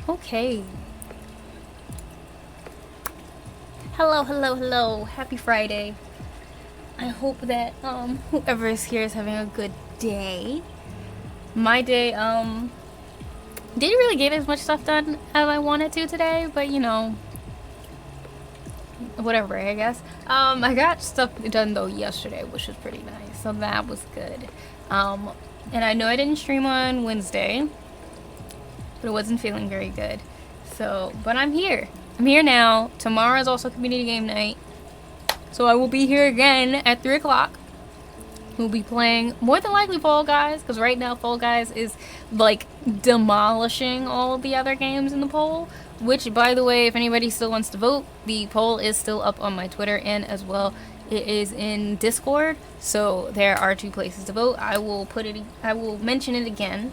Okay. Hello, hello, hello. Happy Friday. I hope that whoever is here is having a good day. My day didn't really get as much stuff done as I wanted to today, but you know, whatever, I guess. I got stuff done though yesterday, which was pretty nice. So that was good. And I know I didn't stream on Wednesday, but it wasn't feeling very good. So, but I'm here. I'm here now. Tomorrow is also community game night. So I will be here again at 3 o'clock. We'll be playing more than likely Fall Guys, because right now Fall Guys is like demolishing all of the other games in the poll. Which, by the way, if anybody still wants to vote, the poll is still up on my Twitter, and as well it is in Discord. So there are 2 places to vote. I will mention it again.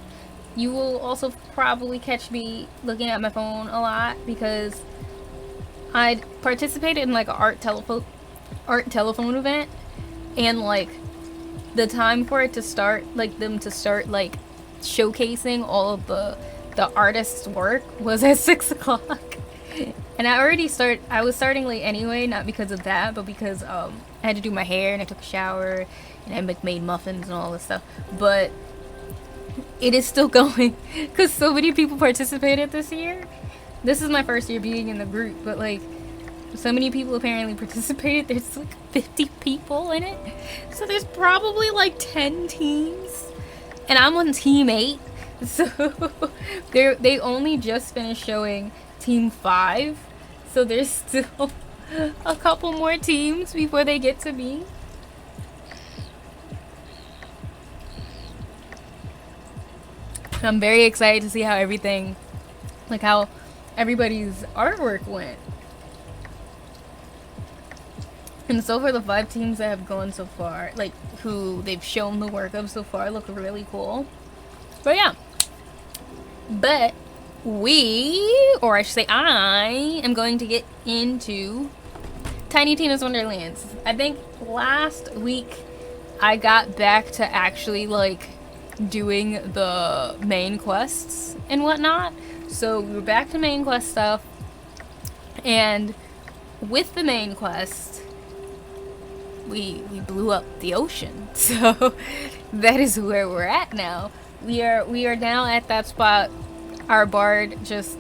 You will also probably catch me looking at my phone a lot because I participated in like an art telephone event, and like the time for it to start, like them to start like showcasing all of the artist's work was at 6 o'clock. And I was starting late anyway, not because of that, but because I had to do my hair and I took a shower and I made muffins and all this stuff. But it is still going because so many people participated this year. This is my first year being in the group, but like so many people apparently participated. There's like 50 people in it, so there's probably like 10 teams, and I'm on team 8. So they only just finished showing team 5, so there's still a couple more teams before they get to me. I'm very excited to see how how everybody's artwork went. And so far, the 5 teams that have gone so far, like who they've shown the work of so far, look really cool. But yeah. But or I should say I, am going to get into Tiny Tina's Wonderlands. I think last week I got back to actually like doing the main quests and whatnot. So we were back to main quest stuff, and with the main quest we blew up the ocean. So that is where we're at now. We are now at that spot. Our bard just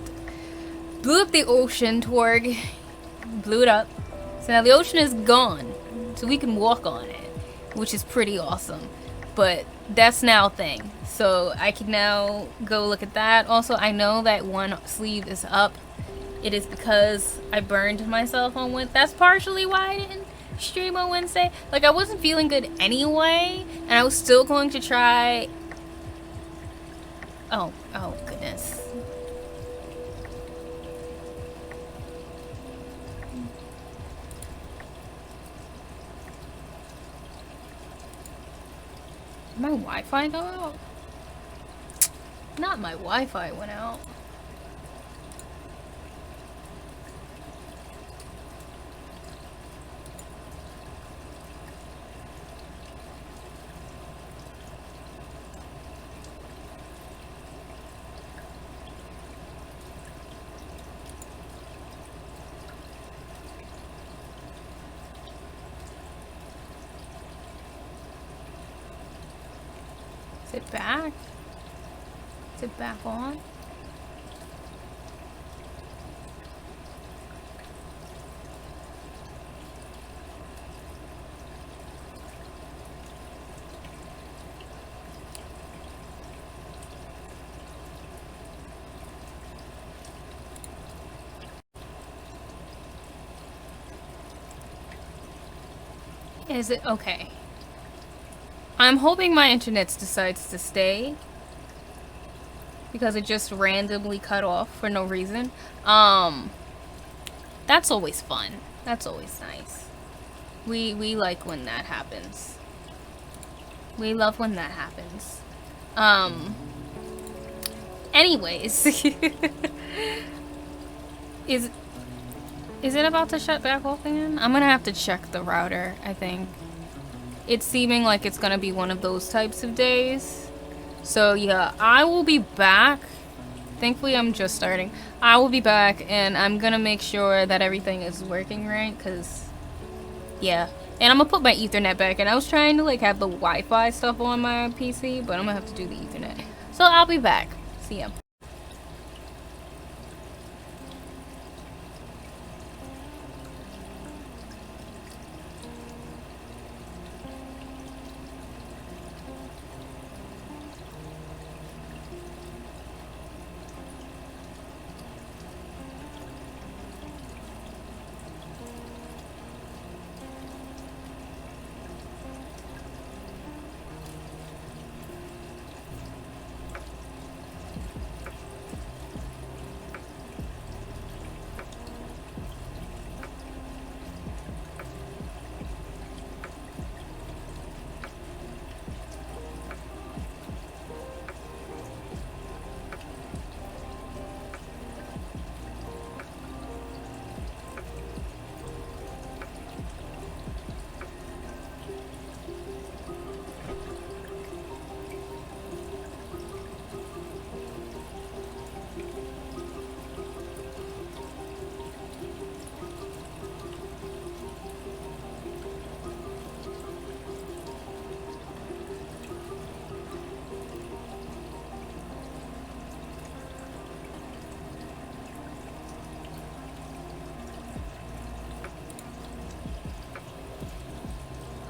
blew up the ocean. Torg blew it up. So now the ocean is gone, so we can walk on it, which is pretty awesome. But that's now a thing. So I can now go look at that. Also, I know that one sleeve is up. It is because I burned myself on Wednesday. That's partially why I didn't stream on Wednesday. Like, I wasn't feeling good anyway, and I was still going to try. Oh goodness. Did my Wi-Fi go out? Not my Wi-Fi went out. Is it back? Is it back on? Is it okay? I'm hoping my internet decides to stay, because it just randomly cut off for no reason. That's always fun. That's always nice. We like when that happens. We love when that happens. Anyways. Is it about to shut back off again? I'm gonna have to check the router, I think. It's seeming like it's gonna be one of those types of days. So yeah, I will be back. Thankfully, I'm just starting. I will be back, and I'm gonna make sure that everything is working right, because, yeah. And I'm gonna put my Ethernet back, and I was trying to, like, have the Wi-Fi stuff on my PC, but I'm gonna have to do the Ethernet. So I'll be back. See ya.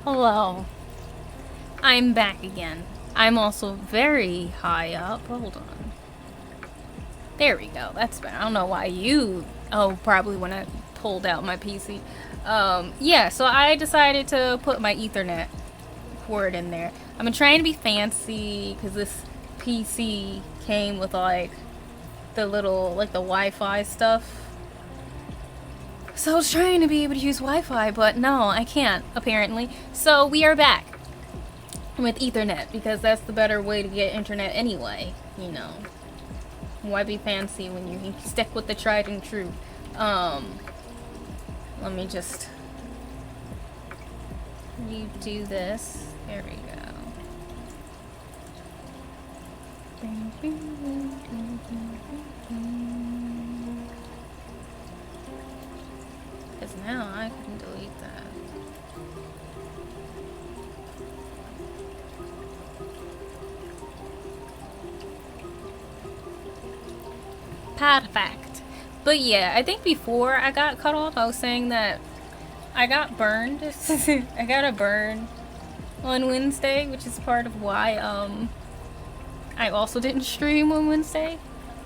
Hello. I'm back again. I'm also very high up. Hold on. There we go. That's better. I don't know why you... Oh, probably when I pulled out my PC. Yeah, so I decided to put my Ethernet cord in there. I'm trying to be fancy because this PC came with, like, the little, like, the Wi-Fi stuff. So I was trying to be able to use Wi-Fi, but no, I can't, apparently. So we are back with Ethernet, because that's the better way to get internet anyway, you know. Why be fancy when you can stick with the tried and true? Let me just redo this. There we go. Because now I can delete that. Perfect. But yeah, I think before I got cut off, I was saying that I got burned. I got a burn on Wednesday, which is part of why I also didn't stream on Wednesday.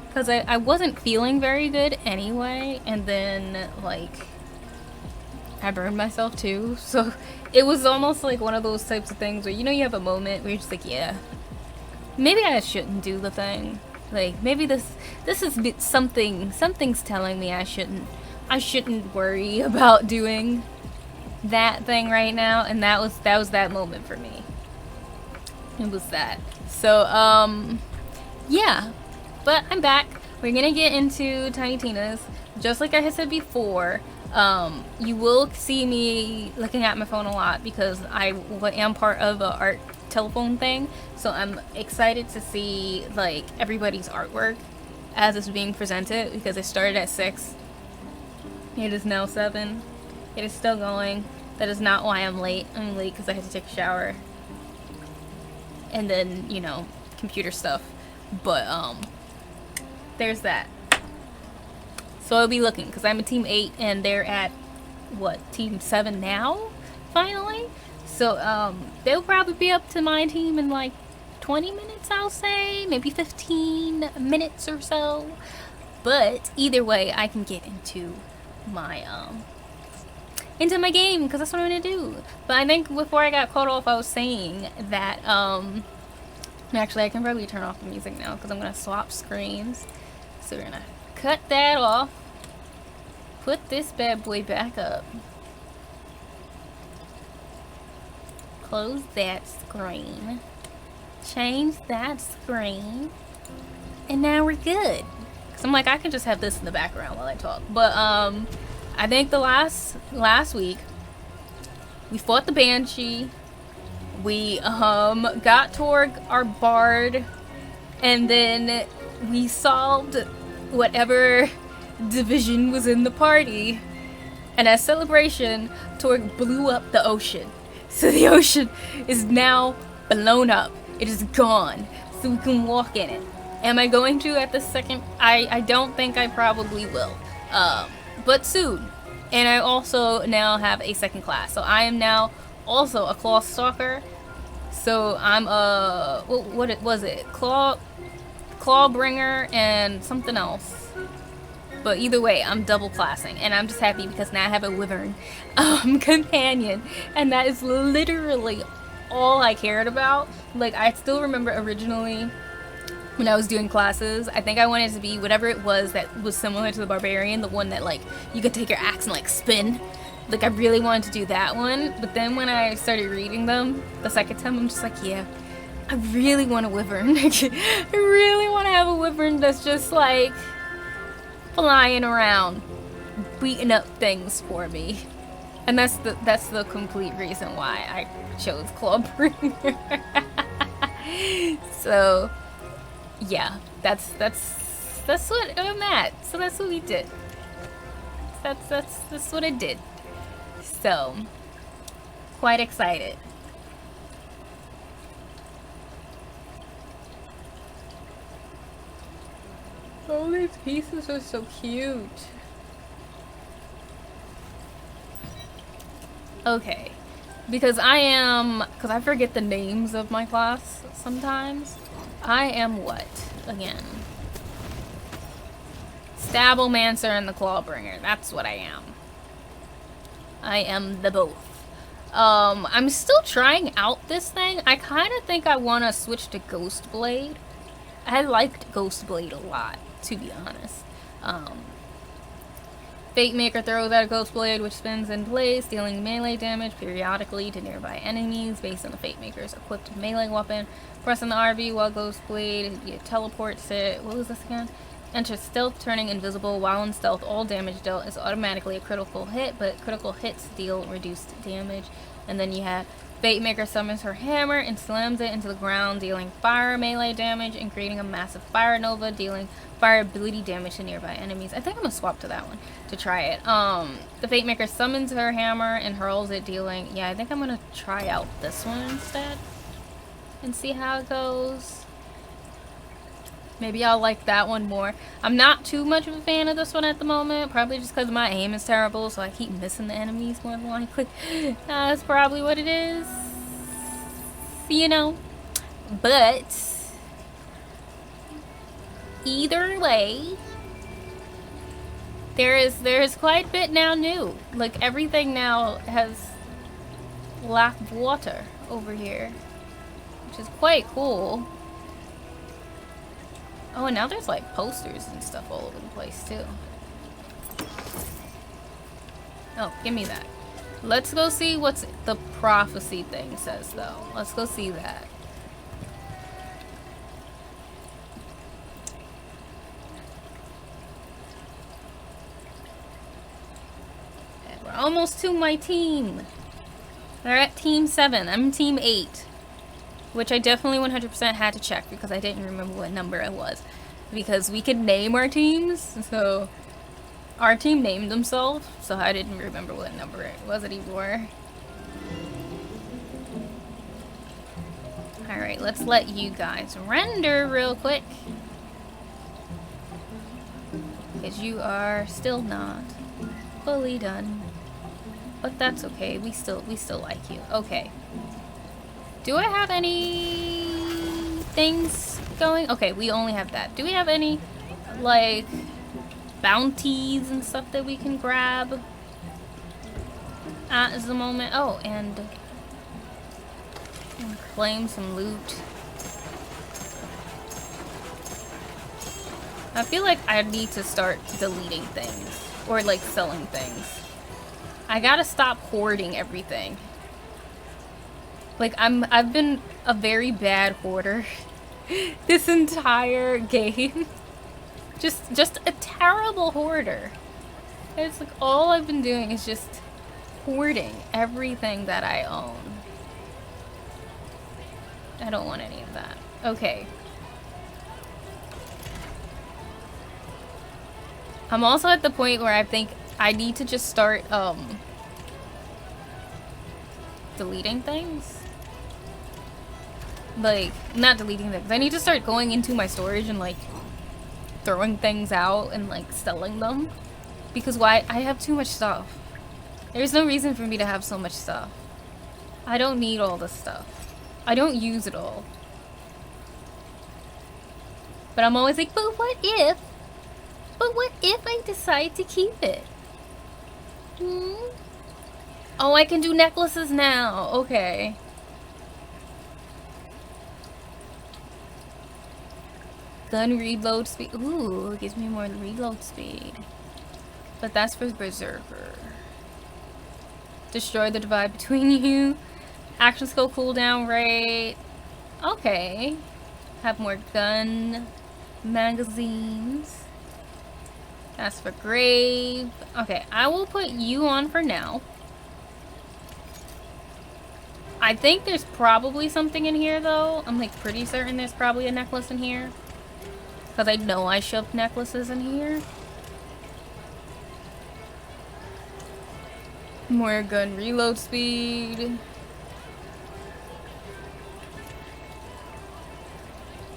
Because I wasn't feeling very good anyway, and then, like, I burned myself too. So it was almost like one of those types of things where, you know, you have a moment where you're just like, yeah, maybe I shouldn't do the thing. Like, maybe this is something's telling me I shouldn't worry about doing that thing right now. And that was that moment for me. It was that. So, yeah. But I'm back. We're gonna get into Tiny Tina's. Just like I had said before, you will see me looking at my phone a lot because I am part of a art telephone thing. So I'm excited to see, like, everybody's artwork as it's being presented, because it started at 6. It is now 7. It is still going. That is not why I'm late. I'm late because I had to take a shower. And then, you know, computer stuff. But, there's that. So I'll be looking, because I'm a team 8 and they're at, what, team 7 now? Finally? So, they'll probably be up to my team in, like, 20 minutes, I'll say. Maybe 15 minutes or so. But, either way, I can get into my game, because that's what I'm gonna do. But I think before I got cut off, I was saying that, actually, I can probably turn off the music now, because I'm gonna swap screens. So we're gonna cut that off. Put this bad boy back up. Close that screen. Change that screen. And now we're good. Cause I'm like, I can just have this in the background while I talk. But I think the last week we fought the Banshee. We got toward our bard, and then we solved whatever division was in the party, and as celebration, Torg blew up the ocean. So the ocean is now blown up. It is gone. So we can walk in it. Am I going to at the second? I don't think I probably will. But soon. And I also now have a second class. So I am now also a Claw Stalker. So I'm a... what was it? Claw Bringer and something else. But either way, I'm double classing. And I'm just happy because now I have a Wyvern companion. And that is literally all I cared about. Like, I still remember originally when I was doing classes, I think I wanted to be whatever it was that was similar to the Barbarian, the one that, like, you could take your axe and, like, spin. Like, I really wanted to do that one, but then when I started reading them the second time, I'm just like, yeah, I really want a Wyvern. I really want to have a Wyvern that's just, like, flying around, beating up things for me. And that's the complete reason why I chose Clawbringer. So... yeah, that's what I'm at. So that's what we did. That's what I did. So, quite excited. Oh, these pieces are so cute. Okay, because I forget the names of my class sometimes. I am what? Again. Stablemancer and the Clawbringer. That's what I am. I am the both. I'm still trying out this thing. I kind of think I want to switch to Ghostblade. I liked Ghostblade a lot, to be honest. Fate Maker throws out a Ghostblade, which spins in place, dealing melee damage periodically to nearby enemies based on the Fate Maker's equipped melee weapon. Pressing the RB while Ghostblade teleports it. What was this again? Enters stealth, turning invisible. While in stealth, all damage dealt is automatically a critical hit, but critical hits deal reduced damage. And then you have Fate Maker summons her hammer and slams it into the ground, dealing fire melee damage and creating a massive fire nova, dealing fire ability damage to nearby enemies. I think I'm gonna swap to that one to try it. The Fate Maker summons her hammer and hurls it, dealing... yeah, I think I'm gonna try out this one instead and see how it goes. Maybe I'll like that one more. I'm not too much of a fan of this one at the moment, probably just because my aim is terrible, so I keep missing the enemies more than likely. That's probably what it is. You know. But either way, there is quite a bit now new. Like, everything now has lack of water over here, which is quite cool. Oh, and now there's like posters and stuff all over the place too. Oh, give me that. Let's go see what the prophecy thing says though. Let's go see that. And we're almost to my team. We're at team 7. I'm team 8. Which I definitely 100% had to check because I didn't remember what number it was. Because we could name our teams, so our team named themselves, so I didn't remember what number it was anymore. Alright, let's let you guys render real quick. Because you are still not fully done. But that's okay, we still like you. Okay. Do I have any things going? Okay, we only have that. Do we have any, like, bounties and stuff that we can grab at the moment? Oh, and claim some loot. I feel like I need to start deleting things or, like, selling things. I gotta stop hoarding everything. Like, I've been a very bad hoarder this entire game. Just a terrible hoarder. It's like all I've been doing is just hoarding everything that I own. I don't want any of that. Okay. I'm also at the point where I think I need to just start, deleting things. Like, not deleting things. I need to start going into my storage and, like, throwing things out and, like, selling them. Because why? I have too much stuff. There's no reason for me to have so much stuff. I don't need all this stuff. I don't use it all. But I'm always like, but what if? But what if I decide to keep it? Oh, I can do necklaces now. Okay. Gun reload speed. Ooh, it gives me more reload speed. But that's for Berserker. Destroy the divide between you. Action skill cooldown rate. Okay. Have more gun magazines. That's for grave. Okay, I will put you on for now. I think there's probably something in here though. I'm like pretty certain there's probably a necklace in here. Because I know I shoved necklaces in here. More gun reload speed.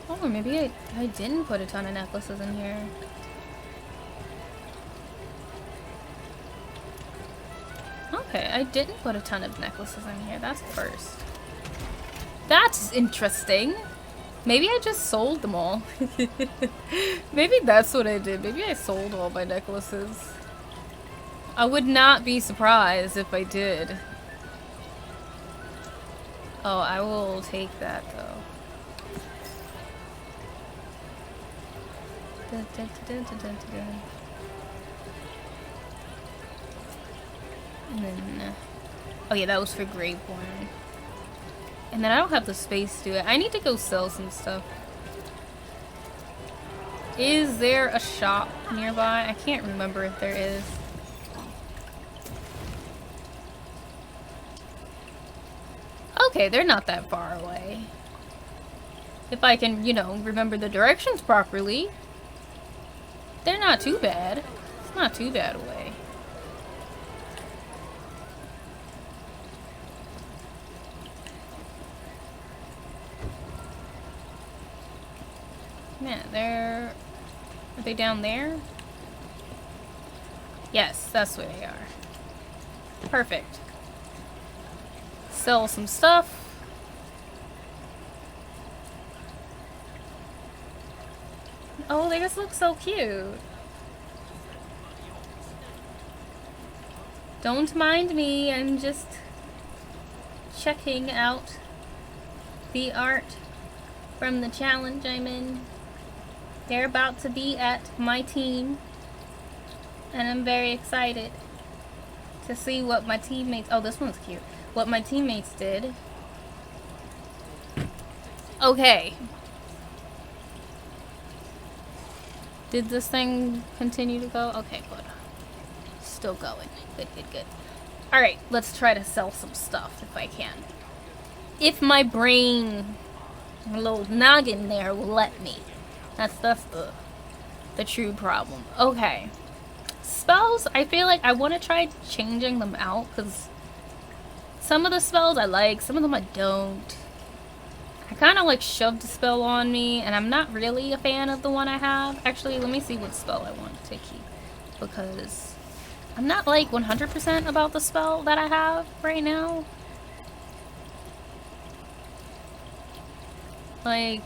Oh, maybe I didn't put a ton of necklaces in here. Okay, I didn't put a ton of necklaces in here. That's the first. That's interesting. Maybe I just sold them all. Maybe that's what I did. Maybe I sold all my necklaces. I would not be surprised if I did. Oh, I will take that though. Dun, dun, dun, dun, dun, dun. And then, oh yeah, that was for Graveborn. And then I don't have the space to do it. I need to go sell some stuff. Is there a shop nearby? I can't remember if there is. Okay, they're not that far away. If I can, you know, remember the directions properly. They're not too bad. It's not too bad away. Yeah, are they down there? Yes, that's where they are. Perfect. Sell some stuff. Oh, they just look so cute. Don't mind me, I'm just checking out the art from the challenge I'm in. They're about to be at my team, and I'm very excited to see what my teammates... Oh, this one's cute. What my teammates did. Okay. Did this thing continue to go? Okay, good. Still going. Good, good, good. Alright, let's try to sell some stuff if I can. If my brain, my little noggin there will let me. That's the true problem. Okay. Spells, I feel like I want to try changing them out because some of the spells I like, some of them I don't. I kind of like shoved a spell on me and I'm not really a fan of the one I have. Actually, let me see what spell I want to keep because I'm not like 100% about the spell that I have right now. Like,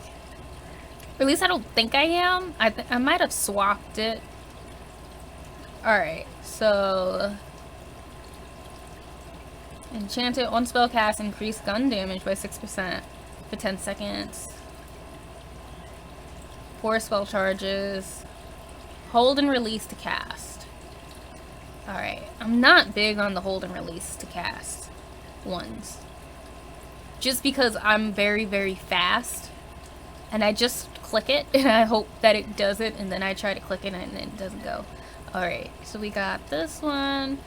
at least I don't think I am. I might have swapped it. Alright, so... Enchanted on spell cast, increase gun damage by 6% for 10 seconds. 4 spell charges. Hold and release to cast. Alright, I'm not big on the hold and release to cast ones. Just because I'm very, very fast. And I just click it and I hope that it does it and then I try to click it and it doesn't go. Alright, so we got this one.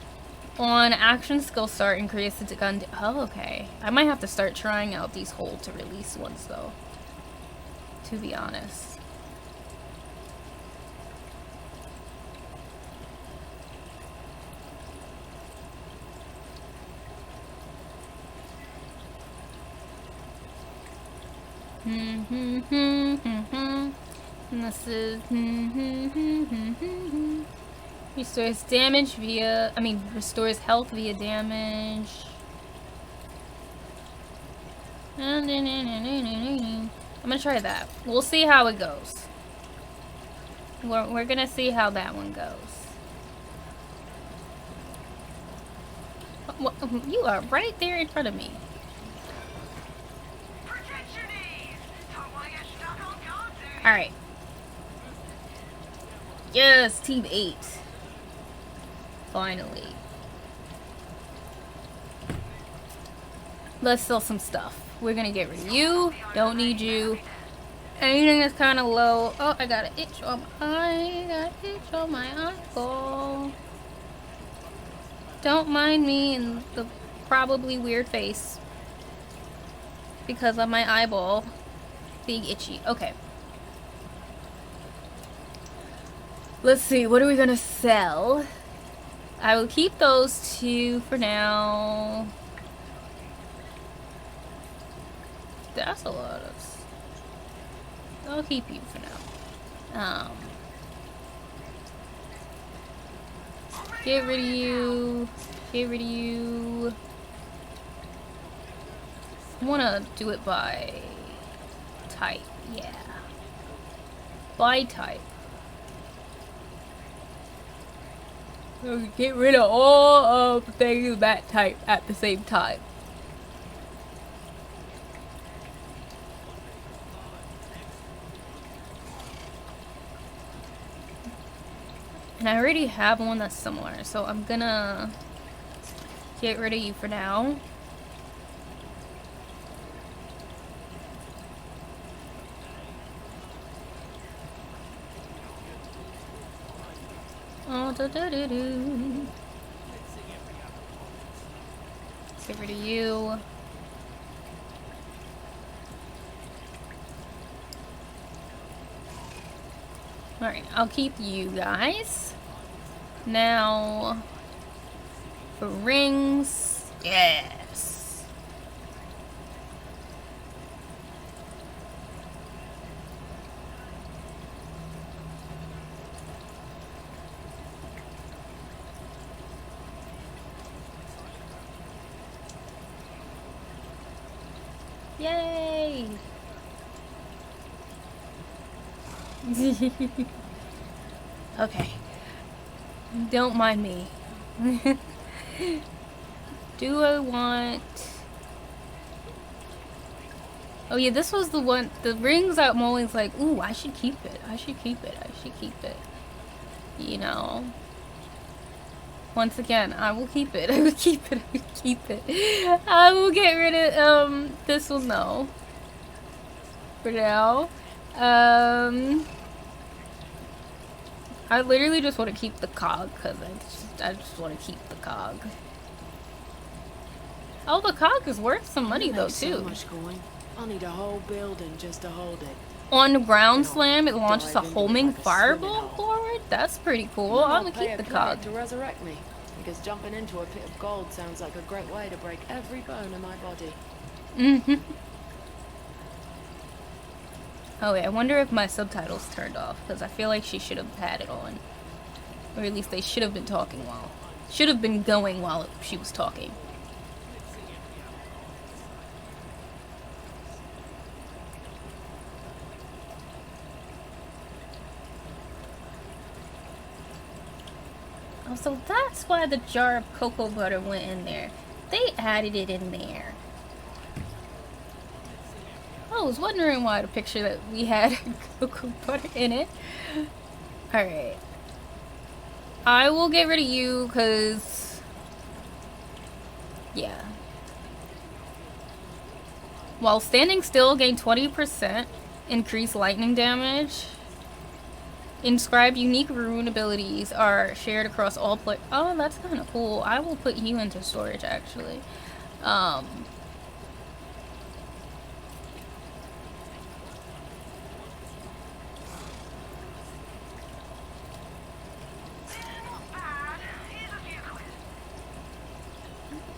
On action skill start, increase the gun. Oh, okay. I might have to start trying out these hold to release ones though. To be honest. And this is restores damage via, restores health via damage. I'm gonna try that. We'll see how it goes. We're gonna see how that one goes. You are right there in front of me. Alright. Yes, Team 8. Finally. Let's sell some stuff. We're gonna get rid of you. Don't need you. Anything that's kind of low. Oh, I got an itch on my eye. I got an itch on my eyeball. Don't mind me and the probably weird face. Because of my eyeball being itchy. Okay. Let's see. What are we gonna sell? I will keep those two for now. That's a lot of... I'll keep you for now. Get rid of you. Get rid of you. I want to do it by type. Yeah. By type. So get rid of all of the things that type at the same time. And I already have one that's similar, so I'm gonna get rid of you for now. Oh, do. Get rid of you. Alright, I'll keep you guys. Now, for rings, yes. Yay! Okay. Don't mind me. Do I want... Oh yeah, this was the one... The rings I'm always like, ooh, I should keep it. I should keep it. I should keep it. You know? Once again, I will keep it. I will keep it. I will keep it. I will get rid of, this one though. For now. I literally just want to keep the cog because I just want to keep the cog. Oh, the cog is worth some money though too. So much coin. I'll need a whole building just to hold it. On ground slam, it launches a homing fireball forward. That's pretty cool. I'm gonna keep the cog. To resurrect me, because jumping into a pit of gold sounds like a great way to break every bone in my body. Oh wait, I wonder if my subtitles turned off, because I feel like she should have had it on. Or at least they should have been talking while... Should have been going while she was talking. Oh, so that's why the jar of cocoa butter went in there. They added it in there. I was wondering why the picture that we had cocoa butter in it. Alright. I will get rid of you because... Yeah. While standing still, gain 20% increased lightning damage. Inscribed unique rune abilities are shared across all players. Oh, that's kind of cool. I will put you into storage actually.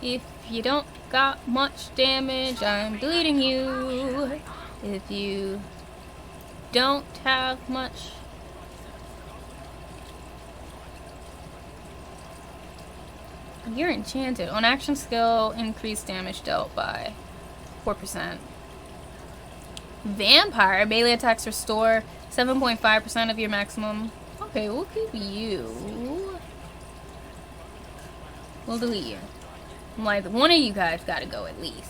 If you don't got much damage, I'm deleting you. If you don't have much, you're enchanted. On action skill, increased damage dealt by 4%. Vampire, melee attacks restore 7.5% of your maximum. Okay, we'll keep you. We'll delete you. I'm like, one of you guys gotta go at least.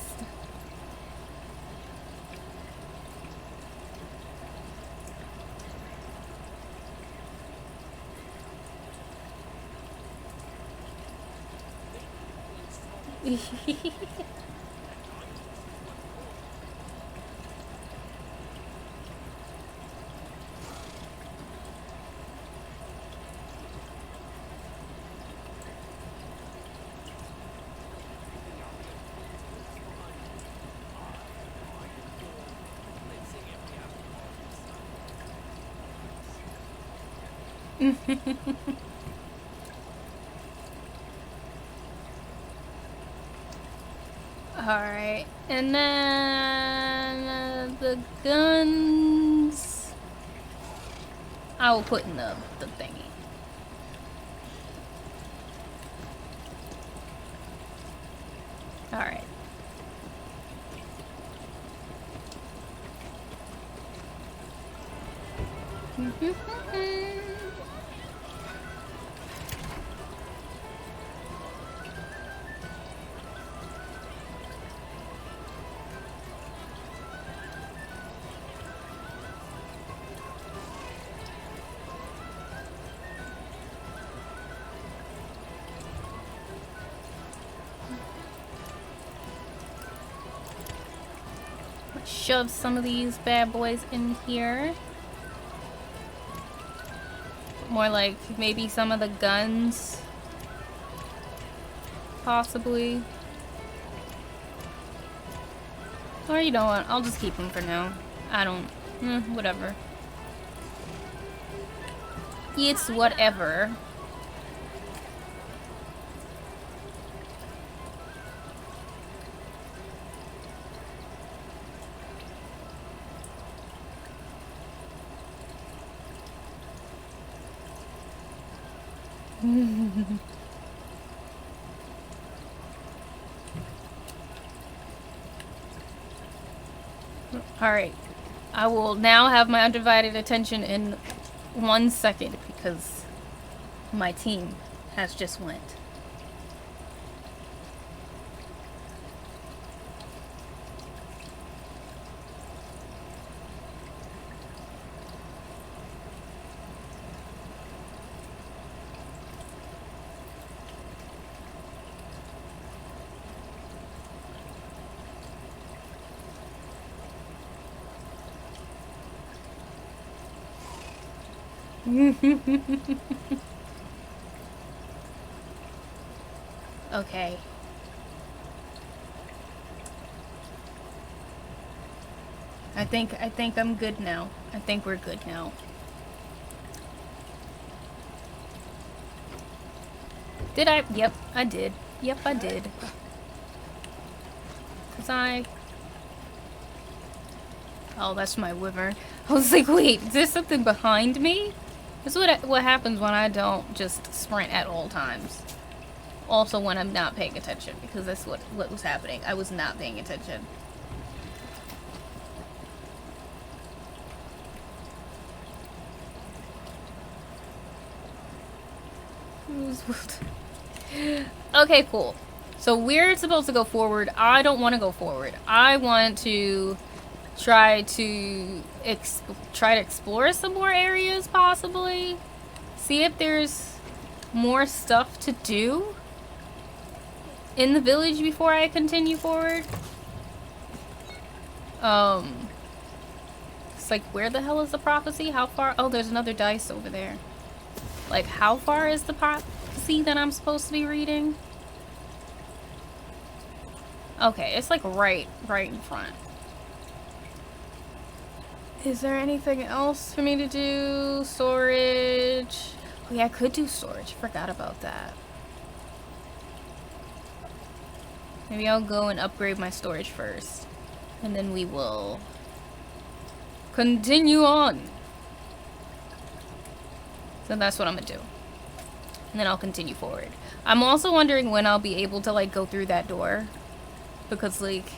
Alright, and then the guns I will put in the thingy. Alright. Shove some of these bad boys in here. More like maybe some of the guns. Possibly. Or you know what? I'll just keep them for now. I don't... whatever. It's whatever. Alright. I will now have my undivided attention in 1 second because my team has just went. Okay. I think I'm good now. I think we're good now. Did I? Yep, I did. Yep, I did. 'Cause oh, that's my wyvern. I was like, wait, is there something behind me? This is what happens when I don't just sprint at all times. Also when I'm not paying attention, because that's what was happening. I was not paying attention. Okay, cool. So we're supposed to go forward. I don't want to go forward. I want to try to explore some more areas, possibly. See if there's more stuff to do in the village before I continue forward. It's like, where the hell is the prophecy? How far? Oh, there's another dice over there. Like, how far is the prophecy that I'm supposed to be reading? Okay, it's like right in front. Is there anything else for me to do? Storage. Oh yeah, I could do storage. Forgot about that. Maybe I'll go and upgrade my storage first. And then we will continue on. So that's what I'm gonna do. And then I'll continue forward. I'm also wondering when I'll be able to, like, go through that door. Because, like,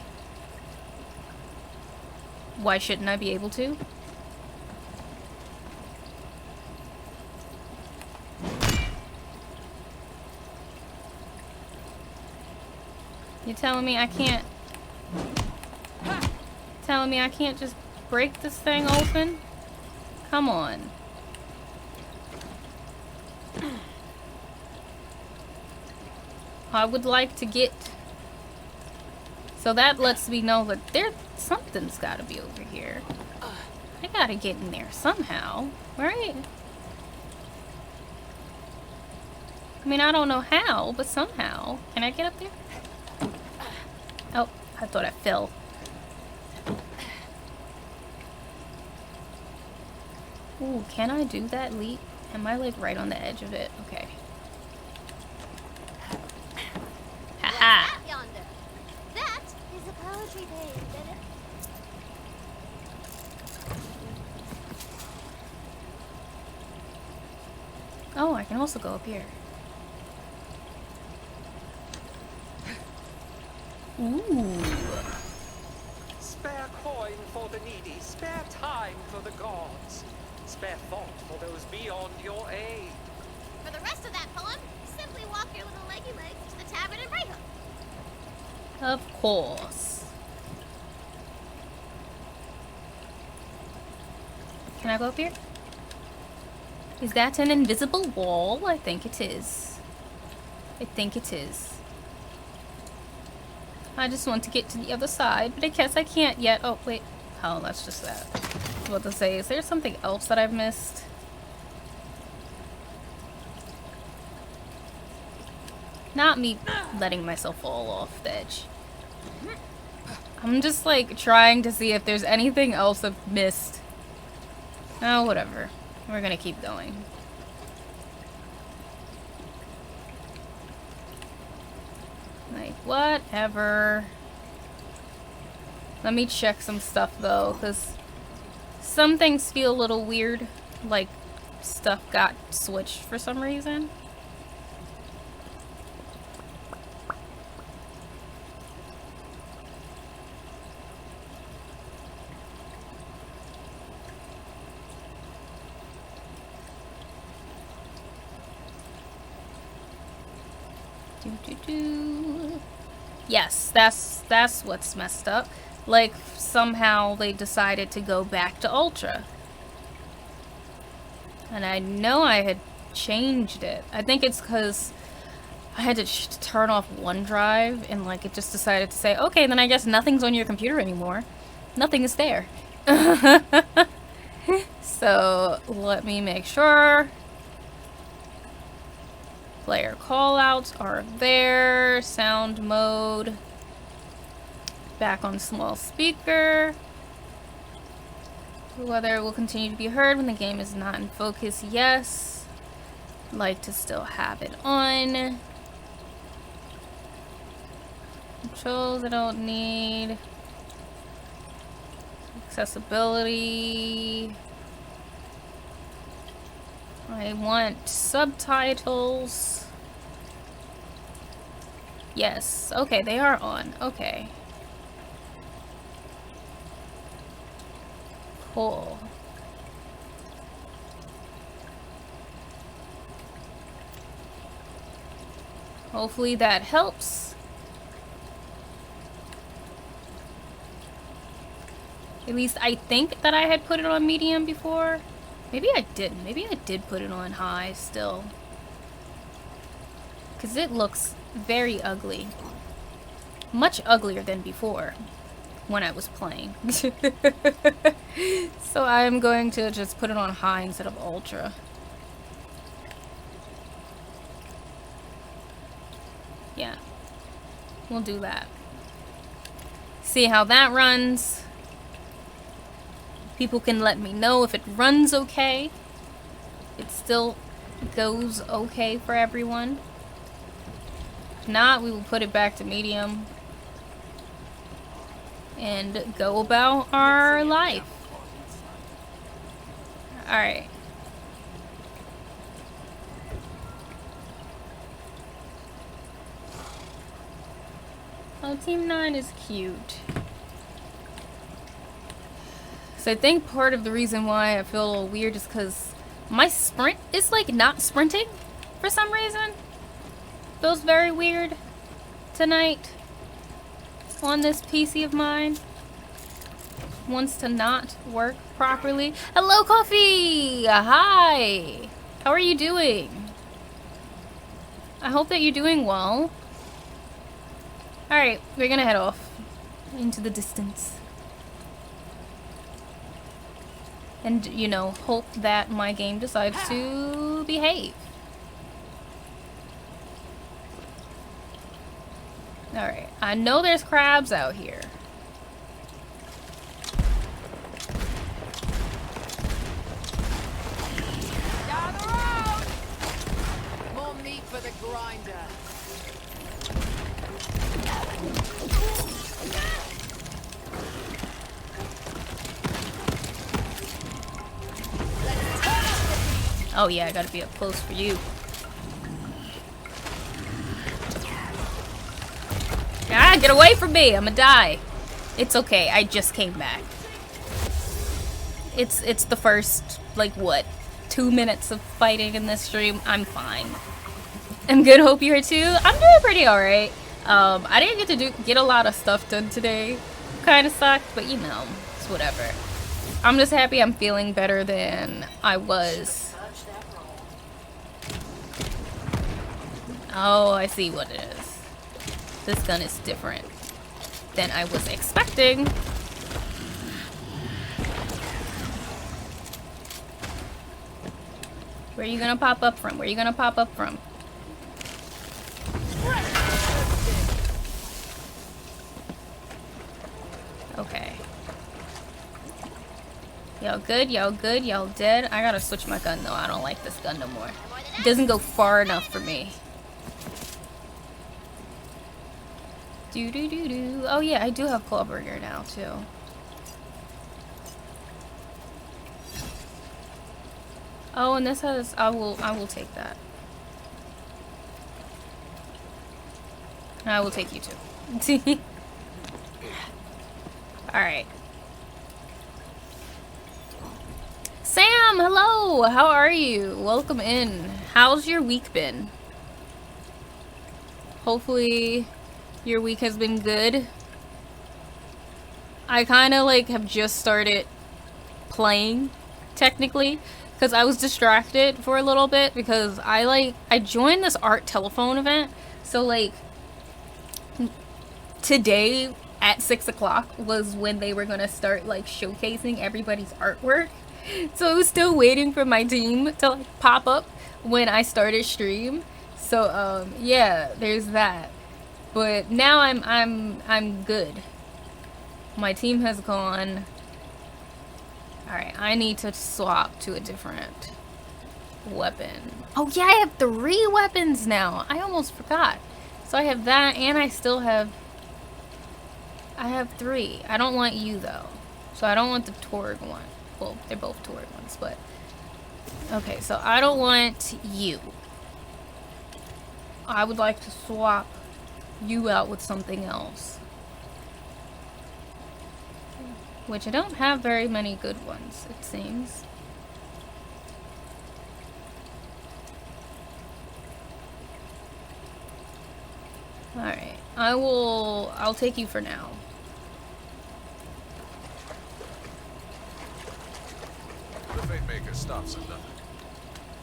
why shouldn't I be able to? You're telling me I can't... Telling me I can't just break this thing open? Come on. I would like to get... So that lets me know that something's gotta be over here. I gotta get in there somehow, right? I mean, I don't know how, but somehow. Can I get up there? Oh, I thought I fell. Ooh, can I do that leap? Am I, like, right on the edge of it? Okay. Haha! That yonder. That is a poetry page, isn't it? Oh, I can also go up here. Ooh. Spare coin for the needy, spare time for the gods, spare thought for those beyond your aid. For the rest of that poem, simply walk your little leggy legs to the tavern and break them. Of course. Can I go up here? Is that an invisible wall? I think it is. I think it is. I just want to get to the other side, but I guess I can't yet. Oh, wait. Oh, that's just that. I was about to say, is there something else that I've missed? Not me letting myself fall off the edge. I'm just, like, trying to see if there's anything else I've missed. Oh, whatever. We're gonna keep going. Like, whatever. Let me check some stuff, though, because some things feel a little weird. Like, stuff got switched for some reason. Yes, that's what's messed up. Like, somehow they decided to go back to Ultra. And I know I had changed it. I think it's because I had to turn off OneDrive and, like, it just decided to say, okay, then I guess nothing's on your computer anymore. Nothing is there. So, let me make sure. Player callouts are there. Sound mode. Back on small speaker. Whether it will continue to be heard when the game is not in focus, yes. Like to still have it on. Controls I don't need. Accessibility. I want subtitles. Yes. Okay, they are on. Okay. Cool. Hopefully that helps. At least I think that I had put it on medium before. Maybe I didn't. Maybe I did put it on high still. Because it looks very ugly. Much uglier than before when I was playing. So I'm going to just put it on high instead of ultra. Yeah. We'll do that. See how that runs. People can let me know if it runs okay. It still goes okay for everyone. If not, we will put it back to medium and go about our life. Alright. Oh, Team 9 is cute. So I think part of the reason why I feel a little weird is because my sprint is like not sprinting for some reason. Feels very weird tonight on this PC of mine. Wants to not work properly. Hello, Coffee! Hi! How are you doing? I hope that you're doing well. Alright, we're gonna head off into the distance. And, you know, hope that my game decides to behave. Alright, I know there's crabs out here. Down the road! More meat for the grinder. Oh yeah, I gotta be up close for you. Ah, get away from me! I'ma die. It's okay, I just came back. It's the first, like, what, 2 minutes of fighting in this stream. I'm fine. I'm good, hope you're too. I'm doing pretty alright. I didn't get to get a lot of stuff done today. Kinda sucked, but you know, it's whatever. I'm just happy I'm feeling better than I was. Oh, I see what it is. This gun is different than I was expecting. Where are you gonna pop up from? Where are you gonna pop up from? Okay. Y'all good? Y'all good? Y'all dead? I gotta switch my gun though. I don't like this gun no more. It doesn't go far enough for me. Do do do do. Oh yeah, I do have Clawburger now too. Oh, and this has I will take that. I will take you too. Alright. Sam, hello! How are you? Welcome in. How's your week been? Hopefully your week has been good. I kind of like have just started playing, technically, because I was distracted for a little bit because I joined this art telephone event. So like today at 6 o'clock was when they were gonna start like showcasing everybody's artwork. So I was still waiting for my team to like pop up when I started stream. So yeah, there's that. But now I'm good. My team has gone. Alright, I need to swap to a different weapon. Oh yeah, I have 3 weapons now. I almost forgot. So I have that and I still have 3. I don't want you though. So I don't want the Torg one. Well, they're both Torg ones, but okay, so I don't want you. I would like to swap you out with something else. Which I don't have very many good ones, it seems. Alright, I'll take you for now. The Fatemaker stops at nothing.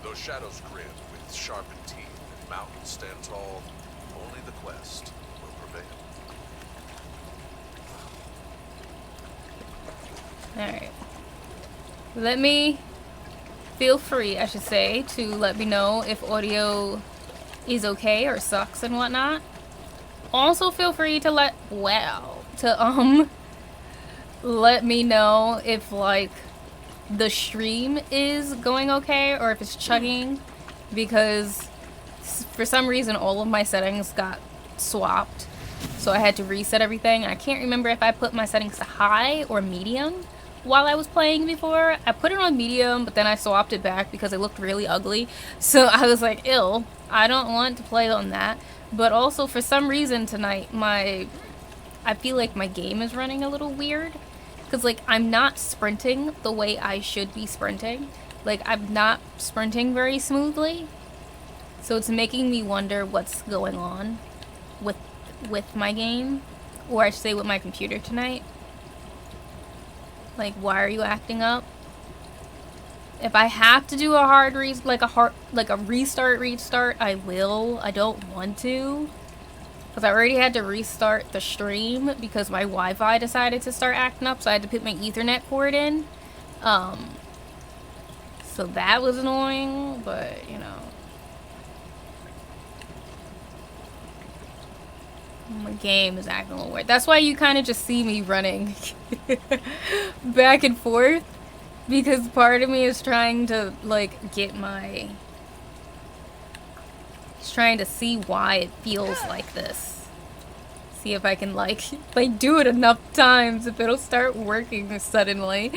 Those shadows grin with sharpened teeth and mountains stand tall. Only the quest will prevail. Alright. Let me... Feel free, I should say, to let me know if audio is okay or sucks and whatnot. Also feel free to let me know if, like, the stream is going okay or if it's chugging, because for some reason all of my settings got swapped, so I had to reset everything. I can't remember if I put my settings to high or medium while I was playing before. I put it on medium, but then I swapped it back because it looked really ugly. So I was like, ew, I don't want to play on that. But also, for some reason tonight, I feel like my game is running a little weird. Because, like, I'm not sprinting the way I should be sprinting. Like, I'm not sprinting very smoothly. So it's making me wonder what's going on with my game. Or I should say with my computer tonight. Like, why are you acting up? If I have to do a hard restart, I will. I don't want to. Because I already had to restart the stream because my Wi-Fi decided to start acting up, so I had to put my Ethernet cord in. So that was annoying, but, you know. My game is acting a little weird. That's why you kind of just see me running back and forth. Because part of me is trying to, like, get my... It's trying to see why it feels like this. See if I can, like, if I do it enough times, if it'll start working suddenly.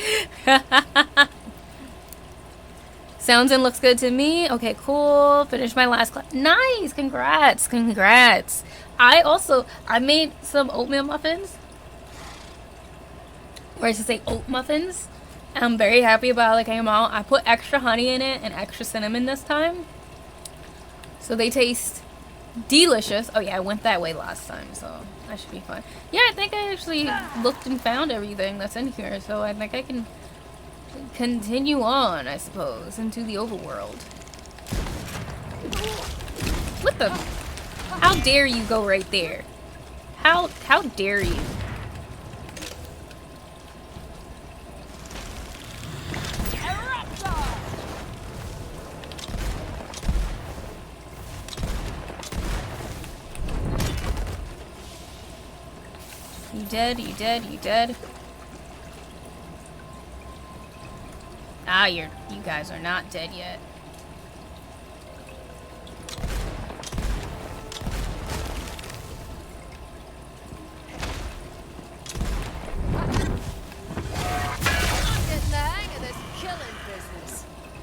Sounds and looks good to me. Okay, cool. Finished my last class. Nice! Congrats! Congrats! I made some oatmeal muffins. Or I should say oat muffins. I'm very happy about how they came out. I put extra honey in it and extra cinnamon this time. So they taste delicious. Oh yeah, I went that way last time, so that should be fun. Yeah, I think I actually looked and found everything that's in here, so I think I can continue on, I suppose, into the overworld. What the? How dare you go right there? How dare you? You dead? You dead? You dead? Ah, you guys are not dead yet.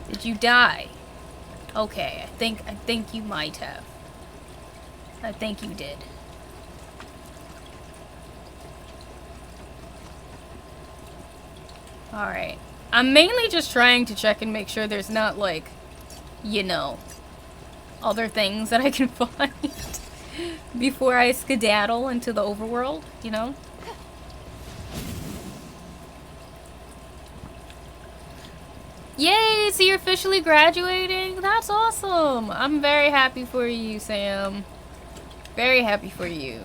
Did you die? Okay, I think you might have. I think you did. Alright. I'm mainly just trying to check and make sure there's not, like, you know, other things that I can find before I skedaddle into the overworld, you know? Yay! So you're officially graduating? That's awesome! I'm very happy for you, Sam. Very happy for you.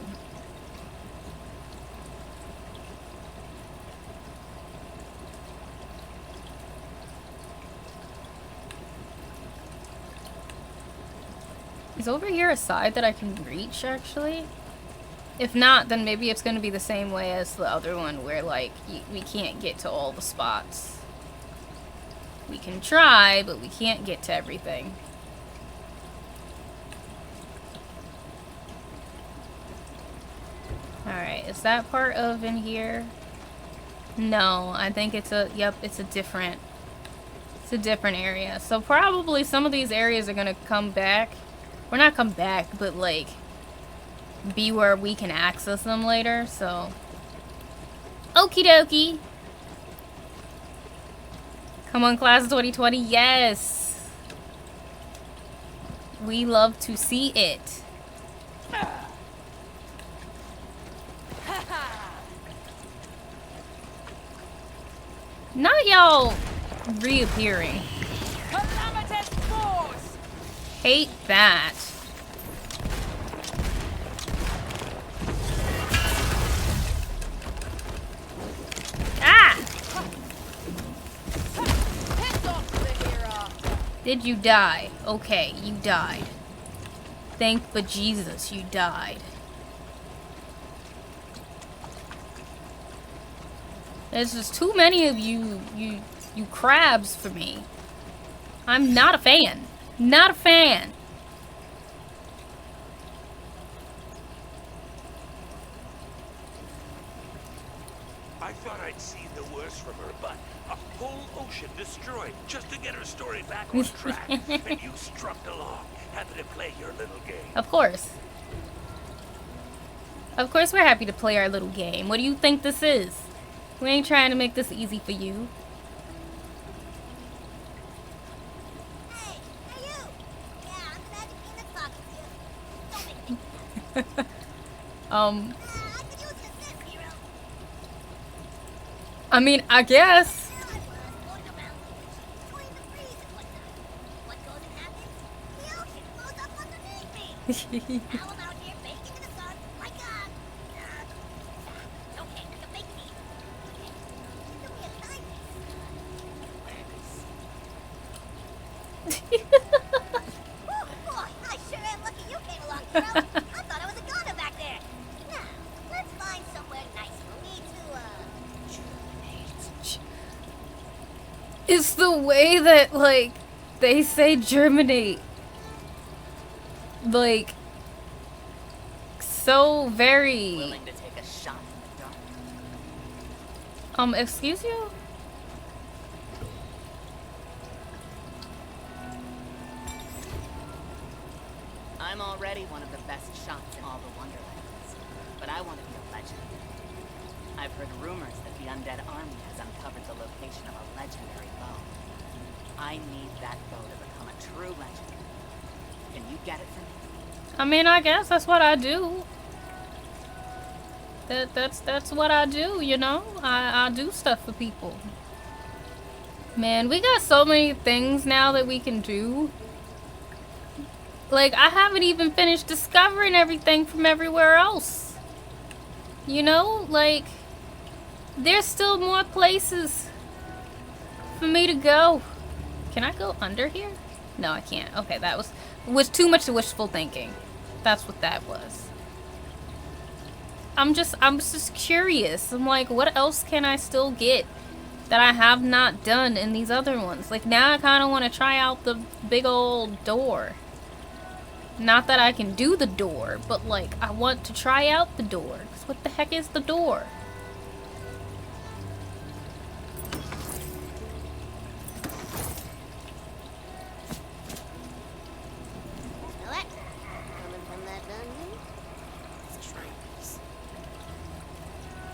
Is over here a side that I can reach, actually? If not, then maybe it's going to be the same way as the other one, where, like, we can't get to all the spots. We can try, but we can't get to everything. Alright, is that part of in here? No, I think it's a, yep, it's a different area. So probably some of these areas are going to come back. Or not come back, but, like, be where we can access them later, so. Okie dokie. Come on, class of 2020. Yes. We love to see it. Not y'all reappearing. Calamitous force! Hate that. Ah! Did you die? Okay, you died. Thank bejesus you died. There's just too many of you crabs for me. I'm not a fan. Not a fan. I thought I'd see the worse from her, but a whole ocean destroyed just to get her story back on track. And you strutted along, happy to play your little game. Of course. Of course we're happy to play our little game. What do you think this is? We ain't trying to make this easy for you. Hey, you! Yeah, I'm the magic bean that's talking to you. Don't make me. I could use an assist, hero. I mean, I guess. There I was, floating around the ocean, enjoying the breeze and whatnot. What goes and happens? The ocean blows up underneath me. Now I'm out here baking in the sun like a... okay, like a baked meat. Okay, do me a kindness. Oh boy, I sure am lucky you came along, hero. I thought I was a goner back there. Now, let's find somewhere nice for me to, germinate. It's the way that, like, they say germinate. Like, so very... Willing to take a shot in the dark? Excuse you? I'm already one of the best shots in all the Wonderlands, but I want to be a legend. I've heard rumors that the Undead Army has uncovered the location of a legendary bow. I need that bow to become a true legend. Can you get it for me? I mean, I guess that's what I do. That's what I do, you know? I do stuff for people. Man, we got so many things now that we can do. Like, I haven't even finished discovering everything from everywhere else. You know? Like, there's still more places for me to go. Can I go under here? No, I can't. Okay, that was too much wishful thinking. That's what that was. I'm just curious. I'm like, what else can I still get that I have not done in these other ones? Like, now I kind of want to try out the big old door. Not that I can do the door, but like, I want to try out the door. 'Cause what the heck is the door? Smell it? Coming from that dungeon? It's trains.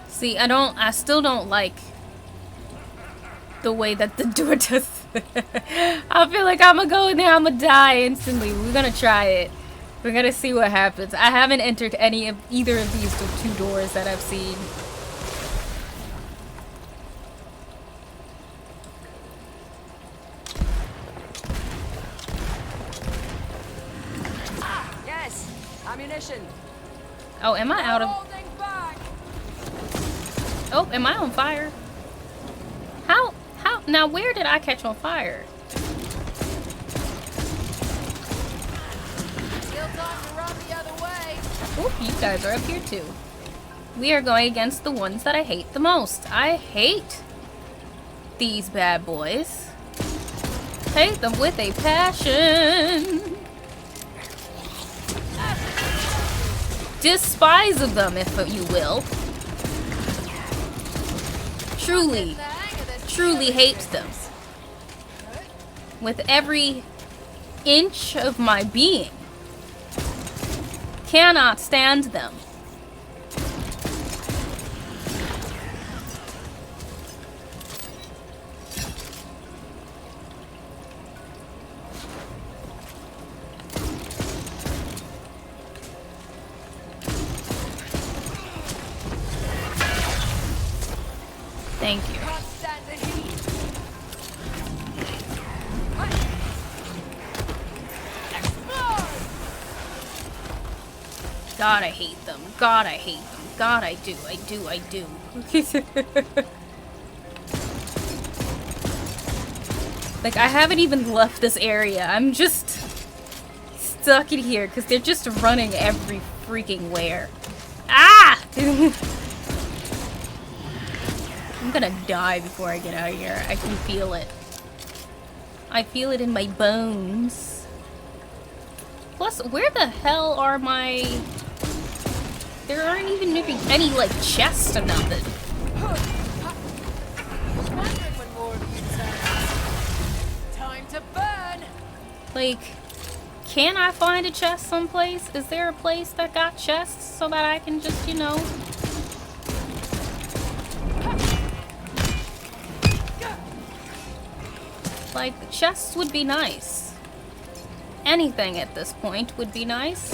See, I still don't like the way that the door does. I feel like I'm gonna go in there, I'm gonna die instantly. We're gonna try it. We're gonna see what happens. I haven't entered either of these two doors that I've seen. Yes! Ammunition! Oh, am I out of... Holding back! Oh, am I on fire? How? Now, where did I catch on fire? Still time to run the other way. Oh, you guys are up here too. We are going against the ones that I hate the most. I hate these bad boys. Hate them with a passion. Despise of them, if you will. Truly hate them. With every inch of my being. Cannot stand them. Thank you. Can't stand the heat. Explode! God, I hate them. God, I hate them. God, I do. I do. Like, I haven't even left this area. I'm just stuck in here because they're just running every freaking where. Ah! I'm gonna die before I get out of here. I can feel it. I feel it in my bones. Plus, where the hell are my... There aren't even any like, chests or nothing. Like, can I find a chest someplace? Is there a place that got chests so that I can just, you know... Like, chests would be nice. Anything at this point would be nice.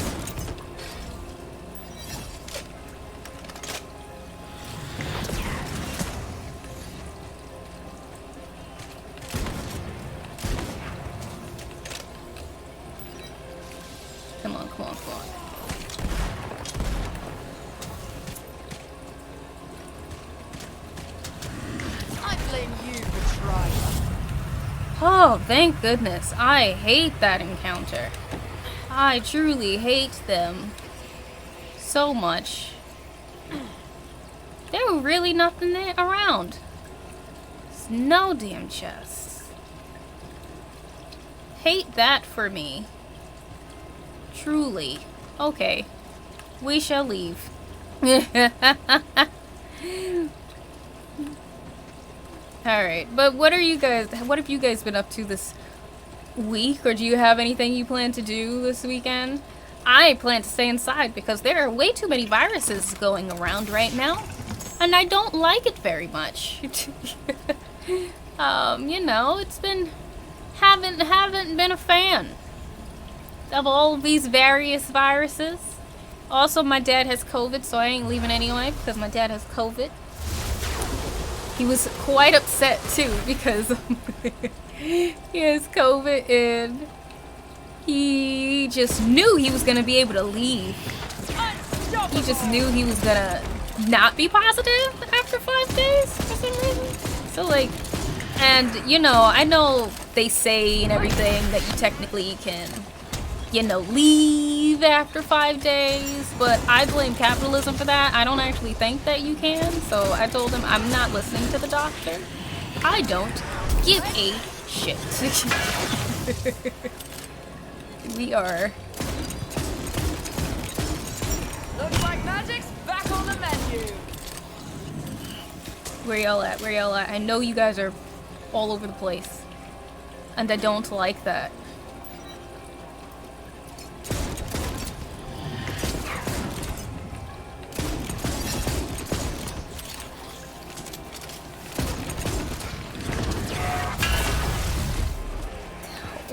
Come on, come on, come on. I blame you for trying. Oh, thank goodness. I hate that encounter. I truly hate them so much. There were really nothing there around. There's no damn chests. Hate that for me. Truly. Okay. We shall leave. Alright, but what have you guys been up to this week? Or do you have anything you plan to do this weekend? I plan to stay inside because there are way too many viruses going around right now. And I don't like it very much. You know, it's been... Haven't been a fan of all of these various viruses. Also, my dad has COVID, so I ain't leaving anyway because my dad has COVID. He was quite upset too because he has COVID and he just knew he was gonna be able to leave. He just knew he was gonna not be positive after 5 days for some reason. So like, and you know, I know they say and everything that you technically can, you know, leave after 5 days, but I blame capitalism for that. I don't actually think that you can, so I told him I'm not listening to the doctor. I don't give a shit. We are... Looks like magic's back on the menu. Where y'all at? Where y'all at? I know you guys are all over the place, and I don't like that.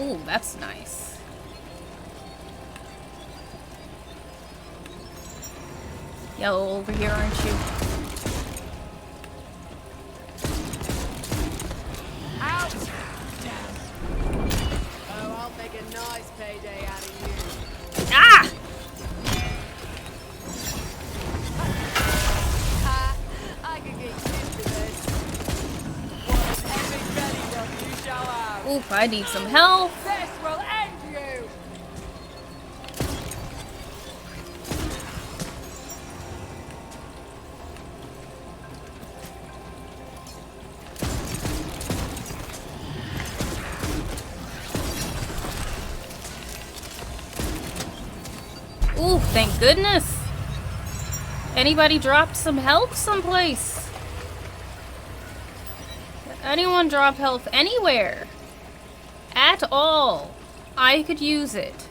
Ooh, that's nice. Yellow over here, aren't you? Out! Oh, I'll make a nice payday out of you. Ah! Ha! I can get used to this. What an epic belly rub you shall have. Oop, I need some help. This will end you! Ooh, thank goodness. Anybody dropped some health someplace? Anyone drop health anywhere? At all. I could use it.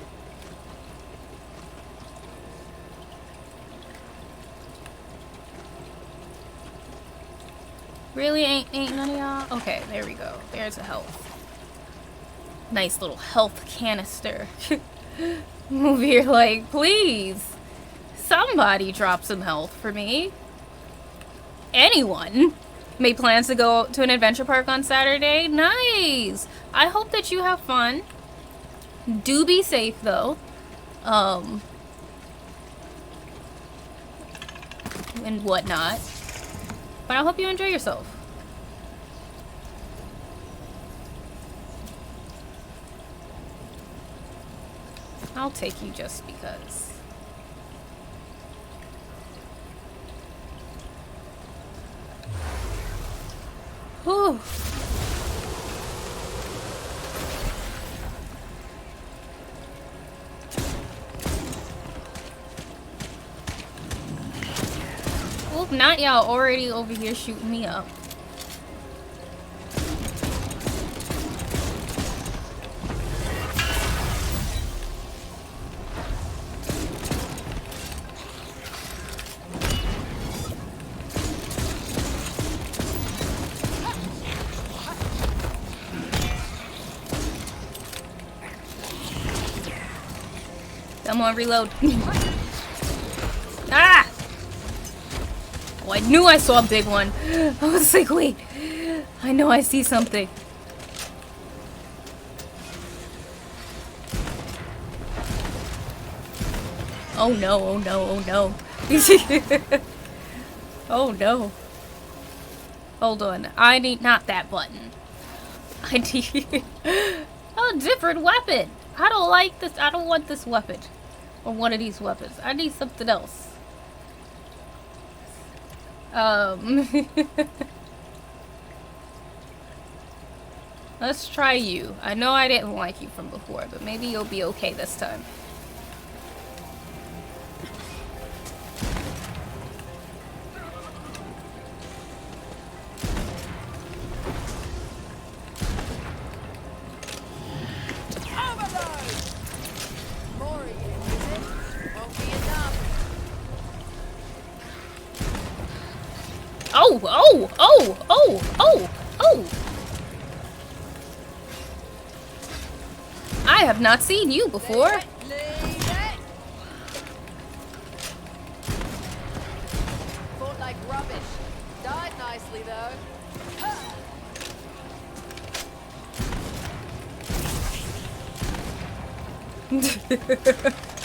Really? Ain't none of y'all? Okay, there we go. There's a health. Nice little health canister. Move here, like, please. Somebody drop some health for me. Anyone? Made plans to go to an adventure park on Saturday? Nice! I hope that you have fun. Do be safe, though. And whatnot. But I hope you enjoy yourself. I'll take you just because. Whew. Oop, not y'all already over here shooting me up. I'm on reload. Ah! Oh, I knew I saw a big one. I was like, wait. I know I see something. Oh no, oh no, oh no. Oh no. Hold on. I need not that button. I need a different weapon. I don't like this. I don't want this weapon. Or one of these weapons. I need something else. Let's try you. I know I didn't like you from before, but maybe you'll be okay this time. More of you, is it? Won't be enough. Oh, oh, oh, oh, oh, oh. I have not seen you before. Leave it. Fought like rubbish. Died nicely though.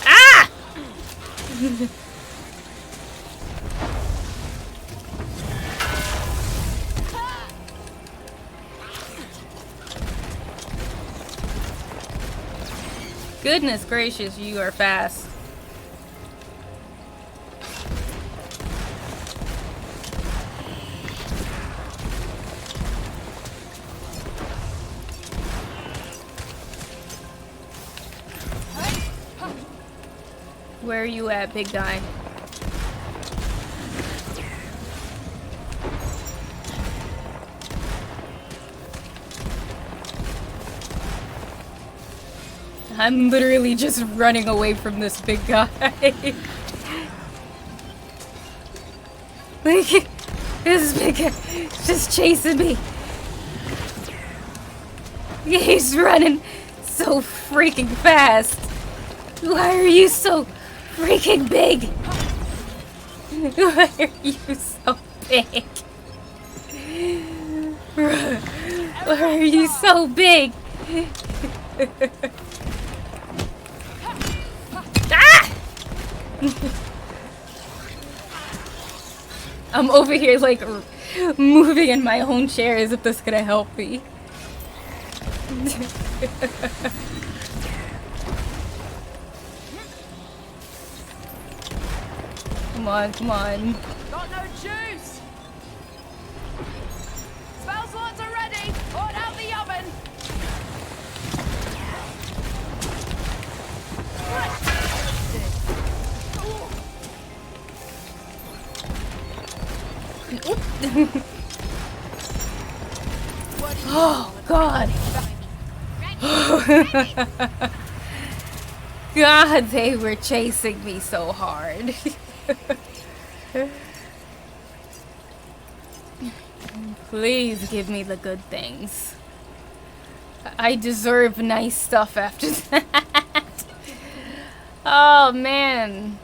Ah! Goodness gracious, you are fast. Where are you at, big guy? I'm literally just running away from this big guy. Like, this big guy is just chasing me. He's running so freaking fast. Why are you so freaking big? Why are you so big? Why are you so big? Ah! I'm over here like moving in my own chair as if this is gonna help me. Come on, come on. Got no juice. Spell slots are ready. Put out the oven. Oh, God. God, they were chasing me so hard. Please give me the good things. I deserve nice stuff after that. Oh, man.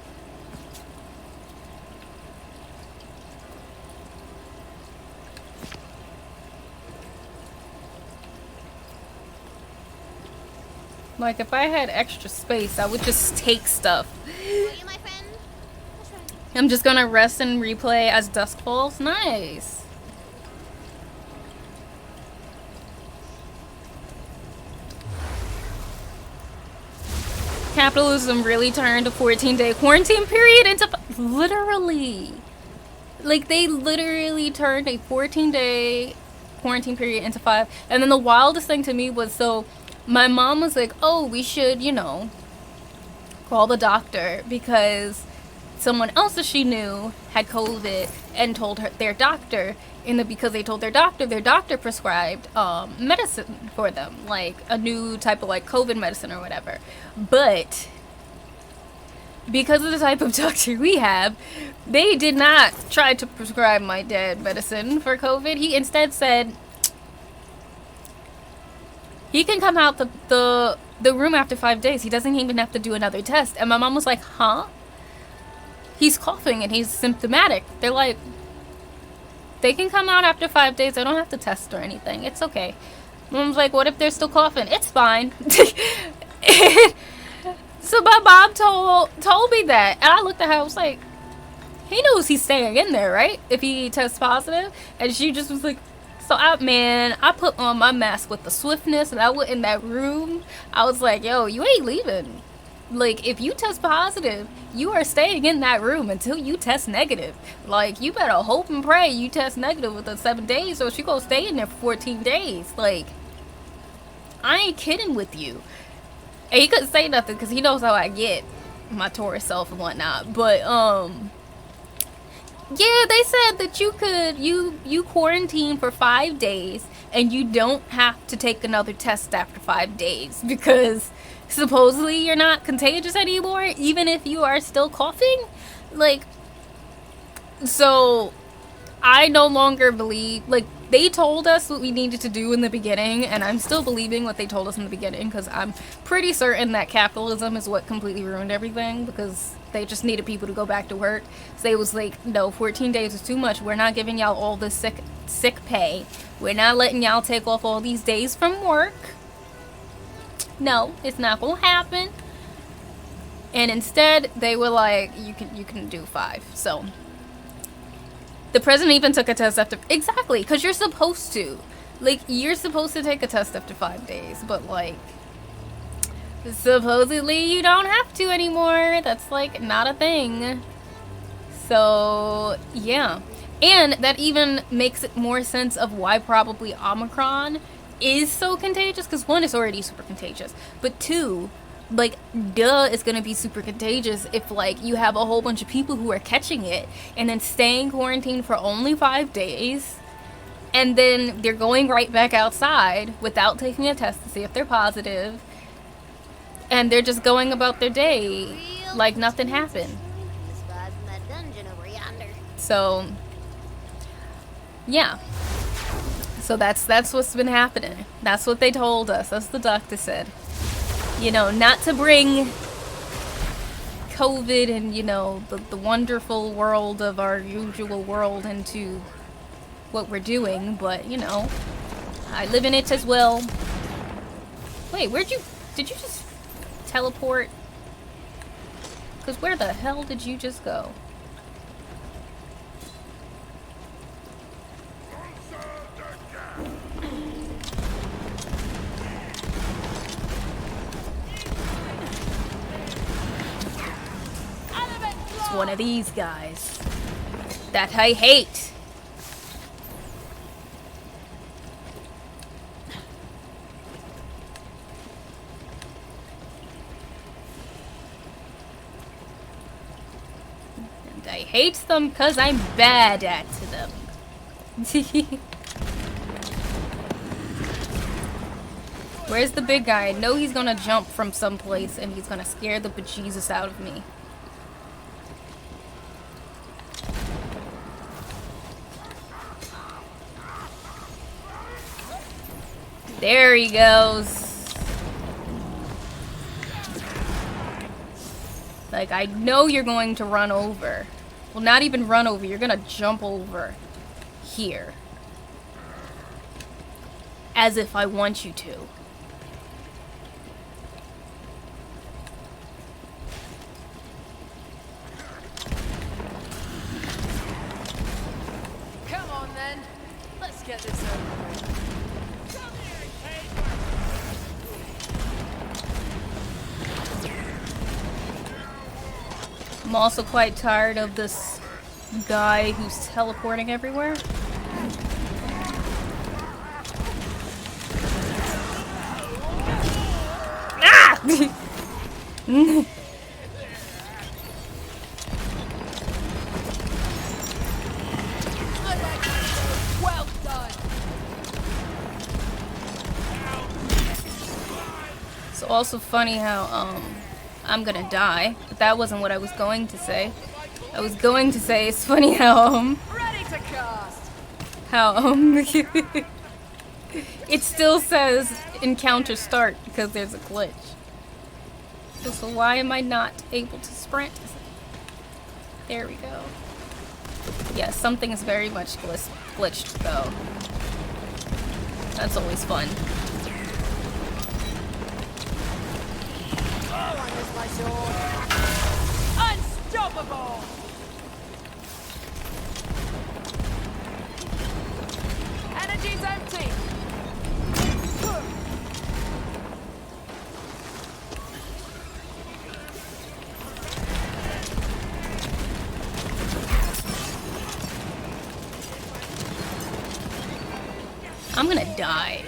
Like, if I had extra space, I would just take stuff. Are you my friend? That's right. I'm just gonna rest and replay as dusk falls. Nice. Capitalism really turned a 14-day quarantine period into literally. Like, they literally turned a 14-day quarantine period into 5. And then the wildest thing to me was, so my mom was like, oh, we should, you know, call the doctor because someone else that she knew had COVID and told her their doctor, because they told their doctor prescribed medicine for them, like a new type of like COVID medicine or whatever. But because of the type of doctor we have, they did not try to prescribe my dad medicine for COVID. He instead said, He can come out the room after 5 days. He doesn't even have to do another test. And my mom was like, huh? He's coughing and he's symptomatic. They're like, they can come out after 5 days. I don't have to test or anything. It's okay. Mom's like, what if they're still coughing? It's fine. So my mom told me that. And I looked at her, I was like, he knows he's staying in there, right? If he tests positive. And she just was like, so I put on my mask with the swiftness and I went in that room. I was like, yo, you ain't leaving. Like, if you test positive, you are staying in that room until you test negative. Like, you better hope and pray you test negative within 7 days or she gonna stay in there for 14 days. Like, I ain't kidding with you. And he couldn't say nothing because he knows how I get, my Taurus self and whatnot. But, yeah, they said that you could, you quarantine for 5 days and you don't have to take another test after 5 days because supposedly you're not contagious anymore, even if you are still coughing. Like, so I no longer believe, like, they told us what we needed to do in the beginning, and I'm still believing what they told us in the beginning because I'm pretty certain that capitalism is what completely ruined everything because they just needed people to go back to work. So they was like, no, 14 days is too much. We're not giving y'all all this sick pay. We're not letting y'all take off all these days from work. No, it's not gonna happen. And instead, they were like, you can do 5. So the president even took a test after, exactly, because you're supposed to. Like, you're supposed to take a test after 5 days, but like, supposedly you don't have to anymore. That's like not a thing. So yeah, and that even makes it more sense of why probably Omicron is so contagious, because 1, it's already super contagious, but 2, like, duh, it's gonna be super contagious if like you have a whole bunch of people who are catching it and then staying quarantined for only 5 days and then they're going right back outside without taking a test to see if they're positive and they're just going about their day like nothing happened. This vibe from that dungeon over yonder. So yeah, so that's what's been happening. That's what they told us. That's what the doctor said. You know, not to bring COVID and, you know, the wonderful world of our usual world into what we're doing, but, you know, I live in it as well. Wait, did you just teleport? Because where the hell did you just go? One of these guys that I hate. And I hate them because I'm bad at them. Where's the big guy? I know he's gonna jump from someplace and he's gonna scare the bejesus out of me. There he goes. Like, I know you're going to run over. Well, not even run over. You're gonna jump over here. As if I want you to. Come on then. Let's get this over with. I'm also quite tired of this guy who's teleporting everywhere. Ah! Well done. It's also funny how I'm gonna die, but that wasn't what I was going to say. I was going to say it's funny how Ready to cast. It still says encounter start because there's a glitch. So why am I not able to sprint? There we go. Yeah, something is very much glitched though. That's always fun. Oh, I miss my sword. Unstoppable! Energy's empty. I'm gonna die.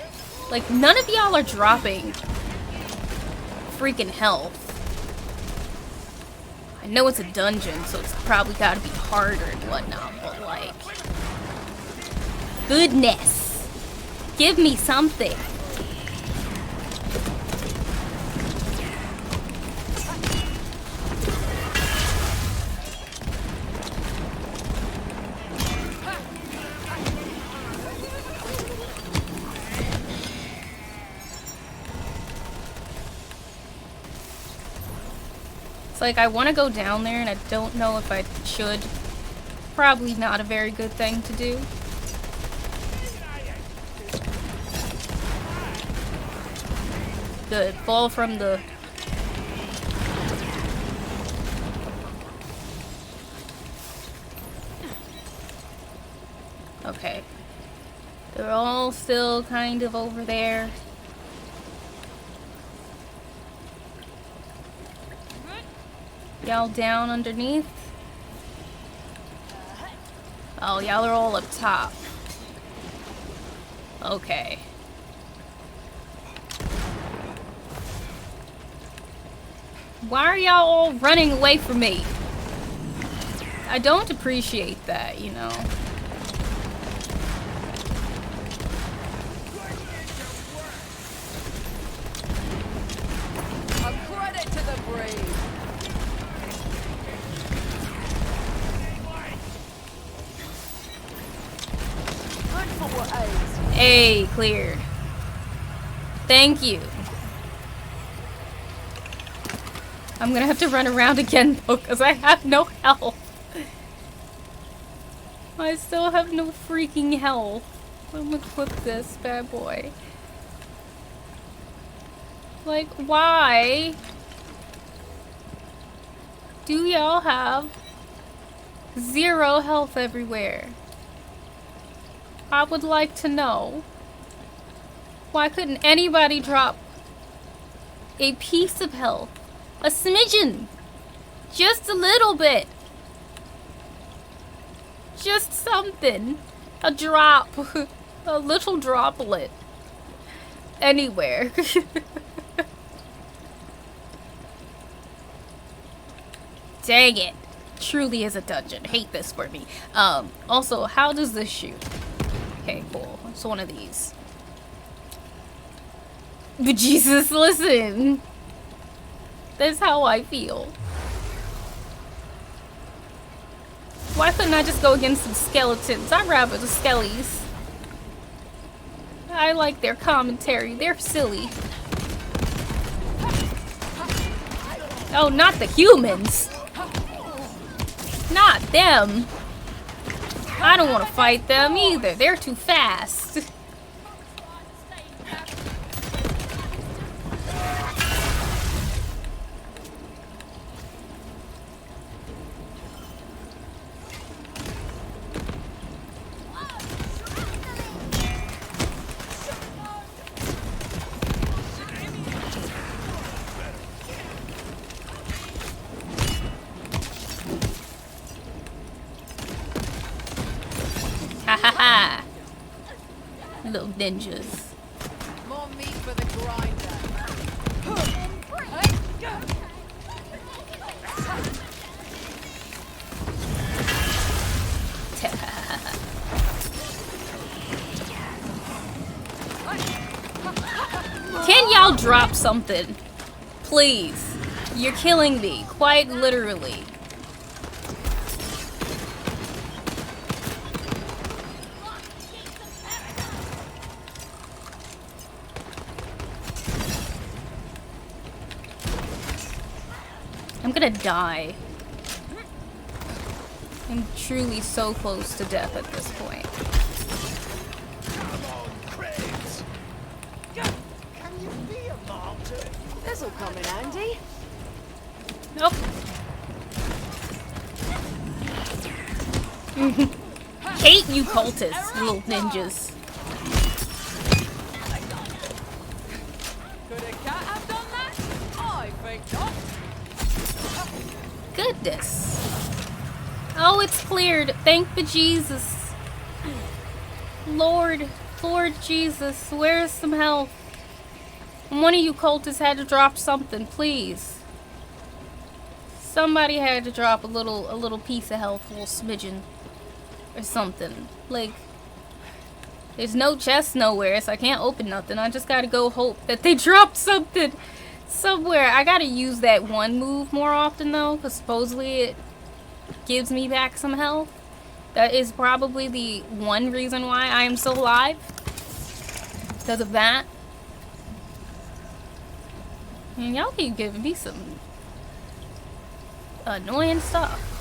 Like, none of y'all are dropping freaking health. I know it's a dungeon, so it's probably gotta be harder and whatnot, but like... Goodness! Give me something! It's like, I want to go down there and I don't know if I should. Probably not a very good thing to do. Good. Fall from the... Okay. They're all still kind of over there. Y'all down underneath? Oh, y'all are all up top. Okay. Why are y'all all running away from me? I don't appreciate that, you know. A credit to the brave. Good for what aids. Hey, cleared. Thank you. I'm gonna have to run around again though, because I have no health. I still have no freaking health. I'm gonna equip this bad boy. Like, why do y'all have 0 health everywhere? I would like to know. Why couldn't anybody drop a piece of health? A smidgen! Just a little bit! Just something. A drop. A little droplet. Anywhere. Dang it. Truly is a dungeon. Hate this for me. Also, how does this shoot? Okay, cool. It's one of these. But Jesus, listen. That's how I feel. Why couldn't I just go against some skeletons? I'd rather the skellies. I like their commentary. They're silly. Oh, not the humans. Not them. I don't want to fight them either. They're too fast. Ha ha ha! Little ninjas. More meat for the grinder. Can y'all drop something? Please. You're killing me, quite literally. I'm gonna die. I'm truly so close to death at this point. Can you be a martyr? This'll come in handy. Nope. Hate you cultists, little ninjas. Could a cat have done that? I think not. Goodness. Oh, it's cleared. Thank the Jesus. Lord Jesus, where's some health? One of you cultists had to drop something, please. Somebody had to drop a little piece of health, a little smidgen. Or something. Like, there's no chest nowhere, so I can't open nothing. I just gotta go hope that they dropped something somewhere. I gotta use that one move more often, though, because supposedly it gives me back some health. That is probably the one reason why I am still alive. Because of that. And y'all keep giving me some annoying stuff.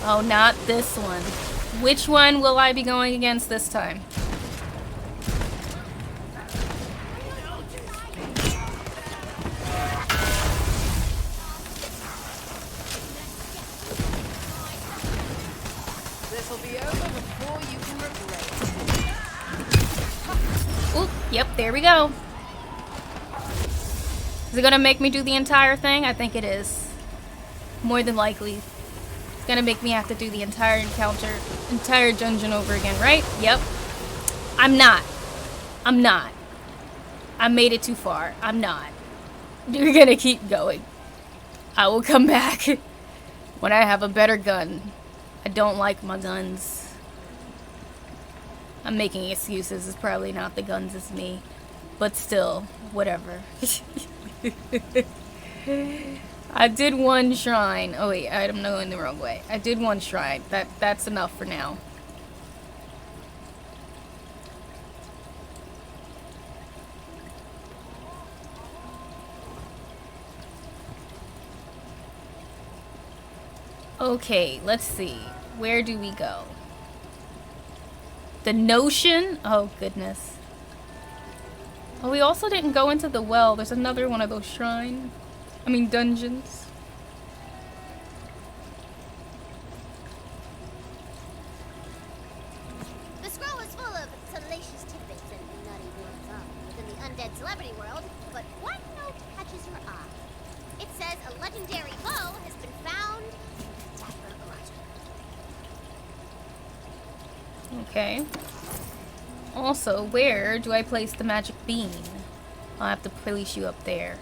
Oh, not this one. Which one will I be going against this time? This'll be over before you can regret it. Oop, yep, there we go. Is it gonna make me do the entire thing? I think it is. More than likely. It's gonna make me have to do the entire encounter, entire dungeon over again, right? Yep. I'm not. I made it too far. I'm not. You're gonna keep going. I will come back when I have a better gun. I don't like my guns. I'm making excuses. It's probably not the guns, it's me. But still, whatever. I did one shrine. Oh wait, I'm going the wrong way. I did one shrine. That's enough for now. Okay, let's see. Where do we go? The Notion? Oh goodness. Oh, we also didn't go into the well. There's another one of those dungeons. The scroll is full of salacious tidbits and nutty goings-on within the undead celebrity world, but one note catches your eye. It says a legendary bow has been found in Dapper Grotto. Okay. Also, where do I place the magic bean? I'll have to place you up there.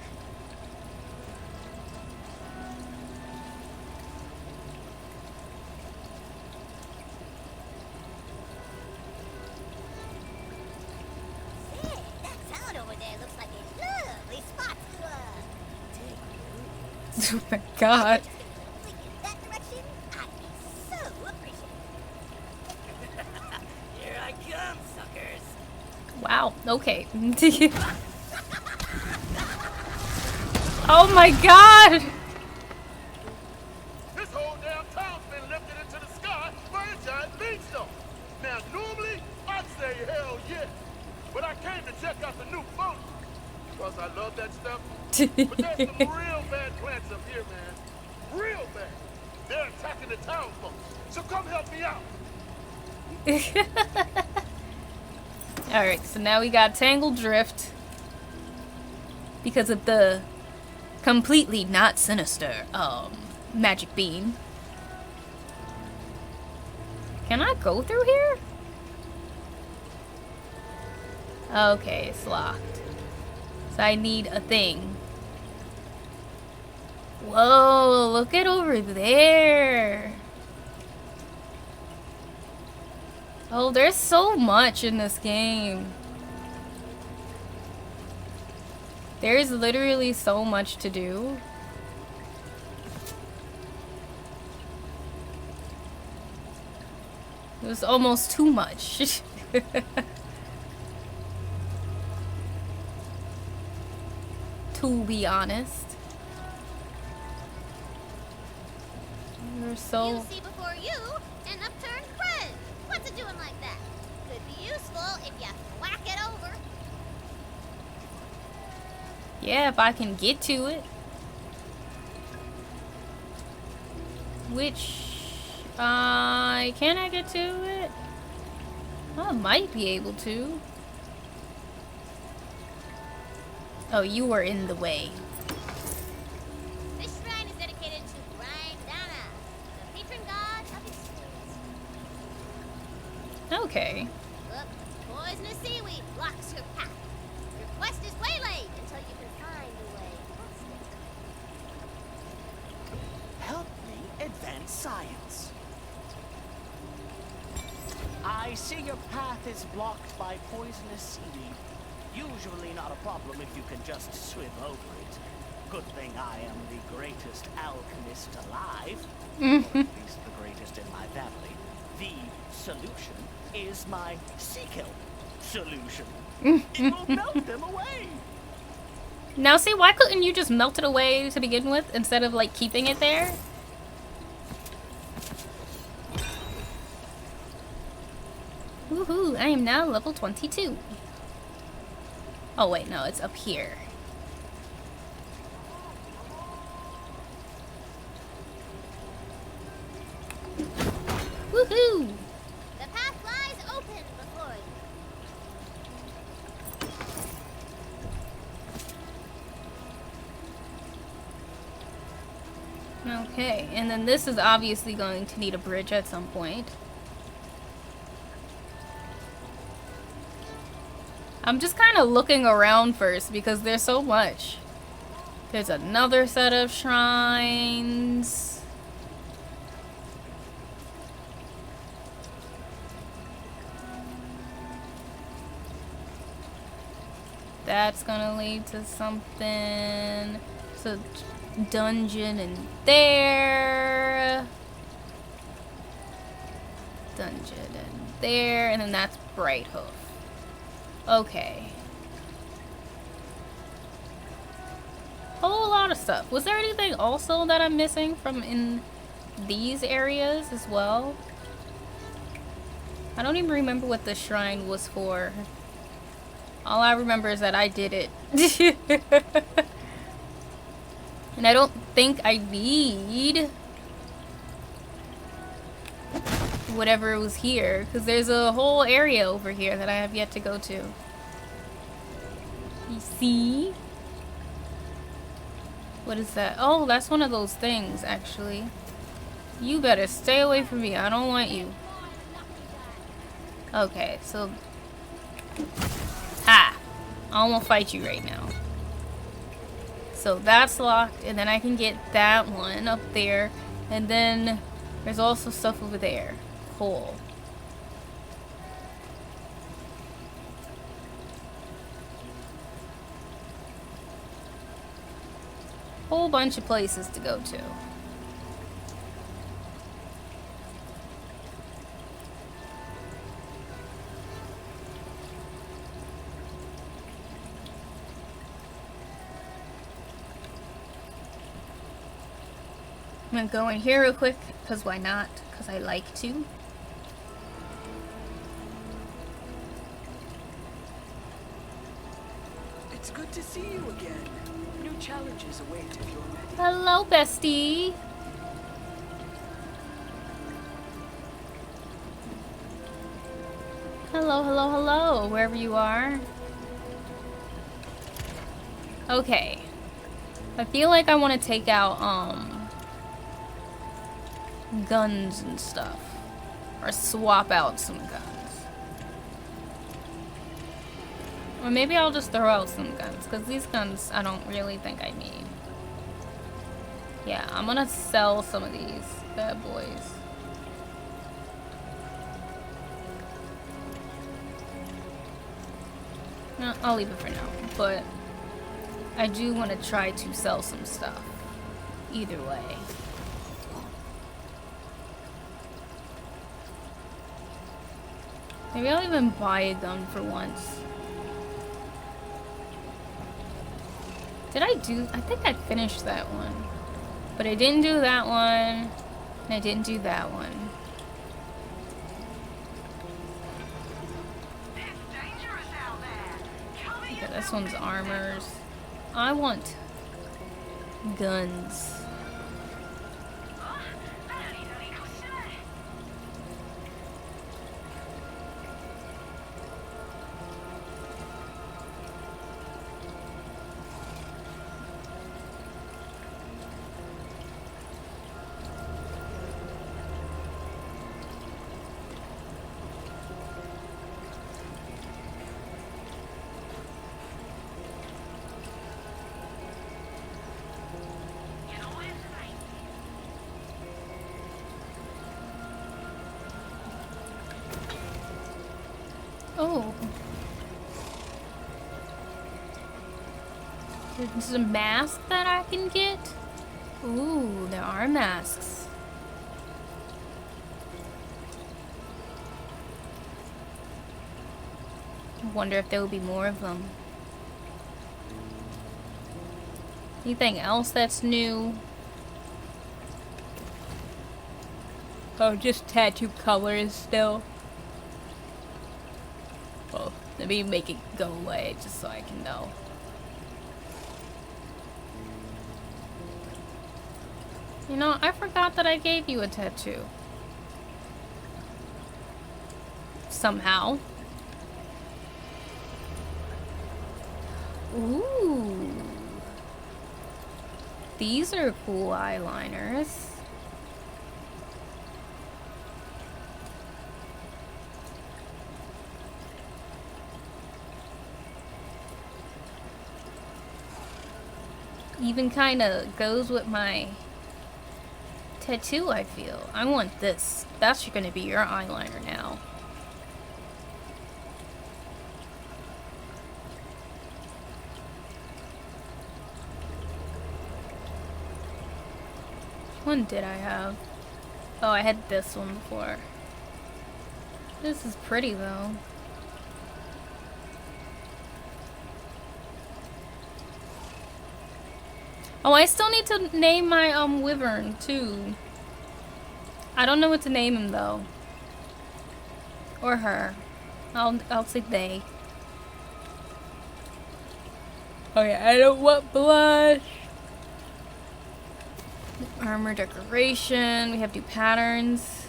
Hey, that town over there looks like a lovely spot to Oh my god. take in that direction. I'd be so appreciative. Here I come, suckers. Wow, okay. Oh my god! This whole damn town's been lifted into the sky by a giant beanstalk. Now, normally, I'd say hell yeah. But I came to check out the new boat. Because I love that stuff. But there's some real bad plants up here, man. Real bad. They're attacking the town folks. So come help me out. Alright, so now we got Tangled Drift. Because of the completely not sinister, magic bean. Can I go through here? Okay, it's locked. So I need a thing. Whoa, look at over there. Oh, there's so much in this game. There's literally so much to do. It was almost too much. To be honest. You're so... You see before you an upturned friend. What's it doing like that? Could be useful if you whack it over. Yeah, if I can get to it. Which... can I get to it? I might be able to. Oh, you were in the way. This shrine is dedicated to Grindana, the patron god of experience. Okay. Look, poisonous seaweed blocks your path. Your quest is waylaid until you can find a way past it. Help me advance science. I see your path is blocked by poisonous seaweed. Usually not a problem if you can just swim over it. Good thing I am the greatest alchemist alive. Or at least the greatest in my family. The solution is my sea kelp solution. It will melt them away. Now see, why couldn't you just melt it away to begin with instead of like keeping it there? Woohoo, I am now level 22. Oh wait, no, it's up here. Woohoo! The path lies open before you. Okay, and then this is obviously going to need a bridge at some point. I'm just kind of looking around first because there's so much. There's another set of shrines. That's gonna lead to something. So dungeon in there. Dungeon in there. And then that's Bright Hoof. Okay. Whole lot of stuff. Was there anything also that I'm missing from in these areas as well? I don't even remember what the shrine was for. All I remember is that I did it. And I don't think I need whatever was here, because there's a whole area over here that I have yet to go to. You see? What is that? Oh, that's one of those things, actually. You better stay away from me. I don't want you. Okay, so... Ha! I won't fight you right now. So that's locked, and then I can get that one up there, and then there's also stuff over there. Cool. Whole bunch of places to go to. I'm gonna go in here real quick, because why not? Because I like to. It's good to see you again. New challenges await if you're ready. Hello, bestie. Hello, hello, hello, wherever you are. Okay. I feel like I want to take out, guns and stuff. Or swap out some guns. Or maybe I'll just throw out some guns, because these guns I don't really think I need. Yeah, I'm gonna sell some of these bad boys. No, I'll leave it for now, but I do want to try to sell some stuff. Either way. Maybe I'll even buy a gun for once. Did I do? I think I finished that one. But I didn't do that one. And I didn't do that one. Okay, this one's armors. I want guns. Oh. There's a mask that I can get? Ooh, there are masks. I wonder if there will be more of them. Anything else that's new? Oh, just tattoo colors still. Well, let me make it go away just so I can know. You know, I forgot that I gave you a tattoo. Somehow. Ooh. These are cool eyeliners. Even kind of goes with my tattoo, I feel. I want this. That's gonna be your eyeliner now. Which one did I have? Oh, I had this one before. This is pretty though. Oh, I still need to name my wyvern too. I don't know what to name him though. Or her. I'll say they. Oh yeah, I don't want blush. Armor decoration. We have new patterns.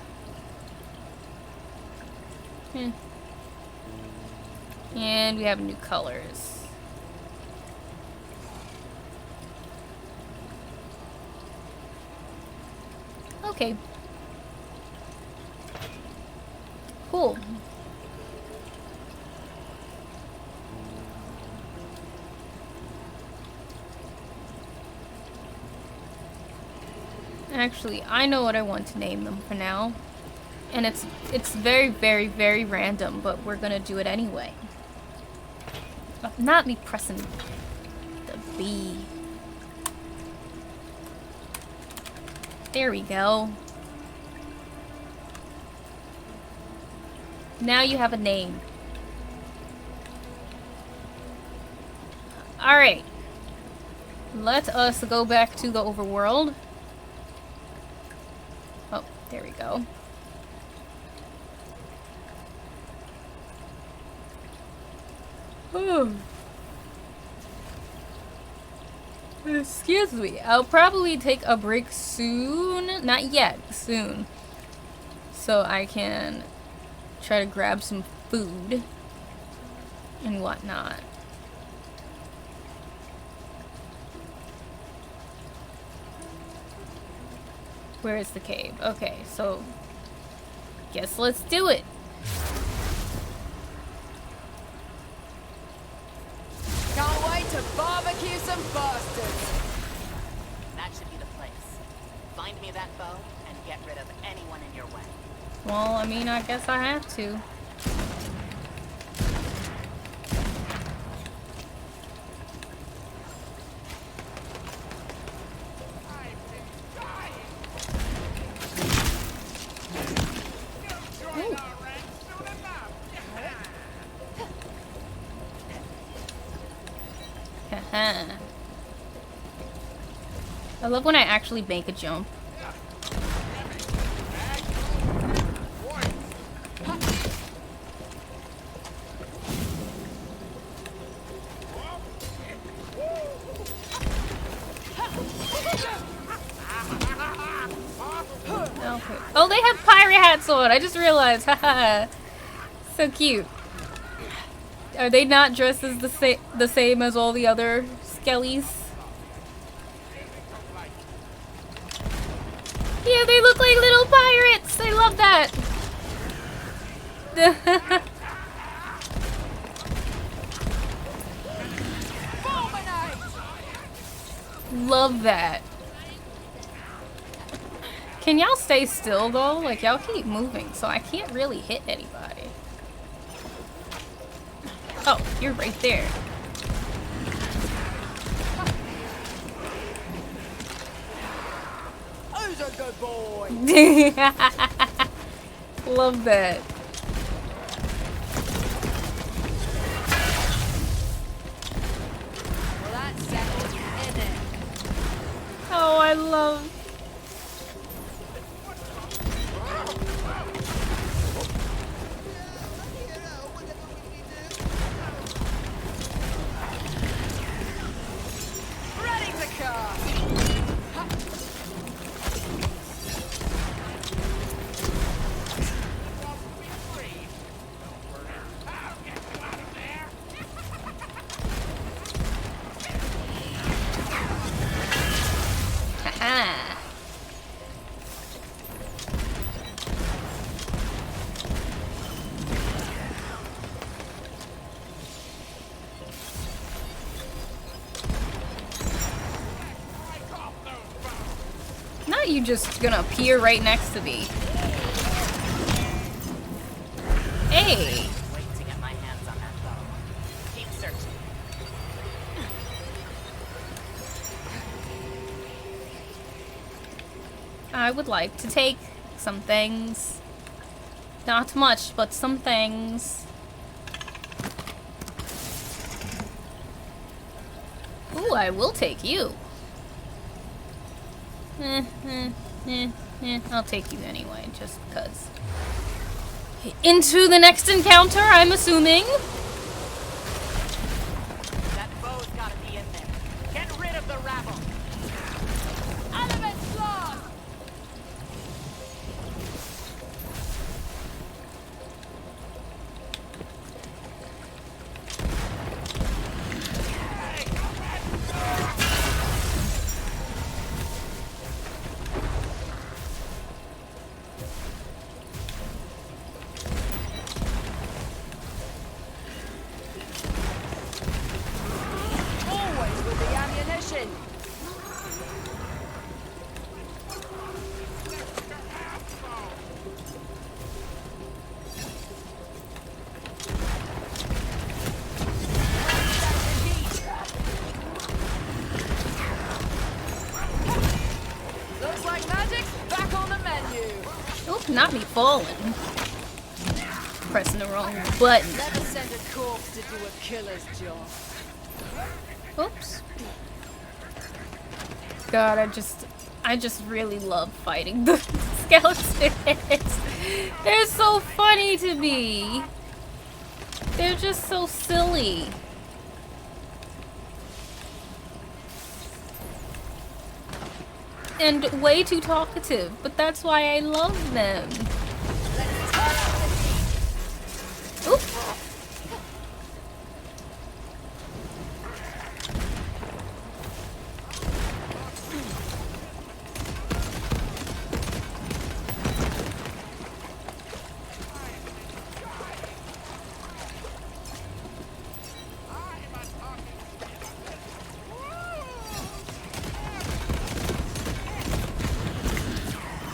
And we have new colors. Okay. Cool. Actually, I know what I want to name them for now. And it's very, very, very random, but we're gonna do it anyway. Not me pressing the B. There we go. Now you have a name. Alright. Let us go back to the overworld. Oh, there we go. Oh. Excuse me. I'll probably take a break soon. Not yet. Soon. So I can try to grab some food and whatnot. Where is the cave? Okay, so guess let's do it. Can't wait to barbecue some bastards. That should be the place. Find me that bow and get rid of anyone in your way. Well, I mean, I guess I have to. I love when I actually make a jump. pirate hats on. I just realized. Haha. So cute. Are they not dressed as the same as all the other skellies? Yeah, they look like little pirates. I love that. Love that. Can y'all stay still though? Like y'all keep moving, so I can't really hit anybody. Oh, you're right there. Who's a good boy? Love that. Well, that's settled, isn't it? Oh, I love. Ready to car. Haha. Not you just gonna appear right next to me. Hey! Wait to get my hands on that bow. Keep searching. I would like to take some things. Not much, but some things. Ooh, I will take you. I'll take you anyway, just because. Into the next encounter, I'm assuming. That bow's gotta be in there. Get rid of the rabble. Element slot. Always with the ammunition. Looks like magic's back on the menu. Oop, not me falling. Pressing the wrong button. Never send a corpse to do a killer's job. Oops. God, I just really love fighting the skeletons. They're so funny to me. They're just so silly. And way too talkative, but that's why I love them. Oop.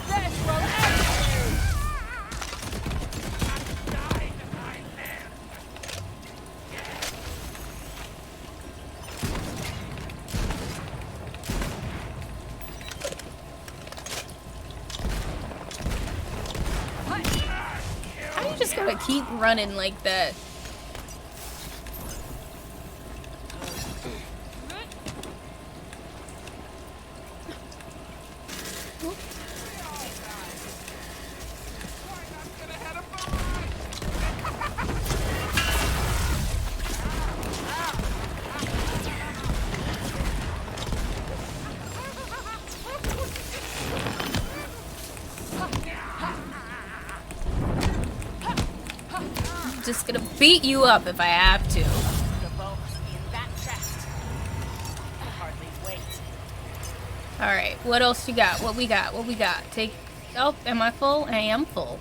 This will end you. How you just gotta keep running like that? just gonna beat you up if I have to. The bow must be in that chest. I hardly wait. Alright, what else you got? What we got? What we got? Take... Oh, am I full? I am full.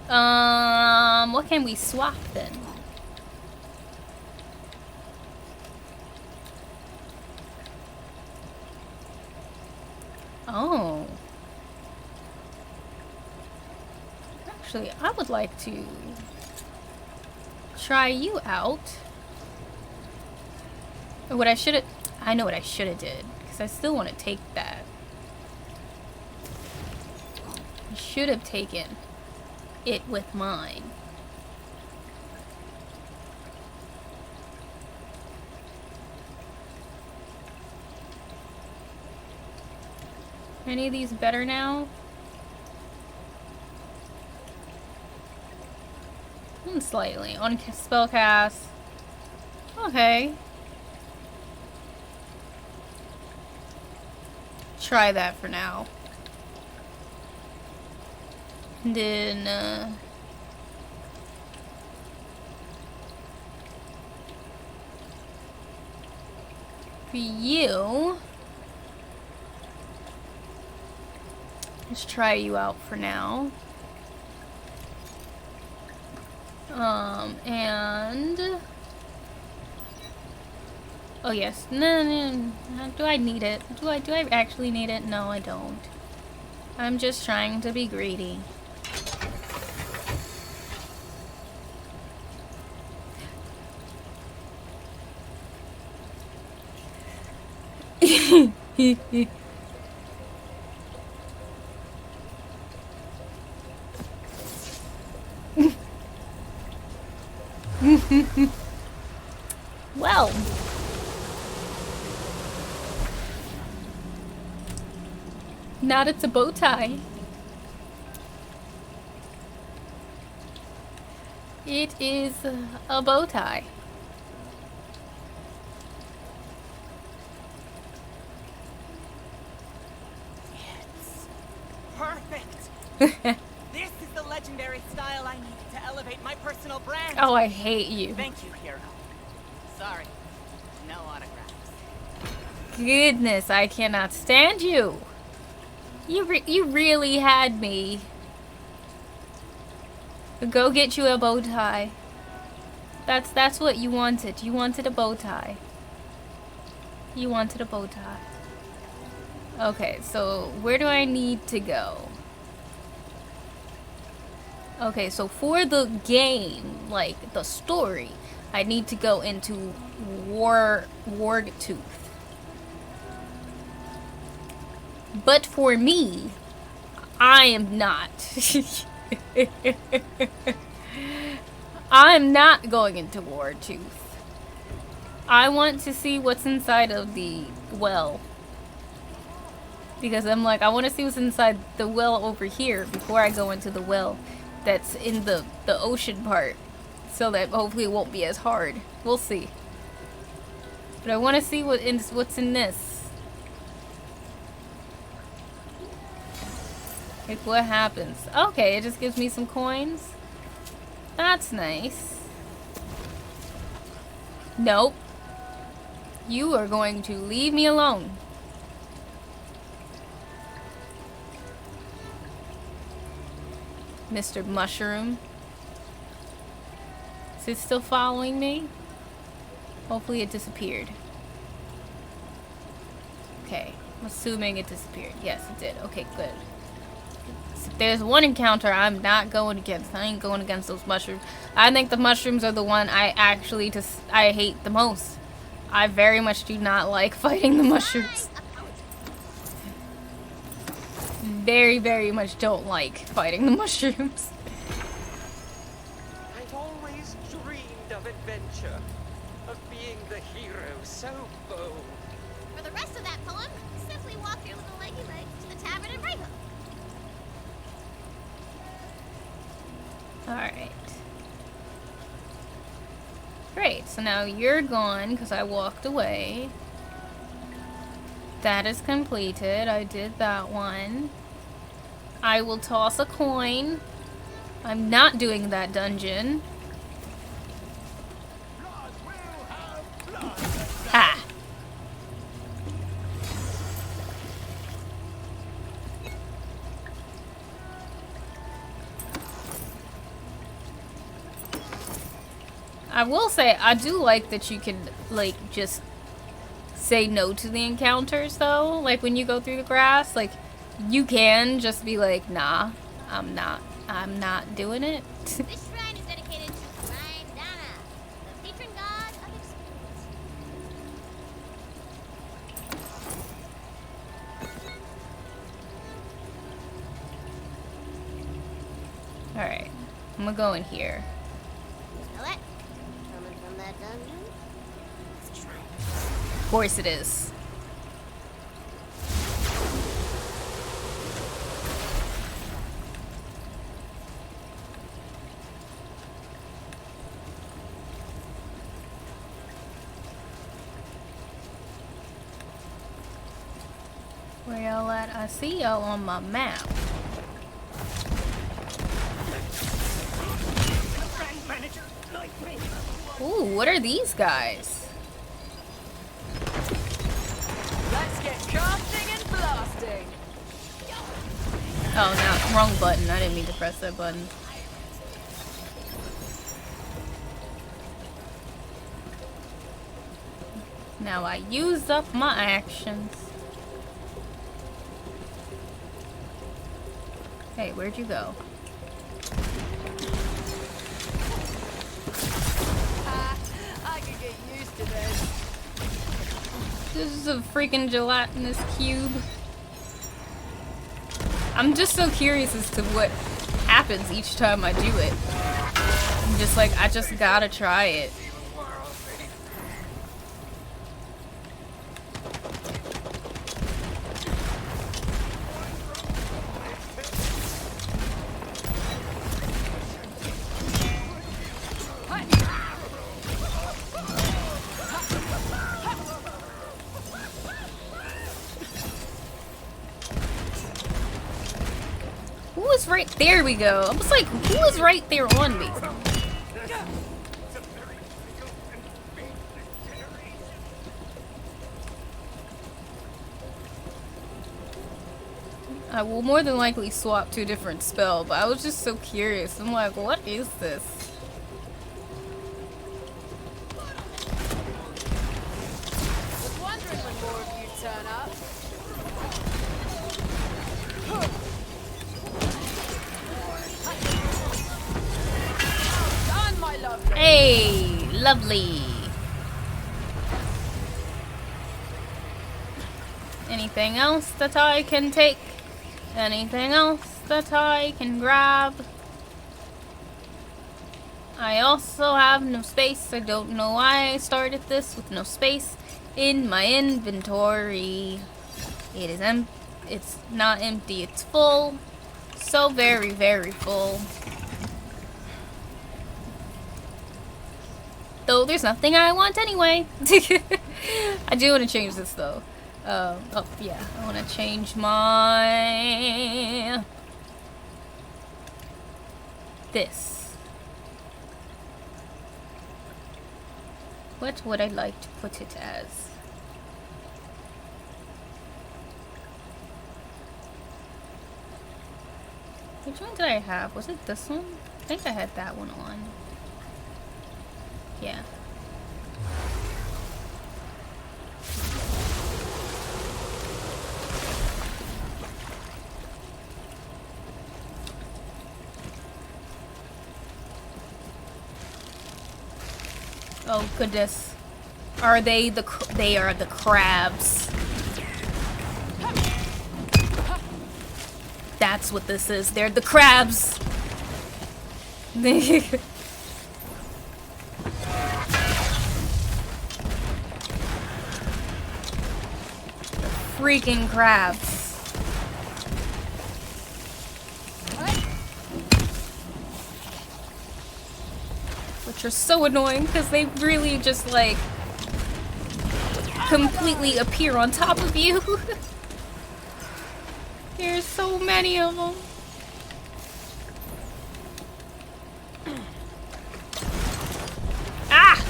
What can we swap then? Oh. Actually, I would like to try you out. Or what I should have... I know what I should have did. Because I still want to take that. I should have taken it with mine. Any of these better now? Slightly. On spellcast. Okay. Try that for now. And then, for you, let's try you out for now. And oh yes, no, do I need it? Do I actually need it? No, I don't. I'm just trying to be greedy. Well, now it's a bow tie. It is a bow tie. It's perfect. This is the legendary style I need to elevate my personal brand. Oh, I hate you. Thank you, hero. Sorry, no autographs. Goodness, I cannot stand you. You really had me. Go get you a bow tie. That's what you wanted. You wanted a bow tie. You wanted a bow tie. Okay, so where do I need to go? Okay, so for the game, like the story, I need to go into Wargtooth. But for me, I am not. I'm not going into Wargtooth. I want to see what's inside of the well. Because I'm like, I want to see what's inside the well over here before I go into the well that's in the ocean part. So that hopefully it won't be as hard. We'll see. But I want to see what's in this. Like, what happens? Okay, it just gives me some coins. That's nice. Nope. You are going to leave me alone. Mr. Mushroom. Is it still following me? Hopefully it disappeared. Okay, I'm assuming it disappeared. Yes, it did. Okay, good. If there's one encounter I'm not going against, I ain't going against those mushrooms. I think the mushrooms are the one I actually I hate the most. I very much do not like fighting the mushrooms. Very, very much don't like fighting the mushrooms. I've always dreamed of adventure, of being the hero so bold. For the rest of that poem, simply walk your little leggy legs to the tavern and Brighton. Alright. Great, so now you're gone because I walked away. That is completed. I did that one. I will toss a coin. I'm not doing that dungeon. I will say, I do like that you can, like, just say no to the encounters, though. Like, when you go through the grass, like, you can just be like, nah, I'm not doing it. This shrine is dedicated to Shrine Dana, the patron god of experience. Alright, I'm gonna go in here. Smell it? Coming from that dungeon? It's a shrine. Of course it is. Where y'all at? I see y'all on my map. Ooh, what are these guys? Let's get casting and blasting. Oh, no, wrong button. I didn't mean to press that button. Now I used up my actions. Hey, where'd you go? I could get used to this. This is a freaking gelatinous cube. I'm just so curious as to what happens each time I do it. I'm just like, I just gotta try it. Who was right there? We go. I was like, who was right there on me? I will more than likely swap to a different spell, but I was just so curious. I'm like, what is this? Was wondering when more of you turn up. Done, my lovely. Hey, lovely. Anything else that I can take? Anything else that I can grab? I also have no space. I don't know why I started this with no space in my inventory. It is empty. It's not empty. It's full. So very, very full. Though there's nothing I want anyway. I do want to change this though. Oh yeah, I want to change my... this. What would I like to put it as? Which one did I have? Was it this one? I think I had that one on. Yeah. Oh goodness. Are they they are the crabs. That's what this is. They're the crabs. Freaking crabs. Which are so annoying because they really just like completely appear on top of you. There's so many of them. Ah!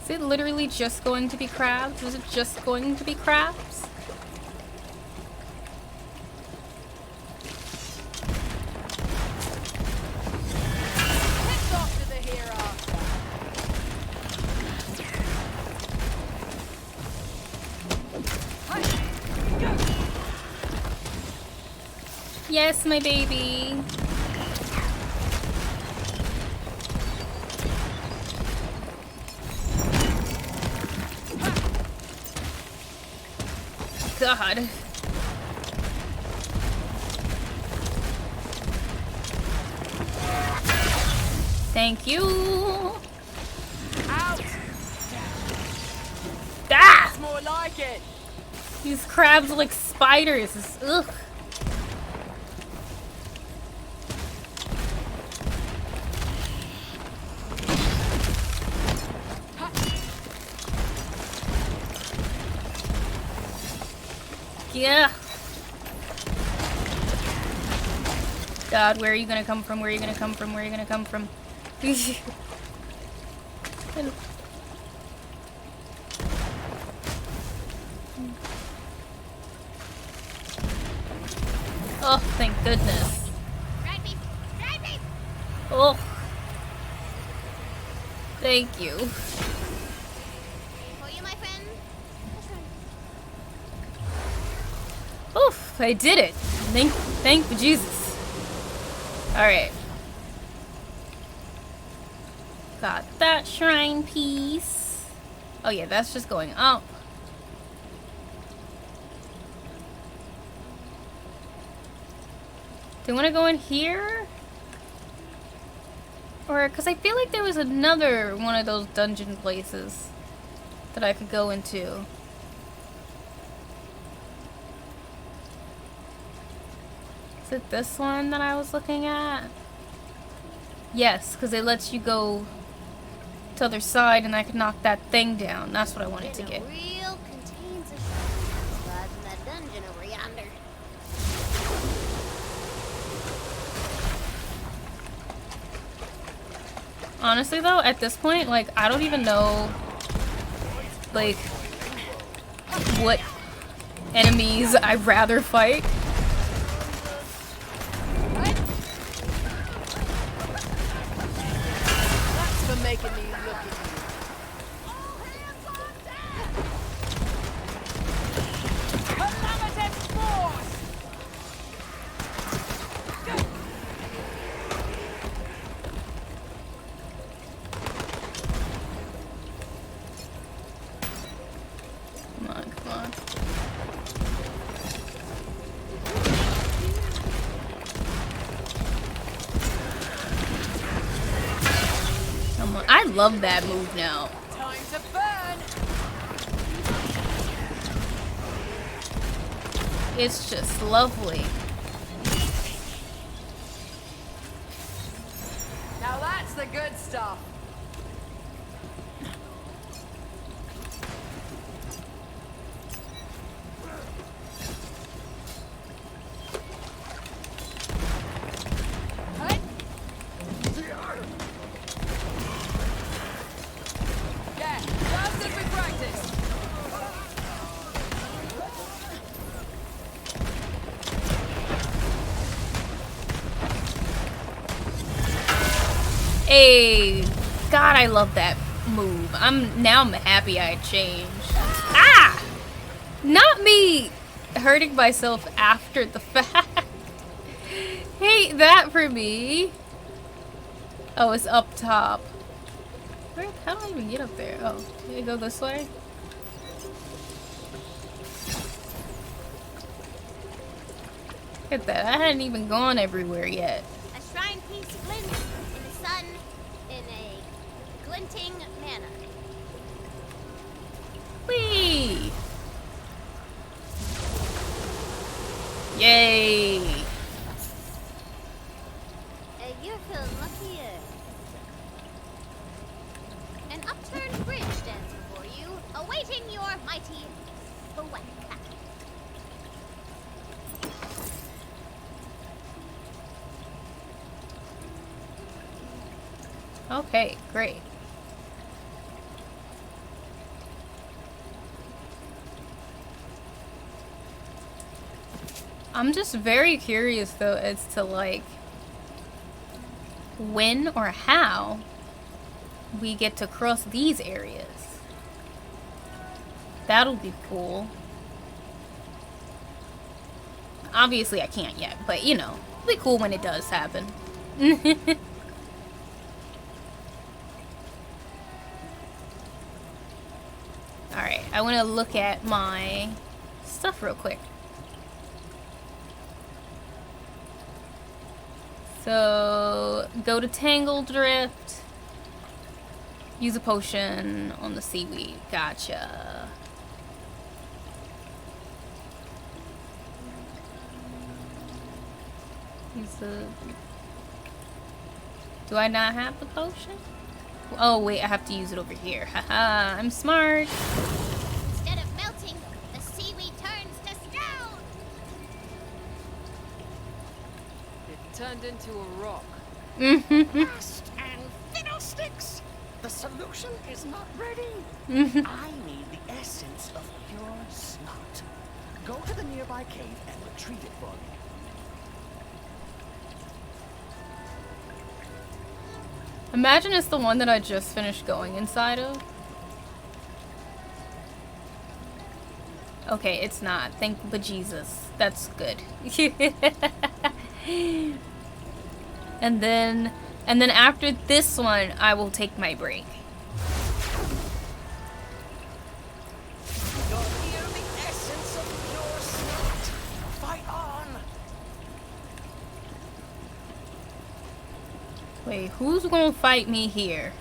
Is it literally just going to be crabs? Is it just going to be crabs? Yes, my baby. God. Thank you. Out! Ah! That's more like it. These crabs are like spiders. Ugh. Yeah. God, where are you gonna come from? Where are you gonna come from? Where are you gonna come from? Oh, thank goodness. Drive me! Drive me! Oh. Thank you. For you, my friend. Let's run. Oof, I did it. Thank Jesus. Alright. Got that shrine piece. Oh yeah, that's just going up. Do you want to go in here? Or, because I feel like there was another one of those dungeon places that I could go into. Is it this one that I was looking at? Yes, because it lets you go to the other side and I could knock that thing down. That's what I wanted to get. Real contains a shrine in that dungeon over yonder. Honestly though, at this point, like, I don't even know, like, what enemies I'd rather fight. That's for making me look at you. Calamitous force! Come on, come on. Come on. I love that move now. Time to burn! It's just lovely. Now that's the good stuff. Hey. Yeah, just as we practiced. Hey, God, I love that move. Now I'm happy I changed. Ah! Not me hurting myself after the fact. Hate that for me. Oh, it's up top. How do I even get up there? Oh, do I go this way? Look at that. I hadn't even gone everywhere yet. A shrine piece glints in the sun in a glinting manner. Whee! Yay! You're feeling luckier. An upturned bridge stands before you, awaiting your mighty thwack. Okay, great. I'm just very curious though as to like when or how we get to cross these areas. That'll be cool. Obviously I can't yet, but you know, it'll be cool when it does happen. Alright, I want to look at my stuff real quick. So, go to Tangle Drift. Use a potion on the seaweed. Gotcha. Use the... Do I not have the potion? Oh wait, I have to use it over here. Haha, I'm smart. Instead of melting, the seaweed turns to stone. It turned into a rock. Rust and fiddlesticks! The solution is not ready. I need the essence of pure snot. Go to the nearby cave and retrieve it for me. Imagine it's the one that I just finished going inside of. Okay, it's not. Thank bejesus. That's good. And then after this one, I will take my break. You'll hear the essence of pure snot. Fight on! Wait, who's gonna fight me here?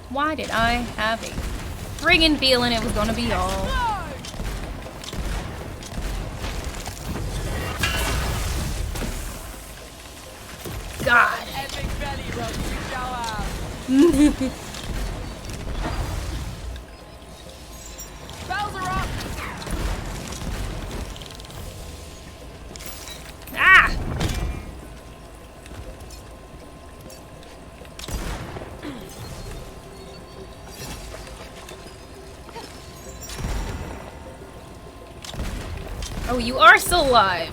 Why did I have a friggin' feeling it was gonna be all? God. Epic belly rub you shall have. Bells are up. Ah! Oh, you are still alive.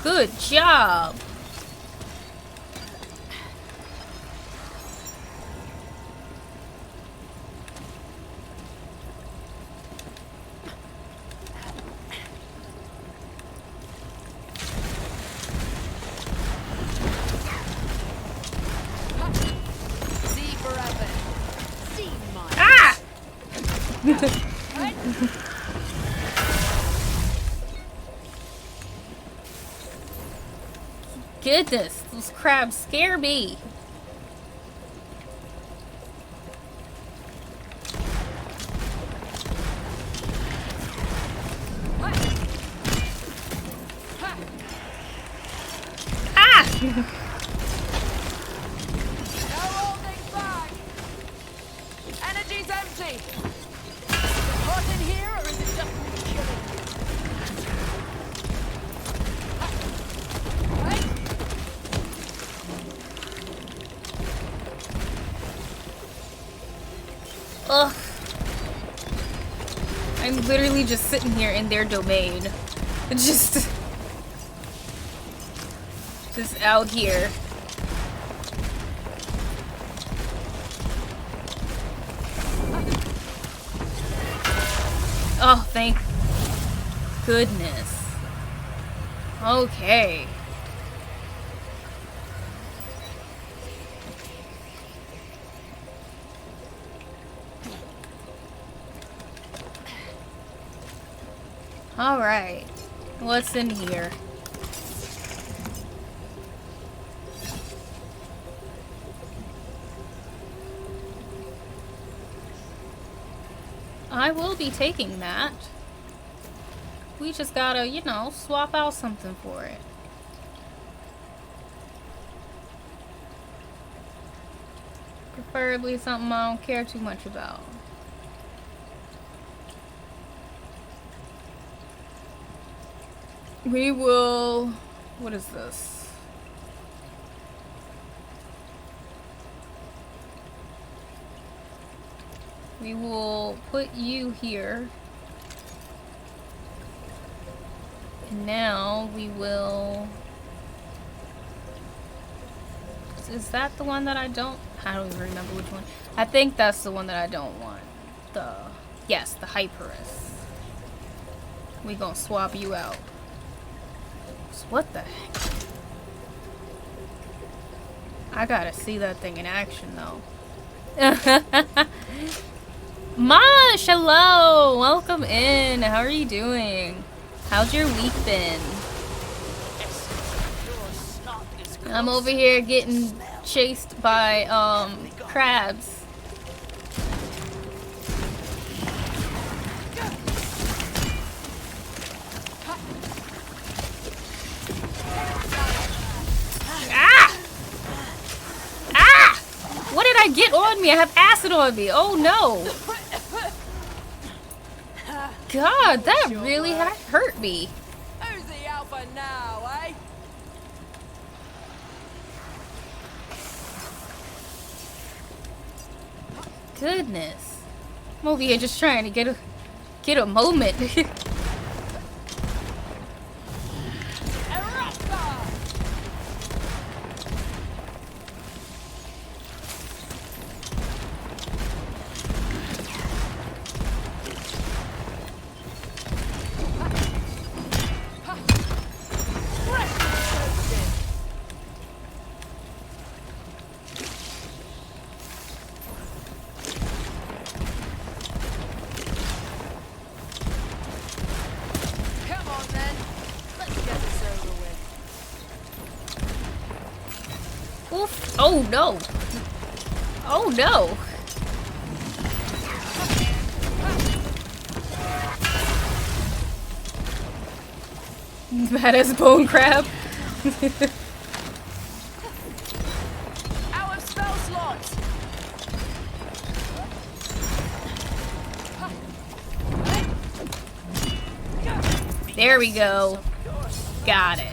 Good job. See forever. See mine. Ah! Goodness, those crabs scare me. Ah! No holding back. Energy's empty. Is it hot in here, or is it just me killing you? Ugh. I'm literally just sitting here in their domain. Just out here. Oh, thank goodness. Okay. All right. What's in here? I will be taking that. We just gotta, you know, swap out something for it. Preferably something I don't care too much about. We will... What is this? We will put you here. And now we will... Is that the one that I don't I don't even remember which one. I think that's the one that I don't want. Yes, the Hyperus. We gonna swap you out. So what the heck? I gotta see that thing in action though. Mosh, hello! Welcome in. How are you doing? How's your week been? I'm over here getting chased by crabs. Ah! Ah! What did I get on me? I have acid on me. Oh no. God, that really hurt me. Who's the alpha now, eh? Goodness. I'm over here just trying to get a moment. Oof. Oh no. Oh no. Badass bone crab. Out of spell slots. There we go. Got it.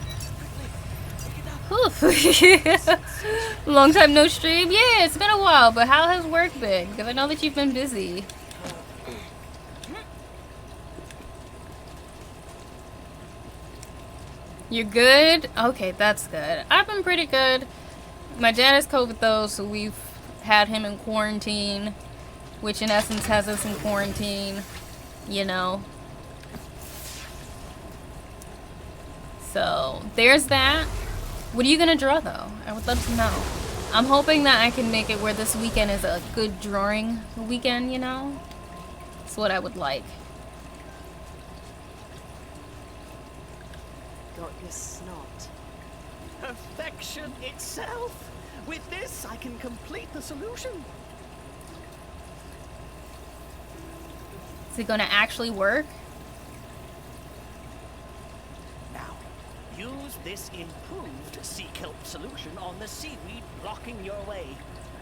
Long time no stream. Yeah, it's been a while, but how has work been? Because I know that you've been busy. You're good? Okay, that's good. I've been pretty good. My dad has COVID though, so we've had him in quarantine, which in essence has us in quarantine, you know. So, there's that. What are you gonna draw though? I would love to know. I'm hoping that I can make it where this weekend is a good drawing weekend, you know? That's what I would like. Got your snot. Perfection itself! With this, I can complete the solution. Is it gonna actually work? Now, use this improved sea kelp solution on the seaweed blocking your way.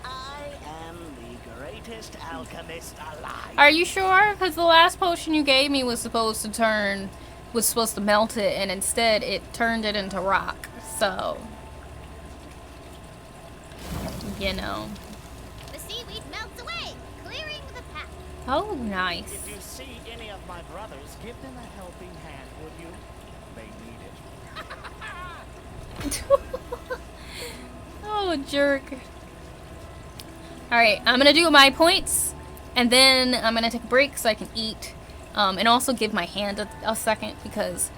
I am the greatest alchemist alive. Are you sure? Because the last potion you gave me was supposed to melt it, and instead it turned it into rock. So, you know. The seaweed melts away, clearing the path. Oh, nice. If you see any of my brothers, give them a helping hand, would you? They need it. Oh, jerk. Alright, I'm gonna do my points, and then I'm gonna take a break so I can eat, and also give my hand a second, because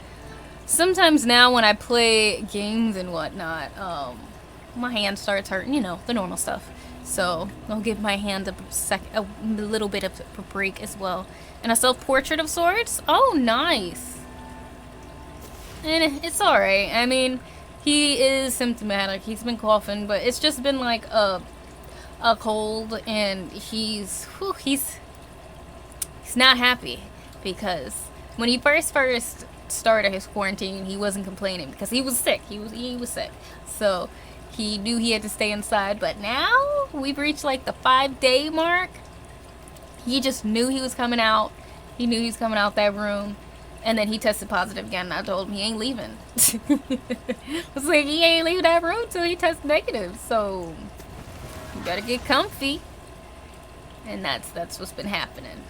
sometimes now when I play games and whatnot, my hand starts hurting, you know, the normal stuff. So I'll give my hand a little bit of a break as well. And a self-portrait of sorts? Oh, nice. And it's alright. I mean, he is symptomatic. He's been coughing, but it's just been like a cold, and he's not happy, because when he first started his quarantine, he wasn't complaining because he was sick. He was sick. So he knew he had to stay inside, but now we've reached like the 5-day mark. He just knew he was coming out. He knew he was coming out that room. And then he tested positive again, and I told him he ain't leaving. I was like, he ain't leaving that room till he tests negative. So you gotta get comfy. And that's what's been happening.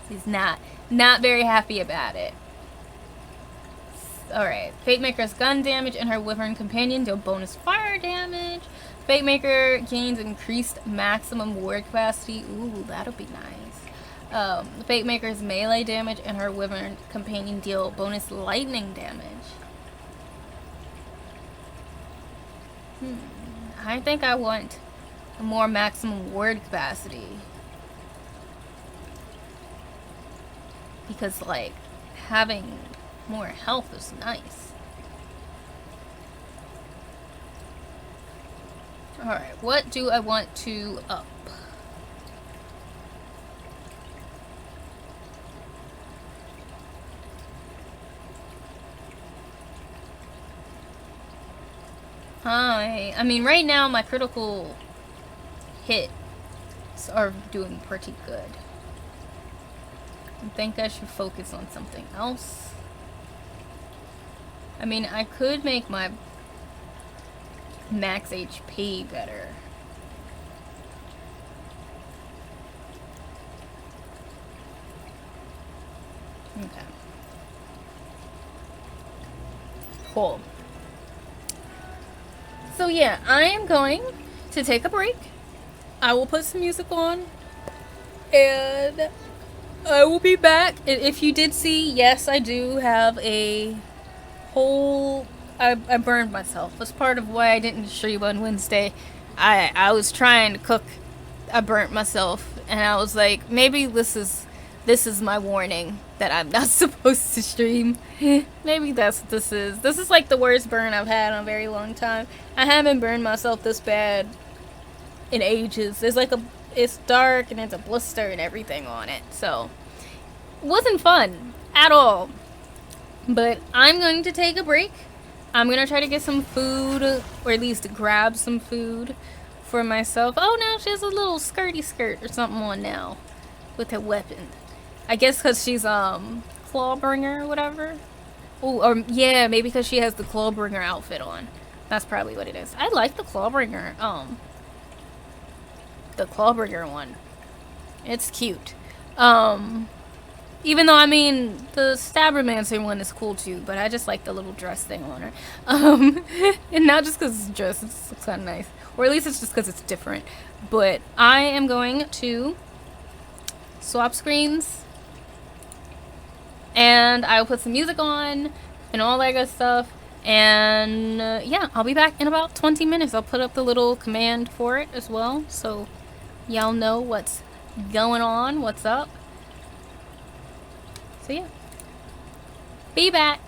He's not very happy about it. Alright. Fate Maker's gun damage and her Wyvern companion deal bonus fire damage. Fate Maker gains increased maximum ward capacity. Ooh, that'll be nice. Fate Maker's melee damage and her Wyvern companion deal bonus lightning damage. I think I want more maximum ward capacity. Because, like, having more health is nice. Alright, what do I want to up? I mean, right now my critical hits are doing pretty good. I think I should focus on something else. I mean, I could make my max HP better. Okay. Cool. So yeah, I am going to take a break. I will put some music on. And I will be back. If you did see, yes, I do have a whole... I burned myself. That's part of why I didn't stream on Wednesday. I was trying to cook. I burnt myself. And I was like, maybe this is my warning that I'm not supposed to stream. Maybe that's what this is. This is like the worst burn I've had in a very long time. I haven't burned myself this bad in ages. It's dark and it's a blister and everything on it. So, it wasn't fun at all. But I'm going to take a break. I'm going to try to get some food, or at least grab some food for myself. Oh, now she has a little skirty skirt or something on now with her weapon. I guess because she's, Clawbringer or whatever. Oh, or, yeah, maybe because she has the Clawbringer outfit on. That's probably what it is. I like the Clawbringer one. It's cute. Even though, I mean, the Stabbermancer one is cool too, but I just like the little dress thing on her. And not just because it's dressed, it's kind of nice. Or at least it's just because it's different. But I am going to swap screens. And I'll put some music on and all that good stuff. And yeah, I'll be back in about 20 minutes. I'll put up the little command for it as well. So y'all know what's going on, what's up. So yeah, be back.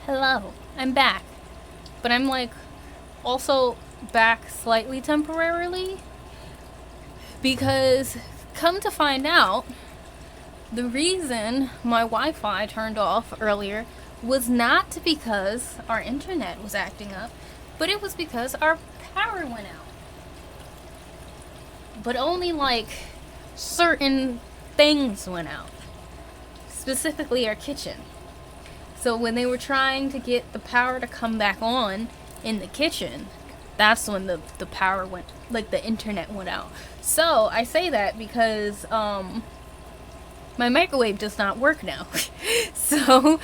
Hello, I'm back. But I'm like also back slightly temporarily because come to find out, the reason my Wi-Fi turned off earlier was not because our internet was acting up, but it was because our power went out. But only like certain things went out. Specifically our kitchen. So when they were trying to get the power to come back on in the kitchen, that's when the power went, like the internet went out. So I say that because my microwave does not work now. So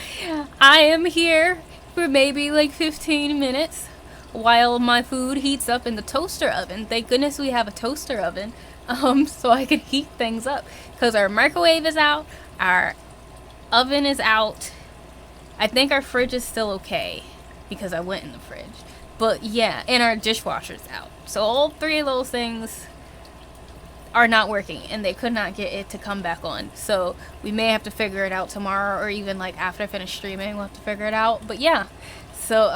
I am here for maybe like 15 minutes while my food heats up in the toaster oven. Thank goodness we have a toaster oven, so I can heat things up. Because our microwave is out, our oven is out. I think our fridge is still okay because I went in the fridge. But yeah, and our dishwasher's out. So all three of those things are not working and they could not get it to come back on. So we may have to figure it out tomorrow, or even like after I finish streaming we'll have to figure it out. But yeah, so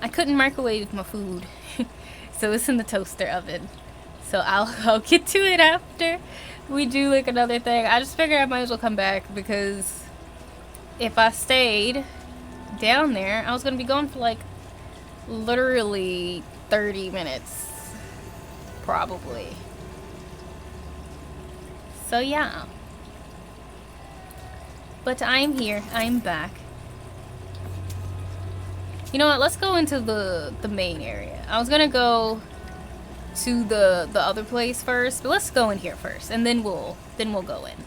I couldn't microwave my food. So it's in the toaster oven. So I'll get to it after we do like another thing. I just figured I might as well come back because if I stayed down there I was gonna be gone for like literally 30 minutes probably. So yeah, but I'm here, I'm back. You know what, let's go into the main area. I was gonna go to the other place first, but let's go in here first and then we'll go in.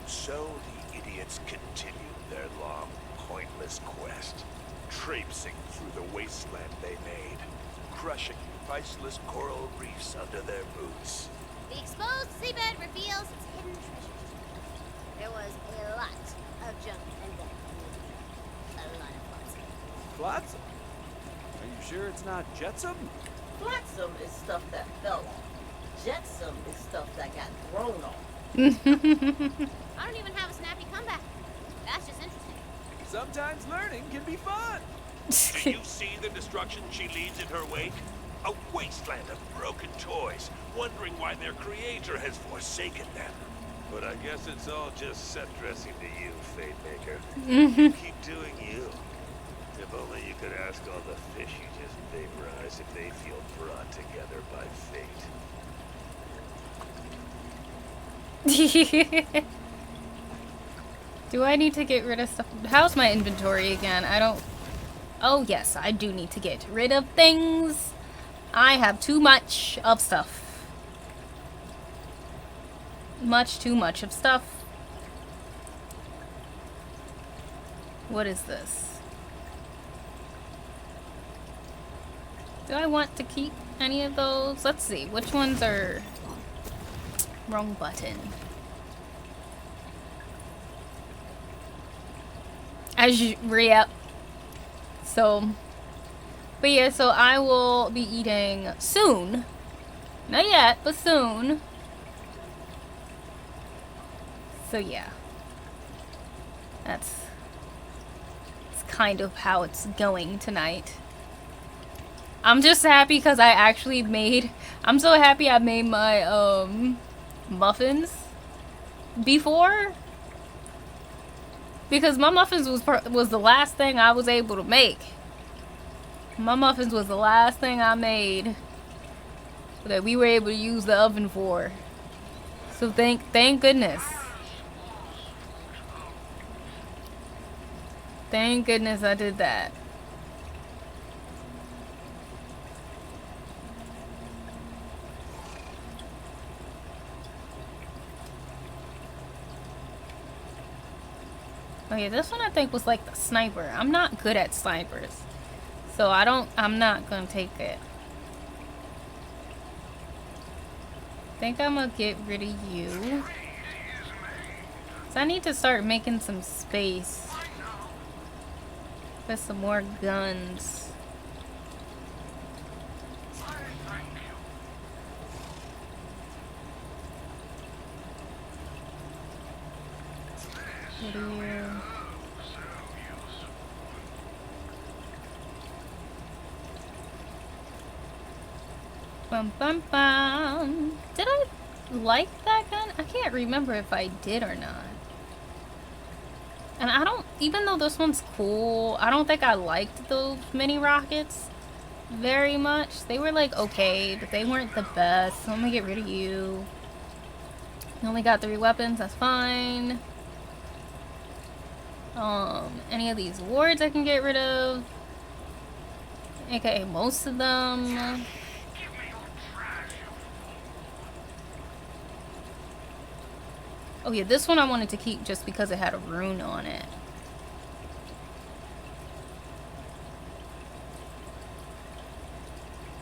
So the idiots continued their long, pointless quest, traipsing through the wasteland they made, crushing priceless coral reefs under their boots. The exposed seabed reveals its hidden treasures. There was a lot of junk and death. A lot of flotsam. Flotsam? Are you sure it's not jetsam? Flotsam is stuff that fell on. Jetsam is stuff that got thrown on. I don't even have a snappy comeback. That's just interesting. Sometimes learning can be fun. Do you see the destruction she leaves in her wake? A wasteland of broken toys, wondering why their creator has forsaken them. But I guess it's all just set dressing to you, Fate Maker. You keep doing you. If only you could ask all the fish you just vaporized if they feel brought together by fate. Do I need to get rid of stuff? How's my inventory again? I don't... Oh yes, I do need to get rid of things. I have too much of stuff. Much too much of stuff. What is this? Do I want to keep any of those? Let's see, which ones are... Wrong button. Yep. So, but yeah, so I will be eating soon. Not yet, but soon. So yeah. That's kind of how it's going tonight. I'm just happy because I actually made... I'm so happy I made my, muffins before. Because my muffins was the last thing I was able to make. My muffins was the last thing I made that we were able to use the oven for. So thank goodness. Thank goodness I did that. Okay, this one I think was like the sniper. I'm not good at snipers. So I'm not gonna take it. think I'm gonna get rid of you. So I need to start making some space for some more guns. What are you? Bum bum bum. Did I like that gun? I can't remember if I did or not. And I don't, even though this one's cool, I don't think I liked those mini rockets very much. They were like okay, but they weren't the best. So I'm gonna get rid of you. You only got 3 weapons, that's fine. Any of these wards I can get rid of. AKA most of them. Oh yeah, this one I wanted to keep just because it had a rune on it.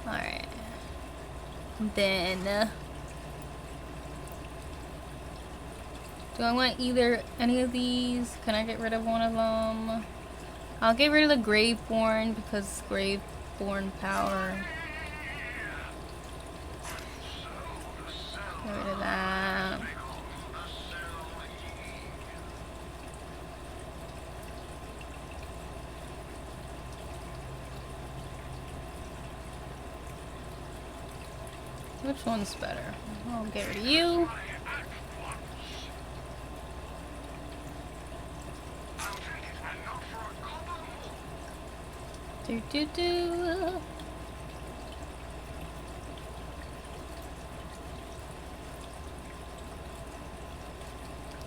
Alright. Then... do I want either any of these? Can I get rid of one of them? I'll get rid of the Graveborn because Graveborn power. Get rid of that. Which one's better? I'll get rid of you. Do do do.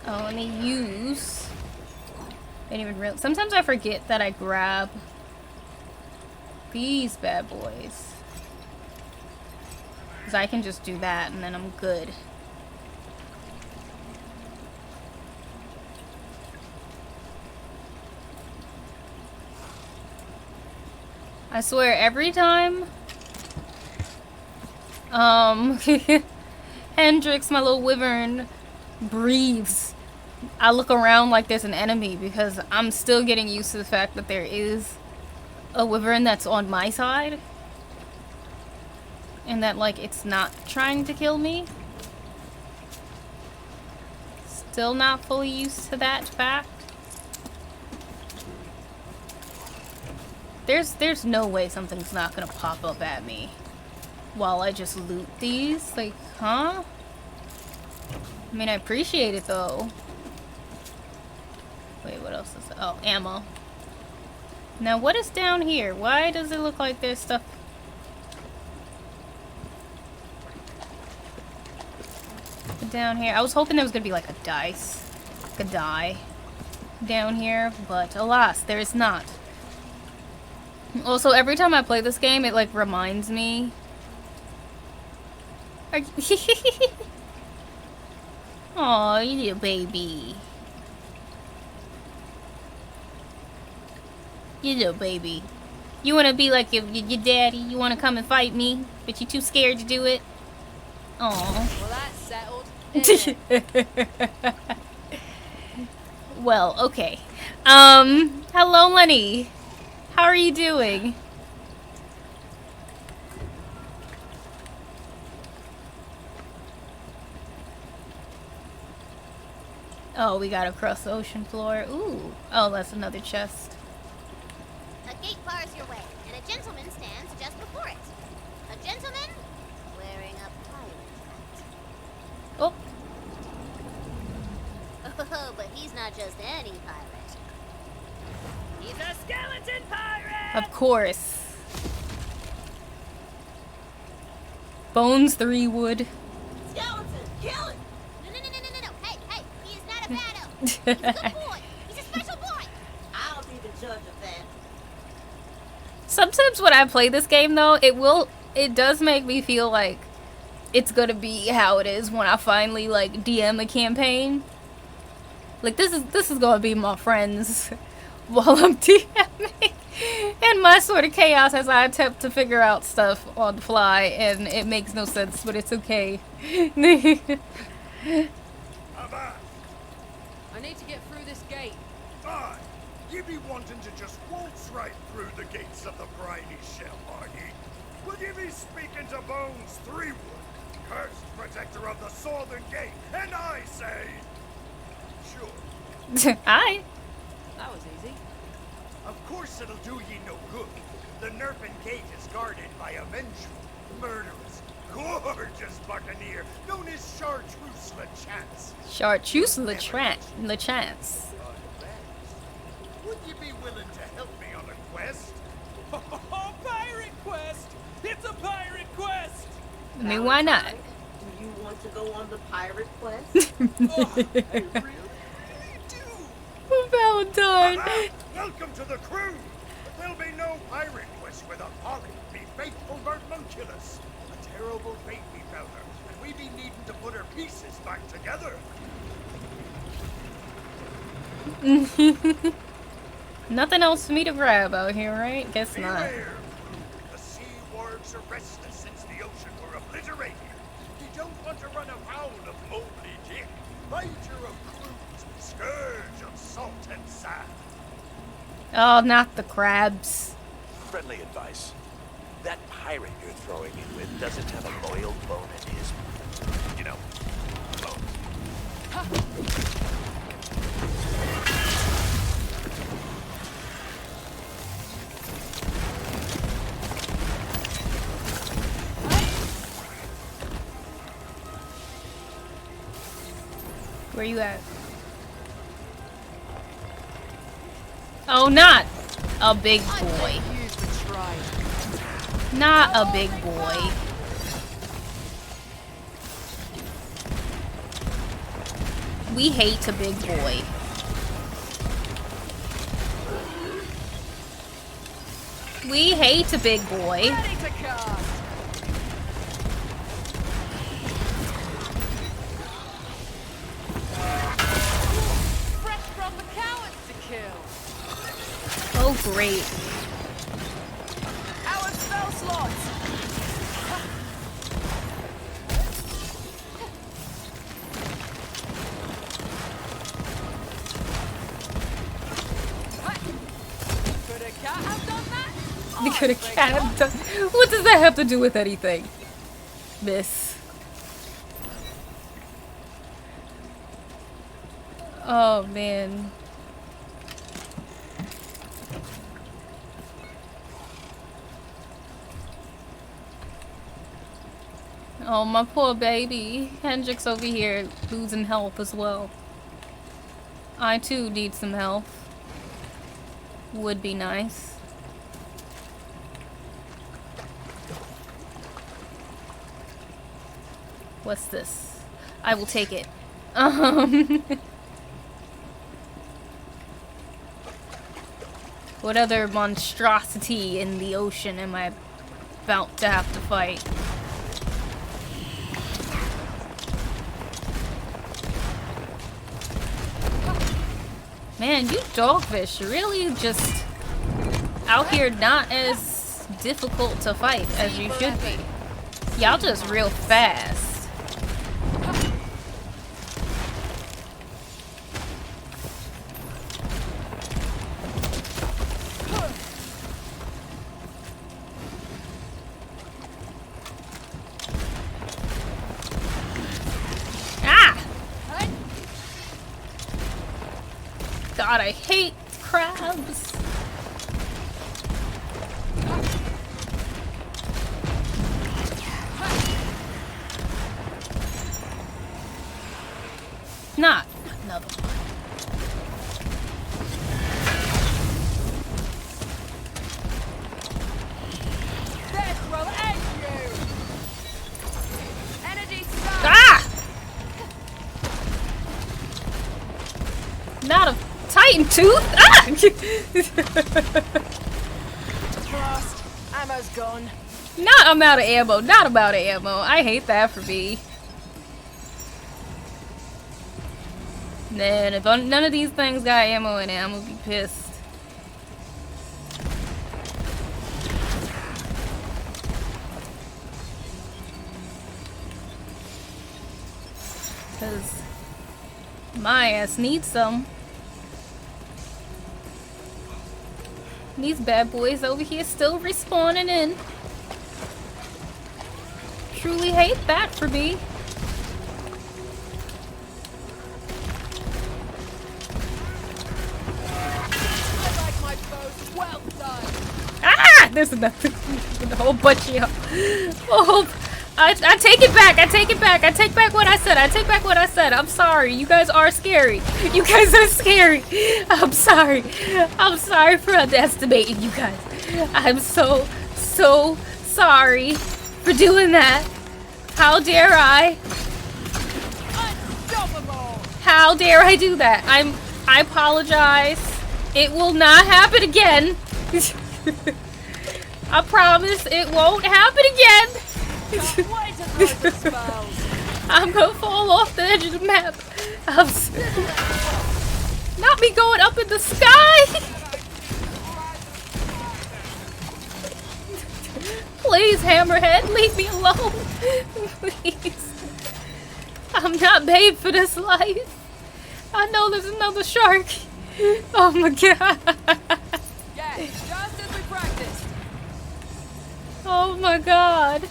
Oh, and they use. I didn't even realize. Sometimes I forget that I grab these bad boys. Because I can just do that and then I'm good. I swear, every time Hendrix, my little wyvern, breathes, I look around like there's an enemy because I'm still getting used to the fact that there is a wyvern that's on my side. And that, like, it's not trying to kill me. Still not fully used to that fact. There's no way something's not gonna pop up at me while I just loot these. Like, huh? I mean, I appreciate it though. Wait, what else is it? Oh, ammo. Now, what is down here? Why does it look like there's stuff? Down here. I was hoping there was gonna be like a dice. Like a die down here, but alas, there is not. Also, every time I play this game, it like reminds me. Aw, you little baby. You little baby. You wanna be like your daddy? You wanna come and fight me, but you're too scared to do it? Aw. Well, that's settled. Isn't it? Well, okay. Hello, Lenny. How are you doing? Oh, we gotta cross the ocean floor. Ooh. Oh, that's another chest. A gate bars your way, and a gentleman stands just before it. A gentleman wearing a pirate hat. Oh. Oh, but he's not just any pirate. He's a skeleton pirate! Of course. Bones 3 wood. Skeleton, kill it! No. Hey, he is not a bad He's a good boy. He's a special boy. I'll be the judge of that. Sometimes when I play this game though, it does make me feel like it's gonna be how it is when I finally like DM a campaign. Like this is gonna be my friends while I'm DMing. and my sort of chaos as I attempt to figure out stuff on the fly, and it makes no sense, but it's okay. I need to get through this gate. Aye, you be wanting to just waltz right through the gates of the briny shell, are ye? Will you be speaking to Bones Threewood, cursed protector of the Southern Gate, and I say, sure. Aye. That was easy. Of course it'll do ye no good. The Nerpen Gate is guarded by a vengeful, murderous, gorgeous buccaneer known as Chartreuse LeChance. Chartreuse LeChance. Would you be willing to help me on a quest? Oh, pirate quest! It's a pirate quest! I mean, why not? Do you want to go on the pirate quest? I really do. Valentine. Welcome to the crew. But there'll be no pirate quest without Polly, me faithful Vermunculus. A terrible fate befell her, and we be needing to put her pieces back together. Nothing else for me to grab out here, right? Guess not. Beware. The sea wargs are restless since the ocean were obliterated. You don't want to run afoul of Moby Dick, Biter of Cruz, Scourge of Salt and Sand. Oh, not the crabs. Friendly advice. That pirate you're throwing in with doesn't have a loyal bone in his, you know, bone. Where you at? Oh, not a big boy. Not a big boy. We hate a big boy. We hate a big boy. Ready to cast. Fresh from the cowards to kill. Oh, great. Our spell slots. Could a cat have done that? We could have cat done. What does that have to do with anything? Miss. Oh, man. Oh, my poor baby. Hendrix over here losing health as well. I too need some health. Would be nice. What's this? I will take it. What other monstrosity in the ocean am I about to have to fight? Man, you dogfish really just out here not as difficult to fight as you should be. Y'all just real fast. God, I hate crabs. Not another one. Death will end you. Energy stun. Ah! Not a Titan tooth? Ah! Frost. Ammo's gone. Not I'm out of ammo. Not I'm out of ammo. I hate that for me. Man, if none of these things got ammo in it, I'm gonna be pissed. Because my ass needs some. These bad boys over here still respawning in. Truly hate that for me. I like my bows. Well done. Ah! There's another a whole bunch of y'all. Oh, I take it back. I take it back. I take back what I said. I take back what I said. I'm sorry. You guys are scary. You guys are scary. I'm sorry. I'm sorry for underestimating you guys. I'm so sorry for doing that. How dare I? Unstoppable. How dare I do that? I apologize. It will not happen again. I promise it won't happen again. Can't wait to throw some spells. I'm gonna fall off the edge of the map. Not me going up in the sky. Please, Hammerhead, leave me alone. Please. I'm not made for this life. I know there's another shark. Oh my god. Yes, just as we practiced. Oh my god.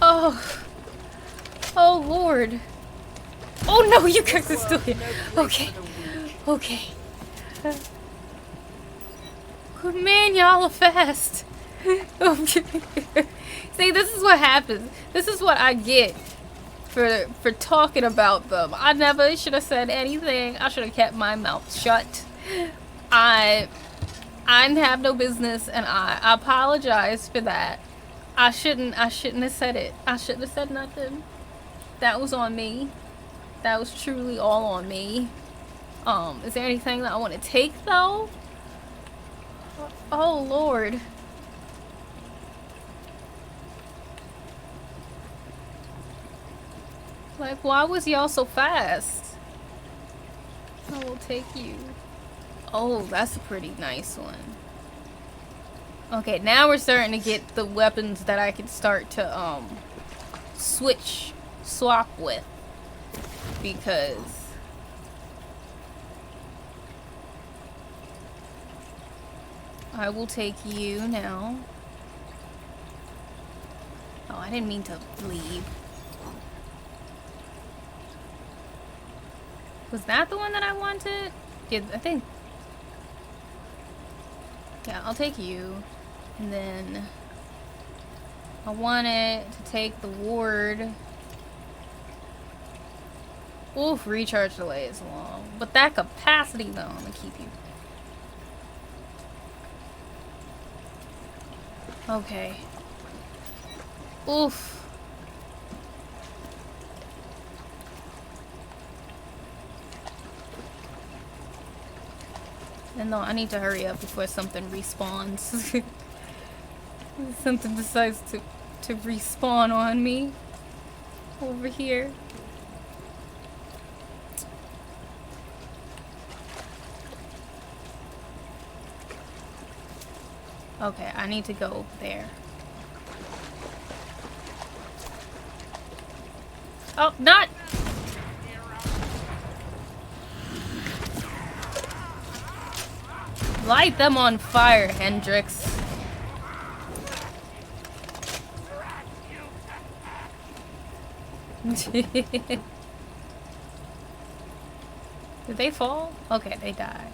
Oh. Oh lord. Oh no, you guys are still here. Okay. Okay. Good man, y'all are fast. Okay. See, this is what happens. This is what I get for talking about them. I never should have said anything. I should have kept my mouth shut. I have no business, and I apologize for that. I shouldn't have said it. I shouldn't have said nothing. That was on me. That was truly all on me. Is there anything that I want to take though? Oh lord. Like, why was y'all so fast? I will take you. Oh, that's a pretty nice one. Okay, now we're starting to get the weapons that I can start to swap with, because I will take you now. Oh, I didn't mean to leave. Was that the one that I wanted? Yeah, I think. Yeah, I'll take you. And then I wanted to take the ward. Oof, recharge delay is long. But that capacity though, I'm gonna keep you. Okay. Oof. And no, I need to hurry up before something respawns. Something decides to respawn on me over here. Okay, I need to go there. Oh, not! Light them on fire, Hendrix. Did they fall? Okay, they died.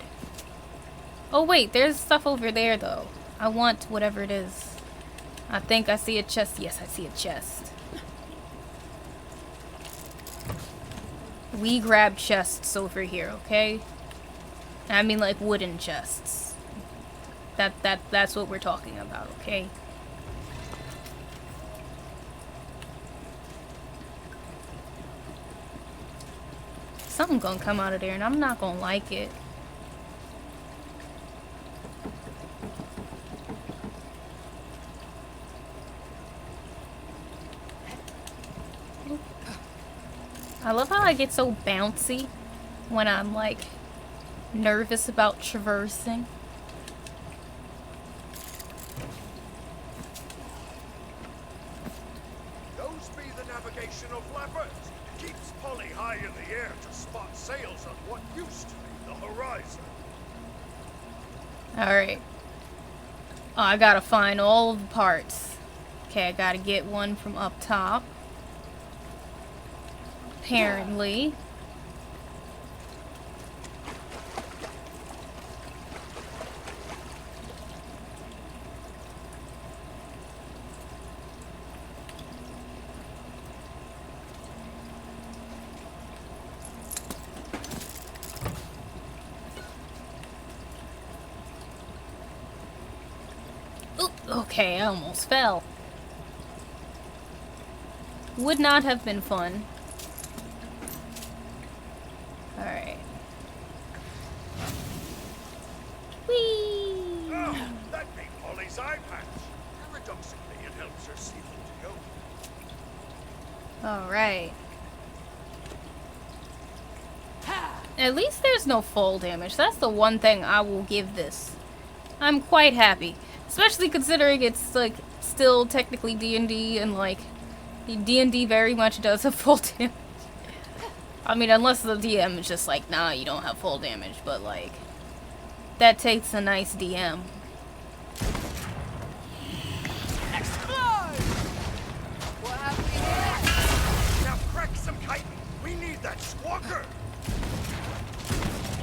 Oh wait, there's stuff over there though. I want whatever it is. I think I see a chest. Yes, I see a chest. We grab chests over here, okay? I mean like wooden chests. That's what we're talking about, okay? Something gonna come out of there and I'm not gonna like it. I love how I get so bouncy when I'm like nervous about traversing. those be the navigation of leopards. Keeps Polly high in the air to spot sails on what used to be the horizon. Alright. Oh, I gotta find all the parts. Okay, I gotta get one from up top. Apparently. Okay, I almost fell. Would not have been fun. Alright. Whee! Oh, that be Polly's eye patch. Paradoxically, it helps her see them to go. Alright. At least there's no fall damage. That's the one thing I will give this. I'm quite happy. Especially considering it's, like, still technically D&D, and, like, D&D very much does have full damage. I mean, unless the DM is just like, nah, you don't have full damage, but, like, that takes a nice DM. Explode! What happened here? Now crack some chitin. We need that squawker.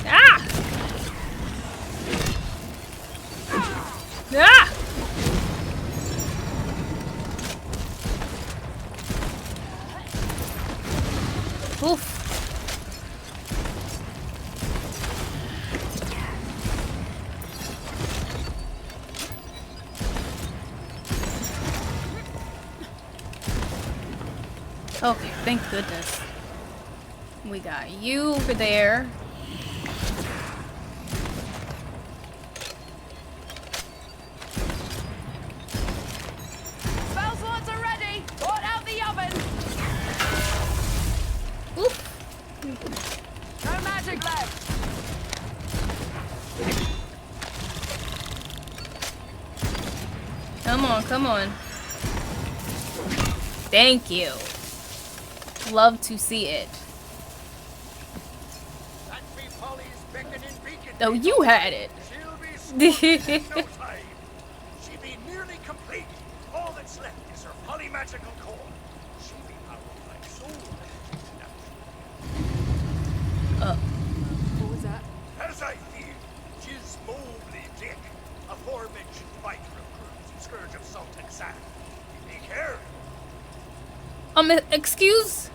Ah! Ah! Oof. Okay, thank goodness. We got you over there. Spell swords are ready! Put out the oven! Oop. No magic left! Come on, come on. Thank you. Love to see it. That be Polly's beckoning beacon. Though you had it. She'll be squawking in no time. She be nearly complete. All that's left is her polymagical core. She be powered like soul. What was that? As I feared, 'tis Mobley Dick, aforementioned fight recruit, scourge of salt and sand. Be careful. Excuse?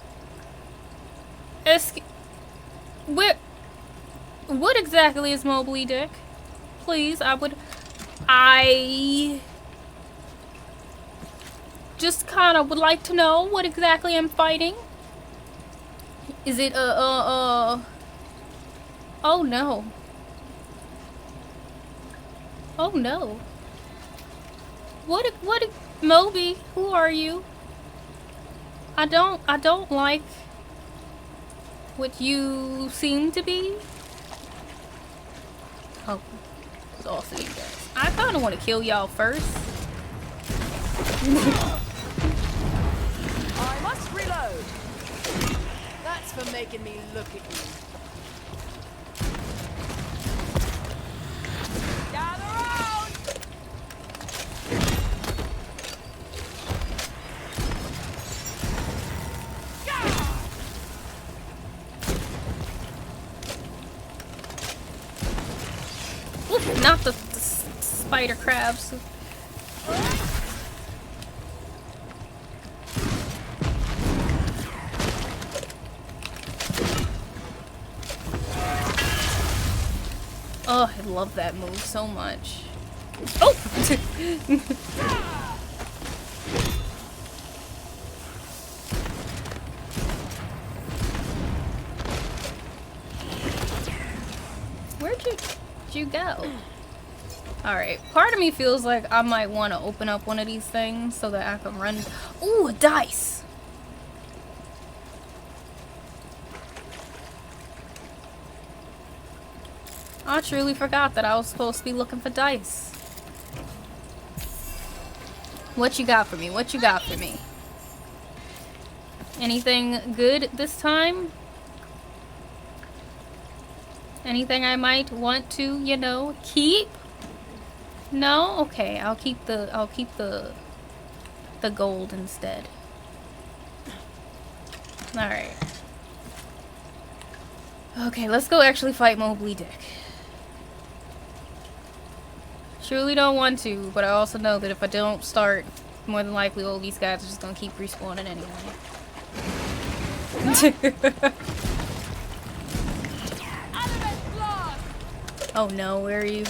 What exactly is Mobley Dick? Please, I just kind of would like to know what exactly I'm fighting. Is it, oh no. Oh no. What, Moby, who are you? I don't like what you seem to be. Oh, it's also you guys. I kind of want to kill y'all first. I must reload. That's for making me look at you. Gather round! Oof, not the spider crabs. Oh, I love that move so much. Oh! Where'd you go? Alright, part of me feels like I might want to open up one of these things so that I can run. Ooh, a dice! I truly forgot that I was supposed to be looking for dice. What you got for me? What you got for me? Anything good this time? Anything I might want to, you know, keep? No? Okay, I'll keep the gold instead. Alright. Okay, let's go actually fight Mobley Dick. Truly don't want to, but I also know that if I don't start, more than likely all these guys are just gonna keep respawning anyway. Oh no, where are you?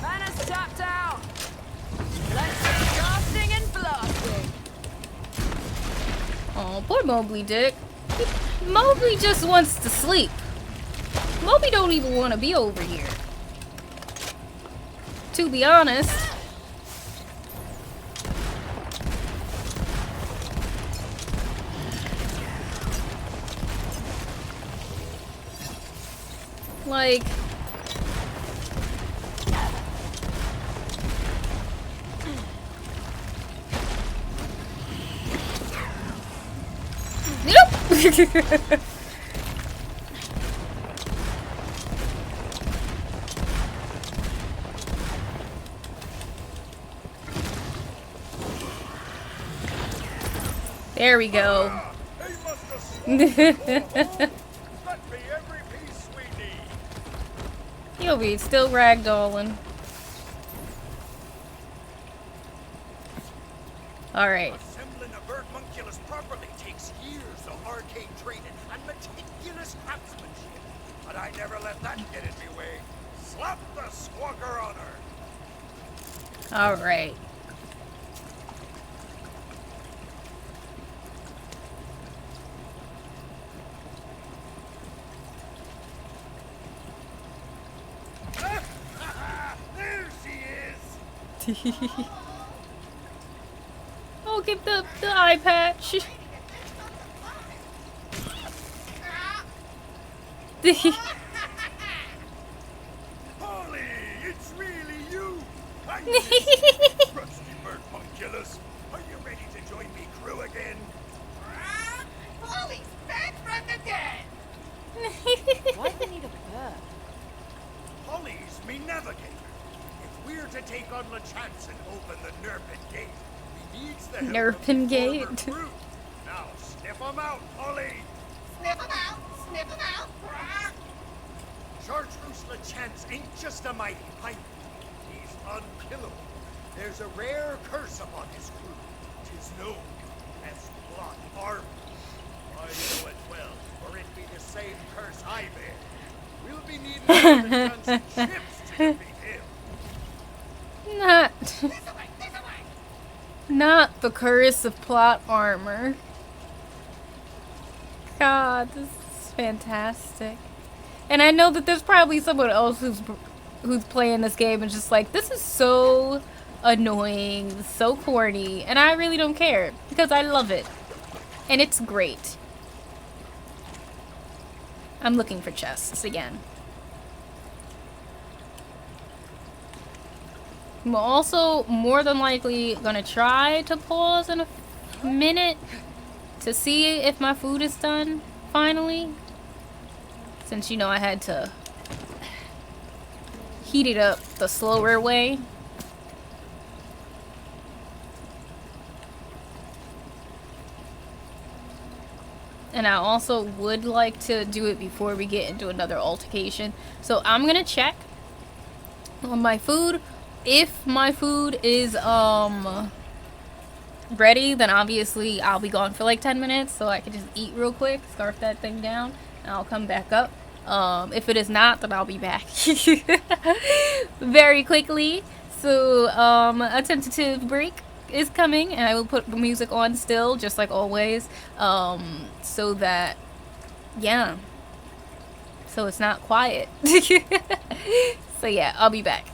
Mana's tapped out. Let's get casting and blasting. Oh, poor Mobley Dick. Mobley just wants to sleep. Mobley don't even want to be over here. To be honest. Like... Nope! There we go. You'll be still ragdolling. Alright. Assembling a bird munculus properly takes years of arcane training and meticulous craftsmanship. But I never let that get in my way. Slap the squawker on her. Alright. There she is. Oh, give the eye patch. Holly, it's really you. Rusty bird munculus. Are you ready to join me crew again? Holly's back from the dead. Why do we need a bird? Holly's me navigator. If we're to take on LeChance and open the Nerpin Gate, we needs the help Nerpin of the Gate. forward crew. Now sniff 'em out, Holly. Sniff 'em out. Sniff 'em out. Chartreuse LeChance ain't just a mighty pirate. He's unkillable. There's a rare curse upon his crew. 'Tis known as Plot Armor. I know it well, for it be the same curse I bear. We'll be needing more than guns and ships to defeat him. Not the curse of plot armor. God, this is fantastic. And I know that there's probably someone else who's playing this game and just like, this is so annoying, so corny, and I really don't care because I love it. And it's great. I'm looking for chests again. I'm also more than likely gonna try to pause in a minute to see if my food is done finally. Since, you know, I had to heat it up the slower way. And I also would like to do it before we get into another altercation. So I'm gonna check on my food. If my food is ready, then obviously I'll be gone for like 10 minutes, so I can just eat real quick, scarf that thing down, and I'll come back up. If it is not, then I'll be back very quickly. So a tentative break is coming, and I will put the music on still, just like always, so that, yeah, so it's not quiet. So yeah, I'll be back.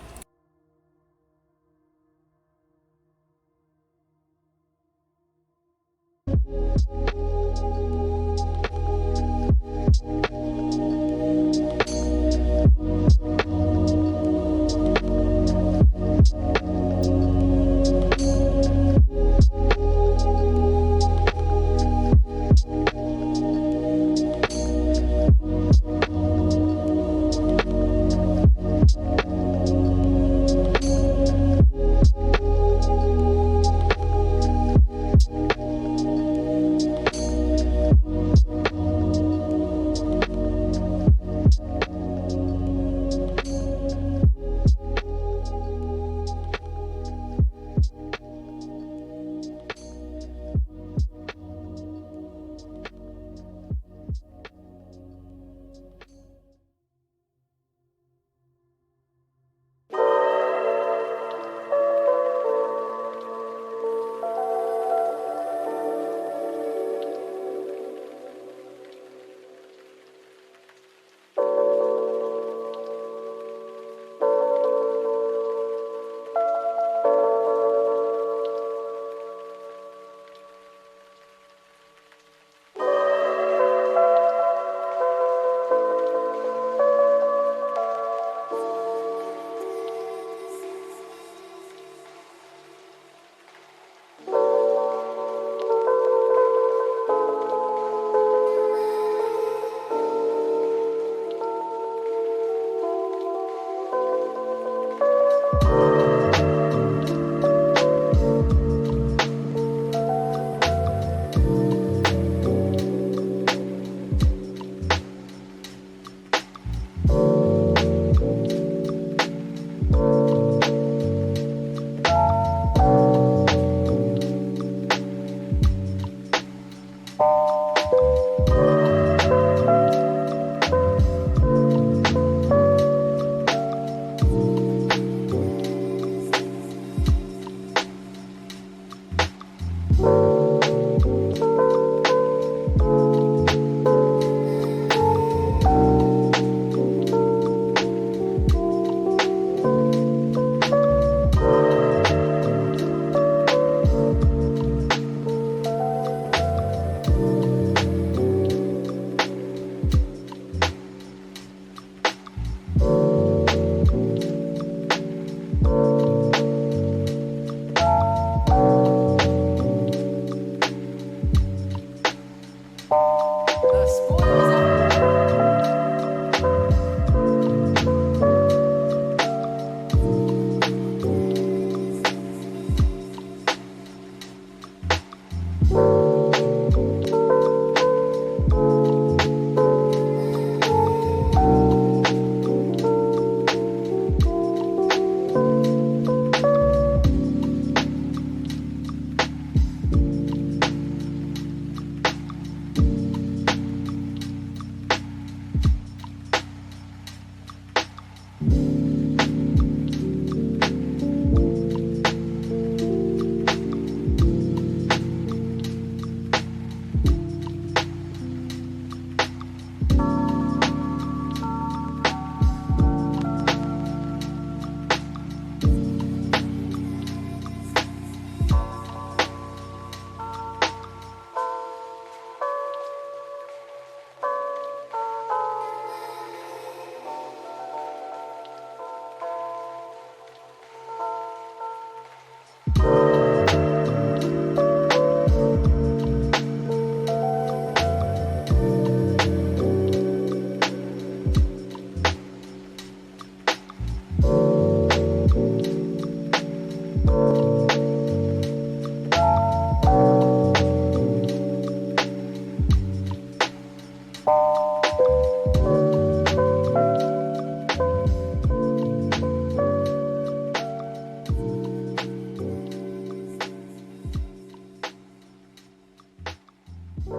So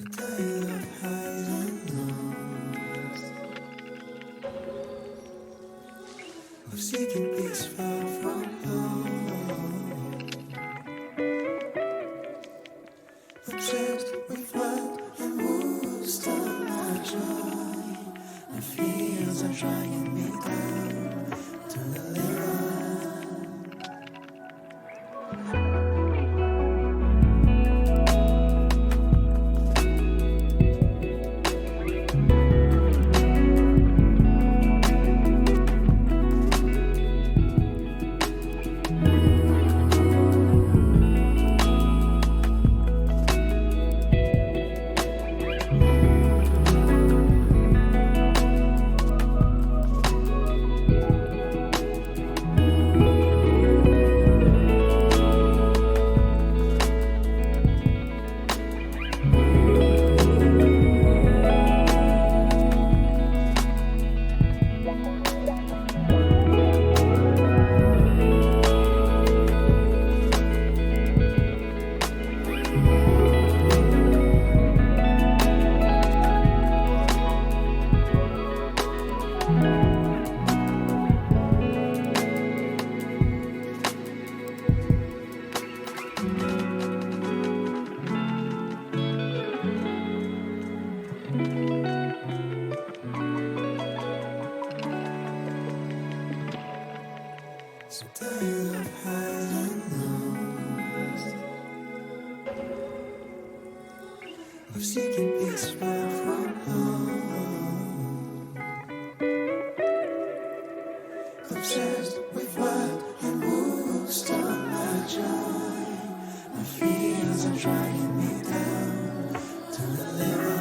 tired of highs and lows, of seeking peace far from home, obsessed with what and who stole my joy. My fears are dragging me down to the liver. So tired of highs and lows, of seeking peace far from home, obsessed with what and who stole my joy. My fears are dragging me down to the liver.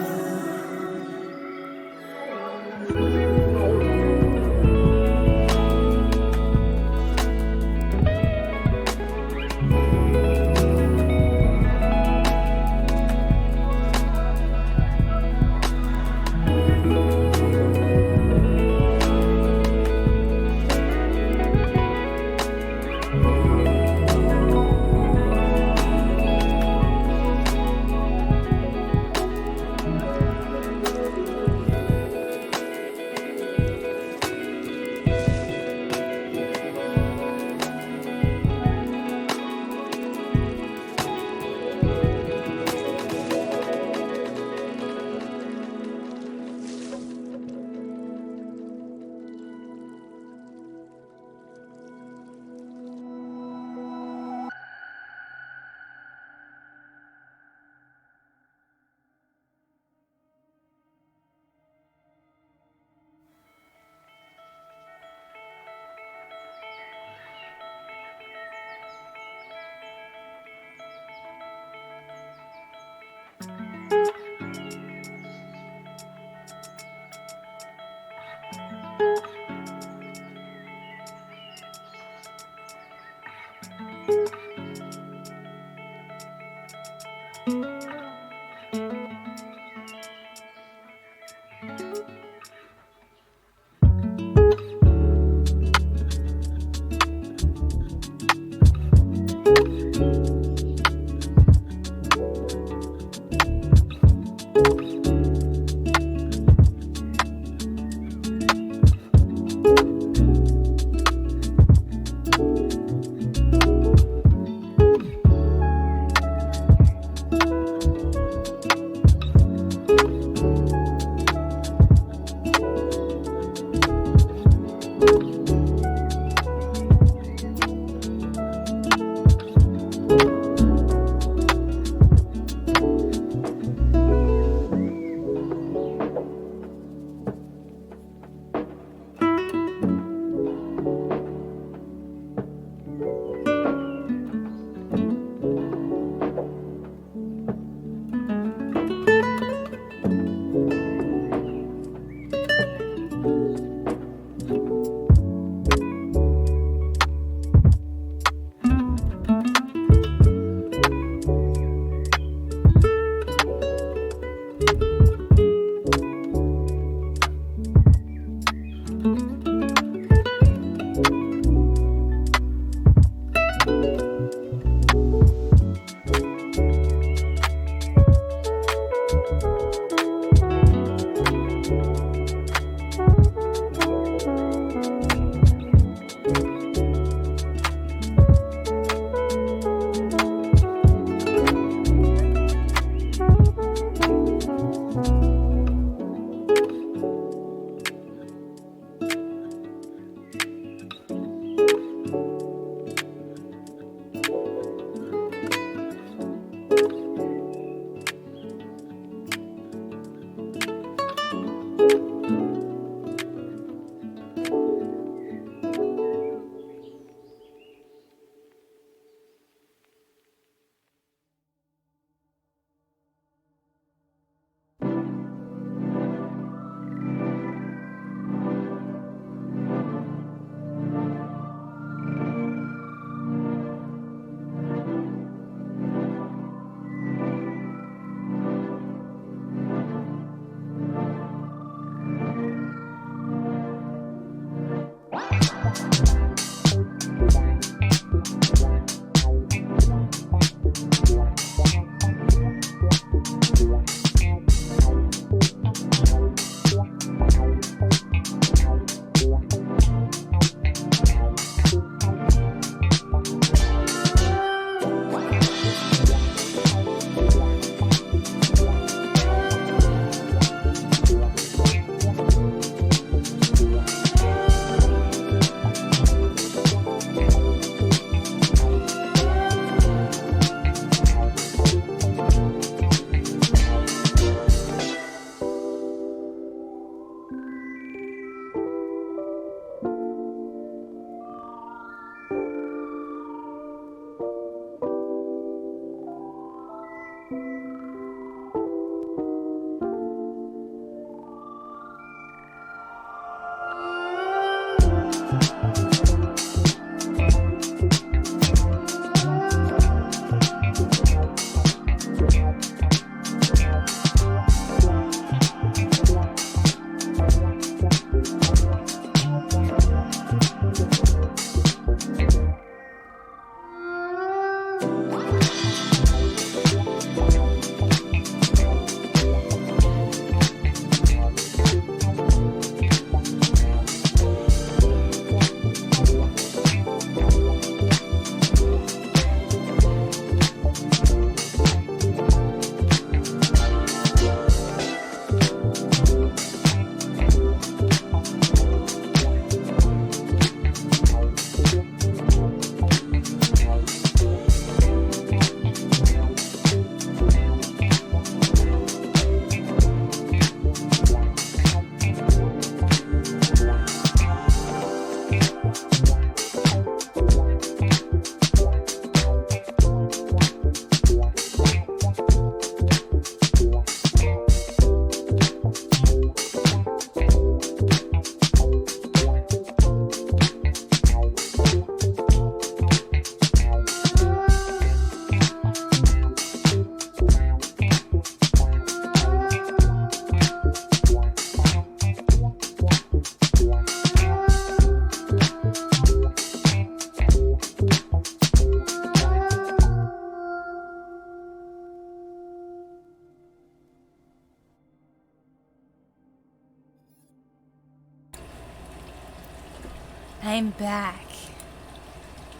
I'm back.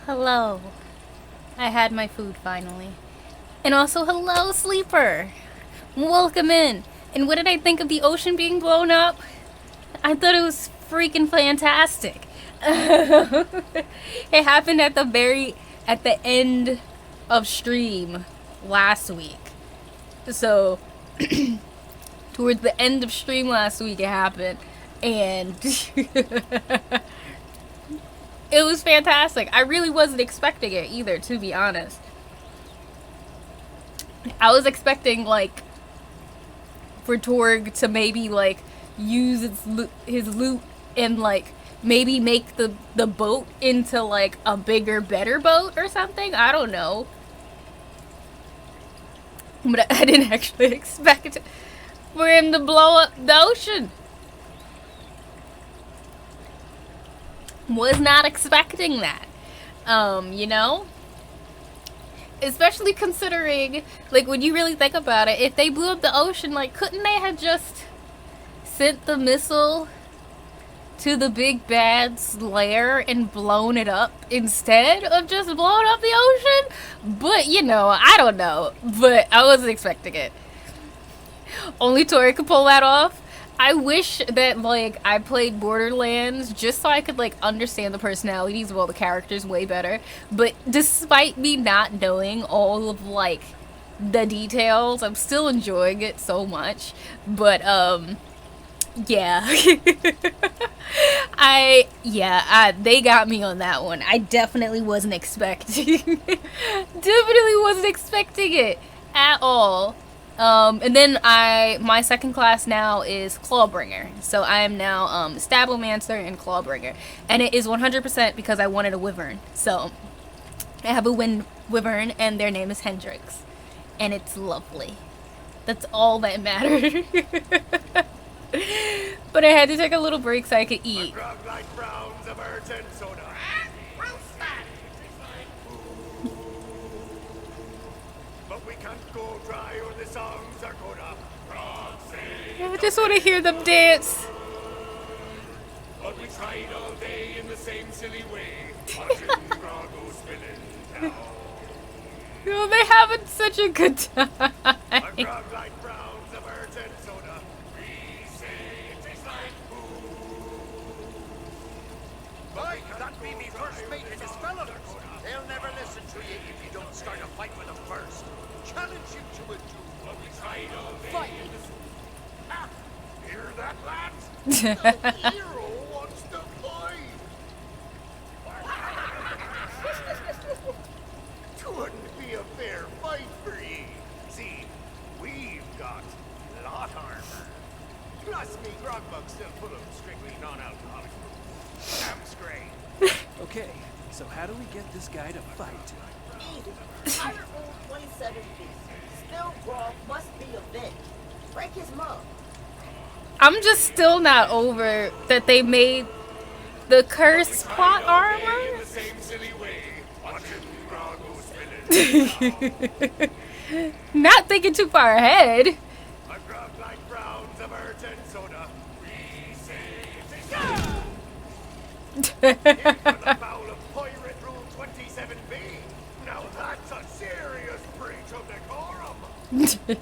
Hello. I had my food finally. And also, hello, Sleeper. Welcome in. And what did I think of the ocean being blown up? I thought it was freaking fantastic. It happened at the end of stream last week. So, towards the end of stream last week it happened. And it was fantastic. I really wasn't expecting it either, to be honest. I was expecting, like, for Torg to maybe, like, use his loot and, like, maybe make the boat into, like, a bigger, better boat or something. I don't know. But I didn't actually expect for him to blow up the ocean. Was not expecting that. You know? Especially considering, like, when you really think about it, if they blew up the ocean, like, couldn't they have just sent the missile to the big bad's lair and blown it up instead of just blowing up the ocean? But, you know, I don't know. But I wasn't expecting it. Only Tori could pull that off. I wish that, like, I played Borderlands just so I could, like, understand the personalities of all the characters way better. But despite me not knowing all of, like, the details, I'm still enjoying it so much. But, yeah. They got me on that one. I definitely wasn't expecting it at all. And then my second class now is Clawbringer. So I am now Stabbomancer and Clawbringer. And it is 100% because I wanted a wyvern. So I have a wyvern and their name is Hendrix. And it's lovely. That's all that mattered. But I had to take a little break so I could eat. I just want to hear them dance. But we tried all day in the same silly way. Oh, they're having such a good time. Mike, that be me first mate and his fellows. They'll never listen to you if you don't start a fight with them first. Challenge you to a duel. We tried all day. Fight. Hear that, lads? The hero wants to fight. Couldn't be a fair fight for ye. See, we've got lot armor. Plus me grogmug's still full of strictly non-alcoholic. Damn straight. Okay, so how do we get this guy to fight? Easy. Iron old 27 beast. Still grog must be avenged. Break his mug. I'm just still not over that they made the cursed plot armor. Not thinking too far ahead.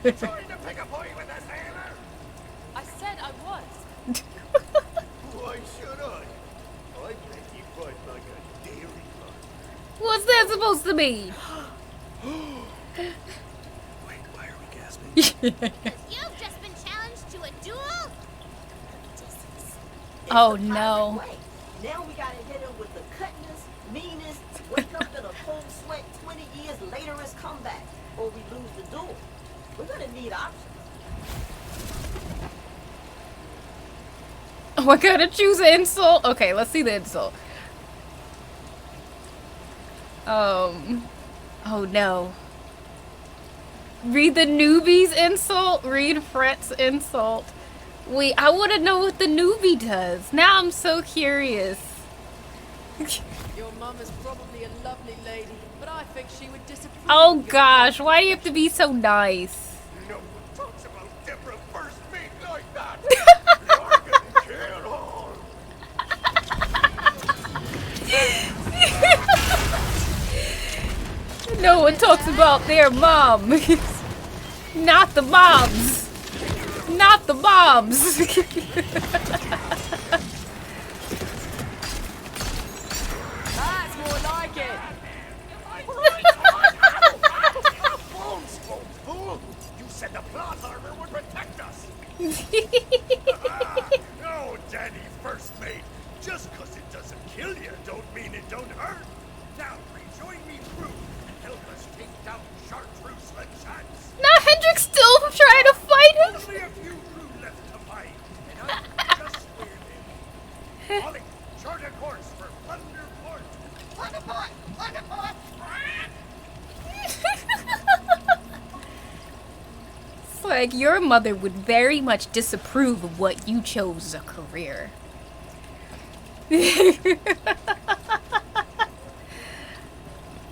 Trying to pick a fight with a sailor? I said I was. Why should I? I think you fight like a dairy farm. What's that supposed to mean? Wait, why are we gasping? You've just been challenged to a duel? Oh no. Now we gotta hit him with the cutness, meanness, wake up in a cold sweat 20 years later as comeback, or we lose the duel. We're gonna need options. Oh, I gotta choose an insult? Okay, let's see the insult. Oh no. Read the newbie's insult? Read Fret's insult. Wait, I wanna know what the newbie does. Now I'm so curious. Your mum is probably a lovely lady, but I think she would disapprove. Oh gosh, why do you have to be so nice? No one talks about Deborah first mate like that. You're getting jailed on. one talks about their mom. Not the moms. Not the moms. That's more like it. Fool! You said the plot armor would protect us! No, Danny, first mate. Just 'cause it doesn't kill you don't mean it don't hurt. Now, rejoin me crew and help us take down Chartreuse LeChance. Now Hendrik's still trying to fight him. Only a few crew left to fight, and I'm just squared in. Ollie, chart a course for Thunderport. Thunderport! Thunderport! It's like your mother would very much disapprove of what you chose as a career.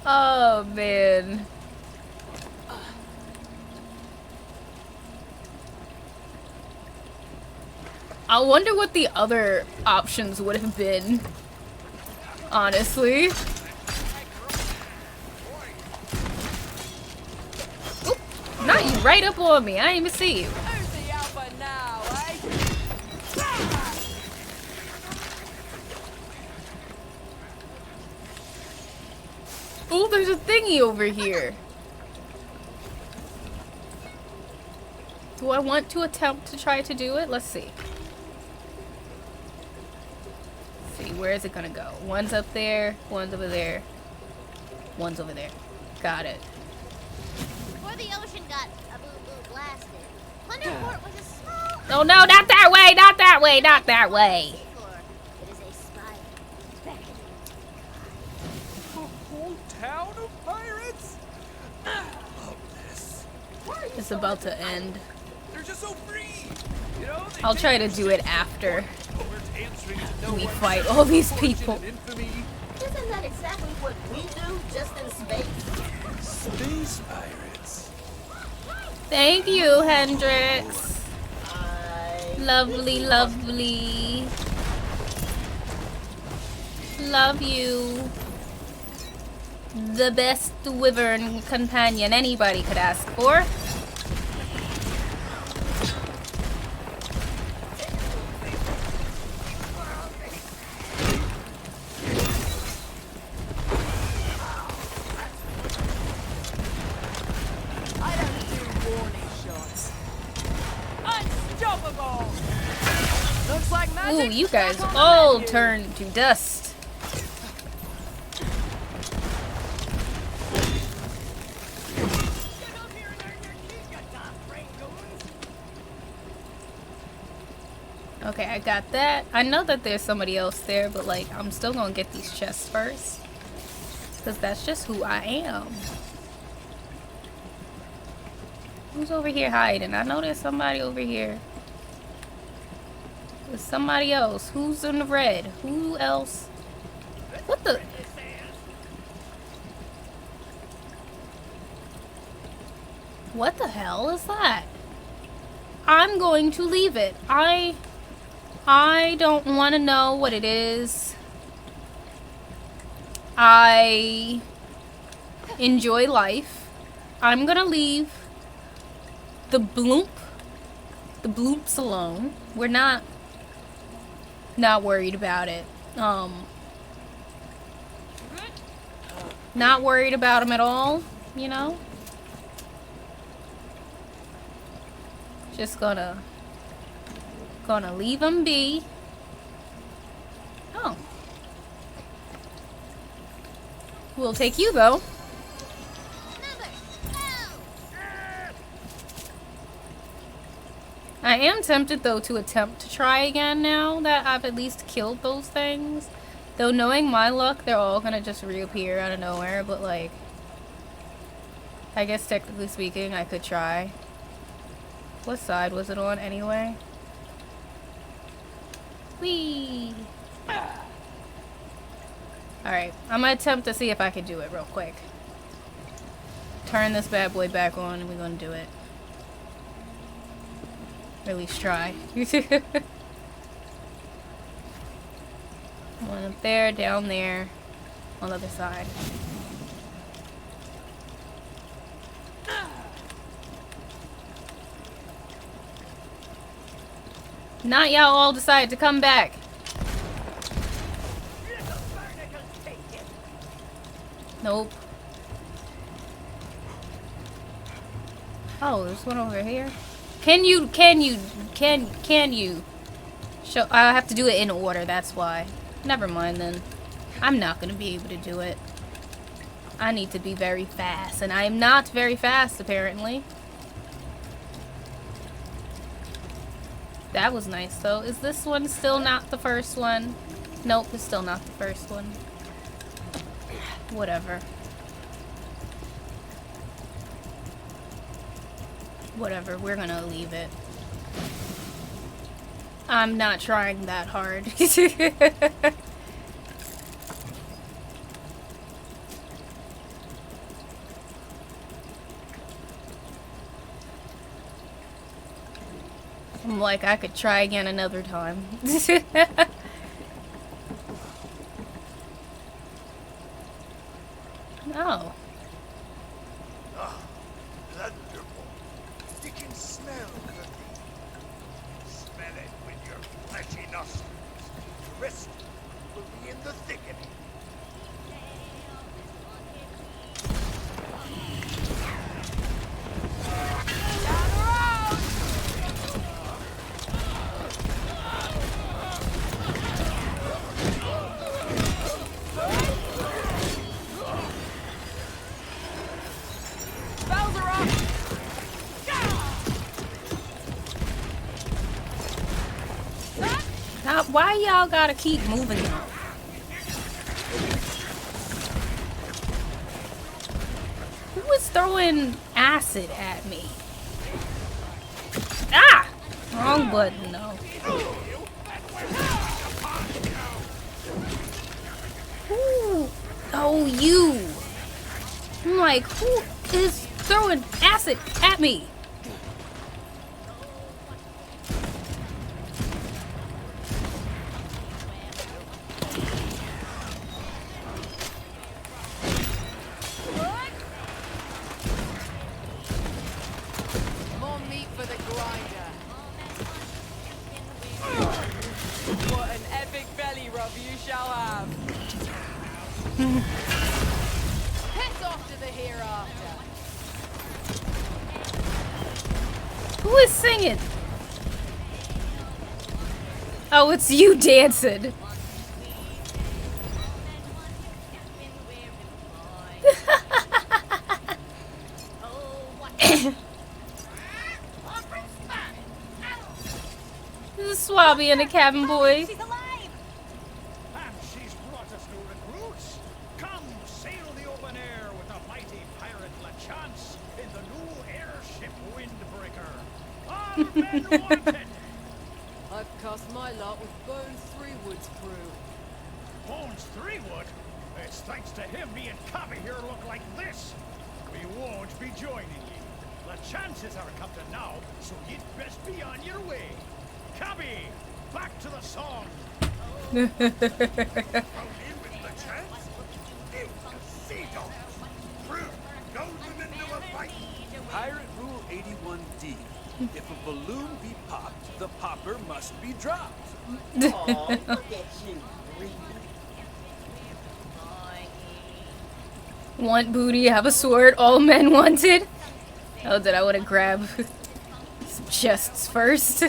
Oh man. I wonder what the other options would have been. Honestly. Oop, not you right up on me. I didn't even see you. Who's the alpha now, eh? Oh, there's a thingy over here. Do I want to attempt to try to do it? Let's see. Let's see, where is it gonna go? One's up there, one's over there, one's over there. Got it. Before the ocean got a boo blasted, Wonderport was a small. Oh no, not that way, not that way, not that way. It is a spy beckoning. A whole town of pirates? I love this. It's about to end. They're just so free. You know, they I'll try to do it after weren't answering to no we one fight except all these fortune people. and infamy. Isn't that exactly what we do, just in space? Space pirates. Thank you, Hendrix. I... Lovely, lovely. Love you. The best wyvern companion anybody could ask for. I don't do warning shots. Unstoppable! Looks like Ooh, magic. you guys all turned to dust. Okay, I got that. I know that there's somebody else there, but like, I'm still gonna get these chests first. Because that's just who I am. Who's over here hiding? I know there's somebody over here. There's somebody else. Who's in the red? Who else? What the? What the hell is that? I'm going to leave it. I don't want to know what it is. I enjoy life. I'm gonna leave the bloops alone. We're not worried about it. Not worried about them at all, you know? Just gonna leave them be. Oh. We'll take you though. I am tempted though to attempt to try again now that I've at least killed those things. Though knowing my luck, they're all gonna just reappear out of nowhere, but like, I guess technically speaking, I could try. What side was it on anyway? Whee! Alright, I'm gonna attempt to see if I can do it real quick. Turn this bad boy back on and we're gonna do it. Or at least try. One up there, down there, on the other side. Not y'all all decide to come back. Nope. Oh, there's one over here. Can you show? I have to do it in order, that's why. Never mind then. I'm not gonna be able to do it. I need to be very fast, and I am not very fast, apparently. That was nice, though. Is this one still not the first one? Nope, it's still not the first one. Whatever. Whatever, we're gonna leave it. I'm not trying that hard. I'm like, I could try again another time. No. Ah, wonderful. You can smell cooking. Smell it with your fleshy nostrils. The rest will be in the thickening. Why y'all gotta keep moving though? Who was throwing acid at me? Ah! Wrong button, though. Ooh. Oh, you! I'm like, who is throwing acid at me? Who is singing? Oh, it's you dancing. This is Swabby and the cabin boy. She's alive! And she's brought us new recruits. Come sail the open air with the mighty pirate LaChance in the new airship Windbreaker. All men wanted! I've cast my lot with Bones Threewood's crew. Bones Threewood? It's thanks to him me and Cabby here look like this. We won't be joining you. LaChance is our captain now, so you'd best be on your way. Cabby, back to the song. Thrown in with LaChance? You sea dogs. Crew, goes them into a fight. Pirate Rule 81D. If a balloon be popped, the popper must be dropped. Aw, look at you, greedy. Want booty, have a sword, all men wanted. Oh, did I want to grab some chests first?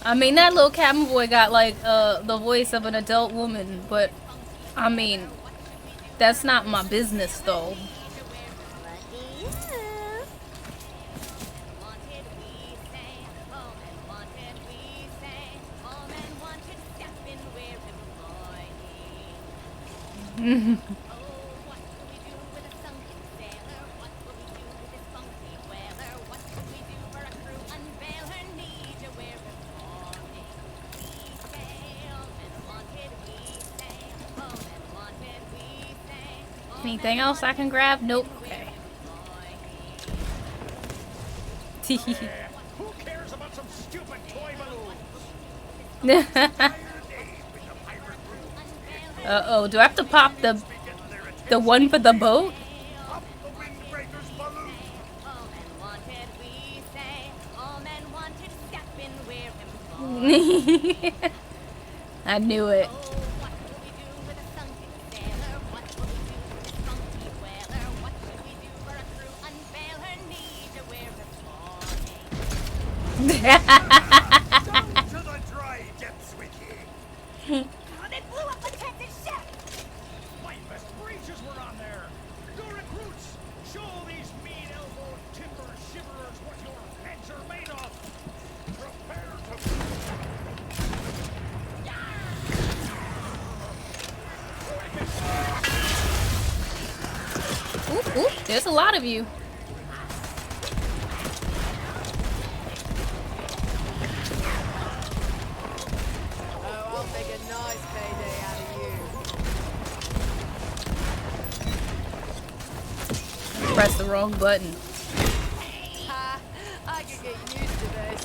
I mean, that little cabin boy got like the voice of an adult woman, but I mean, that's not my business though. Anything else I can grab? Nope. Okay. Who cares about some stupid toy balloons? Uh-oh, do I have to pop the one for the boat? Up the windbreaker's balloon. All men wanted, we say. All men wanted, step in where him I knew it. Oh, what will we do with a sunken sailor? What will we do with a funky whaler? What should we do for a crew unveil her need to wear her Down to the dry depths with ye. They blew up the Texas ship! My best breeches were on there. Your recruits, show these mean-elbowed timber shiverers what your heads are made of. Prepare to... Oop, oop, there's a lot of you. Oh, I'll make a nice payday out of you. Press the wrong button. Ha! I can get used to this.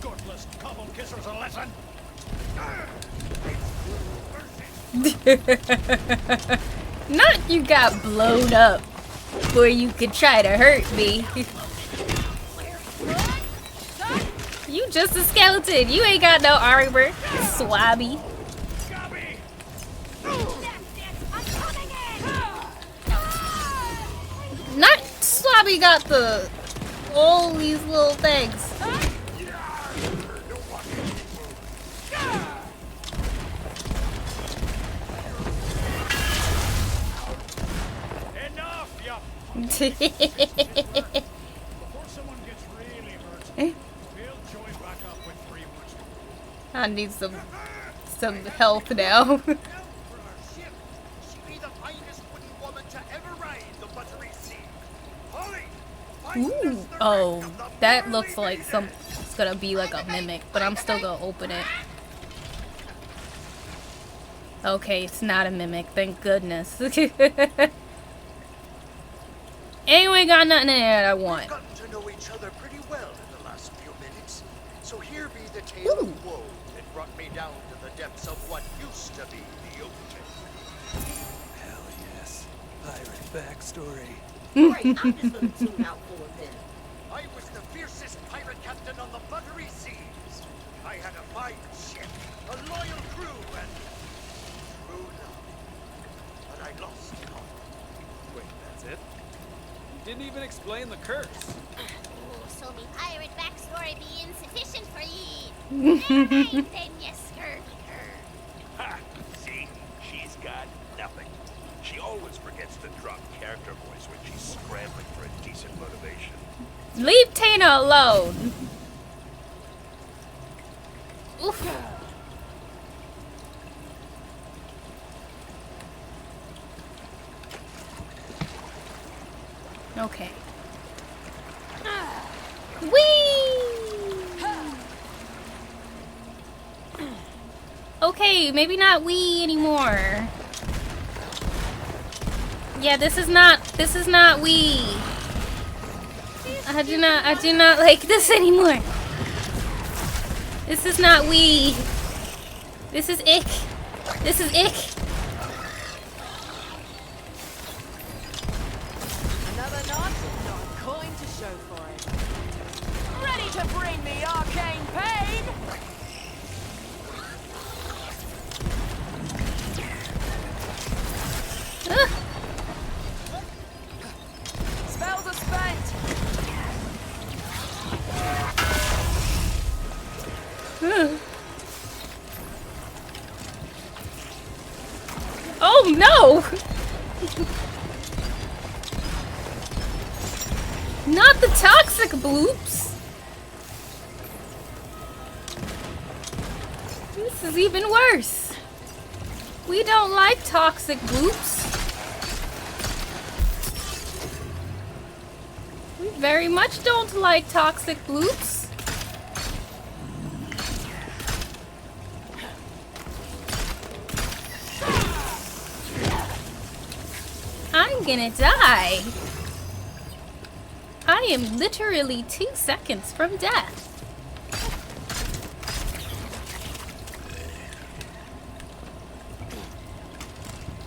Godless cobble kissers a lesson. Not you got blown up where you could try to hurt me. You just a skeleton. You ain't got no armor, swabby. Not swabby got all these little things. Enough, ya. Before someone gets really hurt, we'll join back up with 3 once more. I need some health now. For our ship, she be the finest wooden woman to ever ride the buttery sea. Holly, Ooh, oh, that looks like it's gonna be like a mimic, but I'm still gonna open it. Okay, it's not a mimic, thank goodness. Anyway, got nothing in there that I want. We've gotten to know each other pretty well in the last few minutes. So here be the tale of woe that brought me down to the depths of what used to be the ocean. Hell yes. Pirate backstory. Great, I'm just gonna tune out for a minute. I was the fiercest pirate captain on the buttery seas. I had a fine ship, a loyal crew, and true love. But I lost it all. Wait, that's it? You didn't even explain the curse. Oh, so me pirate backstory be insufficient for ye. Never mind then, you scurvy cur. Ha! See? She's got nothing. She always forgets to drop character voice when she's scrambling for a decent motivation. Leave Tina alone. Oof. Okay. Whee! Okay, maybe not we anymore. Yeah, this is not we. I do not like this anymore. This is not we. This is ick. This is ick. Another notch, not a coin to show for it. Ready to bring the arcane pain? Spells are spent. Oh no! Not the toxic bloops! This is even worse. We don't like toxic bloops. We very much don't like toxic bloops. gonna die. I am literally 2 seconds from death.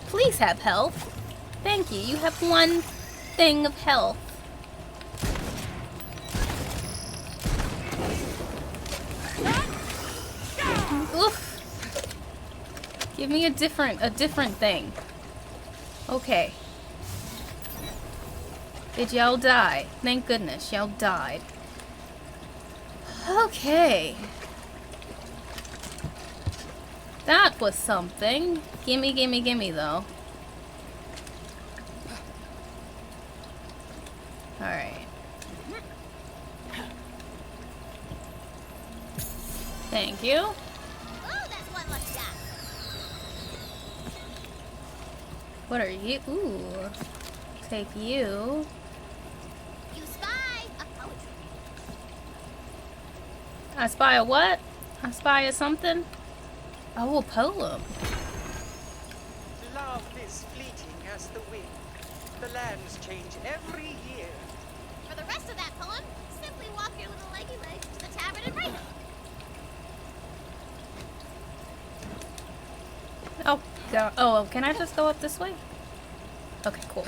Please have health. Thank you. You have 1 thing of health. Oof. Give me a different thing. Okay. Did y'all die? Thank goodness y'all died. Okay. That was something. Gimme, gimme, gimme though. Alright. Thank you. Oh, that's one lucky guy. What are you? Ooh. Take you. You spy a poet. I spy a what? I spy a something? Oh, a poem. Love is fleeting as the wind. The lands change every year. For the rest of that poem, simply walk your little leggy legs to the tavern and write it. Oh, God. Oh, can I just go up this way? Okay, cool.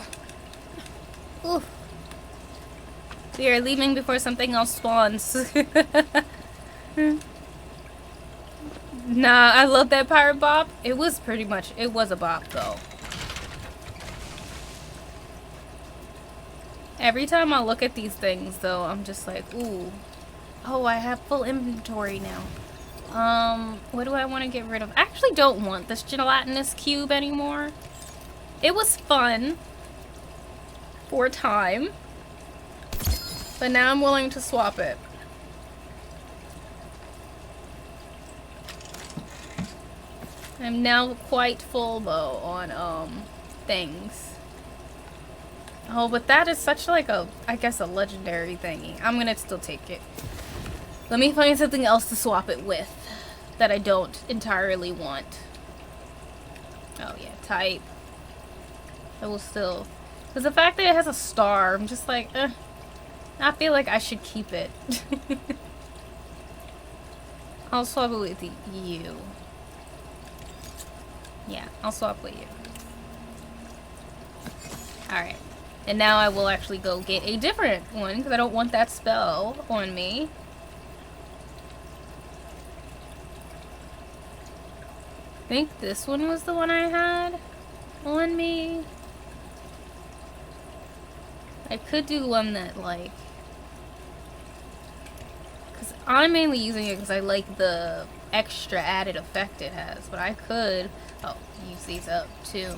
Oof. We are leaving before something else spawns. Nah, I love that pirate bop. It was a bop though. Every time I look at these things though, I'm just like, ooh. Oh, I have full inventory now. What do I want to get rid of? I actually don't want this gelatinous cube anymore. It was fun for a time, but now I'm willing to swap it. I'm now quite full though on things. Oh, but that is such like a, I guess, a legendary thingy. I'm gonna still take it. Let me find something else to swap it with that I don't entirely want. Oh yeah, type. I will still, because the fact that it has a star, I'm just like, I feel like I should keep it. I'll swap it with you. Yeah, I'll swap with you. Alright. And now I will actually go get a different one, because I don't want that spell on me. I think this one was the one I had on me. I could do one that, like... because I'm mainly using it because I like the extra added effect it has, but I could... oh, use these up too.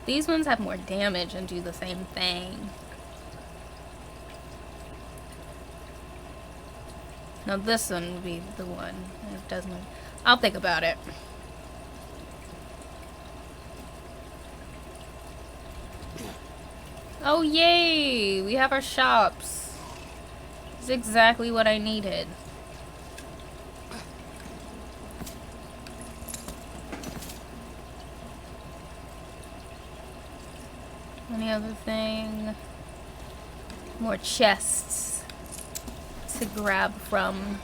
These ones have more damage and do the same thing. Now this one would be the one that doesn't... I'll think about it. Oh yay! We have our shops. It's exactly what I needed. Any other thing? More chests to grab from.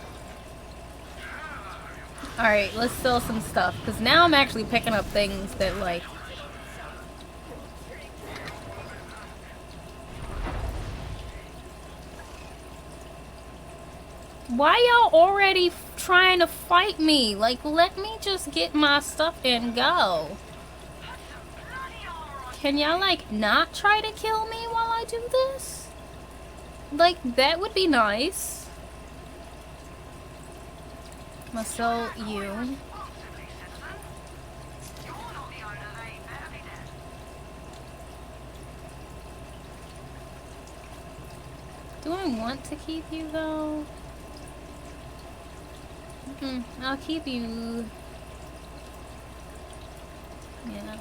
Alright, let's sell some stuff. Because now I'm actually picking up things that, like... why y'all already trying to fight me? Like, let me just get my stuff and go. Can y'all, like, not try to kill me while I do this? Like, that would be nice. I'll sell you. Do I want to keep you, though? I'll keep you. Yeah.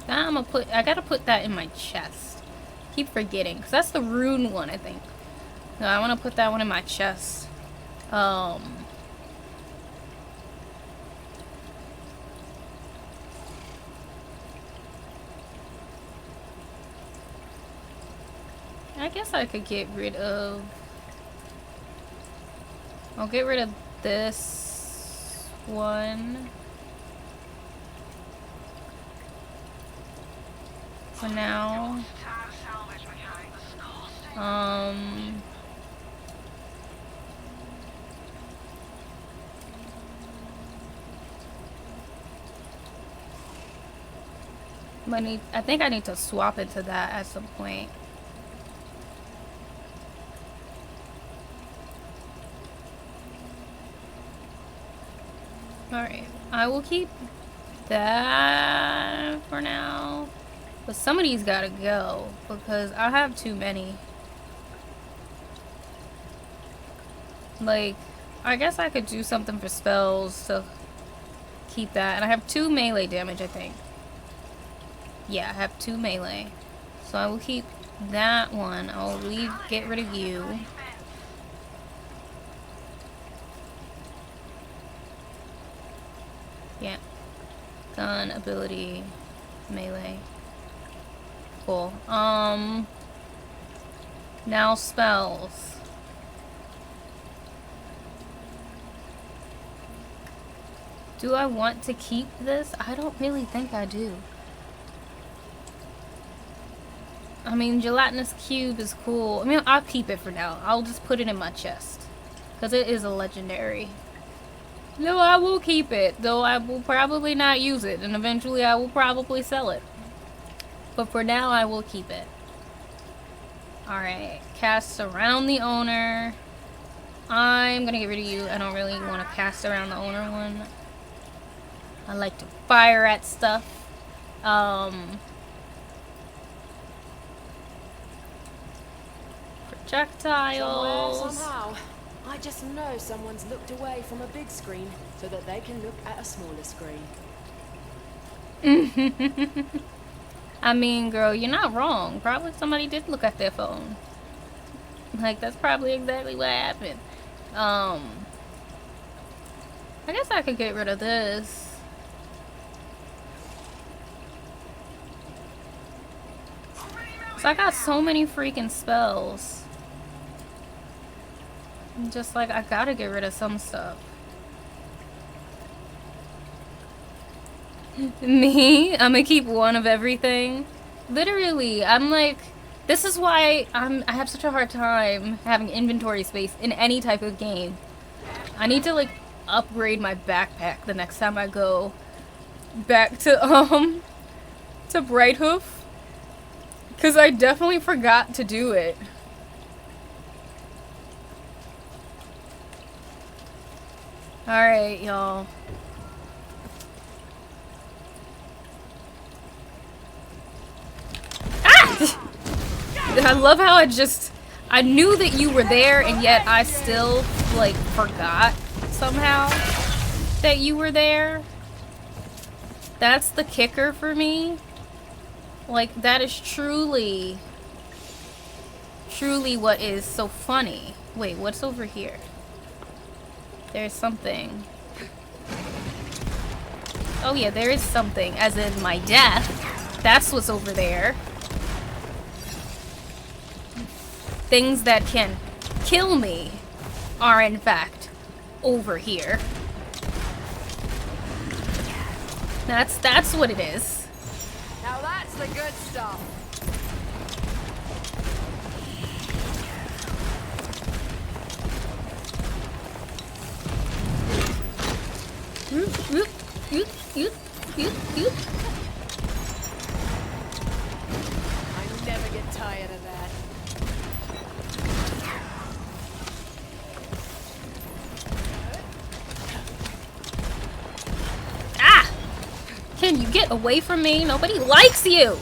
I'm gonna put, I gotta put that in my chest. Keep forgetting, because that's the rune one, I think. No, I want to put that one in my chest. I guess I could get rid of... I'll get rid of this one for now. I think I need to swap into that at some point. Alright, I will keep that for now. But some of these gotta go because I have too many. Like, I guess I could do something for spells to keep that. And I have 2 melee damage, I think. Yeah, I have 2 melee. So I will keep that one. I'll get rid of you. Yeah. Gun, ability, melee. Cool. Now spells. Do I want to keep this? I don't really think I do. I mean, gelatinous cube is cool. I mean, I'll keep it for now. I'll just put it in my chest. Because it is a legendary. No, I will keep it. Though I will probably not use it. And eventually I will probably sell it. But for now, I will keep it. Alright. Cast around the owner. I'm going to get rid of you. I don't really want to cast around the owner one. I like to fire at stuff. Projectiles. Somewhere, somehow. I just know someone's looked away from a big screen so that they can look at a smaller screen. I mean, girl, you're not wrong. Probably somebody did look at their phone. Like, that's probably exactly what happened. I guess I could get rid of this. So I got so many freaking spells. Just like, I gotta get rid of some stuff. Me? I'm gonna keep one of everything. Literally, I'm like, this is why I have such a hard time having inventory space in any type of game. I need to like upgrade my backpack the next time I go back to Brighthoof. Cause I definitely forgot to do it. Alright, y'all. Ah! I love how I knew that you were there and yet I still, like, forgot somehow that you were there. That's the kicker for me. Like, that is truly what is so funny. Wait, what's over here? There's something. Oh yeah, there is something, as in my death. That's what's over there. Things that can kill me are in fact over here. That's what it is. Now that's the good stuff. I never get tired of that. Ah! Can you get away from me? Nobody likes you!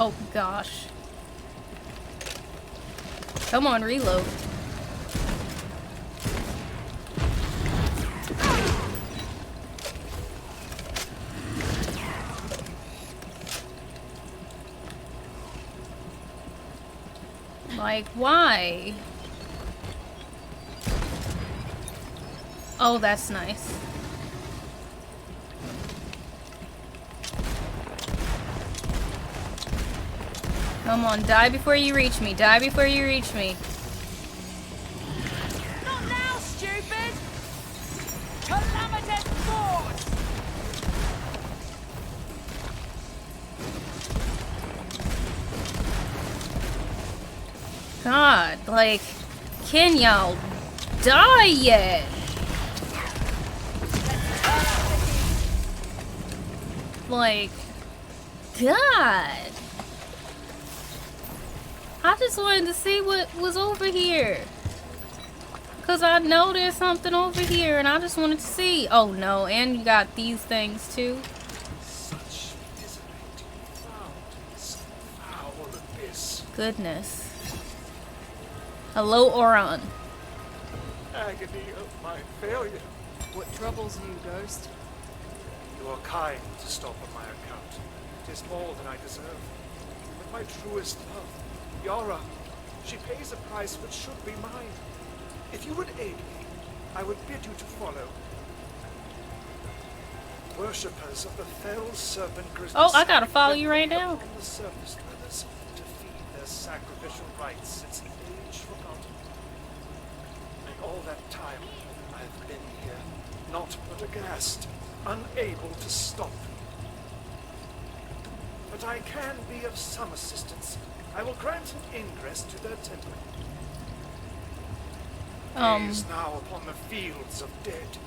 Oh gosh. Come on, reload. Like, why? Oh, that's nice. Come on, die before you reach me. Die before you reach me. Not now, stupid! Calamitous force! God, like, can y'all die yet? Like, God. I just wanted to see what was over here. Because I know there's something over here and I just wanted to see. Oh no, and you got these things too. Such misery to be found in this foul abyss. Goodness. Hello, Oron. Agony of my failure. What troubles you, Ghost? You are kind to stop on my account. It is more than I deserve. But my truest love, Yara, she pays a price which should be mine. If you would aid me, I would bid you to follow. Worshippers of the fell serpent. Oh, I gotta follow you right now. Upon the surface dwellers to feed their sacrificial rites since the age forgotten. And all that time, I've been here, not but aghast, unable to stop. But I can be of some assistance. I will grant an ingress to their temple. Gaze now upon the fields of dead,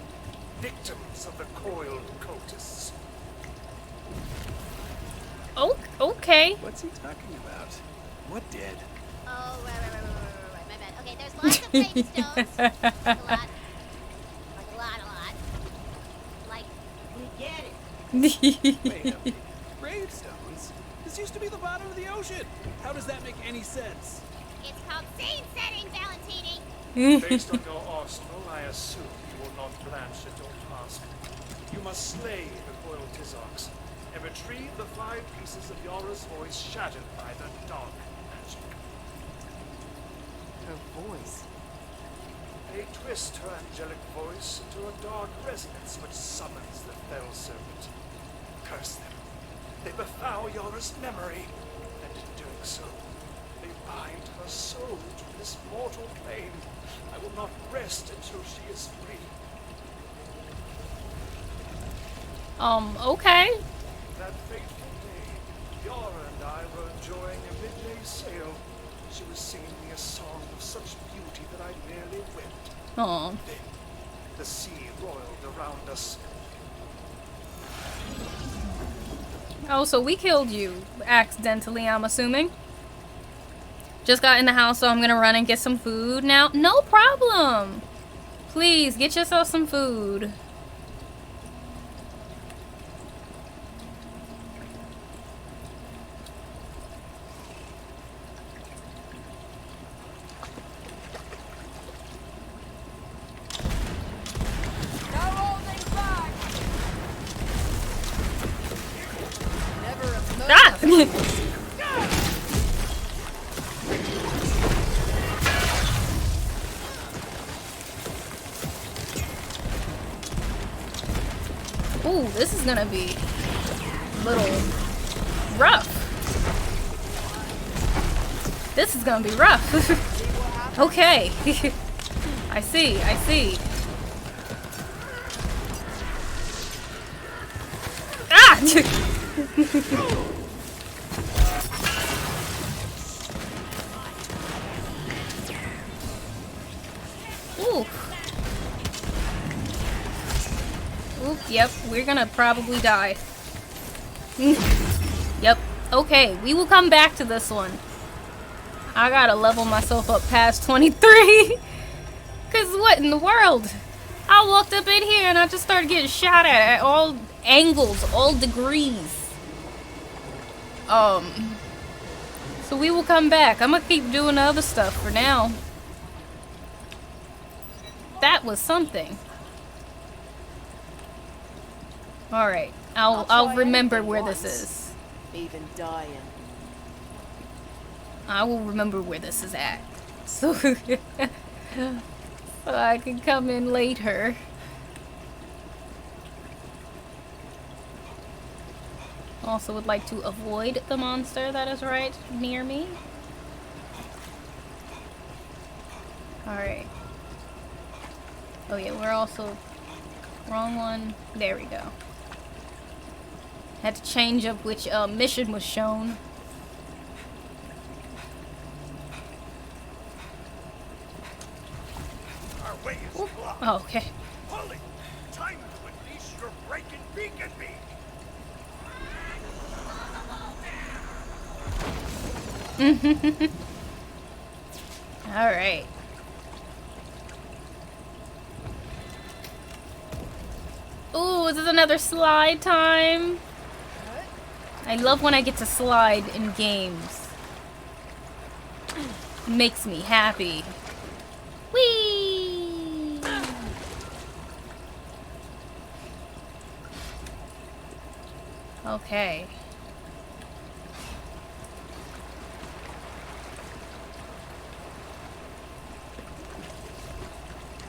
victims of the coiled cultists. Oh, okay. What's he talking about? What dead? Oh, right. My bad. Okay, there's lots of gravestones. Like a lot. Like, We get it. Wait a minute. Gravestones? This used to be the bottom of the ocean. How does that make any sense? it's called scene setting, Valentini. Based on your arsenal, I assume you will not blanch at your task. You must slay the coiled Tizarks and retrieve the 5 pieces of Yara's voice shattered by the dark magic. Her voice. They twist her angelic voice into a dark resonance which summons the fell serpent. Curse them. They befoul Yara's memory, and in doing so, they bind her soul to this mortal plane. I will not rest until she is free. Okay. That fateful day, Yara and I were enjoying a midday sail. She was singing me a song of such beauty that I nearly wept. Aw. Then, the sea roiled around us. Oh, so we killed you accidentally, I'm assuming. Just got in the house, so I'm gonna run and get some food now. No problem. Please, get yourself some food. No holding back! Never a Ah! Ooh, this is gonna be a little rough. This is gonna be rough. Okay. I see. Ah! Ooh. Oop, yep, we're gonna probably die. Yep. Okay, we will come back to this one. I gotta level myself up past 23. Cause what in the world? I walked up in here and I just started getting shot at all angles, all degrees. So we will come back. I'm gonna keep doing the other stuff for now. That was something. Alright, I'll remember where this is. Even dying. I will remember where this is at. So, so I can come in later. Also would like to avoid the monster that is right near me. Alright. Oh yeah, we're also... Wrong one. There we go. Had to change up which mission was shown. Our way is blocked. Oh, okay. Polly, time to unleash your breaking beacon beak. Alright. Ooh, is this another slide time? I love when I get to slide in games. It makes me happy. Whee! Okay.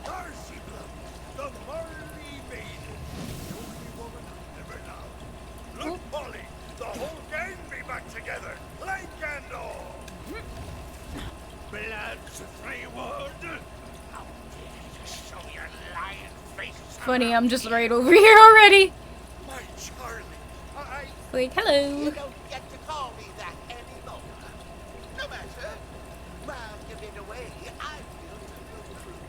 Darcy Blood, the Marley Maiden, the only woman I've ever loved. Look, Polly, the whole gang be back together, like and all. Blood's reward. How dare you show your lying face? Funny, I'm just right over here already. My Charlie, Like, hello. You don't get to call me that anymore. No matter. While you've been away, I've built a new crew.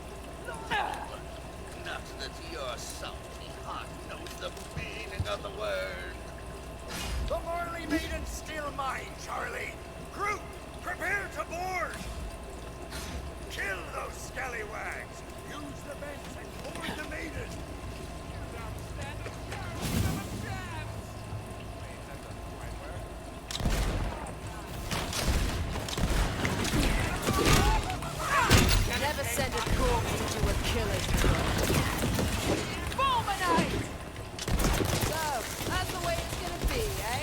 Not that your salty heart knows the meaning of the word. the Marley Maiden's still mine, Charlie. Crew, prepare to board. Kill those scallywags. Use the vents and board the maiden. Never send a corpse into a killing field. Fulminate! So, that's the way it's gonna be, eh?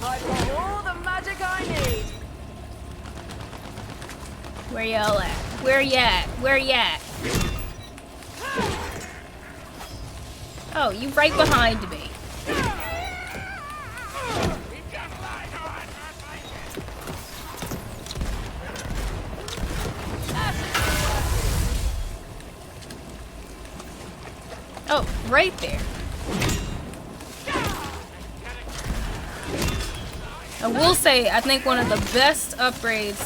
I've got all the magic I need. Where y'all at? Where ya at? Where ya at? Oh, you right behind me. Oh, right there. I will say, I think one of the best upgrades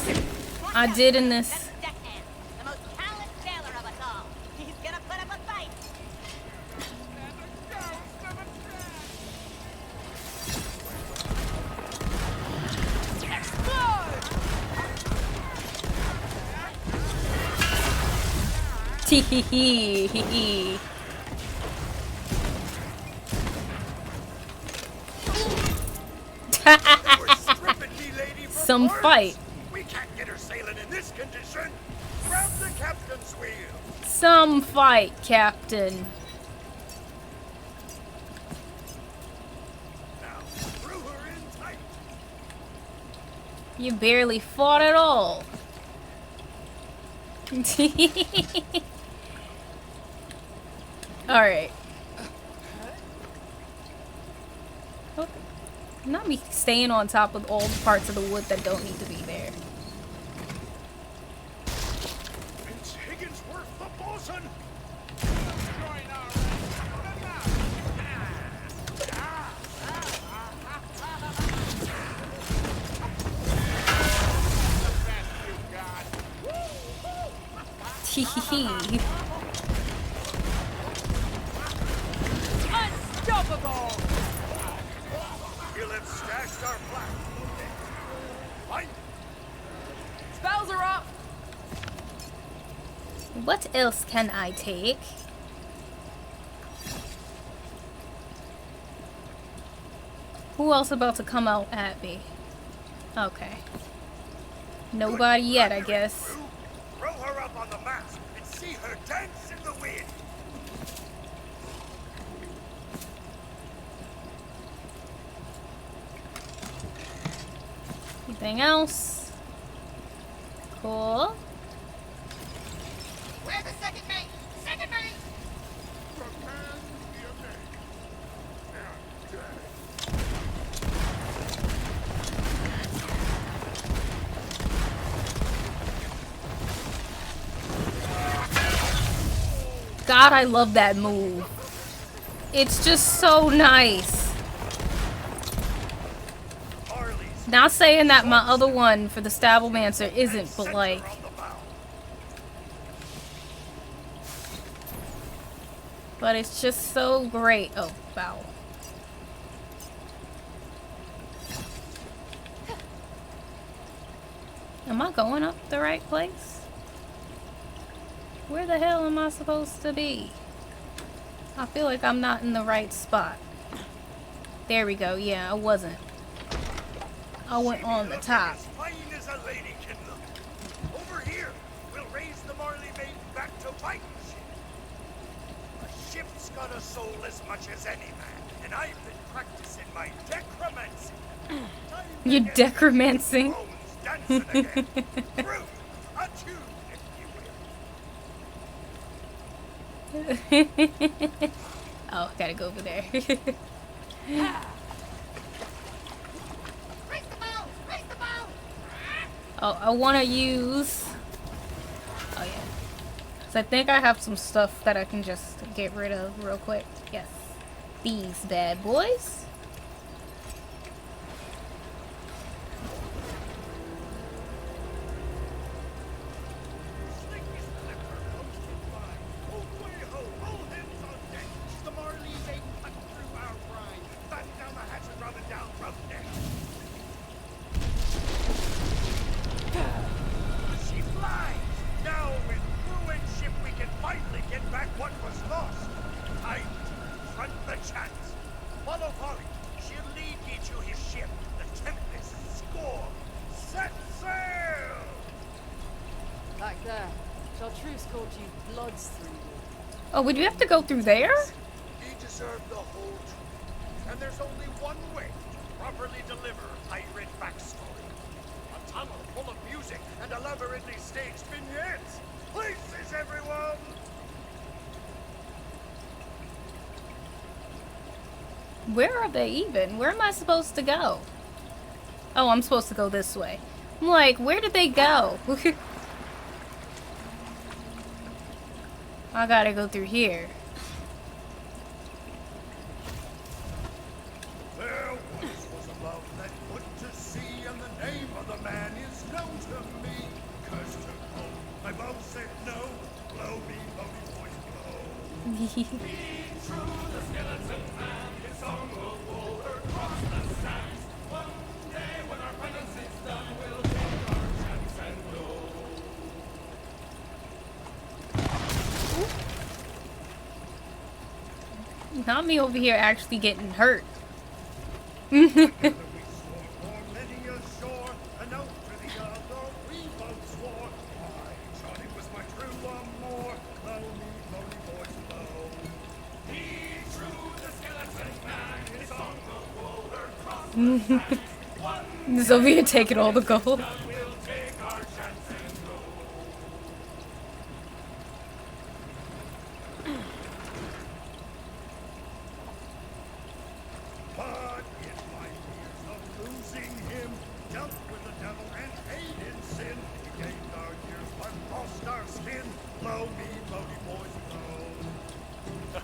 I did in this. The most talented sailor of us all. He's gonna put up a fight. Tee Some fight. We can't get her sailing in this condition. Grab the captain's wheel. Some fight, Captain. Now, screw her in tight. You barely fought at all. Alright. Okay. Not me staying on top of all the parts of the wood that don't need to be there. It's Higginsworth the bosun. Teehee. Unstoppable! You'll have stashed our black. Fine. Spells are up! What else can I take? Who else about to come out at me? Okay. Nobody yet, I guess. Throw her up on the mast and see her dance in the wind. Anything else? Cool. Where's the second mate? Second mate! God, I love that move. It's just so nice. Not saying that my other one for the Stablemancer isn't, but like... But it's just so great. Oh, wow. Am I going up the right place? Where the hell am I supposed to be? I feel like I'm not in the right spot. There we go. Yeah, I wasn't. I went on the top. As fine as a lady can look. Over here, we'll raise the Marley maid back to fighting ship. A ship's got a soul as much as any man, and I've been practicing my decromancy. You're decromancing. Dancing again. Through a tune, if you will. Oh, gotta go over there. Oh, I want to use... Oh, yeah. So I think I have some stuff that I can just get rid of real quick. Yes. These bad boys. Oh, would you have to go through there? He deserved the whole truth. And there's only one way to properly deliver a pirate backstory. A tunnel full of music and elaborately staged vignettes. Places, everyone! Where are they even? Where am I supposed to go? Oh, I'm supposed to go this way. I'm like, where did they go? I gotta go through here. There once was a love that put to sea, and the name of the man is known to me. Cursed her home, my bow said no. Blow me, blowy voice, blow. Be true, the skeleton man, his song will pull her across the sands. One day when our penance is done, we'll take our chance and go. Not me over here actually getting hurt. This over here taking all the gold.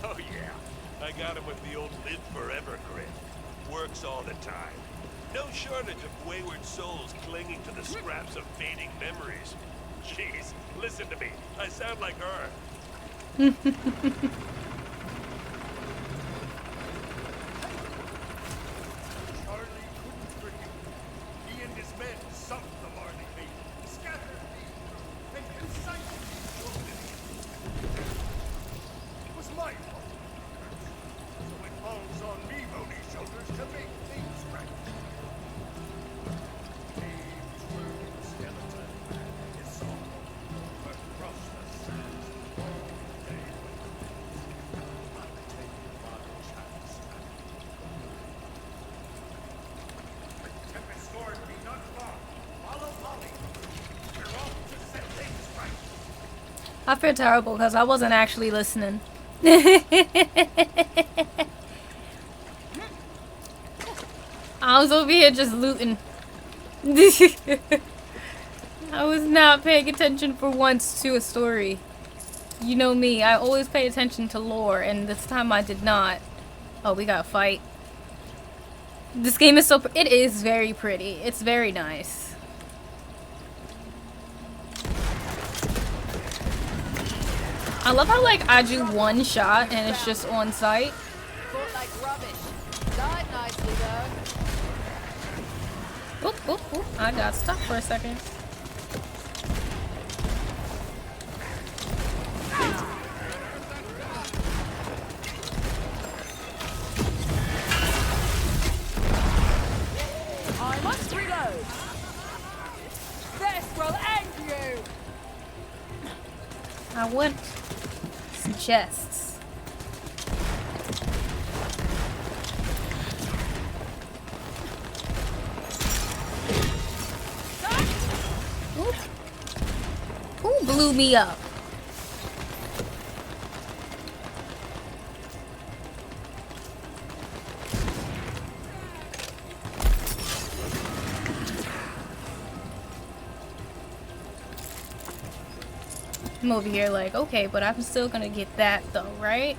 Oh yeah, I got him with the old live forever grin. Works all the time. No shortage of wayward souls clinging to the scraps of fading memories. Jeez, listen to me. I sound like her. Charlie couldn't forgive me. He and his men sunk the Marley maid, scattered me through, and consigned me to oblivion. It was my fault. So it falls on me, Moni's shoulders, to make things I feel terrible because I wasn't actually listening. I was over here just looting. I was not paying attention for once to a story. You know me, I always pay attention to lore, and this time I did not. Oh, we got a fight. This game is it is very pretty. It's very nice. I love how, like, I do one shot and it's just on sight. Fought like rubbish. Died nicely though. Oop, oop, oop. I got stuck for a second. I must reload. This will end you. I want some chests. Oop. Who blew me up? I'm over here like, okay, but I'm still gonna get that though, right?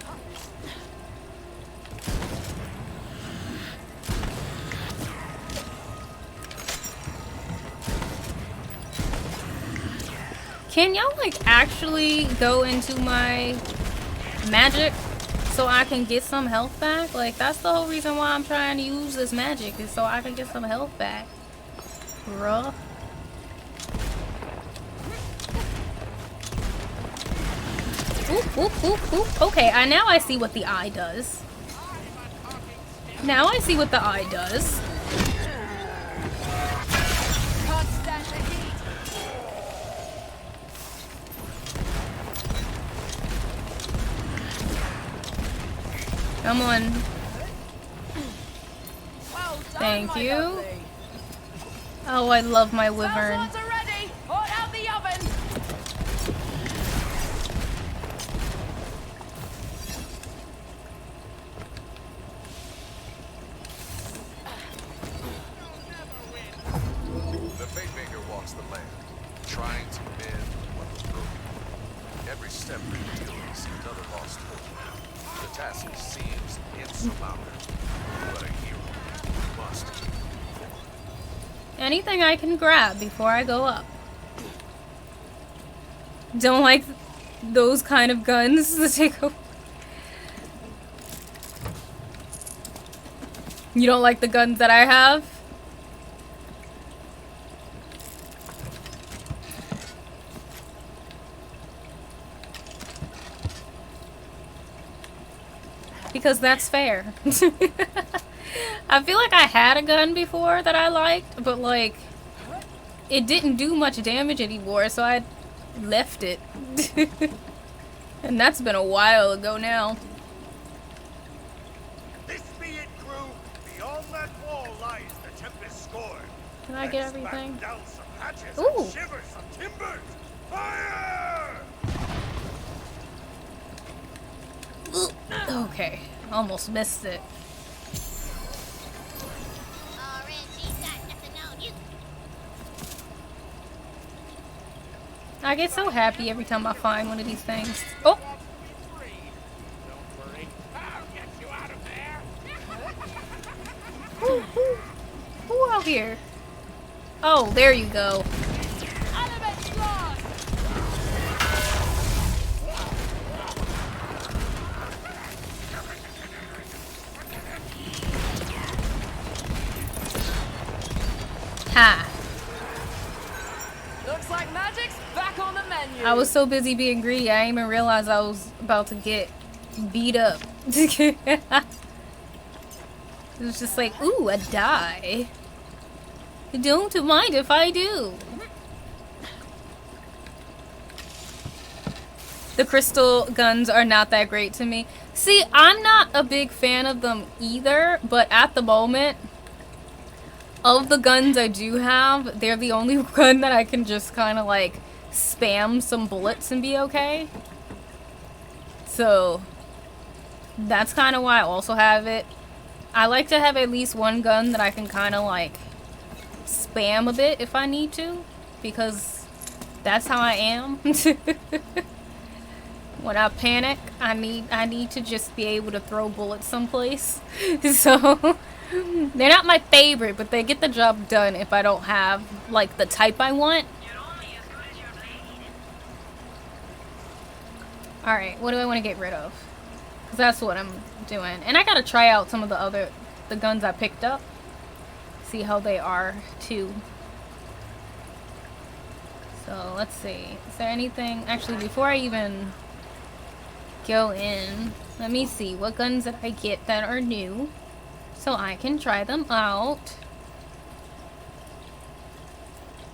Can y'all like actually go into my magic so I can get some health back? Like, that's the whole reason why I'm trying to use this magic, is so I can get some health back. Bruh. Oop, oop, oop, oop. Okay, now I see what the eye does. Now I see what the eye does. Can't stand the heat. Come on. Well done, Thank my you. lovely. Oh, I love my wyvern. Salsons are ready. Hot out the oven. The Fatemaker walks the land, trying to mend what was broken. Every step reveals another lost hope. The task seems insurmountable, but a hero must keep moving forward. Anything I can grab before I go up. Don't like those kind of guns to take over. You don't like the guns that I have? Because that's fair. I feel like I had a gun before that I liked, but like it didn't do much damage anymore, so I left it. And that's been a while ago now. This be it, crew. Beyond that wall lies the Tempest scorn. Can I get everything? Down some hatches Ooh. and shiver some timbers. Fire! Okay, almost missed it. RNG's got nothing on you. I get so happy every time I find one of these things. Oh! Don't worry, I'll get you out of there. Who out here? Oh, there you go. Element blast. Ha! Looks like magic's back on the menu. I was so busy being greedy, I didn't even realize I was about to get beat up. It was just like, ooh, a die. Don't mind if I do. The crystal guns are not that great to me. See, I'm not a big fan of them either, but at the moment, of the guns I do have, they're the only gun that I can just kind of like spam some bullets and be okay. So that's kind of why I also have it. I like to have at least one gun that I can kind of like spam a bit if I need to, because that's how I am. When I panic, I need to just be able to throw bullets someplace. So they're not my favorite, but they get the job done if I don't have like the type I want. Alright, what do I want to get rid of? Because that's what I'm doing. And I gotta try out some of the guns I picked up. See how they are too. So let's see. Is there anything? Actually, before I even go in, let me see what guns did I get that are new, so I can try them out.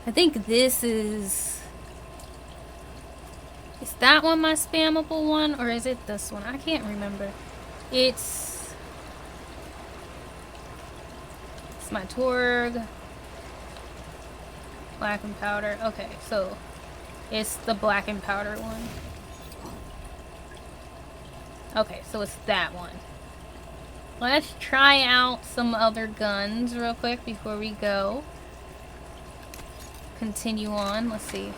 I think this is that one my spammable one, or is it this one? I can't remember. It's my Torg. Black and powder. Okay, so it's the black and powder one. Okay, so it's that one. Let's try out some other guns real quick before we go. Continue on. Let's see.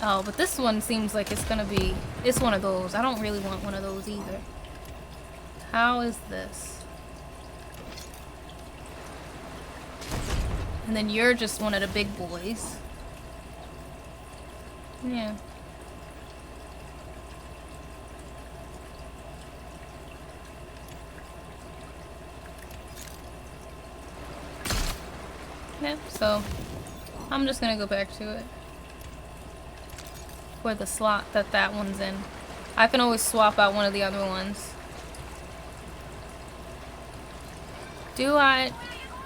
Oh, but this one seems like it's gonna be... It's one of those. I don't really want one of those either. How is this? And then you're just one of the big boys. Yeah. Yep, so I'm just gonna go back to it. For the slot that one's in. I can always swap out one of the other ones. Do I...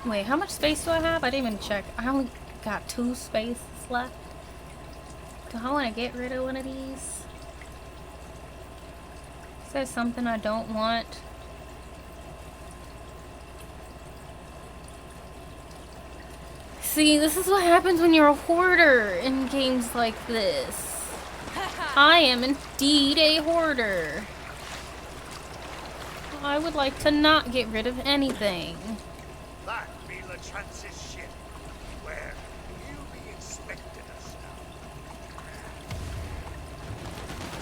Wait, how much space do I have? I didn't even check. I only got 2 spaces left. Do I want to get rid of one of these? Is there something I don't want? See, this is what happens when you're a hoarder in games like this. I am indeed a hoarder. I would like to not get rid of anything. That be LeChance's ship. Where you be expecting us now?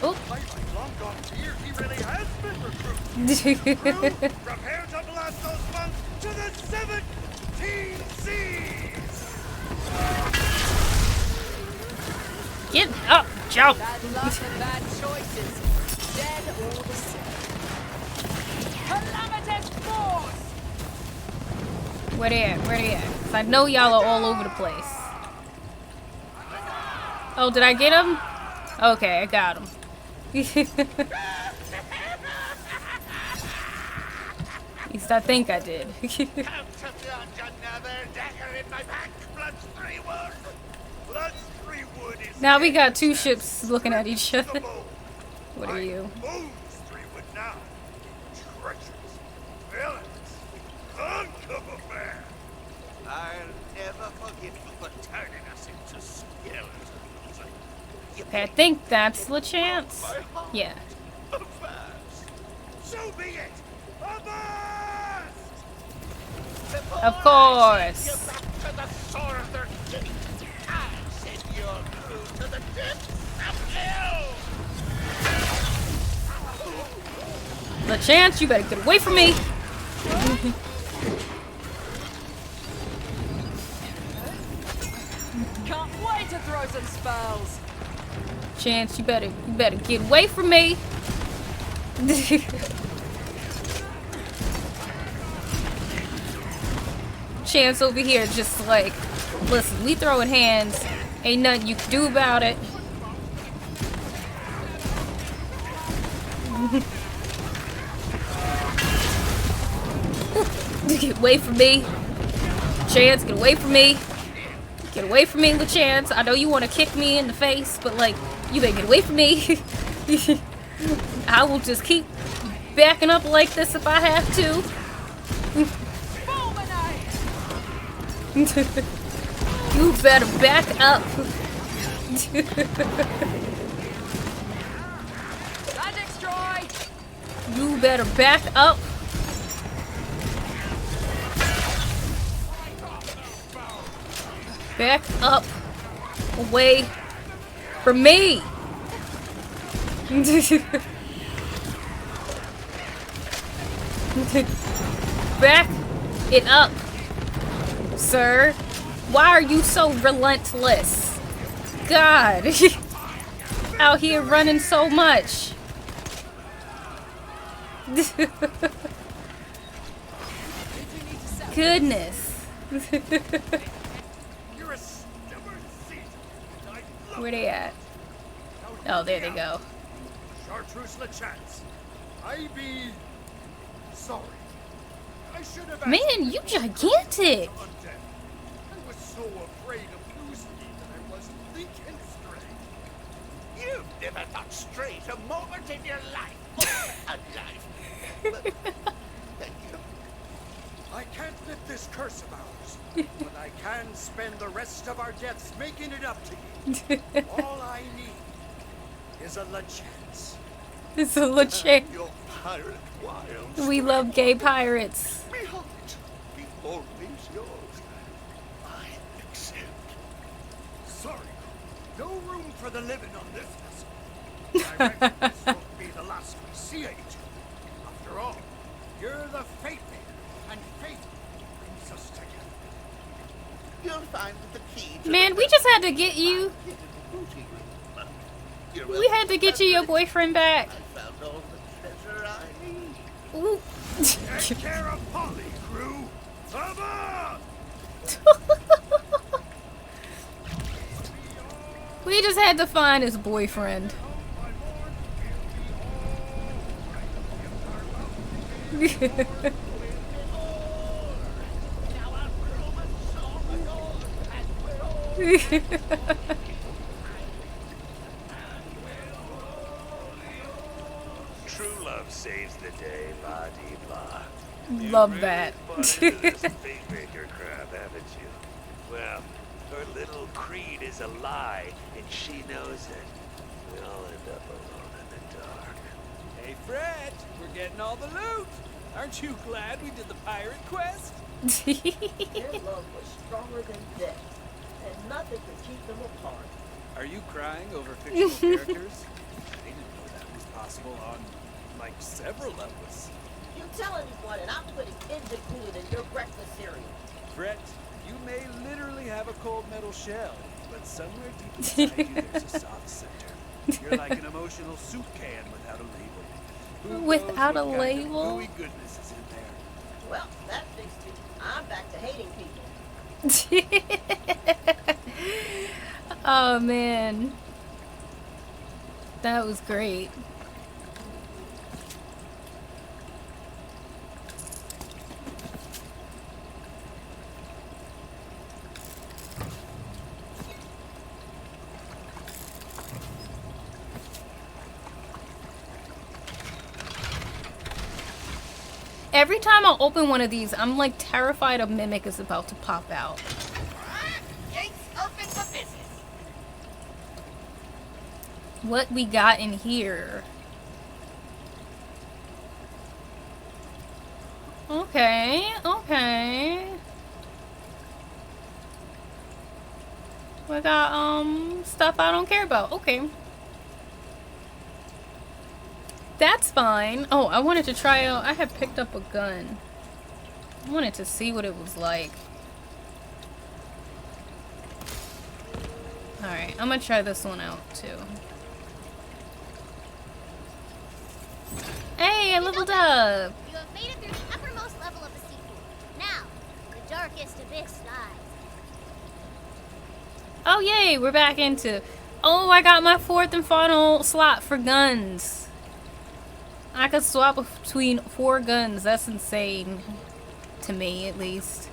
Oh. I've long gone here. He really has been recruited. Crew, prepare to blast those ones to the 17 seas. Get up, jump. Bad luck and bad choices. Dead all the same. Calamitous force! Where they at? Where they at? 'Cause I know y'all are all over the place. Oh, did I get him? Okay, I got him. At least I think I did. Now we got 2 ships looking at each other. What are you? I'll never forgive you for turning us into skeletons. Okay, I think that's LeChance. Yeah. So be it. Of course. To the sword of their teeth. I send your crew to the depths of hell. LeChance, you better get away from me. Can't wait to throw some spells. Chance, you better get away from me. Chance over here just like, listen, we throwing hands. Ain't nothing you can do about it. Get away from me. Chance, get away from me. Get away from me, LeChance. I know you want to kick me in the face, but like, you better get away from me. I will just keep backing up like this if I have to. You better back up. Gun destroy! You better back up. Back up. Away from me. Back it up, sir. Why are you so relentless? God. Out here running so much. Goodness. You're a stubborn seat. Where they at? Oh, there they go. Chartreuse LeChance. I be sorry. I should have Man, you gigantic. I was so afraid of losing you that I wasn't thinking straight. You've never thought straight a moment in your life. Alive. Thank you. I can't lift this curse of ours, but I can spend the rest of our deaths making it up to you. All I need is a LeChance. It's a legit. Your pirate wiles. We love gay pirates. Behold, behold these yours. I accept. Sorry, no room for the living on this vessel. I reckon this won't be the last we see of each other. After all, you're the fate maker, and fate brings us together. You'll find that the key to Man, we just had to get you. We had to get you your boyfriend back. I found all the treasure I need. Ooh. Take care of Polly, crew. Above! We just had to find his boyfriend. True love saves the day, blah dee blah. Love that. This big maker crap, haven't you? Well, her little creed is a lie, and she knows it. We all end up alone in the dark. Hey, Fred, we're getting all the loot. Aren't you glad we did the pirate quest? Their love was stronger than death, and nothing could keep them apart. Are you crying over fictional characters? I didn't know that was possible on, like, several levels. You tell anyone and I'm putting engine coolant in your breakfast cereal. Fred, you may literally have a cold metal shell, but somewhere deep inside you there's a soft center. You're like an emotional soup can without a label. Who Without knows a what kind of label? gooey goodness is in there. Well, that fixed it. I'm back to hating people. Oh man. That was great. Every time I open one of these, I'm like terrified a mimic is about to pop out. Gates open for business. What we got in here? Okay, okay. We got stuff I don't care about. Okay. That's fine. Oh, I wanted to try out. I had picked up a gun. I wanted to see what it was like. Alright, I'm gonna try this one out too. Hey, I leveled up! You have made it through the uppermost level of the seaport. Now, the darkest abyss lies. Oh yay, we're back into... Oh, I got my 4th and final slot for guns. I could swap between 4 guns. That's insane. To me, at least.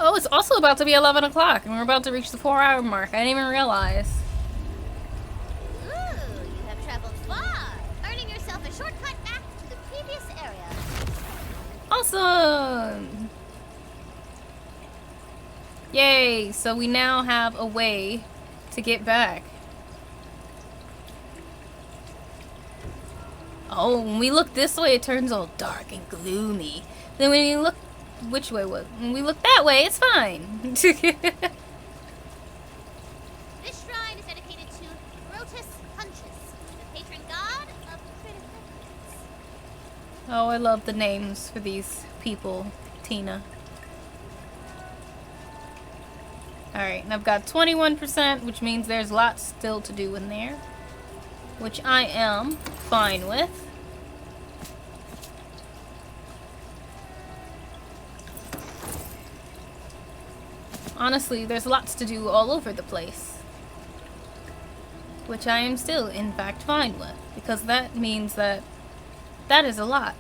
Oh, it's also about to be 11 o'clock, and we're about to reach the 4-hour mark. I didn't even realize. Ooh, you have traveled far, earning yourself a shortcut back to the previous area. Awesome! Yay! So we now have a way to get back. Oh, when we look this way, it turns all dark and gloomy. Then when you look, which way was? When we look that way, it's fine. This shrine is dedicated to Rotus Huntress, the patron god of critical hits. Oh, I love the names for these people, Tina. Alright, and I've got 21%, which means there's lots still to do in there. Which I am fine with. Honestly, there's lots to do all over the place. Which I am still, in fact, fine with. Because that means that that is a lot.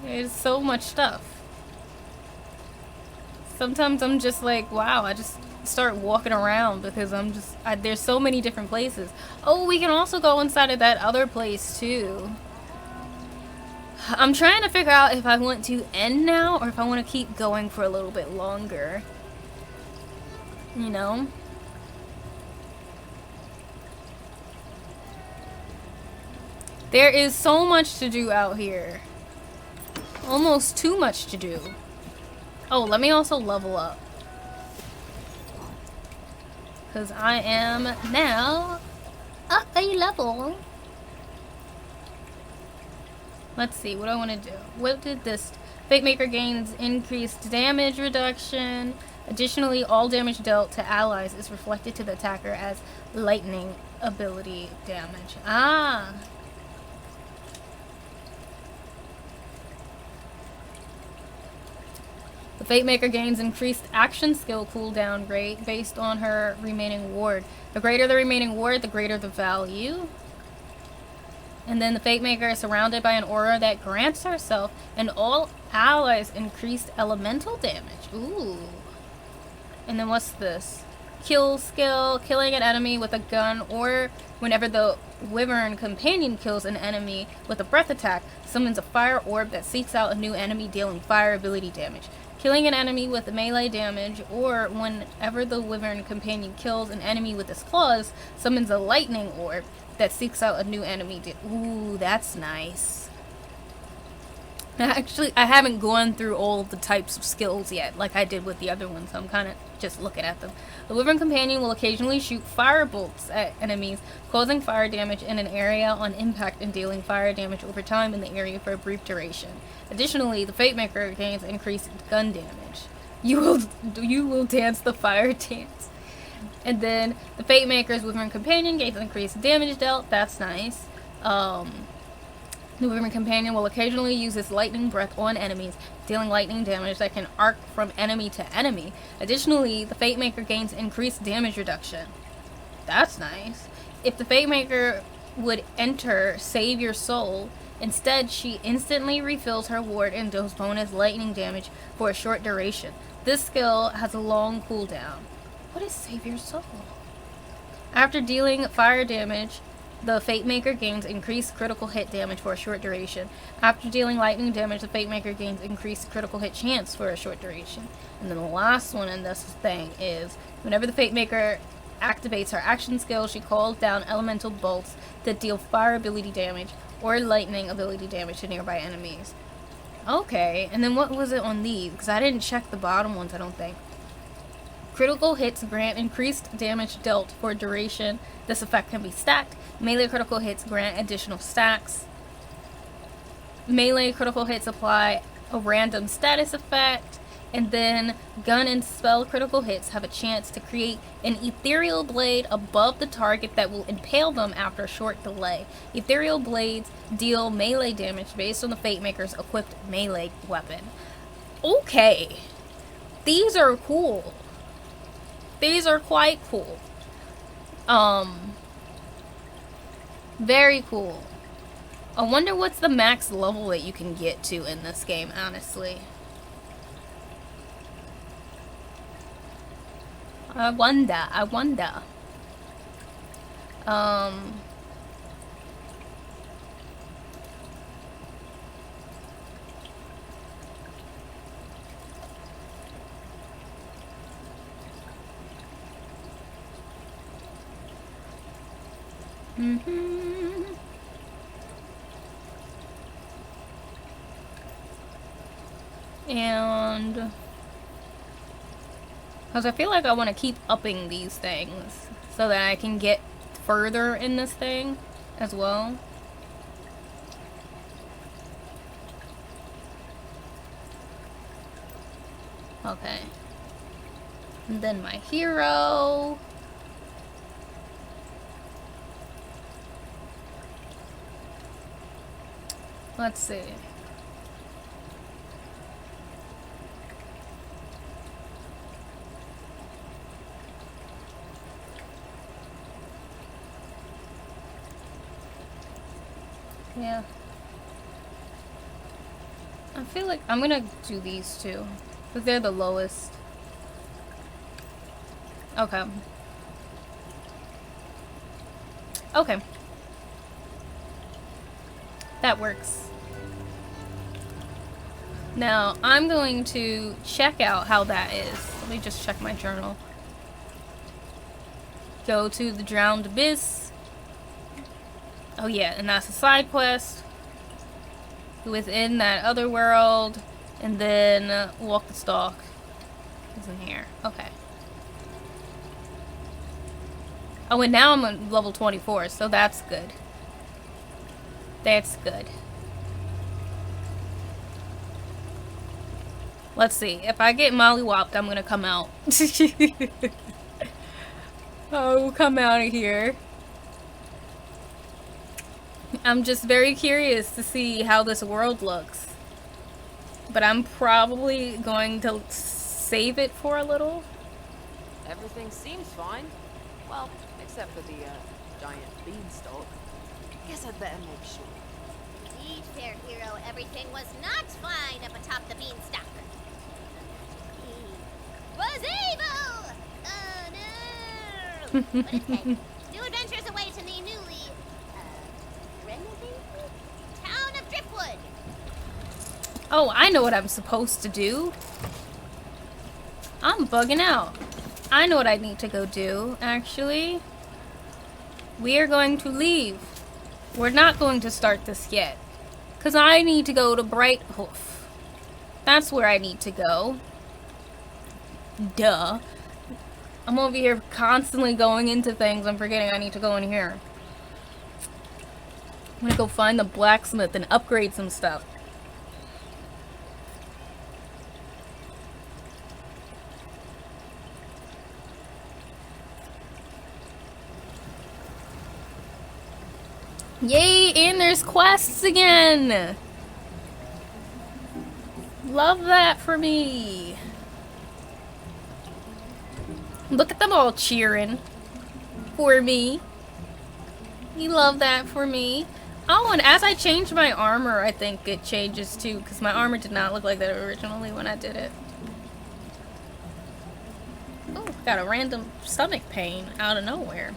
There's so much stuff. Sometimes I'm just like, wow, I just start walking around because there's so many different places. Oh, we can also go inside of that other place too. I'm trying to figure out if I want to end now or if I want to keep going for a little bit longer. You know? There is so much to do out here. Almost too much to do. Oh, let me also level up. Because I am now up a level. Let's see, what do I want to do? What did this? Fate Maker gains increased damage reduction. Additionally, all damage dealt to allies is reflected to the attacker as lightning ability damage. Ah! The Fate Maker gains increased action skill cooldown rate based on her remaining ward. The greater the remaining ward, the greater the value. And then the Fate Maker is surrounded by an aura that grants herself and all allies increased elemental damage. Ooh. And then what's this? Kill skill, killing an enemy with a gun, or whenever the Wyvern companion kills an enemy with a breath attack, summons a fire orb that seeks out a new enemy dealing fire ability damage. Killing an enemy with melee damage, or whenever the Wyvern companion kills an enemy with his claws, summons a lightning orb that seeks out a new enemy. Ooh, that's nice. Actually, I haven't gone through all of the types of skills yet, like I did with the other ones, so I'm kind of just looking at them. The Wyvern companion will occasionally shoot fire bolts at enemies, causing fire damage in an area on impact and dealing fire damage over time in the area for a brief duration. Additionally, the Fate Maker gains increased gun damage. You will dance the fire dance. And then the Fate Maker's Wyvern companion gains increased damage dealt. That's nice. The Wyvern companion will occasionally use its lightning breath on enemies, dealing lightning damage that can arc from enemy to enemy. Additionally, the Fate Maker gains increased damage reduction. That's nice. If the Fate Maker would enter Save Your Soul, instead she instantly refills her ward and deals bonus lightning damage for a short duration. This skill has a long cooldown. What is Save Your Soul? After dealing fire damage, the Fate Maker gains increased critical hit damage for a short duration. After dealing lightning damage, the Fate Maker gains increased critical hit chance for a short duration. And then the last one in this thing is, whenever the Fate Maker activates her action skill, she calls down elemental bolts that deal fire ability damage or lightning ability damage to nearby enemies. Okay, and then what was it on these? Because I didn't check the bottom ones, I don't think. Critical hits grant increased damage dealt for a duration. This effect can be stacked. Melee critical hits grant additional stacks. Melee critical hits apply a random status effect. And then gun and spell critical hits have a chance to create an ethereal blade above the target that will impale them after a short delay. Ethereal blades deal melee damage based on the Fate Maker's equipped melee weapon. Okay. These are cool. These are quite cool. Very cool. I wonder what's the max level that you can get to in this game, honestly. I wonder. Mm-hmm. And because I feel like I want to keep upping these things so that I can get further in this thing as well. Okay. And then my hero. Let's see. Yeah. I feel like I'm gonna do these two, but they're the lowest. Okay. Okay. That works. Now, I'm going to check out how that is. Let me just check my journal. Go to the Drowned Abyss. Oh yeah, and that's a side quest within that other world. And then Walk the Stalk is in here. Okay. Oh, and now I'm on level 24, so that's good. That's good. Let's see. If I get mollywopped, I'm gonna come out. Oh, come out of here. I'm just very curious to see how this world looks. But I'm probably going to save it for a little. Everything seems fine. Well, except for the giant beanstalk. Guess I'd better make sure. Indeed, fair hero, everything was not fine up atop the beanstalk. He was evil! Oh no! But it's okay. New adventures await in the newly renovated town of Driftwood. Oh, I know what I'm supposed to do. I'm bugging out. I know what I need to go do, actually. We are going to leave. We're not going to start this yet. Because I need to go to Brighthoof. That's where I need to go. Duh. I'm over here constantly going into things. I'm forgetting I need to go in here. I'm gonna go find the blacksmith and upgrade some stuff. Yay, and there's quests again! Love that for me. Look at them all cheering for me. You love that for me. Oh, and as I change my armor, I think it changes too, because my armor did not look like that originally when I did it. Oh, got a random stomach pain out of nowhere.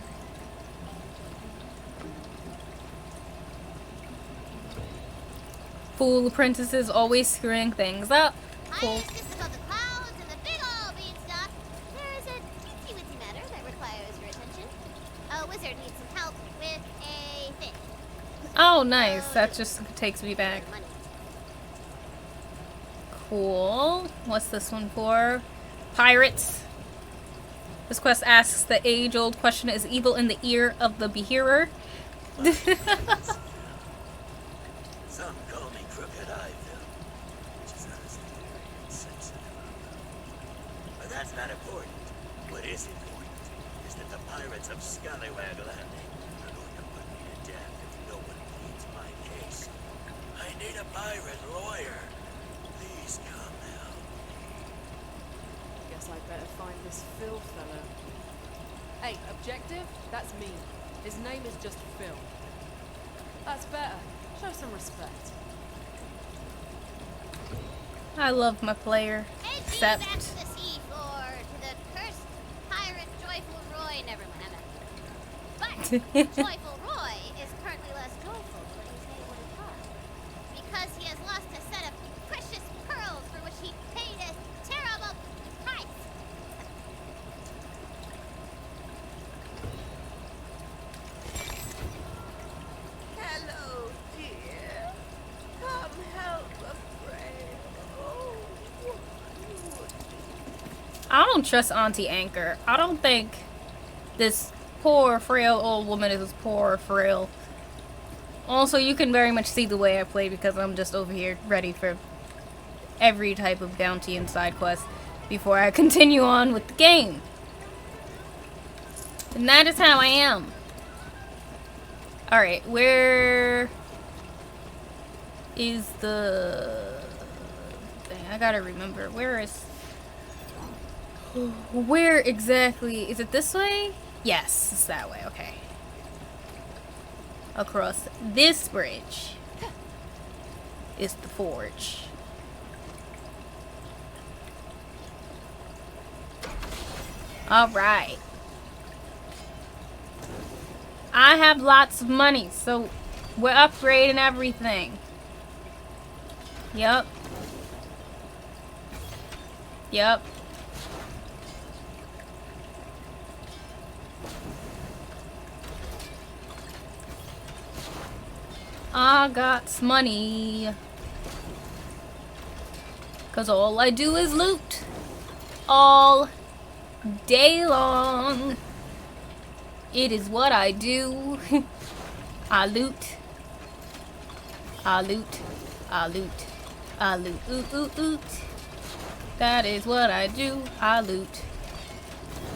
Fool apprentices always screwing things up. Cool. Highest above the clouds and the big ol' beanstalk. There is a teensy-weensy matter that requires your attention. A wizard needs some help with a thing. Oh, nice. That just takes me back. Cool. What's this one for? Pirates. This quest asks the age-old question, is evil in the ear of the behearer? Some call me Crooked Eyeville, which is honestly very insensitive. But that's not important. What is important is that the pirates of Scallywag Landing are going to put me to death if no one pleads my case. I need a pirate lawyer. Please come help. Guess I'd better find this Phil fellow. Hey, objective? That's me. His name is just Phil. That's better. Show some respect. I love my player. Except back to the sea floor, to the cursed pirate Joyful Roy. Never mind, I'm not. But Joyful Roy is currently less joyful for his wayward heart, because he has lost a set of precious pearls for which he paid a terrible price. I don't trust Auntie Anchor. I don't think this poor, frail old woman is poor or frail. Also, you can very much see the way I play because I'm just over here ready for every type of bounty and side quest before I continue on with the game. And that is how I am. Alright, where is the thing? I gotta remember. Where exactly? Is it this way? Yes, it's that way. Okay. Across this bridge is the forge. Alright. I have lots of money, so we're upgrading everything. Yep. Yep. I got money. 'Cause all I do is loot. All day long. It is what I do. I loot. I loot. I loot. I loot. Oot, oot, oot. That is what I do. I loot.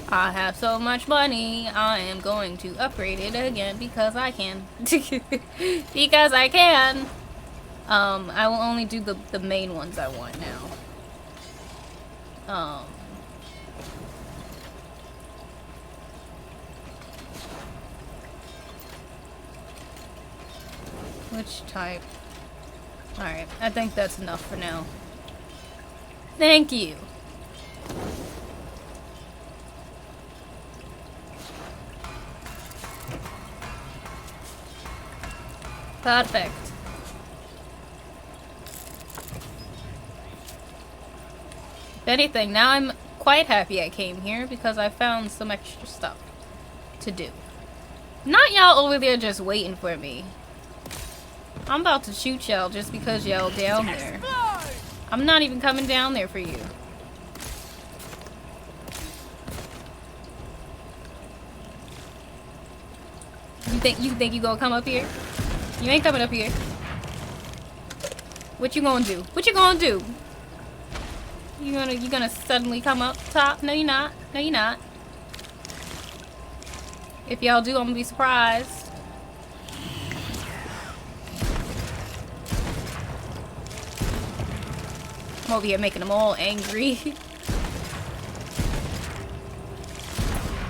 I have so much money. I am going to upgrade it again because I can. Because I can. I will only do the main ones I want now. Which type? Alright, I think that's enough for now. Thank you. Perfect. If anything, now I'm quite happy I came here because I found some extra stuff to do. Not y'all over there just waiting for me. I'm about to shoot y'all just because y'all down there. I'm not even coming down there for you. You think you gonna come up here? You ain't coming up here. What you gonna do? What you gonna do? You gonna suddenly come up top? No, you're not. No, you're not. If y'all do, I'm gonna be surprised. I'm over here making them all angry.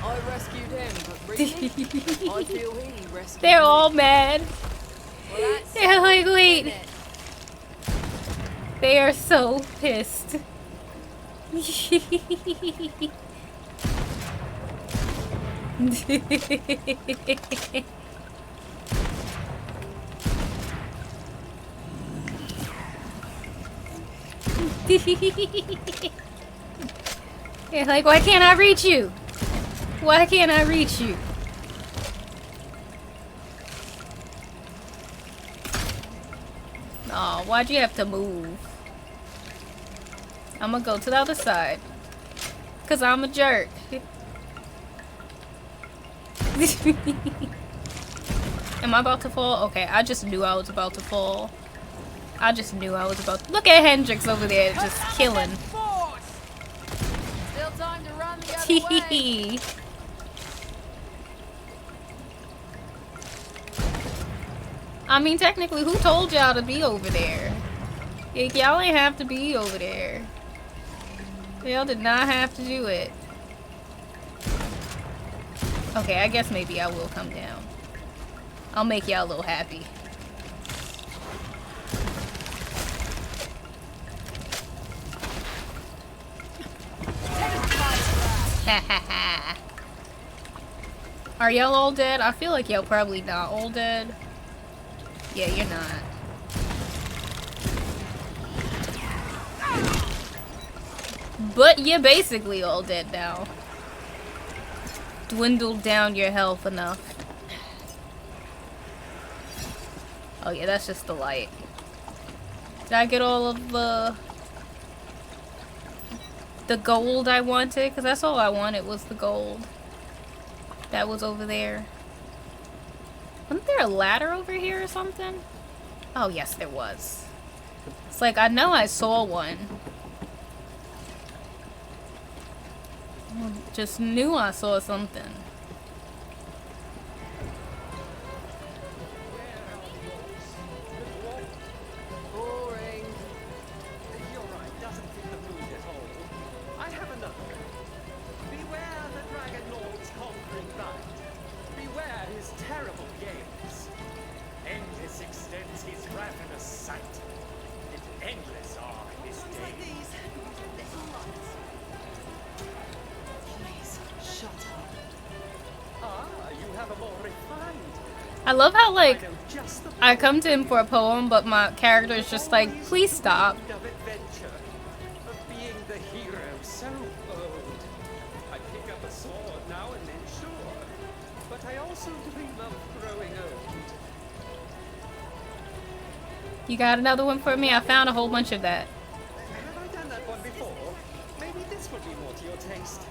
I rescued him, but really, I feel he rescued They're me. all mad. Well, that's They're like, something, wait. isn't it? They are so pissed. They're like, why can't I reach you? Why can't I reach you? Aw, why'd you have to move? I'm gonna go to the other side. 'Cause I'm a jerk. Am I about to fall? Okay, I just knew I was about to fall. I just knew I was about to. Look at Hendrix over there just killing. Still time to run the other way. I mean, technically, who told y'all to be over there? Y'all ain't have to be over there. Y'all did not have to do it. Okay, I guess maybe I will come down. I'll make y'all a little happy. Are y'all all dead? I feel like y'all probably not all dead. Yeah, you're not. But you're basically all dead now. Dwindled down your health enough. Oh yeah, that's just the light. Did I get all of the... the gold I wanted, because that's all I wanted was the gold. That was over there. Wasn't there a ladder over here or something? Oh, yes, there was. It's like, I know I saw one. Just knew I saw something. Boring. You're right, doesn't fit the mood at all. I have another. Beware the Dragon Lord's conquering mind. Beware his terrible games. Endless extends his ravenous sight. And endless are his days. Please, shut up. Ah, you have a more refined. I love how, like, I know just the I come to him for a poem, but my character is just like, please stop. of adventure, of being the hero so bold. I pick up a sword now and then, sure, but I also dream of growing old. You got another one for me? I found a whole bunch of that. Have I done that one before? Maybe this would be more to your taste.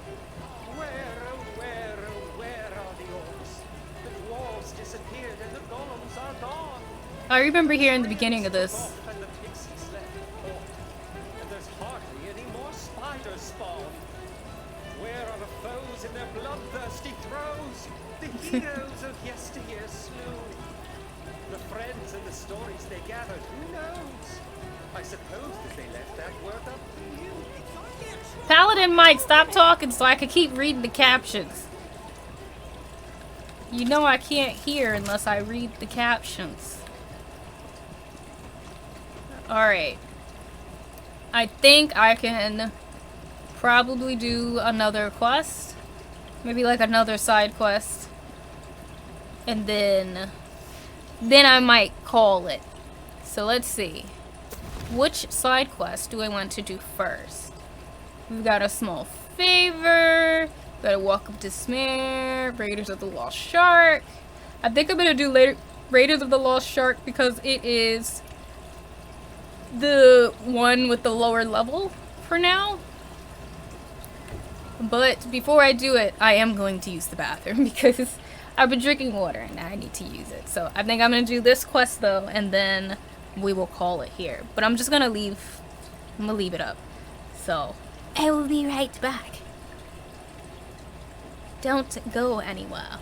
Where are the orcs? The dwarves disappeared and the golems are gone. I remember hearing the beginning of this. And the pixies left the port. And there's hardly any more spiders spawn. Where are the foes in their bloodthirsty throes? The heroes of yesteryear slew. The friends and the stories they gathered, who knows? I suppose that they left that work up to you. Paladin Mike, stop talking so I can keep reading the captions. You know I can't hear unless I read the captions. Alright. I think I can probably do another quest. Maybe like another side quest. And then I might call it. So let's see. Which side quest do I want to do first? We've got a small favor. Gotta walk of despair. Raiders of the Lost Shark. I think I'm gonna do later Raiders of the Lost Shark because it is the one with the lower level for now. But before I do it, I am going to use the bathroom because I've been drinking water and I need to use it. So I think I'm gonna do this quest though, and then we will call it here. But I'm just gonna leave. I'm gonna leave it up. So I will be right back. Don't go anywhere.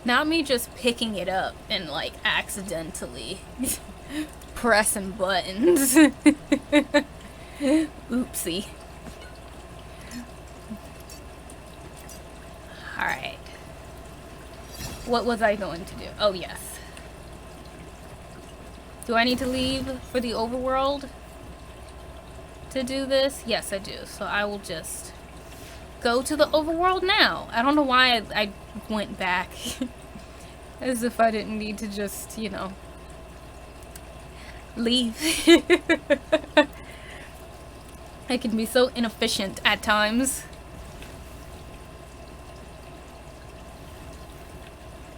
Not me just picking it up and like accidentally pressing buttons. Oopsie. Alright. What was I going to do? Oh, yes. Do I need to leave for the overworld to do this? Yes, I do. So I will just go to the overworld now. I don't know why I went back. As if I didn't need to just, you know, leave. I can be so inefficient at times.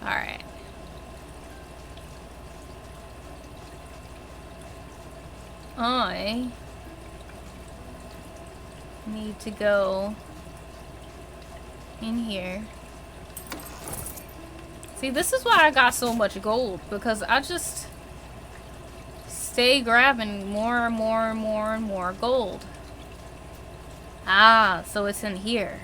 Alright. I need to go in here. See, this is why I got so much gold, because I just stay grabbing more and more and more and more gold. Ah, so it's in here.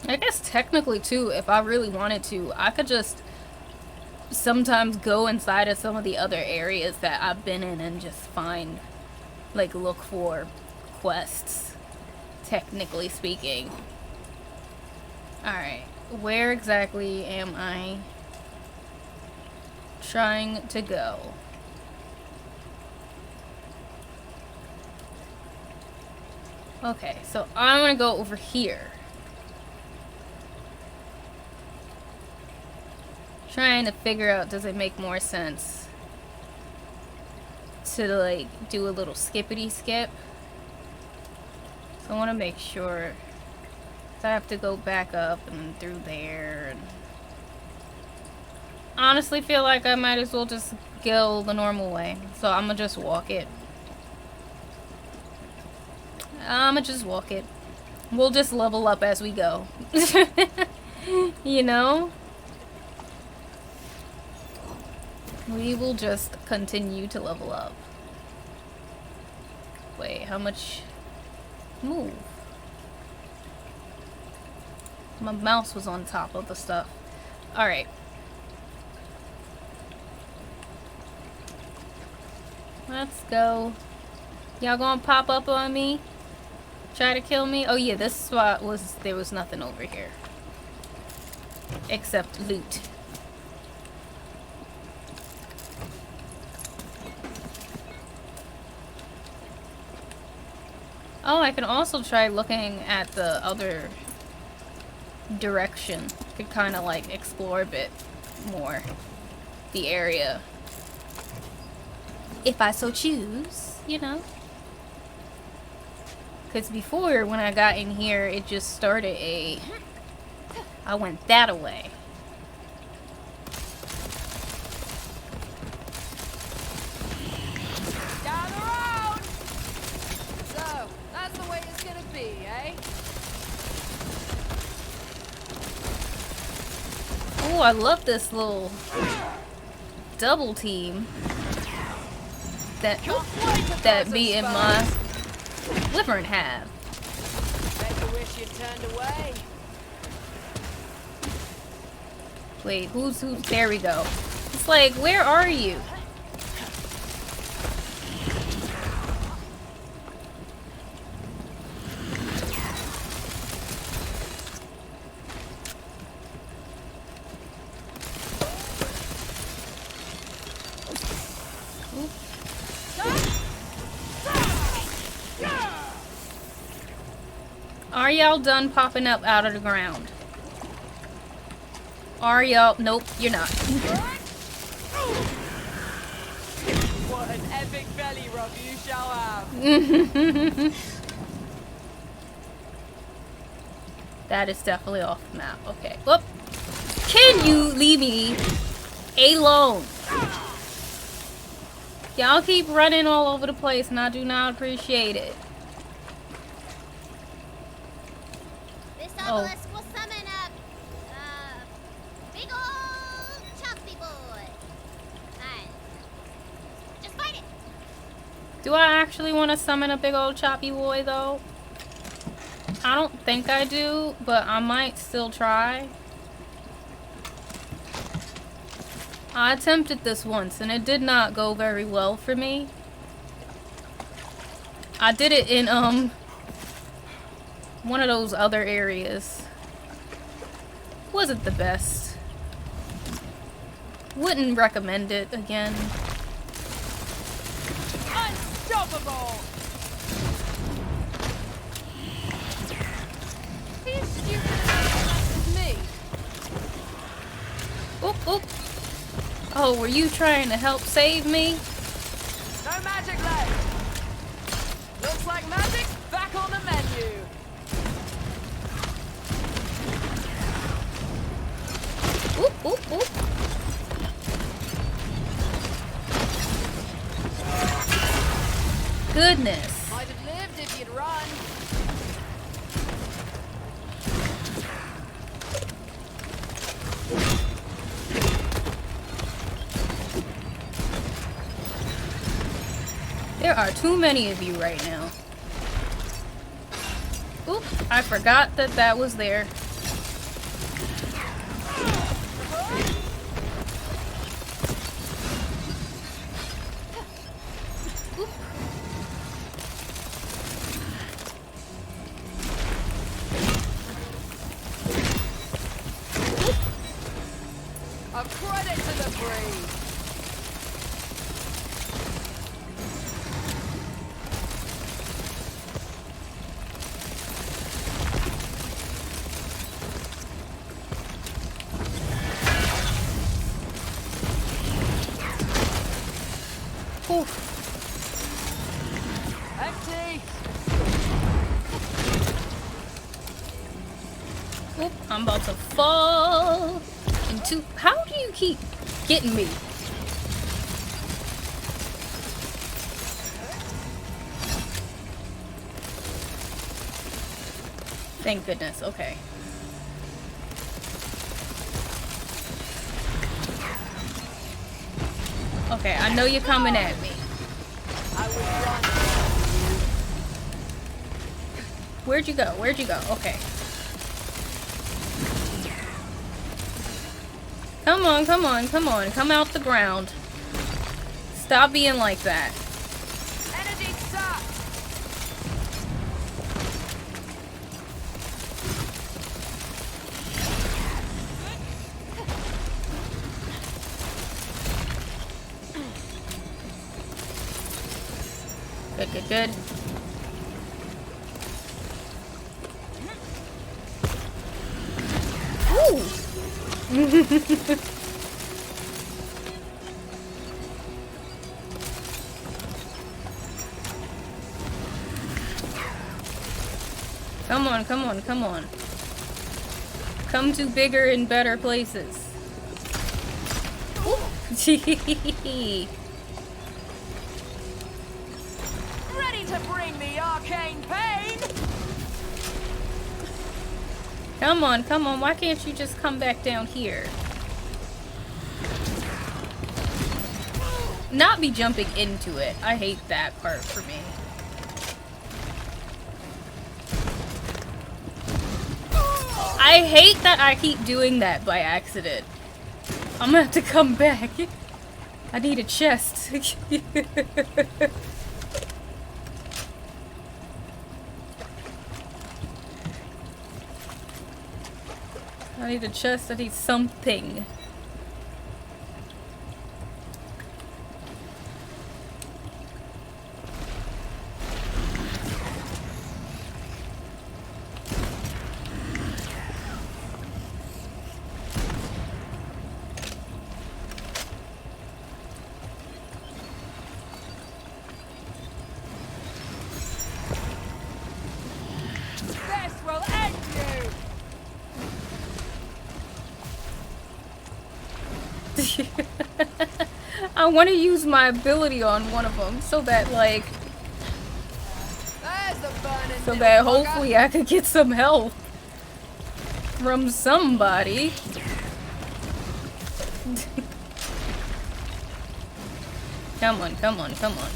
I guess technically too, if I really wanted to, I could just sometimes go inside of some of the other areas that I've been in and just find, like, look for quests, technically speaking. Alright, where exactly am I trying to go? Okay, so I'm gonna go over here. Trying to figure out, does it make more sense to like do a little skippity skip? So I want to make sure I have to go back up and through there, and honestly feel like I might as well just go the normal way. So I'm gonna just walk it. We'll just level up as we go. You know? We will just continue to level up. Wait, how much? Move. My mouse was on top of the stuff. Alright. Let's go. Y'all gonna pop up on me? Try to kill me? Oh yeah, this spot was, there was nothing over here. Except loot. Oh, I can also try looking at the other direction. Could kind of like explore a bit more the area. If I so choose, you know. Because before, when I got in here, it just started a... I went that away. Down the road! So, that's the way it's gonna be, eh? Oh, I love this little double team that me and my Wyvern have. Bet you wish you'd turned away. Wait, who's there we go. It's like, where are you? Are y'all done popping up out of the ground? Are y'all? Nope, you're not. What an epic belly rub you shall have. That is definitely off the map. Okay. Whoop. Can you leave me alone? Y'all keep running all over the place and I do not appreciate it. This obelisk will summon a big old chompy boy. Do I actually want to summon a big old choppy boy though? I don't think I do, but I might still try. I attempted this once and it did not go very well for me. I did it in one of those other areas. Wasn't the best. Wouldn't recommend it again. Unstoppable! He's stupid as me. Oop, oop. Oh, were you trying to help save me? No magic left. Looks like magic's back on the menu. Oop, oop, oop. Goodness. Might have lived if you'd run. There are too many of you right now. Oop, I forgot that that was there. Oop. A credit to the breed. Empty. Oop, I'm about to fall into. How do you keep getting me? Thank goodness, okay. Okay, I know you're coming at me. I will run. Where'd you go? Where'd you go? Okay. Come on, come on, come on. Come out the ground. Stop being like that. Energy sucks. Good, good, good. Ooh! Come on, come on, come on. Come to bigger and better places. Ready to bring the arcane pain. Come on, come on. Why can't you just come back down here? Not be jumping into it. I hate that part for me. I hate that I keep doing that by accident. I'm gonna have to come back. I need a chest. I need a chest, I need something. This will end you. I want to use my ability on one of them so that, like, There's the burning so little that bugger. hopefully I could get some help from somebody. Come on, come on, come on.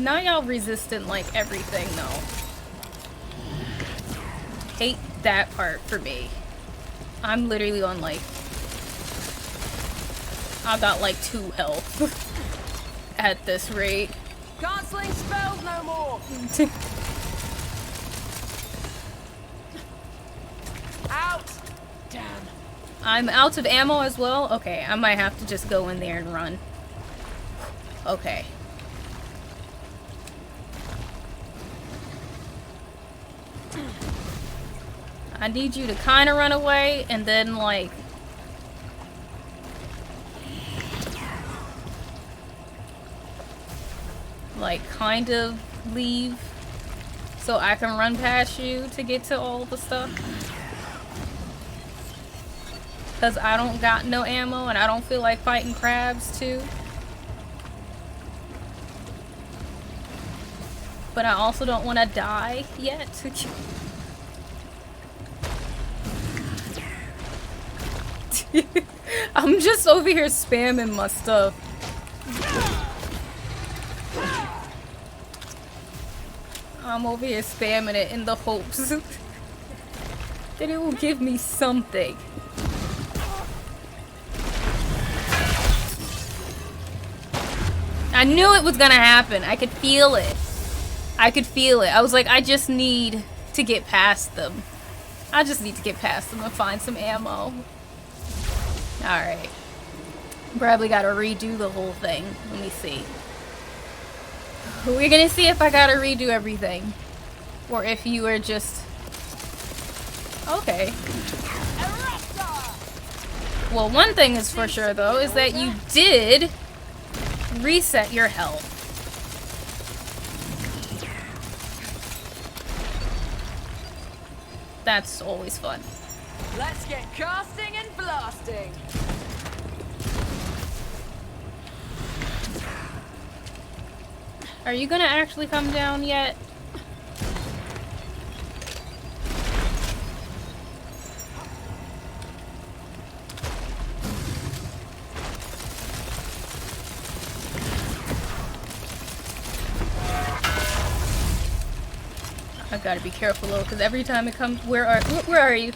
Now y'all resistant like everything though. Hate that part for me. I'm literally on like, I got like 2 health at this rate. Can't sling spells no more. Out. Damn. I'm out of ammo as well. Okay, I might have to just go in there and run. Okay. I need you to kind of run away and then like kind of leave so I can run past you to get to all the stuff. Cause I don't got no ammo and I don't feel like fighting crabs too. But I also don't want to die yet. I'm just over here spamming my stuff. I'm over here spamming it in the hopes that it will give me something. I knew it was gonna happen. I could feel it. I could feel it. I was like, I just need to get past them. I just need to get past them and find some ammo. Alright. Probably gotta redo the whole thing. Let me see. We're gonna see if I gotta redo everything. Or if you are just... Okay. Well, one thing is for sure, though, is that you did reset your health. That's always fun. Let's get casting and blasting. Are you gonna actually come down yet? I gotta be careful though, because every time it comes, where are you?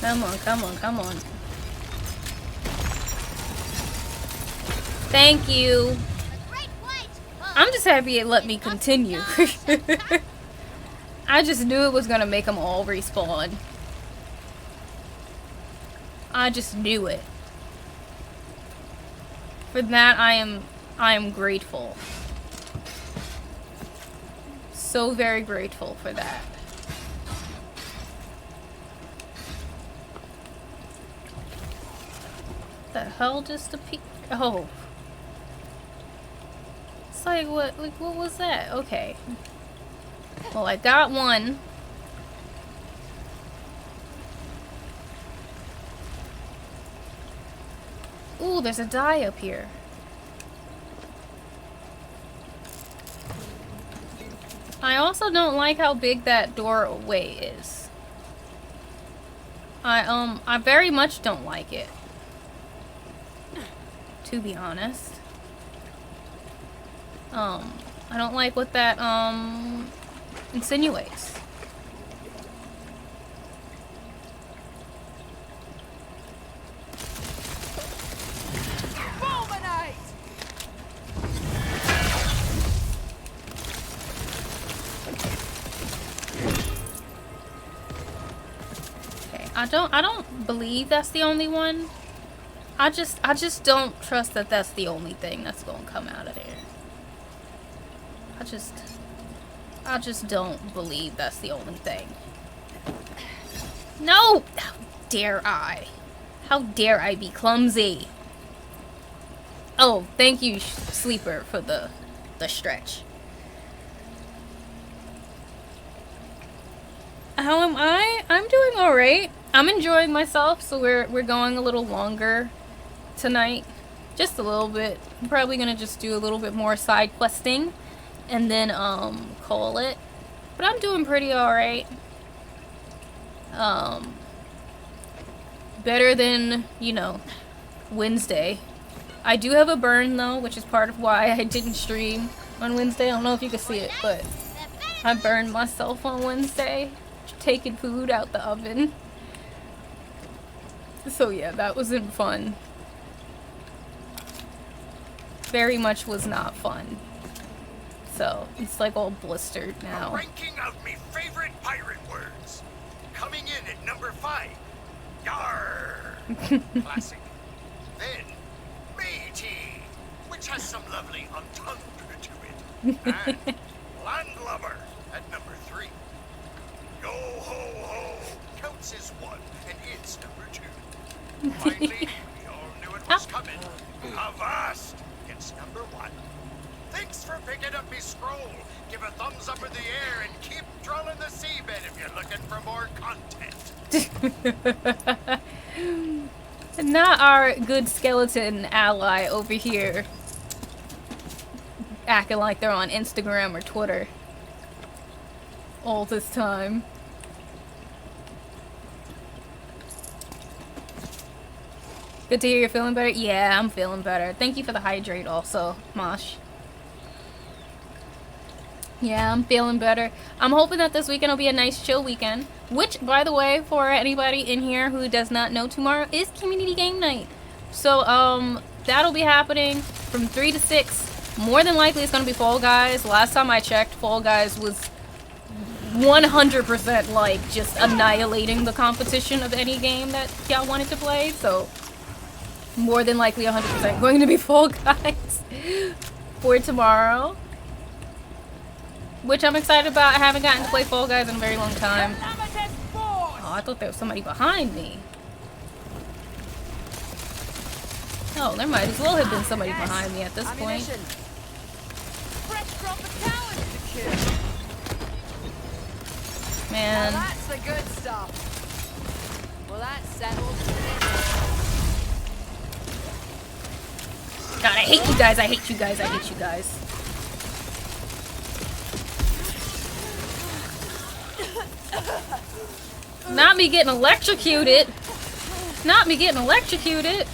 Come on, come on, come on. Thank you. I'm just happy it let me continue. I just knew it was gonna make them all respawn. I just knew it. For that, I am grateful. So very grateful for that. The hell just appeared? Oh. It's like, what was that? Okay. Well, I got one. Ooh, there's a die up here. I also don't like how big that doorway is. I very much don't like it. To be honest. I don't like what that, insinuates. Okay, I don't believe that's the only one. I just don't trust that that's the only thing that's gonna come out of there. I just don't believe that's the only thing. No! How dare I? How dare I be clumsy? Oh, thank you, Sleeper, for the stretch. How am I? I'm doing alright. I'm enjoying myself, so we're going a little longer tonight. Just a little bit. I'm probably gonna just do a little bit more side questing and then call it. But I'm doing pretty alright. Better than, you know, Wednesday. I do have a burn though, which is part of why I didn't stream on Wednesday. I don't know if you can see it, but I burned myself on Wednesday taking food out the oven. So yeah, that wasn't fun. Very much was not fun. So it's like all blistered now. Ranking of me favorite pirate words. Coming in at number 5. Yar. Classic. Then, matey, which has some lovely entendre to it. And landlubber at number 3. Yo ho ho counts as 1 and it's number 2. Finally, we all knew it was coming. Avast gets number 1. Thanks for picking up me scroll. Give a thumbs up in the air and keep trolling the seabed if you're looking for more content. Not our good skeleton ally over here acting like they're on Instagram or Twitter all this time. Good to hear you're feeling better. Yeah, I'm feeling better. Thank you for the hydrate also, Mosh. Yeah, I'm feeling better. I'm hoping that this weekend will be a nice chill weekend. Which, by the way, for anybody in here who does not know, tomorrow is community game night. So, that'll be happening from 3 to 6. More than likely it's gonna be Fall Guys. Last time I checked, Fall Guys was 100% like just annihilating the competition of any game that y'all wanted to play. So, more than likely 100% going to be Fall Guys for tomorrow. Which I'm excited about. I haven't gotten to play Fall Guys in a very long time. Oh, I thought there was somebody behind me. Oh, there might as well have been somebody behind me at this point. Fresh drop of talent to kill. Man. Now that's the good stuff. Well, that settles it. God, I hate you guys. I hate you guys. I hate you guys. Not me getting electrocuted. Not me getting electrocuted.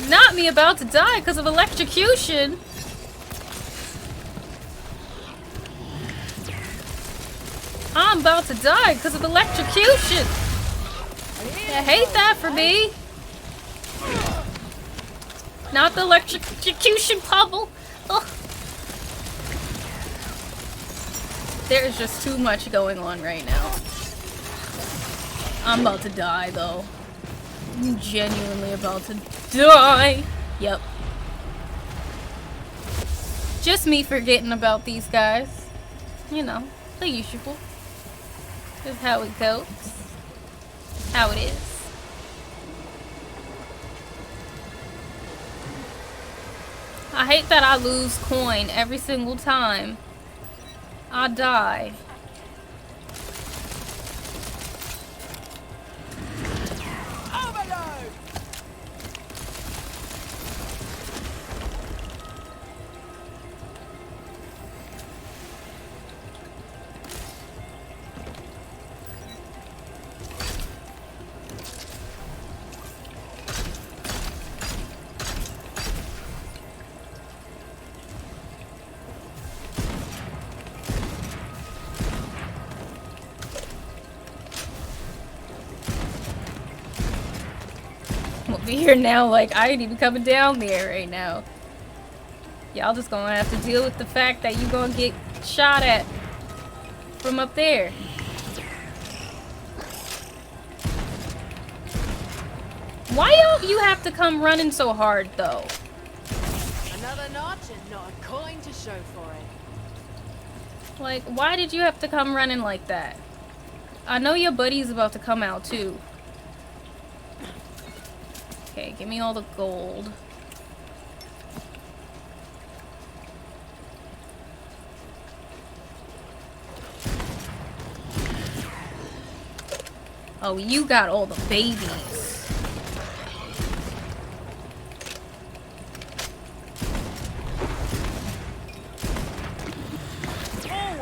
Not me about to die because of electrocution. I'm about to die because of electrocution. I hate that for me. Not the electrocution bubble. Ugh. There is just too much going on right now. I'm about to die, though. I'm genuinely about to die. Yep. Just me forgetting about these guys. You know, the usual. Just how it goes. How it is. I hate that I lose coin every single time I die. Overload! Over here now, like, I ain't even coming down there right now. Y'all just gonna have to deal with the fact that you gonna get shot at from up there. Why don't you have to come running so hard, though? Another notch and not a coin to show for it. Like, why did you have to come running like that? I know your buddy's about to come out, too. Okay, give me all the gold. Oh, you got all the babies.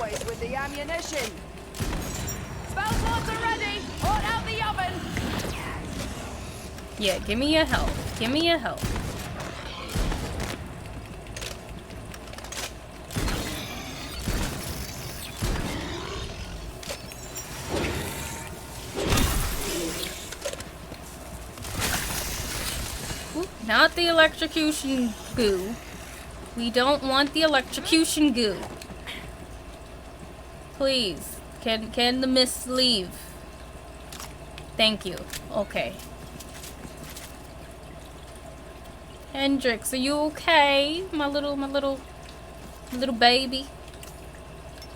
boys with the ammunition. Spell slots are ready. Hot out the oven. Yeah, give me your help. Give me your help. Ooh, not the electrocution goo. We don't want the electrocution goo. Please, can the mist leave? Thank you. Okay. Hendrix, are you okay? My little baby.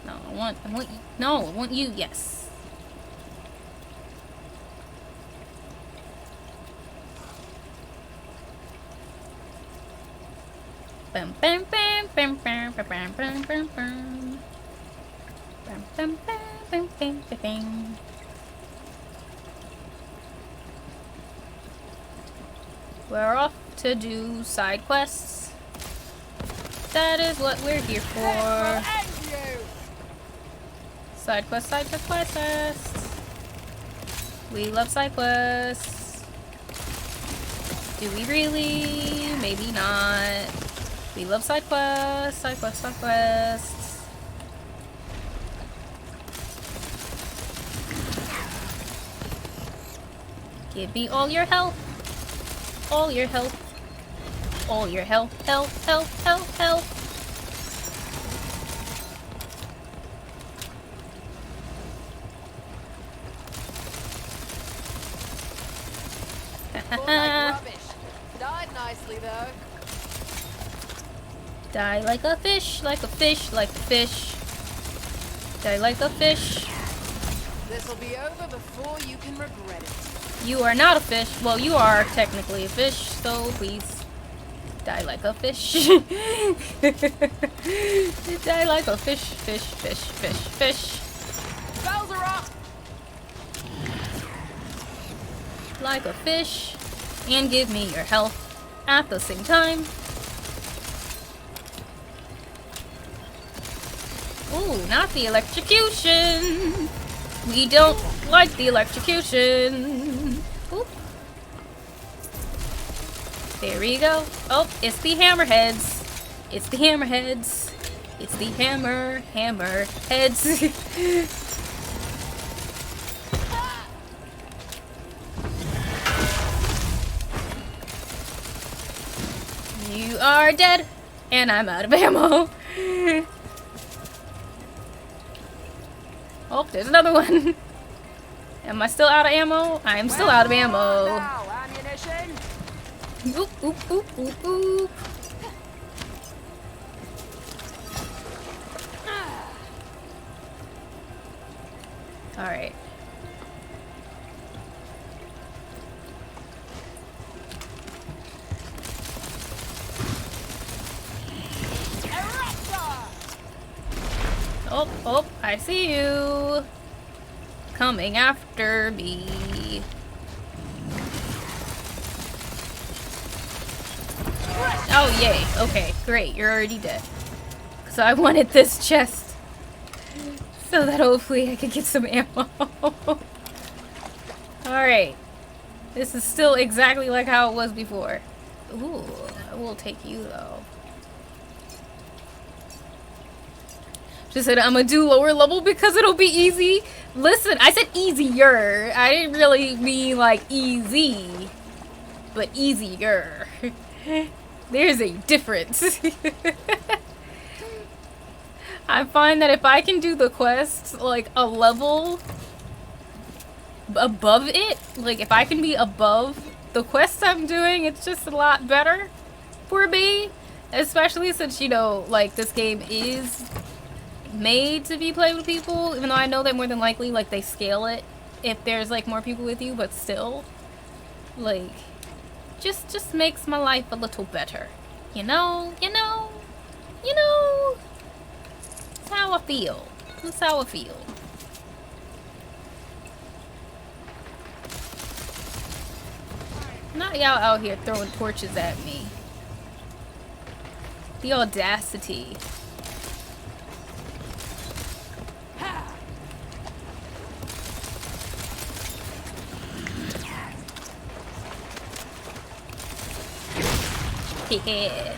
No, I want you. No, I want you. Yes. Bam bam bam bam bam bam bam bam bam bam. Bam bam bam bam bam bam bam. We're off to do side quests. That is what we're here for. Side quest, side quest, side quest. We love side quests. Do we really? Maybe not. We love side quests, side quests, side quests. Give me all your health. All your health. All your health, health, health, health, health. Rubbish. Died nicely though. Die like a fish, like a fish, like a fish. Die like a fish. This'll be over before you can regret it. You are not a fish. Well, you are technically a fish, so please die like a fish. Die like a fish, fish, fish, fish, fish. Spells are up. Like a fish, and give me your health at the same time. Ooh, not the electrocution. We don't like the electrocution. Ooh. There we go. Oh, it's the hammerheads. It's the hammerheads. It's the hammerheads. You are dead, and I'm out of ammo. Oh, there's another one. Am I still out of ammo? I am still out of ammo. Oop, oop, oop, oop, oop. Alright. Oh, oh, I see you. Coming after me. Oh, yay. Okay, great. You're already dead. So I wanted this chest so that hopefully I could get some ammo. Alright. This is still exactly like how it was before. Ooh, I will take you though. Just said I'm gonna do lower level because it'll be easy. Listen, I said easier. I didn't really mean like easy, but easier. There's a difference. I find that if I can do the quests like a level above it, like if I can be above the quests I'm doing, it's just a lot better for me. Especially since, you know, like this game is made to be played with people, even though I know that more than likely like they scale it if there's like more people with you, but still like just makes my life a little better, you know. That's how I feel. That's how I feel. Not y'all out here throwing torches at me. The audacity. Yeah.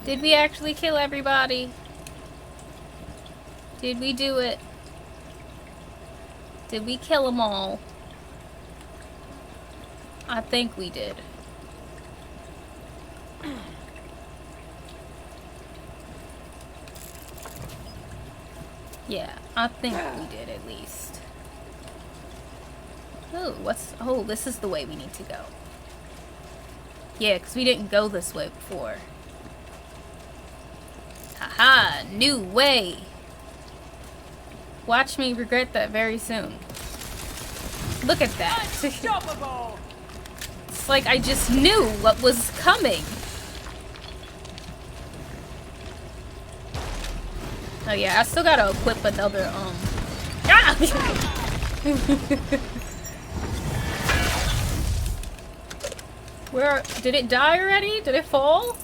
Did we actually kill everybody? Did we do it? Did we kill them all? I think we did. Yeah, I think we did at least. Oh, oh, this is the way we need to go. Yeah, because we didn't go this way before. Haha, new way. Watch me regret that very soon. Look at that. It's like I just knew what was coming. Oh yeah, I still gotta equip another, Ah! Where, did it die already? Did it fall?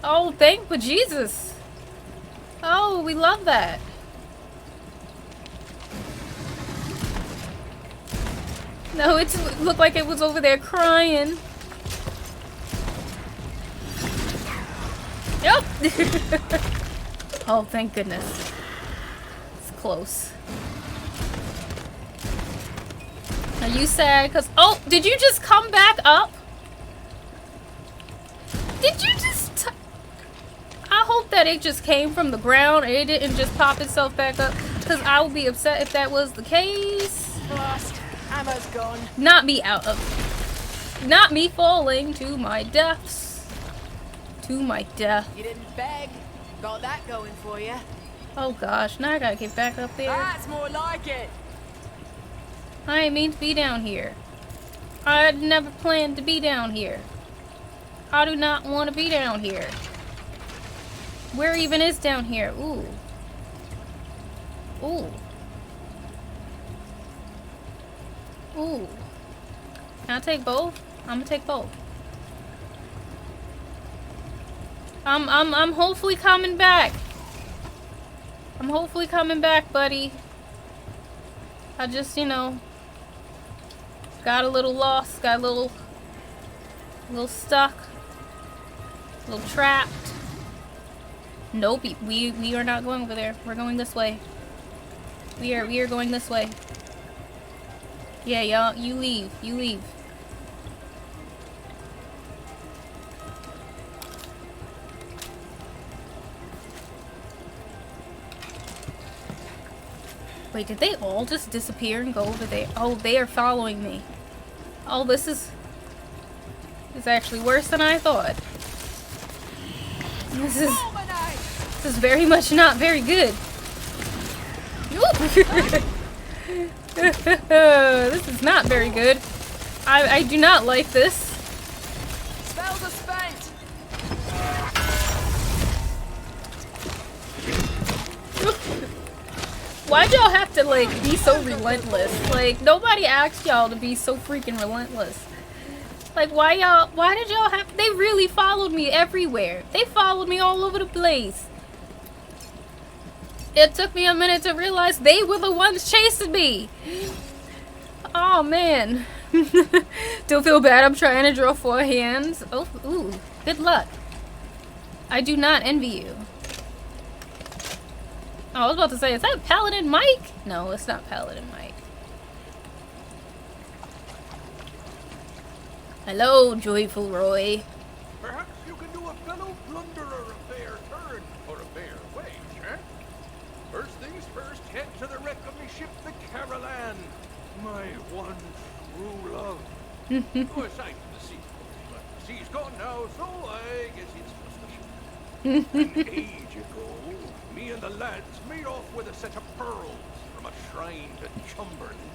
Oh, thank Jesus. Oh, we love that. No, it looked like it was over there crying. Yep. Oh, thank goodness. It's close. Are you sad? Cause oh, did you just come back up? Did you just? I hope that it just came from the ground and it didn't just pop itself back up. Cause I would be upset if that was the case. Lost. Ammo's gone. Not me out of. Not me falling to my deaths. To my death. You didn't beg. Got that going for you. Oh gosh, now I gotta get back up there. That's more like it. I ain't mean to be down here. I had never planned to be down here. I do not want to be down here. Where even is down here? Ooh. Ooh. Ooh. Can I take both? I'm gonna take both. I'm hopefully coming back. I'm hopefully coming back, buddy. I just, you know, got a little lost, got a little stuck, a little trapped. Nope, we are not going over there. We're going this way. We are going this way. Yeah, y'all, you leave. You leave. Wait, did they all just disappear and go over there? Oh, they are following me. Oh, this is actually worse than I thought. This is very much not very good. This is not very good. I do not like this. Spells are spent. Why'd y'all have to, like, be so relentless? Like, nobody asked y'all to be so freaking relentless. Like, why did y'all have, they really followed me everywhere. They followed me all over the place. It took me a minute to realize they were the ones chasing me. Oh, man. Don't feel bad, I'm trying to draw 4 hands. Oh, ooh, good luck. I do not envy you. Oh, I was about to say, is that Paladin Mike? No, it's not Paladin Mike. Hello, Joyful Roy. Perhaps you can do a fellow plunderer a fair turn for a fair wage, eh? First things first, head to the wreck of me ship, the Caroline. My one true love. Go aside from the sea, but the sea's gone now, so I guess it's just a ship. An age ago, me and the lads made off with a set of pearls from a shrine to Chumberland.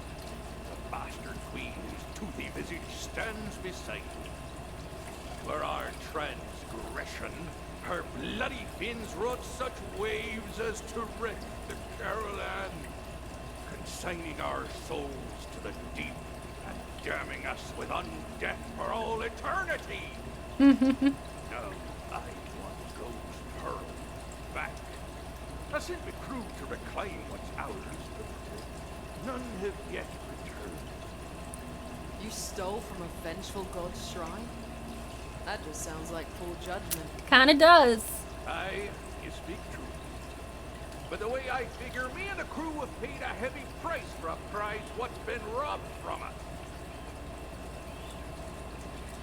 The bastard queen whose toothy visage stands beside me. For our transgression, her bloody fins wrought such waves as to wreck the Caroline, consigning our souls to the deep and damning us with undeath for all eternity. Now, I I sent the crew to reclaim what's ours, but none have yet returned. You stole from a vengeful god's shrine? That just sounds like poor judgment. Kinda does. Aye, you speak true. But the way I figure, me and the crew have paid a heavy price for a prize what's been robbed from us.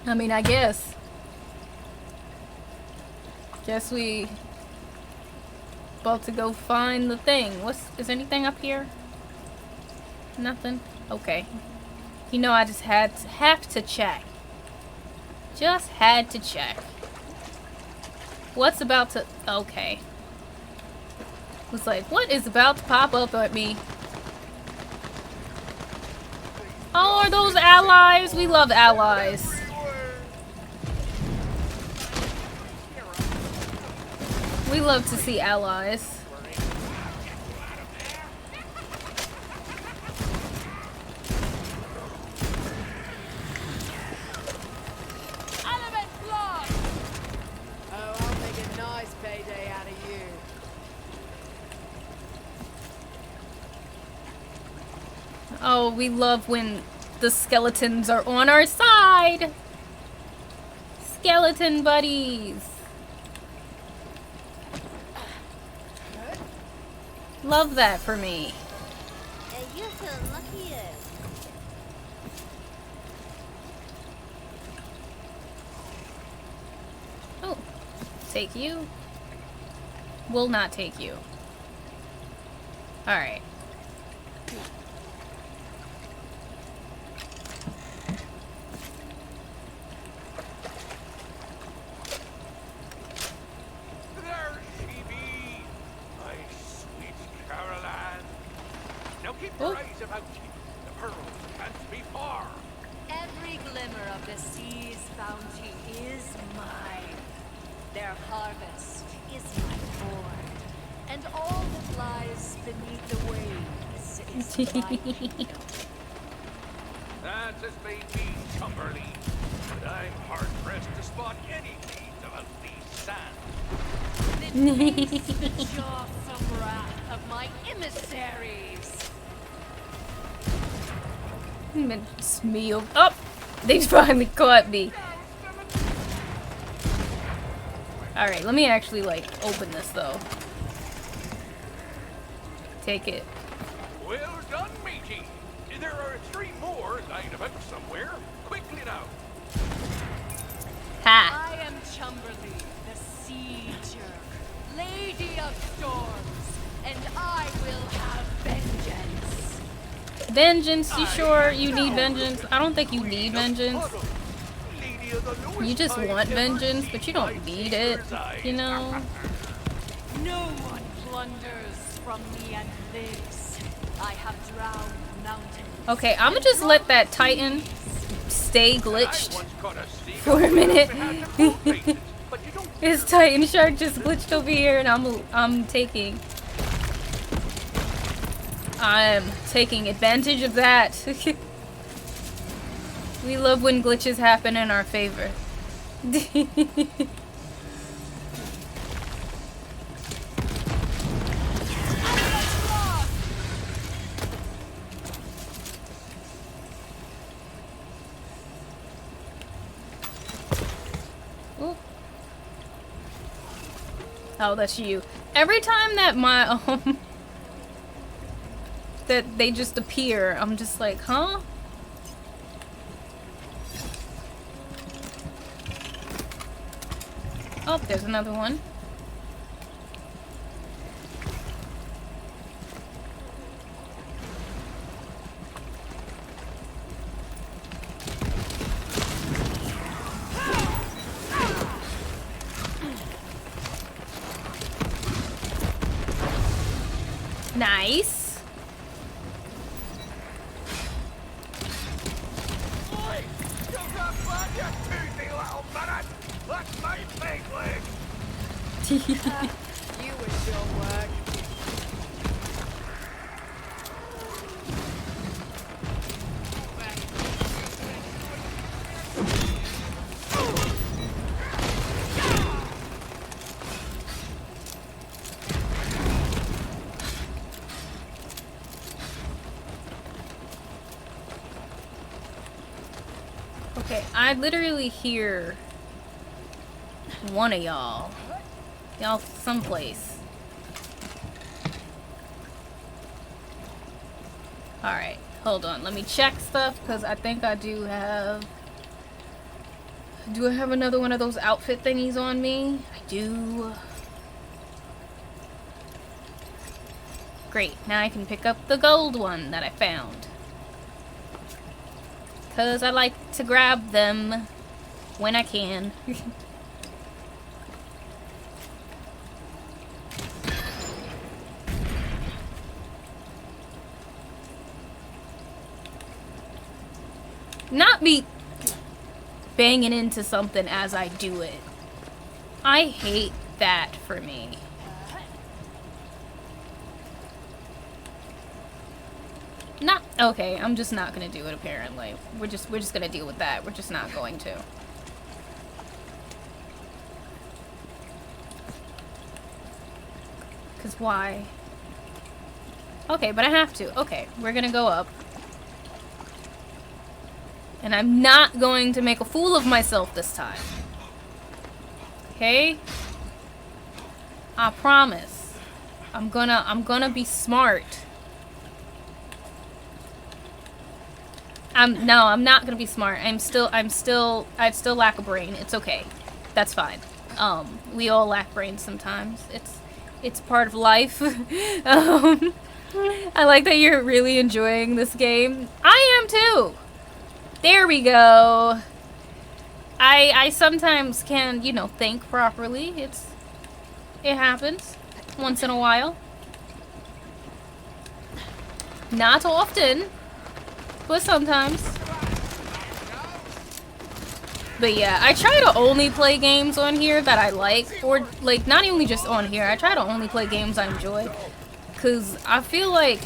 I mean, I guess. Guess we about to go find the thing. Is anything up here? Nothing? Okay. You know, I just have to check. Just had to check. What's about to... Okay. Was like, what is about to pop up at me? Oh, are those allies? We love allies. We love to see allies. Oh, I'll make a nice payday out of you. Oh, we love when the skeletons are on our side. Skeleton buddies. Love that for me. You feel luckier. Oh, take you. Will not take you. Alright. There she be, my sweet Caroline. Now keep your eyes about you. The pearls can't be far. Every glimmer of the sea's bounty is mine. Their harvest is my hoard. And all that lies beneath the waves is my kingdom. That's as may be, Cumberly. But I'm hard-pressed to spot any deeds about these sands. Then taste the jawsome wrath of my emissaries. It's me. Oh, they finally caught me. Alright, let me actually, like, open this, though. Take it. Well done, matey. There are 3 more lying about somewhere. Quickly now. Ha! I am Chumberly, the Sea Jerk, Lady of Storms, and I will have vengeance. Vengeance? You sure you need vengeance? I don't think you need vengeance. You just want vengeance, but you don't need it, you know? No one plunders from me and lives. I have drowned mountains. Okay, I'ma just let that Titan stay glitched for a minute. His Titan shark just glitched over here, and I'm taking advantage of that. We love when glitches happen in our favor. Ooh. Oh, that's you. Every time that my that they just appear, I'm just like, huh? Oh, there's another one. Nice. Oi! You got fun, you toothy little minute! That's my pig leg! You wish your work. Okay, I literally hear one of y'all. Y'all someplace. Alright, hold on. Let me check stuff, because I think I do have... Do I have another one of those outfit thingies on me? I do. Great, now I can pick up the gold one that I found. Because I like to grab them when I can. Not me banging into something as I do it. I hate that for me. Not okay, I'm just not gonna do it apparently. We're just gonna deal with that. We're just not going to. Cause why? Okay, but I have to. Okay, we're gonna go up. And I'm not going to make a fool of myself this time. Okay? I promise. I'm gonna be smart. No, I'm not gonna be smart. I still lack a brain. It's okay. That's fine. We all lack brains sometimes. It's part of life. I like that you're really enjoying this game. I am too! There we go. I sometimes can, you know, think properly. It happens once in a while. Not often, but sometimes. But yeah, I try to only play games on here that I like, or like not only just on here. I try to only play games I enjoy, cause I feel like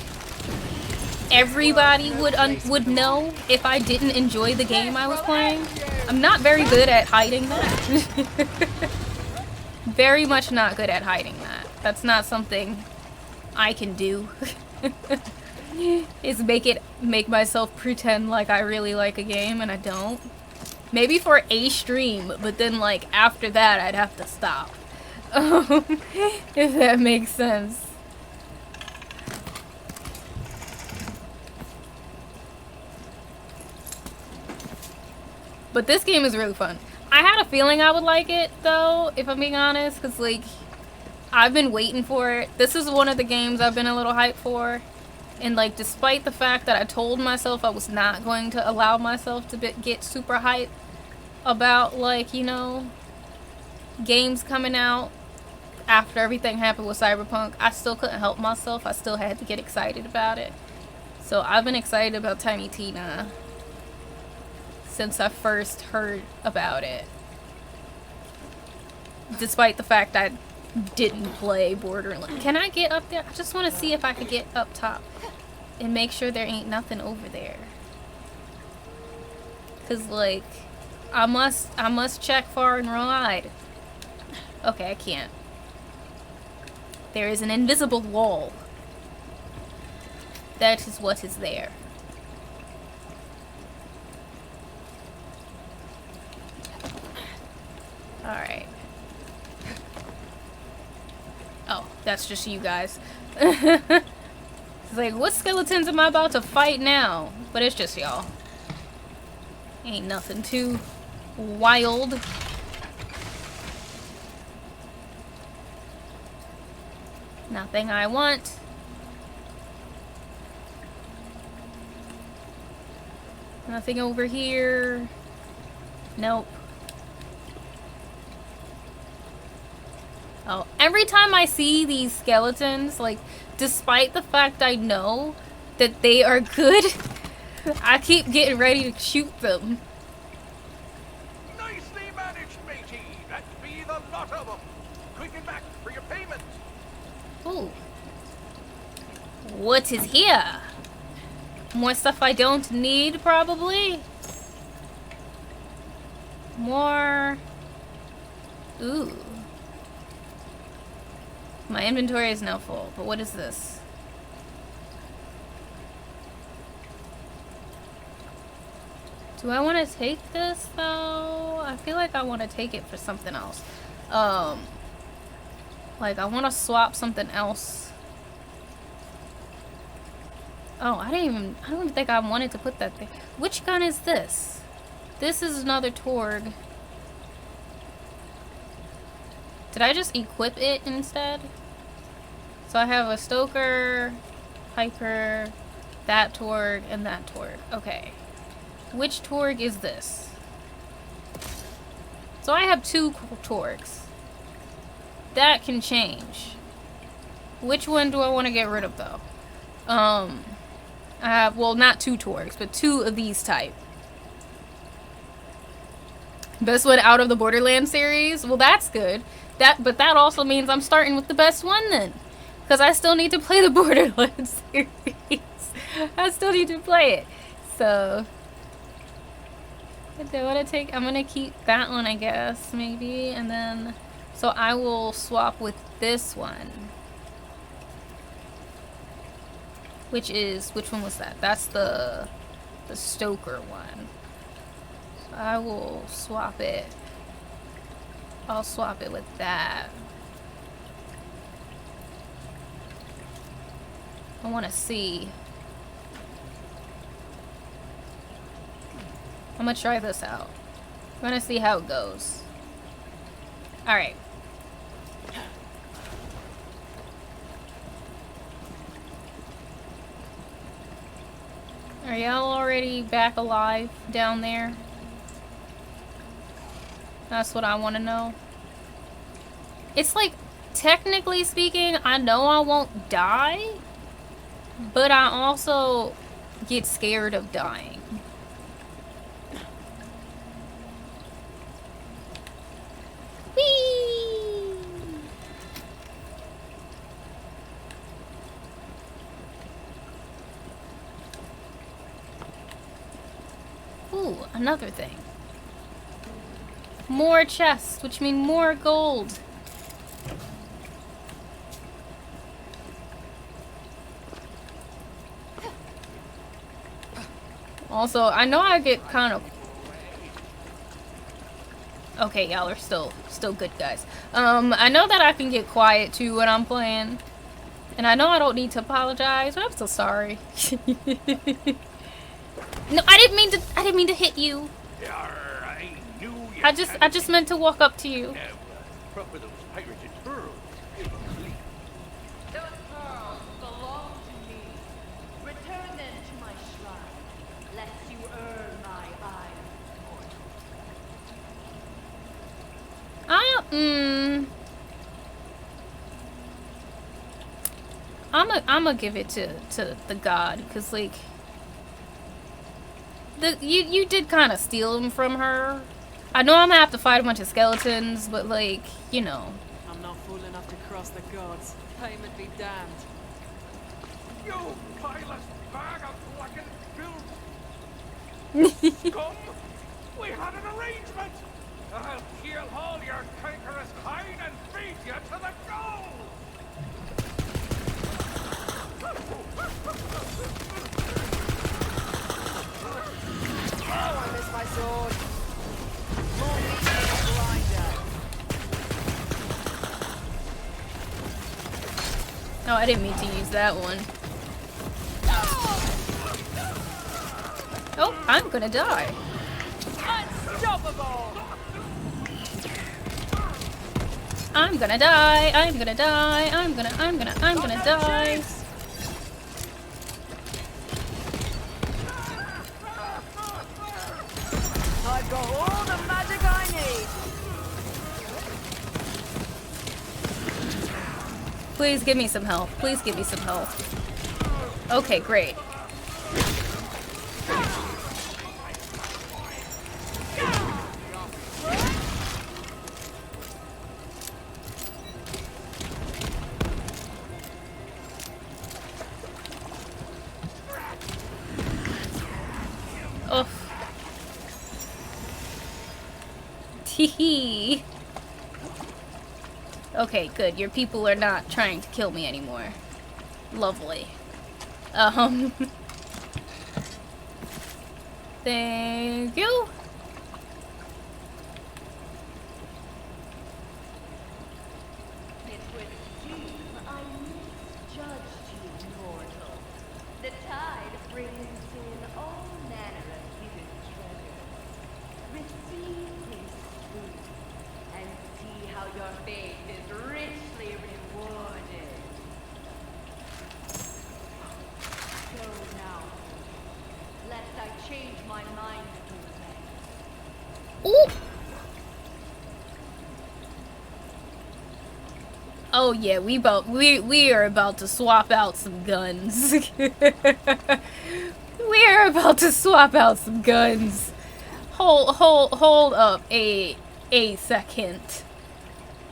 everybody would know if I didn't enjoy the game I was playing. I'm not very good at hiding that. Very much not good at hiding that. That's not something I can do. Is make myself pretend like I really like a game and I don't. Maybe for a stream, but then like after that I'd have to stop. If that makes sense. But this game is really fun. I had a feeling I would like it, though, if I'm being honest, because, like, I've been waiting for it. This is one of the games I've been a little hyped for. And, like, despite the fact that I told myself I was not going to allow myself to get super hyped about, like, you know, games coming out after everything happened with Cyberpunk, I still couldn't help myself. I still had to get excited about it. So I've been excited about Tiny Tina since I first heard about it. Despite the fact I didn't play Borderlands. Can I get up there? I just want to see if I could get up top and make sure there ain't nothing over there. Cause like, I must check far and wide. Okay, I can't. There is an invisible wall. That is what is there. Alright. Oh, that's just you guys. It's like, what skeletons am I about to fight now? But it's just y'all. Ain't nothing too wild. Nothing I want. Nothing over here. Nope. Oh, every time I see these skeletons, like, despite the fact I know that they are good, I keep getting ready to shoot them. Nicely managed, matey. That be the lot of them. Quick and back for your payment. Ooh. What is here? More stuff I don't need, probably? More... Ooh. My inventory is now full, but what is this? Do I want to take this though? I feel like I want to take it for something else. Like I want to swap something else. Oh, I don't even think I wanted to put that there. Which gun is this? This is another Torg. Did I just equip it instead? So I have a Stoker, Piper, that Torg, and that Torg. Okay. Which Torg is this? So I have 2 Torgs. That can change. Which one do I want to get rid of though? I have, well, not 2 Torgs, but 2 of these type. Best one out of the Borderlands series? Well, that's good. But that also means I'm starting with the best one then. Because I still need to play the Borderlands series. I still need to play it. So, do I want to take, I'm going to keep that one, I guess, maybe. And then, so I will swap with this one. Which one was that? That's the Stoker one. So I will swap it. I'll swap it with that. I want to see. I'm gonna try this out. I'm gonna see how it goes. Alright. Are y'all already back alive down there? That's what I want to know. It's like, technically speaking, I know I won't die, but I also get scared of dying. Whee! Ooh, another thing. More chests, which mean more gold. Also, I know I get kind of... Okay, y'all are still good guys. I know that I can get quiet too when I'm playing. And I know I don't need to apologize, but I'm still sorry. No, I didn't mean to hit you. I just meant to walk up to you. Proper those pirated pearls. Those pearls belong to me. Return them to my shrine, lest you earn my ire. I'ma give it to the god, cause like you did kind of steal them from her. I know I'm gonna have to fight a bunch of skeletons, but like, you know. I'm not fool enough to cross the gods. Payment be damned. You pilot bag of blackened filth! Scum! We had an arrangement! I'll kill all your cankerous kind and feed you to the gold! Oh, I missed my sword. Oh, I didn't mean to use that one. Oh, I'm gonna die. Unstoppable! I'm gonna die. I'm gonna die. I'm gonna die. I've got all the magic I need. Please give me some help. Please give me some help. Okay, great. Oh. Teehee. Okay, good. Your people are not trying to kill me anymore. Lovely. Thank you. It would seem I misjudged you, mortal. The tide brings in all manner of hidden treasures. Receive this food and see how your faith is richly rewarded. Go now, lest I change my mind again. Ooh. Oh yeah, we are about to swap out some guns. We are about to swap out some guns. Hold up a second.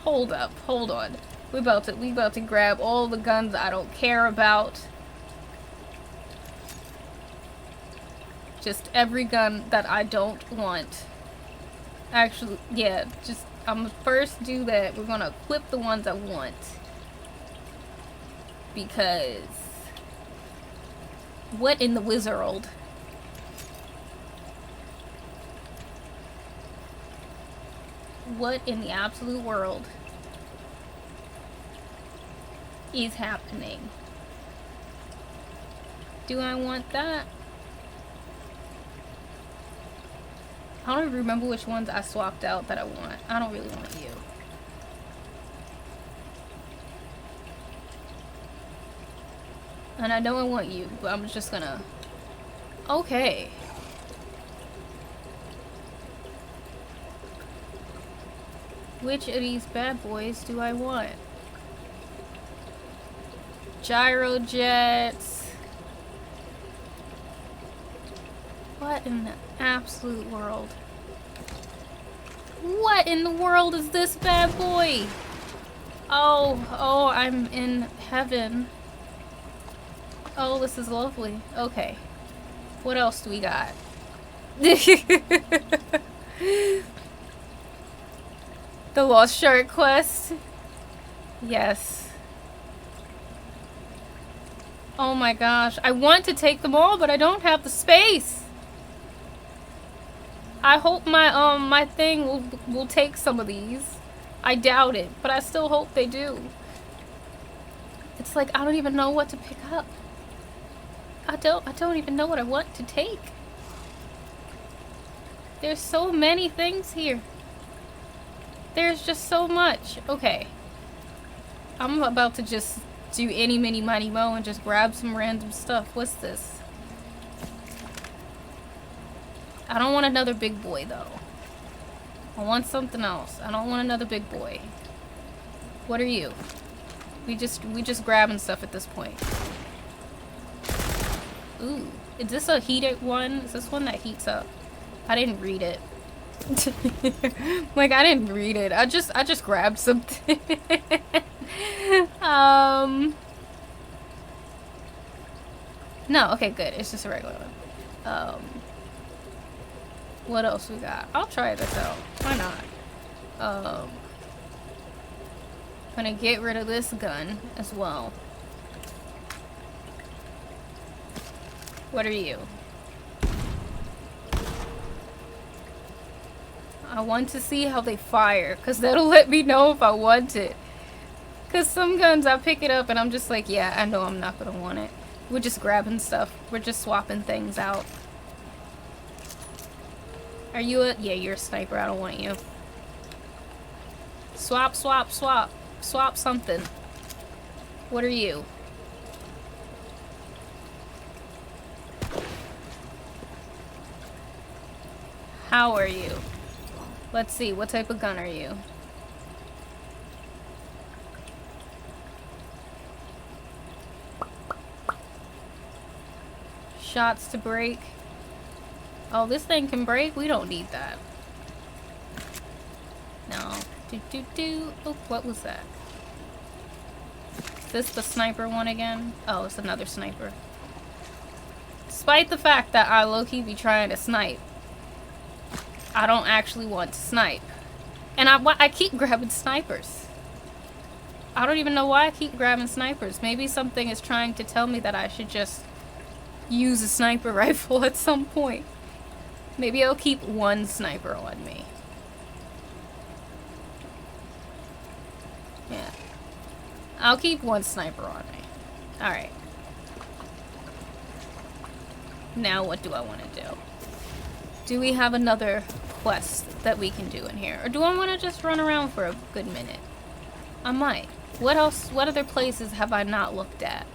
Hold up, hold on. We about to grab all the guns I don't care about. Just every gun that I don't want. Actually, yeah, just I'm gonna first do that. We're gonna equip the ones I want. Because what in the wizard? What in the absolute world is happening? Do I want that? I don't even remember which ones I swapped out that I want. I don't really want you. And I know I want you, but I'm just gonna... Okay. Which of these bad boys do I want? Gyro jets. What in the absolute world? What in the world is this bad boy? Oh, I'm in heaven. Oh, this is lovely. Okay. What else do we got? The Lost Shark quest. Yes. Oh my gosh. I want to take them all, but I don't have the space. I hope my thing will take some of these. I doubt it, but I still hope they do. It's like I don't even know what to pick up. I don't even know what I want to take. There's so many things here. There's just so much. Okay. I'm about to just do any, mini, mighty, mo and just grab some random stuff. What's this? I don't want another big boy though. I want something else. I don't want another big boy. What are you? We just grabbing stuff at this point. Ooh, is this a heated one? Is this one that heats up? I didn't read it. Like I didn't read it. I just grabbed something. No, okay, good. It's just a regular one. What else we got? I'll try this out. Why not? Gonna get rid of this gun as well. What are you? I want to see how they fire, because that'll let me know if I want it. Because some guns, I pick it up and I'm just like, yeah, I know I'm not going to want it. We're just grabbing stuff. We're just swapping things out. Are you a... Yeah, you're a sniper. I don't want you. Swap, swap, swap. Swap something. What are you? How are you? Let's see, what type of gun are you? Shots to break. Oh, this thing can break? We don't need that. No. Oh, what was that? Is this the sniper one again? Oh, it's another sniper. Despite the fact that I low-key be trying to snipe, I don't actually want to snipe. And I keep grabbing snipers. I don't even know why I keep grabbing snipers. Maybe something is trying to tell me that I should just use a sniper rifle at some point. Maybe I'll keep one sniper on me. Yeah. I'll keep one sniper on me. Alright. Now what do I want to do? Do we have another quest that we can do in here? Or do I want to just run around for a good minute? I might. What else? What other places have I not looked at?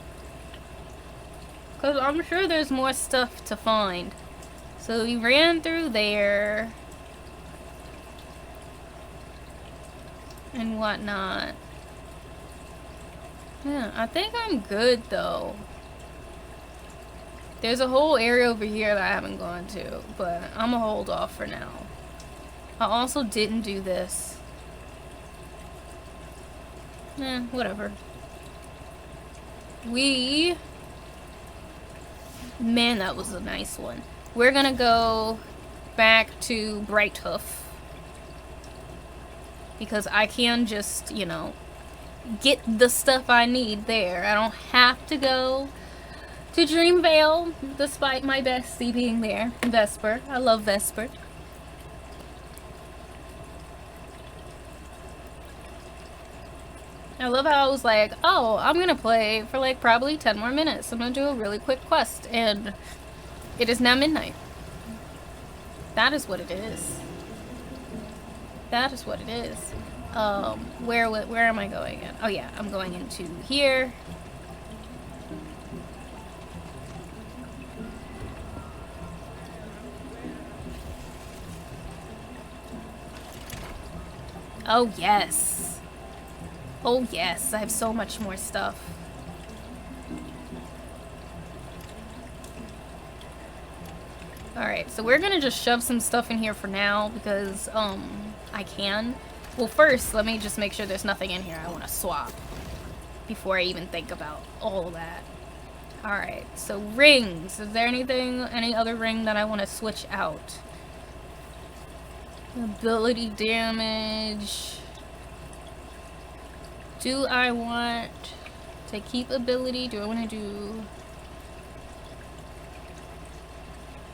Because I'm sure there's more stuff to find. So we ran through there. And whatnot. Yeah, I think I'm good though. There's a whole area over here that I haven't gone to, but I'm gonna hold off for now. I also didn't do this. Whatever. Man, that was a nice one. We're gonna go back to Brighthoof. Because I can just, you know, get the stuff I need there. I don't have to go to Dreamvale, despite my bestie being there. Vesper. I love Vesper. I love how I was like, oh, I'm gonna play for like probably 10 more minutes. I'm gonna do a really quick quest, and it is now midnight. That is what it is. That is what it is. Where am I going in? Oh yeah, I'm going into here. Oh yes. Oh yes, I have so much more stuff. Alright, so we're gonna just shove some stuff in here for now because, I can. Well, first, let me just make sure there's nothing in here I want to swap before I even think about all that. Alright, so rings. Is there any other ring that I want to switch out? Ability damage. Do I want to keep ability? Do I want to do...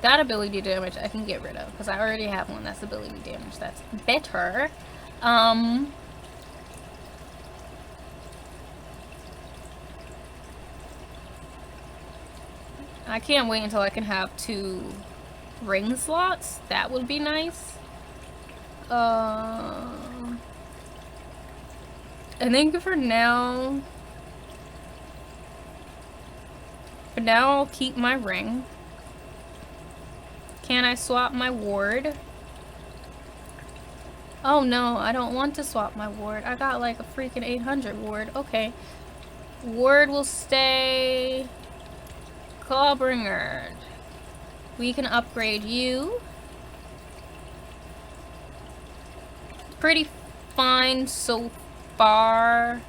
That ability damage I can get rid of because I already have one that's ability damage. That's better. I can't wait until I can have 2 ring slots. That would be nice. I think for now I'll keep my ring. Can I swap my ward? Oh no, I don't want to swap my ward. I got like a freaking 800 ward. Okay. Ward will stay. Clawbringer. We can upgrade you. Pretty fine so far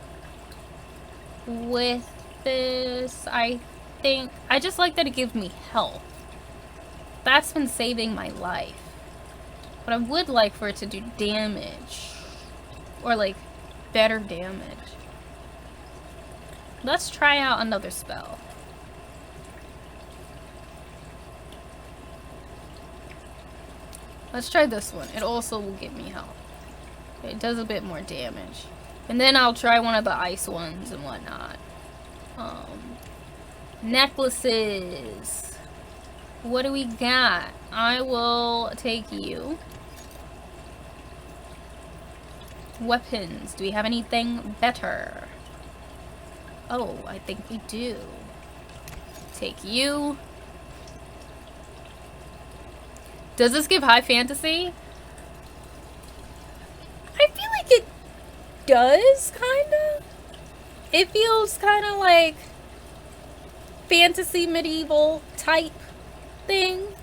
with this. I think I just like that it gives me health. That's been saving my life. But I would like for it to do damage. Or like better damage. Let's try out another spell. Let's try this one. It also will give me health. It does a bit more damage. And then I'll try one of the ice ones and whatnot. Necklaces. What do we got? I will take you. Weapons. Do we have anything better? Oh, I think we do. Take you. Does this give high fantasy? I feel like it does, kinda. It feels kinda like fantasy medieval type thing,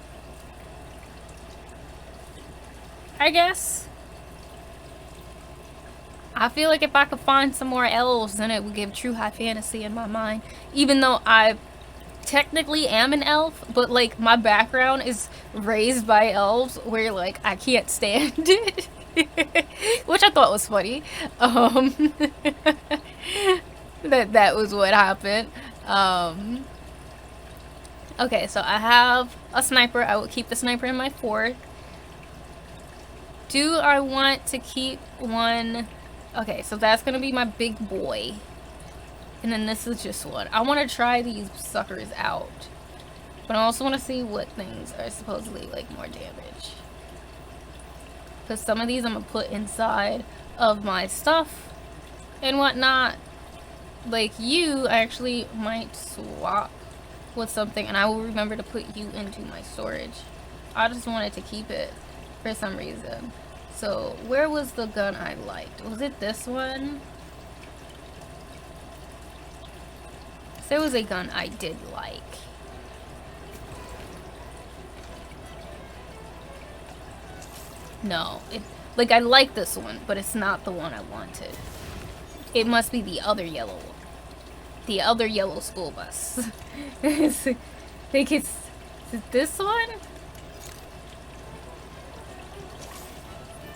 I guess. I feel like if I could find some more elves, then it would give true high fantasy in my mind. Even though I technically am an elf, but like my background is raised by elves where like I can't stand it. Which I thought was funny. That was what happened. Okay, so I have a sniper. I will keep the sniper in my fort. Do I want to keep one? Okay, so that's gonna be my big boy. And then this is just one. I want to try these suckers out. But I also want to see what things are supposedly like more damage. Because some of these I'm going to put inside of my stuff and whatnot. Like you, I actually might swap with something. And I will remember to put you into my storage. I just wanted to keep it for some reason. So where was the gun I liked? Was it this one? There was a gun I did like. No, like I like this one, but it's not the one I wanted. It must be the other yellow one. The other yellow school bus. I think it's is it this one?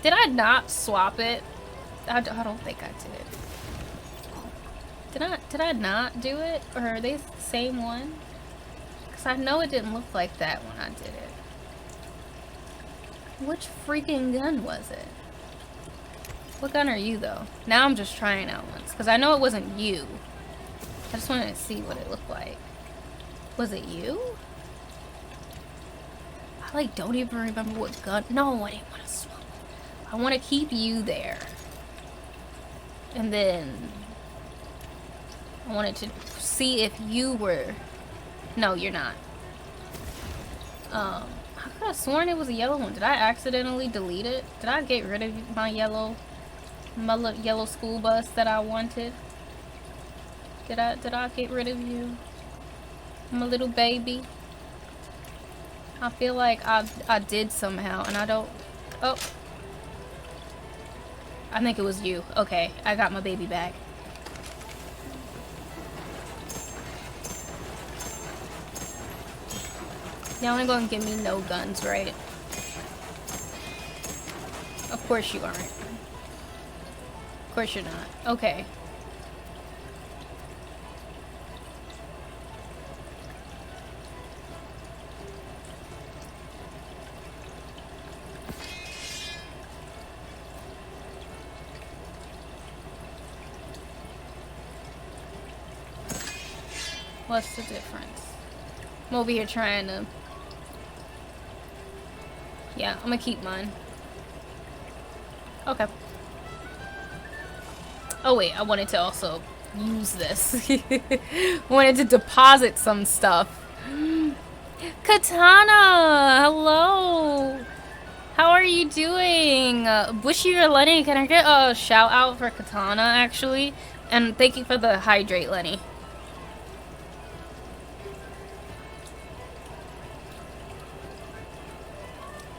Did I not swap it? I don't think I did. Did I not do it? Or are they the same one? Because I know it didn't look like that when I did it. Which freaking gun was it? What gun are you though? Now I'm just trying out ones. Because I know it wasn't you. I just wanted to see what it looked like. Was it you? I like don't even remember what gun. No, I didn't want to swap. I want to keep you there. And then I wanted to see if you were... No, you're not. I could have sworn it was a yellow one. Did I accidentally delete it? Did I get rid of my yellow school bus that I wanted? Did I get rid of you? My little baby? I feel like I did somehow, and I don't... Oh. I think it was you. Okay, I got my baby back. Y'all ain't gonna give me no guns, right? Of course you aren't. Of course you're not. Okay. What's the difference? I'm over here trying to... Yeah, I'm gonna keep mine. Okay. Oh wait, I wanted to also use this. Wanted to deposit some stuff. Katana! Hello! How are you doing? Bushy or Lenny, can I get a shout out for Katana actually? And thank you for the hydrate, Lenny.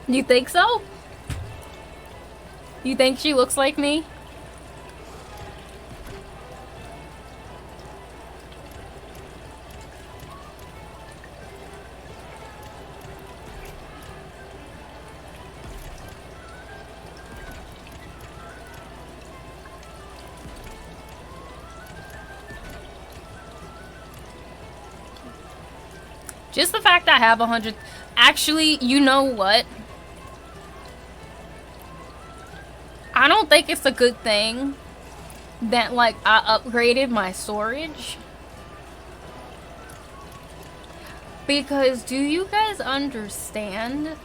You think so? You think she looks like me? Just the fact I have 100... Actually, you know what? I don't think it's a good thing that, like, I upgraded my storage. Because do you guys understand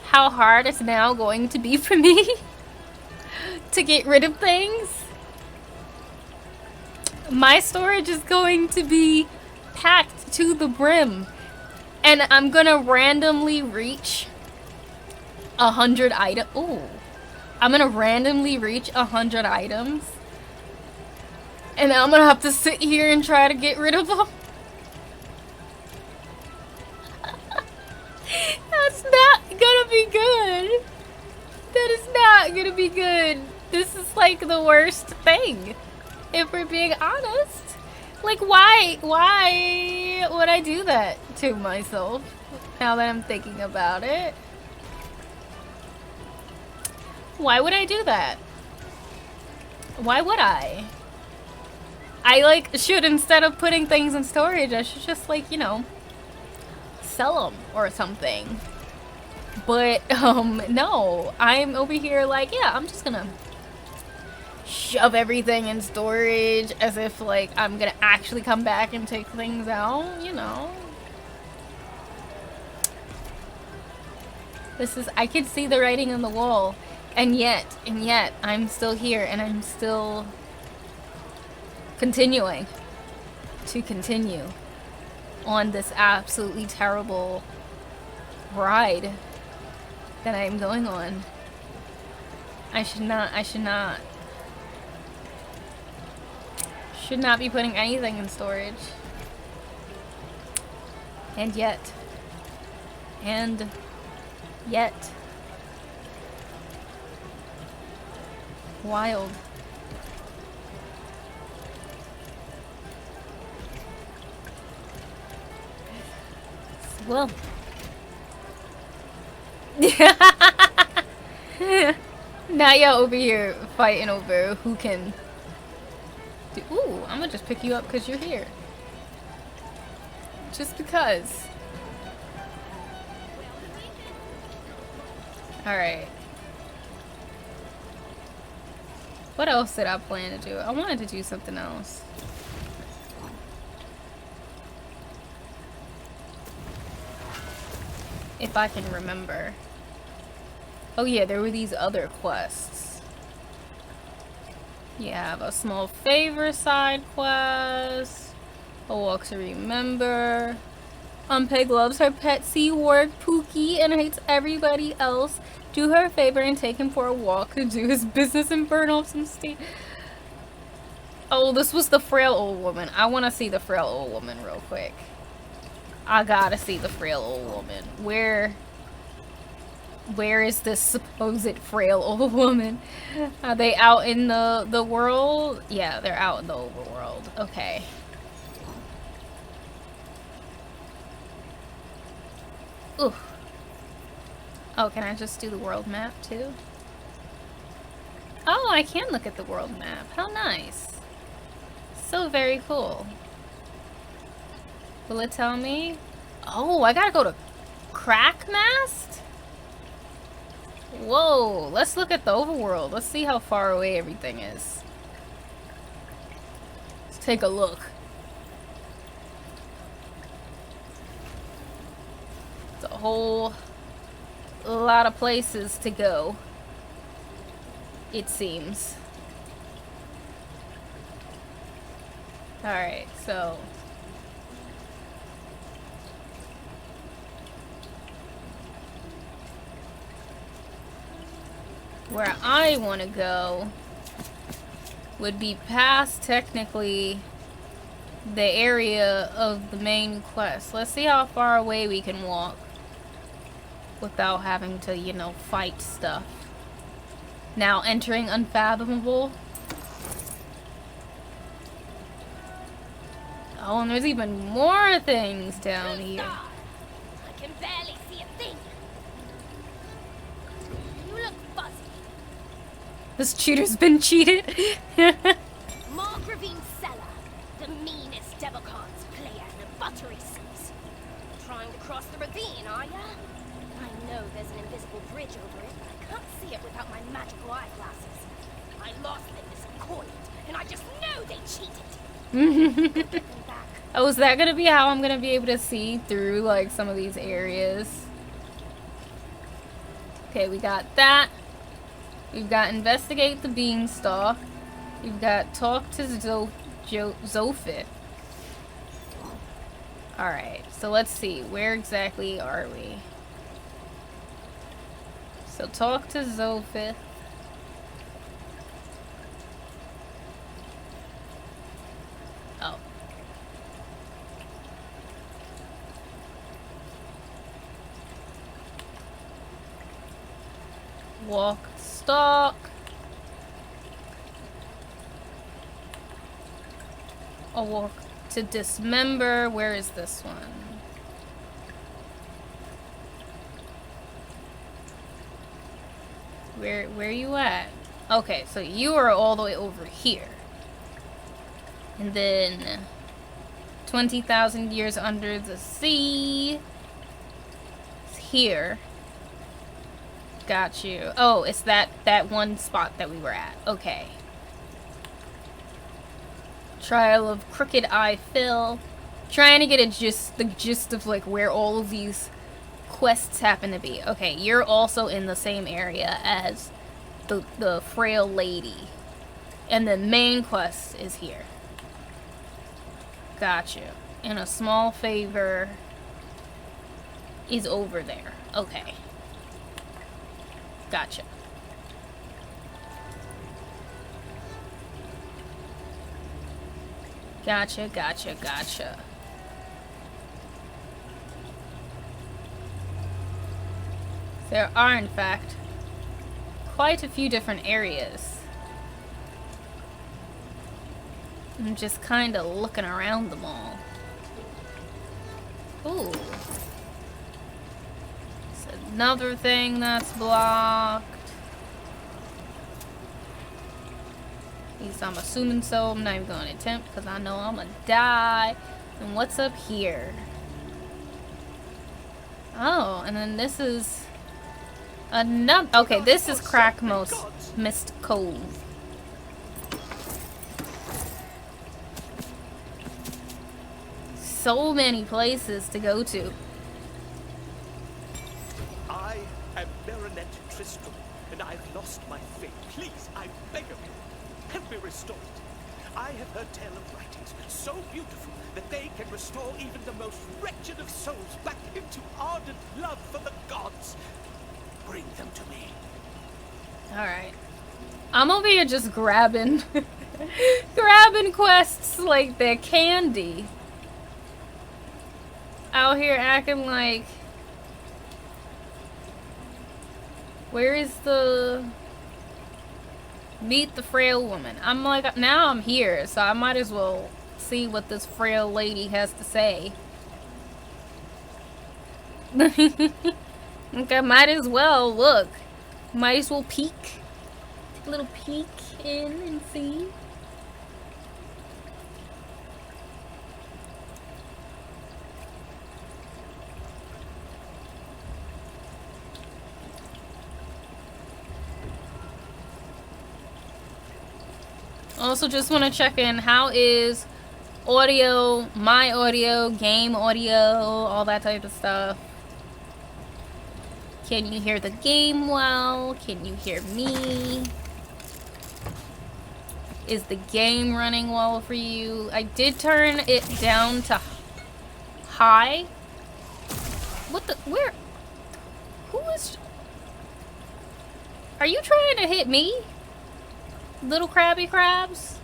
how hard it's now going to be for me to get rid of things? My storage is going to be packed to the brim. And I'm gonna randomly reach 100 items. Ooh. I'm gonna randomly reach 100 items. And I'm gonna have to sit here and try to get rid of them. That's not gonna be good. That is not gonna be good. This is like the worst thing, if we're being honest. Like, why would I do that to myself now that I'm thinking about it? Why would I do that? Why would I? I like should, instead of putting things in storage, I should just like, you know, sell them or something. But no, I'm over here like, yeah, I'm just gonna shove everything in storage as if like I'm gonna actually come back and take things out, you know. This is, I could see the writing on the wall, and yet I'm still here, and I'm still continuing to continue on this absolutely terrible ride that I'm going on. I should not be putting anything in storage. And yet. Wild. Well. Now y'all over here fighting over who can do. Ooh, I'm gonna just pick you up because you're here. Just because. Alright. What else did I plan to do? I wanted to do something else. If I can remember. Oh yeah, there were these other quests. You have a small favor side quest. A walk to remember. Peg loves her pet seawork Pookie and hates everybody else. Do her a favor and take him for a walk to do his business and burn off some steam. Oh, this was the frail old woman. I want to see the frail old woman real quick. I gotta see the frail old woman. Where is this supposed frail old woman? Are they out in the world? Yeah, they're out in the overworld. Okay. Ooh. Oh, can I just do the world map too? Oh, I can look at the world map. How nice. So very cool. Will it tell me? Oh, I gotta go to Crackmast? Whoa, let's look at the overworld. Let's see how far away everything is. Let's take a look. It's a whole lot of places to go, it seems. Alright, so where I want to go would be past, technically, the area of the main quest. Let's see how far away we can walk without having to, you know, fight stuff. Now entering Unfathomable. Oh, and there's even more things down here. I can barely see a thing. You look fuzzy. This cheater's been cheated. Margravine Cellar, the meanest devil cards player in the buttery seas. Trying to cross the ravine, are ya? I know there's an invisible bridge over it, but I can't see it without my magical eyeglasses. I lost them disappointed, and I just know they cheated. Oh, is that gonna be how I'm gonna be able to see through like some of these areas? Okay, we got that. We've got investigate the beanstalk. We've got talk to Zophit. Alright, so let's see. Where exactly are we? So talk to Zophit. Oh. Walk, stalk. A walk to dismember. Where is this one? Where you at? Okay, so you are all the way over here. And then 20,000 years under the sea. It's here. Got you. Oh, it's that one spot that we were at. Okay. Trial of Crooked Eye Phil. Trying to get the gist of like where all of these quests happen to be. Okay, you're also in the same area as the frail lady. And the main quest is here. Got you. And a small favor is over there. Okay. Gotcha. Gotcha, gotcha, gotcha. There are, in fact, quite a few different areas. I'm just kind of looking around them all. Ooh. It's another thing that's blocked. At least I'm assuming so. I'm not even going to attempt because I know I'm going to die. And what's up here? Oh, and then this is another. Okay, this is Crackmos Mist Cove. So many places to go to. I am Baronet Tristram, and I've lost my faith. Please, I beg of you, help me restore it. I have heard tale of writings so beautiful that they can restore even the most wretched of souls back into ardent love for the gods. Bring them to me. Alright. I'm over here just grabbing grabbing quests like they're candy. Out here acting like, where is the meet the frail woman? I'm like, now I'm here, so I might as well see what this frail lady has to say. Okay, might as well look. Might as well peek. A little peek in and see. Also just want to check in, how is audio, my audio, game audio, all that type of stuff? Can you hear the game well? Can you hear me? Is the game running well for you? I did turn it down to high. What the, where? Who is, are you trying to hit me? Little crabby crabs?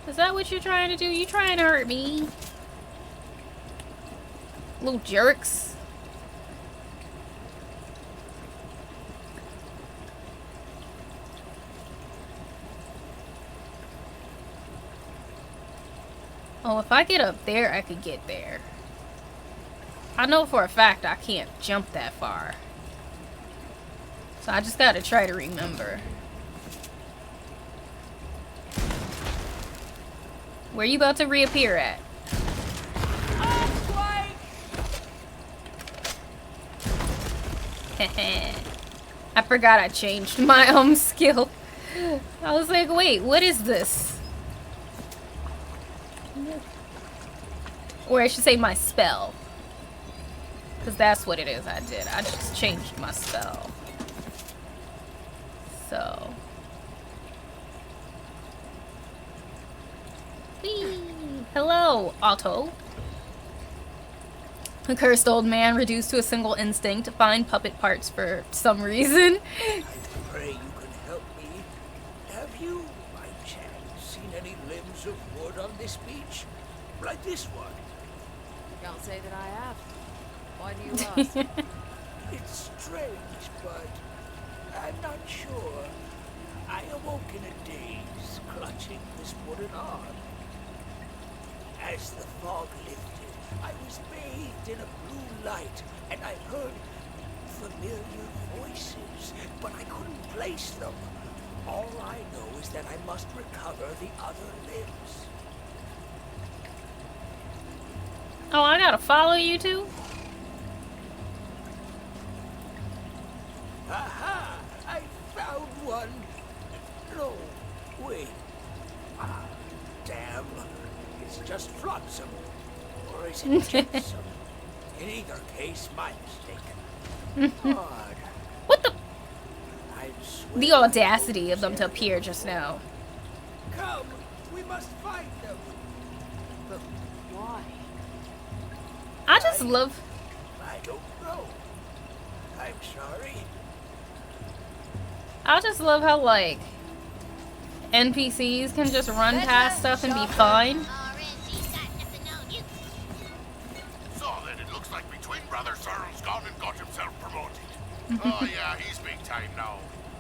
Is that what you're trying to do? You trying to hurt me? Little jerks. Oh, if I get up there, I could get there. I know for a fact I can't jump that far. So I just gotta try to remember. Where you about to reappear at? I forgot I changed my skill. I was like, wait, what is this? Or I should say my spell. Because that's what it is I did. I just changed my spell. So. Whee! Hello, Otto. A cursed old man reduced to a single instinct to find puppet parts for some reason. I pray you can help me. Have you, by chance, seen any limbs of wood on this beach? Like this one? Can't say that I have. Why do you ask? It's strange, but I'm not sure. I awoke in a daze, clutching this wooden arm. As the fog lifted, I was bathed in a blue light, and I heard familiar voices, but I couldn't place them. All I know is that I must recover the other limbs. Oh, I gotta follow you too? Aha! I found one. No, wait. Ah, damn. It's just flotsam. Or is it jetsam? In either case, my mistake. Odd. What the? I'd swear The audacity of them to appear just now. Come, we must find them. But why? I just love. I don't know. I'm sorry. I just love how like NPCs can just run past stuff and be fine. So then it looks like my twin brother Cyril's gone and got himself promoted. Oh yeah, he's big time now.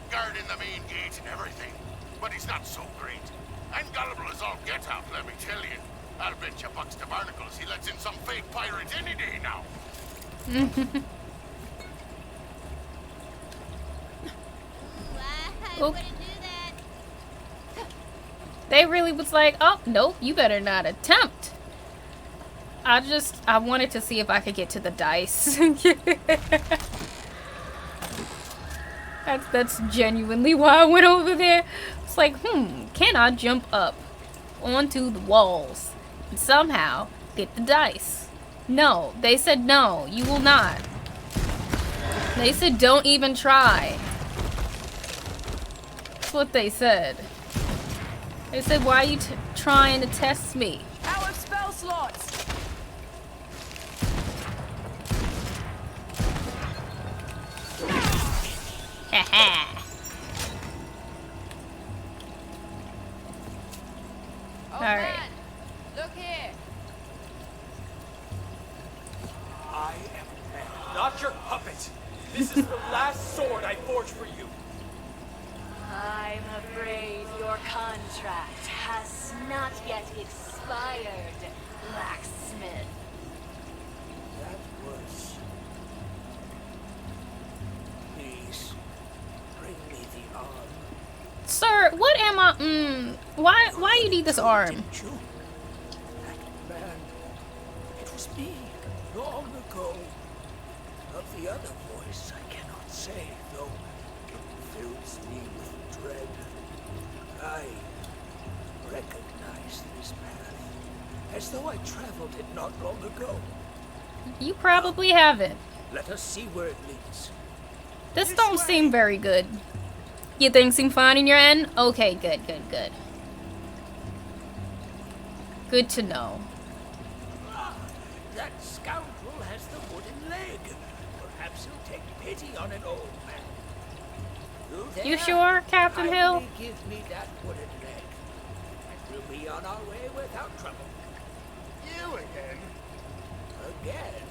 Guarding the main gate and everything. But he's not so great. And gullible as all get out, let me tell you. I'll bet you bucks to barnacles he lets in some fake pirate any day now. Oop. They really was like, oh, nope, you better not attempt. I wanted to see if I could get to the dice. That's genuinely why I went over there. It's like, can I jump up onto the walls and somehow get the dice? No, they said no, you will not. They said don't even try. That's what they said. They said, why are you trying to test me? Out of spell slots! Haha. Oh, All right. man. Look here. I am man, not your puppet. This is the last sword I forged for you. I'm afraid your contract has not yet expired, blacksmith. That was... Please, bring me the arm. Sir, what am I? Why you need this arm? Didn't you? That man, it was me, long ago. Of the other voice, I cannot say, though it fills me with dread. I recognize this path, as though I traveled it not long ago. You probably haven't. Let us see where it leads. This don't seem very good. You things seem fine in your end? Okay, good. Good to know. Ah, that scoundrel has the wooden leg. Perhaps he'll take pity on an old man. You sure, Captain Hill? Kindly give me that wooden leg, and we'll be on our way without trouble. You again? Again?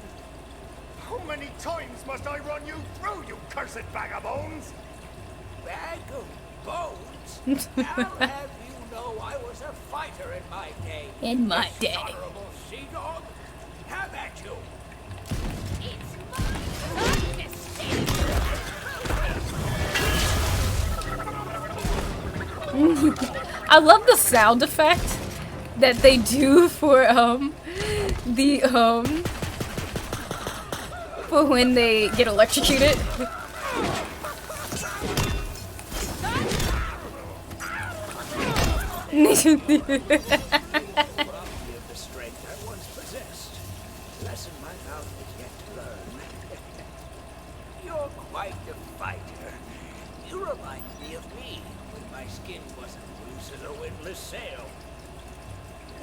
How many times must I run you through, you cursed bag of bones? Bag of bones? I'll have you know I was a fighter in my day. In my day. Honorable sea dog. Have at you. I love the sound effect that they do for for when they get electrocuted. Of the strength I once possessed. Lesson my mouth is yet to learn. You're quite a fighter. You remind me of me when my skin wasn't loose as a windless sail.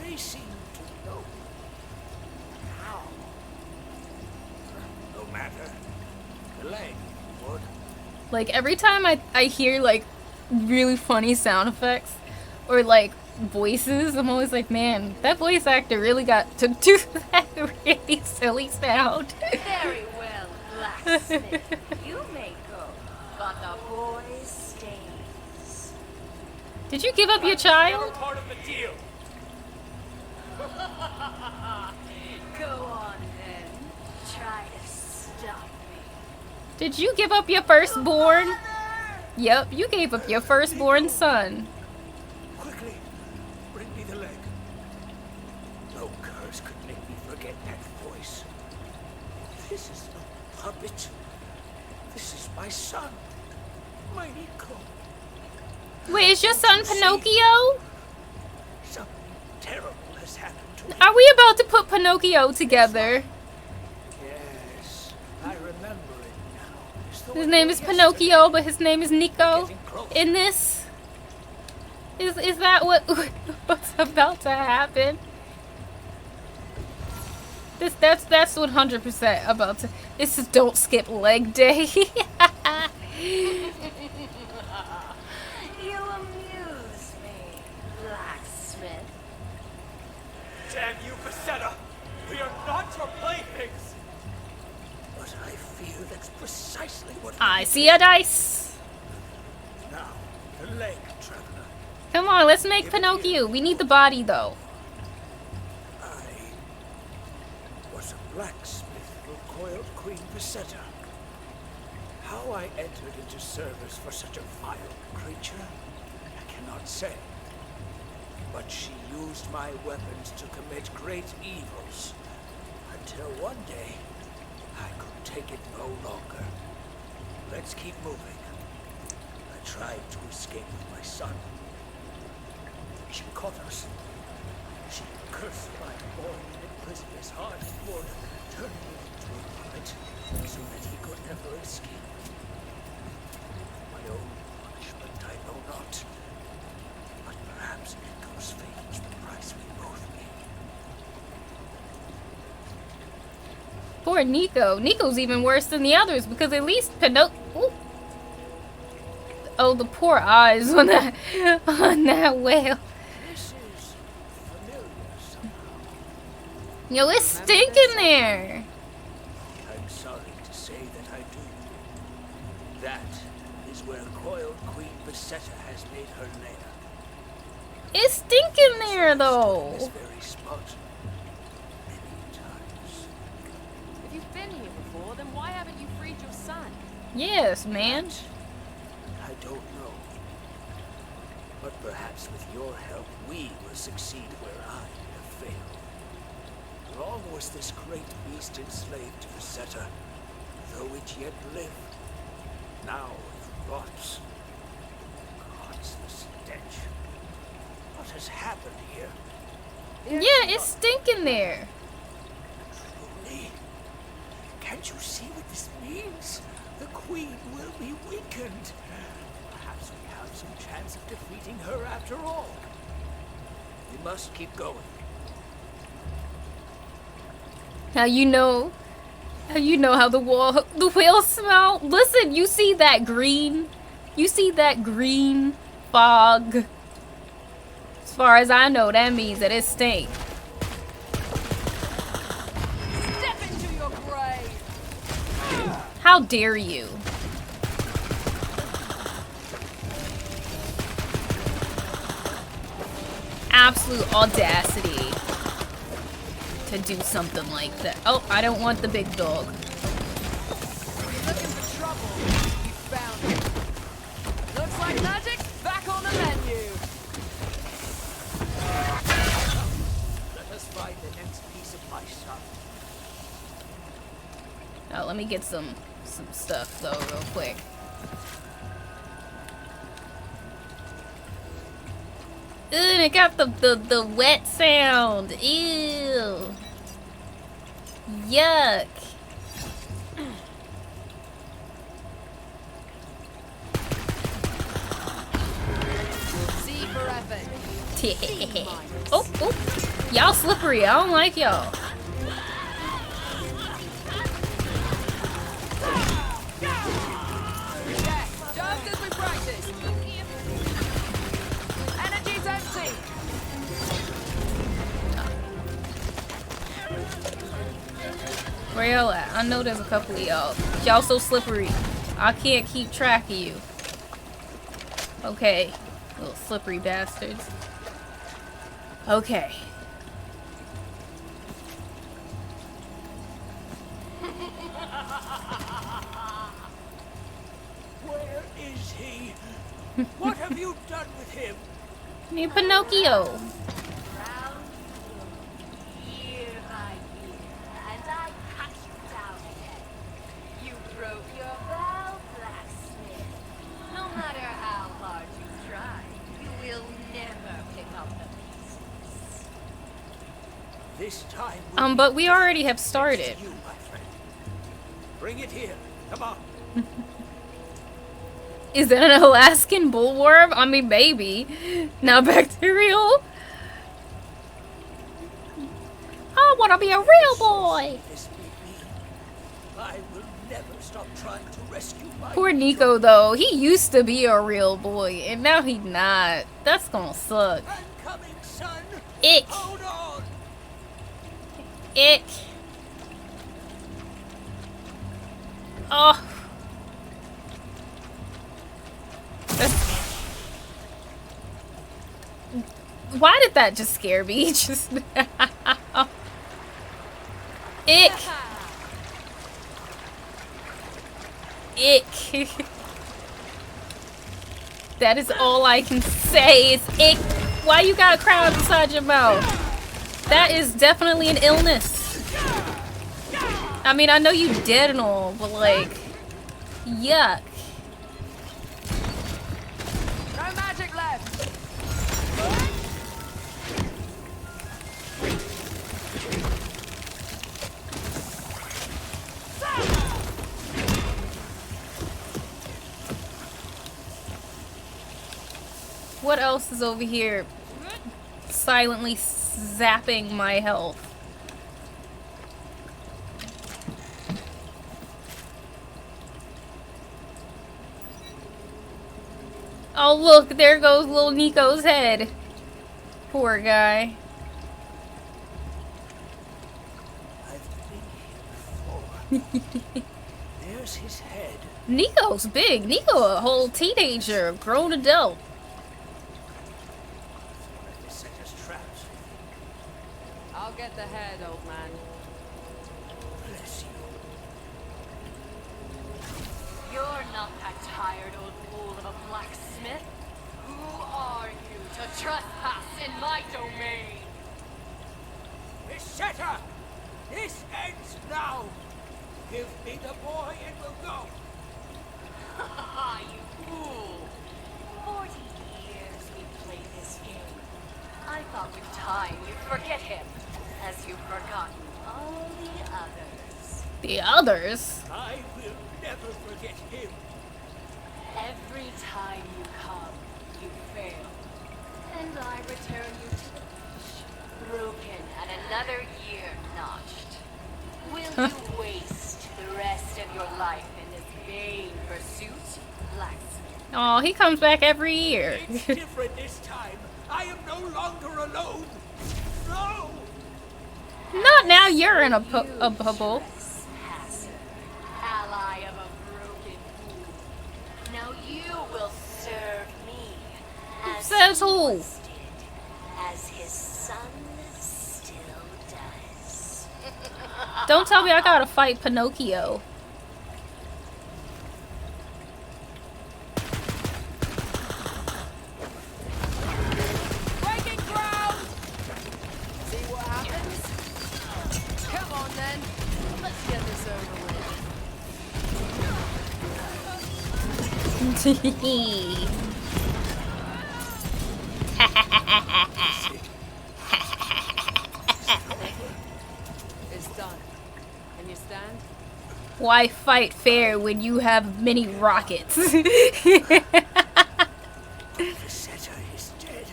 They seem to know how. No matter. The leg would. Like every time I hear like really funny sound effects or like voices, I'm always like, man, that voice actor really got to do that really silly sound. Very well, blacksmith. You may go, but the boy stays. Did you give up your child? Part of the deal. Go on then. Try to stop me. Did you give up your firstborn? Yep, you gave up your firstborn son. Quickly, bring me the leg. No curse could make me forget that voice. This is no puppet. This is my son, my Nico. Wait, is your son Pinocchio? Something terrible has happened to him. Are we about to put Pinocchio together? Yes, I remember it now. As though His it name were is yesterday. Pinocchio, but his name is Nico. Getting close. In this, is that what's about to happen? That's 100% about to. This is don't skip leg day. You amuse me, blacksmith. Damn you, Basetta! We are not your playthings! But I fear that's precisely what I see a dice. Now, the leg, traveler. Come on, let's make Pinocchio. We need the body though. I was a blacksmith for coiled Queen Basetta. How I entered into service for such a vile creature, I cannot say. But she used my weapons to commit great evils, until one day, I could take it no longer. Let's keep moving. I tried to escape with my son. She caught us. She cursed my boy and imprisoned his heart in wood, turning it into a puppet, so that he could never escape. My own punishment I know not. But perhaps Nico's fate was the price we both paid. Poor Nico. Nico's even worse than the others because at least Pinocchio. Oh, the poor eyes on that whale. This is familiar somehow. Yo, it's stinking there. I'm sorry to say that I do. That is where coiled Queen Basetta has made her lair. It's stinking there This though. very spot. Many times. If you've been here before, then why haven't you freed your son? Yes, man. I don't know. But perhaps with your help, we will succeed where I have failed. Long was this great beast enslaved to Basetta, though it yet lived. Now it rots. God's the stench. What has happened here? Yeah, it's stinking there. Truly? Can't you see what this means? The Queen will be weakened. Perhaps we have some chance of defeating her after all. We must keep going. How you know how the whale smell? Listen, you see that green? You see that green fog? As far as I know, that means that it stinks. Step into your grave! How dare you? Absolute audacity to do something like that. Oh, I don't want the big dog. Looking for trouble? You found it. Looks like magic. Back on the menu. Let us find the next piece of my son. Oh, let me get some stuff though real quick. Ooh, it got the wet sound. Ew. Yuck. C for effort. Oh, oh. Y'all slippery. I don't like y'all. Yeah, just as we practiced. Energy's empty. Where y'all at? I know there's a couple of y'all. Y'all so slippery. I can't keep track of you. Okay. Little slippery bastards. Okay. Where is he? What have you done with him? Need Pinocchio. Year by year, and This time But we already have started. you, my friend. Bring it here. Come on. Is that an Alaskan bullworm? I mean, maybe. Not bacterial. I want to be a real boy. This may be. I will never stop trying to rescue my Poor Nico, though. He used to be a real boy, and now he's not. That's gonna suck. coming son. Ick. Hold on. Ick. Oh. Why did that just scare me? Just now. Ick. Ick. That is all I can say is ick. Why you got crowds inside your mouth? That is definitely an illness. I mean, I know you dead and all, but like, yuck. No magic left. What else is over here silently zapping my health? Oh look, there goes little Nico's head. Poor guy. There's his head. Nico's big. Nico a whole teenager, grown adult. I'll get the head, old man. Bless you. You're not that tired old fool of a blacksmith. Who are you to trespass in my domain? Miss Setter! This ends now! Give me the boy and we'll go! You fool! 40 years we played this game. I thought with time you'd forget him, as you've forgotten all the others. The others? I will never forget him. Every time you come, you fail. And I return you to the beach, broken and another year notched. Will you waste the rest of your life in this vain pursuit, blacksmith? Oh, he comes back every year. It's different this time. I am no longer alone. No! Not now you're in a bubble. Ally of a broken fool. Now you will serve me as Says he who? once did, as his son still does. Don't tell me I gotta fight Pinocchio. Breaking ground! See what happens? Come on then. Let's get this over with. It's done. Can you stand? Why fight fair when you have many rockets? The setter is dead.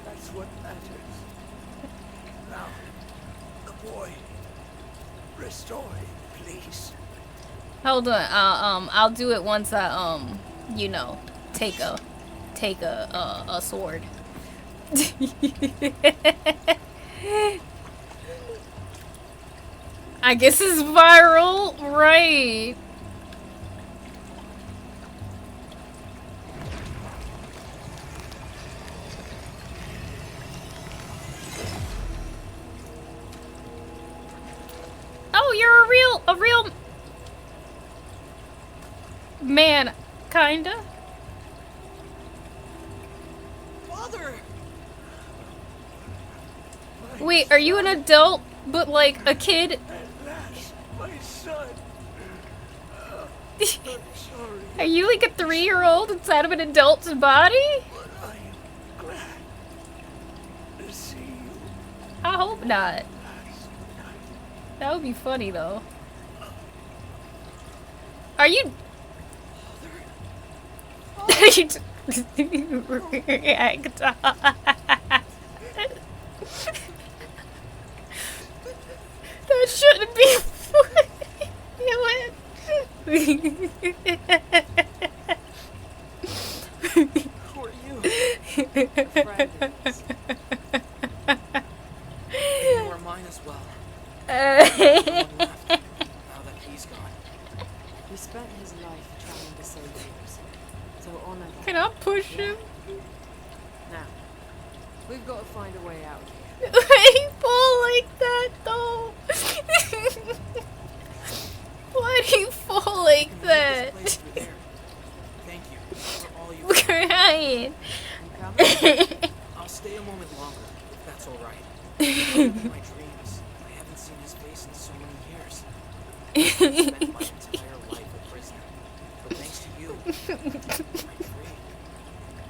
That's what matters. Now, the boy. Restore him, please. Hold on, I'll do it once I, you know, take a sword. I guess it's viral, right? Oh, you're a real man, kinda. Father! Wait, are you an adult, but like a kid? At last, my son. I'm sorry. Are you like a 3-year-old inside of an adult's body? But I am glad to see you. I hope not. That would be funny though. Are you? React. That shouldn't be funny. Who are you? You are mine as well. Now that he's gone. He spent his life trying to save yours. So honor that. Can I push him? Now, we've got to find a way out here. Why do you fall like that though? Why do you fall like that? Thank you for all you. I'm crying. I'll stay a moment longer, if that's all right. In my dreams, I haven't seen his face in so many years. I've spent my entire life a prisoner, but thanks to you, I'm free.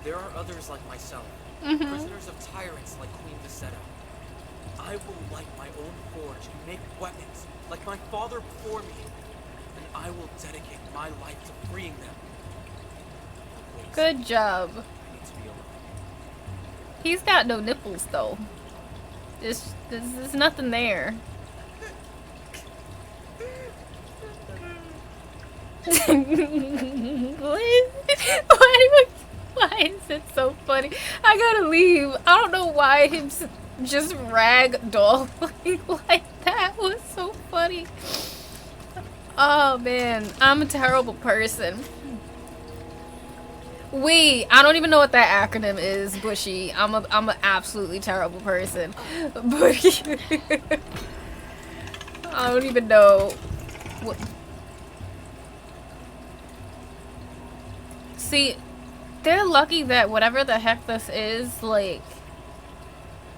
There are others like myself, prisoners of tyrants like Queen Visetta. I will light my own forge and make weapons like my father before me, and I will dedicate my life to freeing them. Good job. I need to be alone. He's got no nipples though. There's nothing there. Why is it so funny? I gotta leave. I don't know why him just ragdolling like that was so funny. Oh man, I'm a terrible person. Wait, I don't even know what that acronym is, Bushy. I'm an absolutely terrible person. Bushy. I don't even know what. See, they're lucky that whatever the heck this is, like,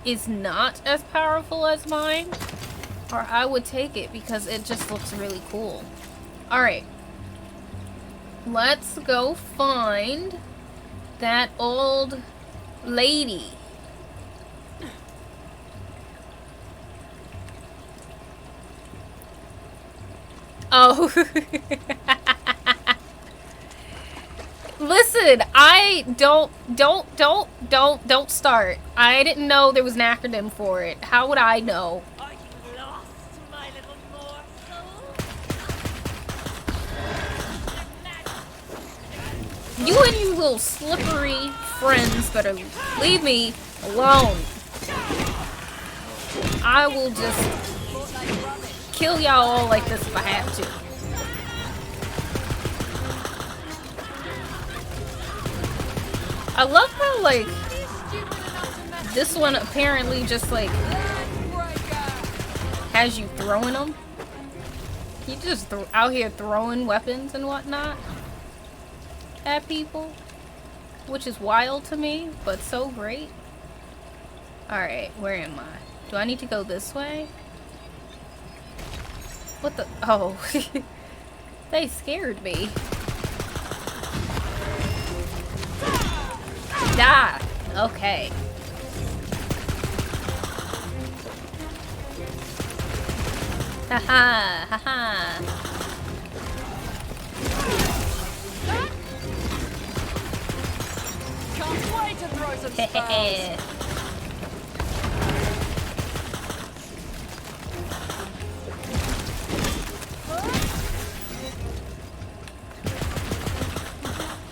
is not as powerful as mine. Or I would take it because it just looks really cool. Alright. Let's go find that old lady. Oh. Listen, I don't start. I didn't know there was an acronym for it. How would I know? Are you lost, my little morsel? You and you little slippery friends better leave me alone. I will just kill y'all all like this if I have to. I love how, like, this one apparently just, like, has you throwing them. You just out here throwing weapons and whatnot at people, which is wild to me, but so great. Alright, where am I? Do I need to go this way? What the? Oh. They scared me. Die! Okay. Haha, haha. Can't wait to throw some spells.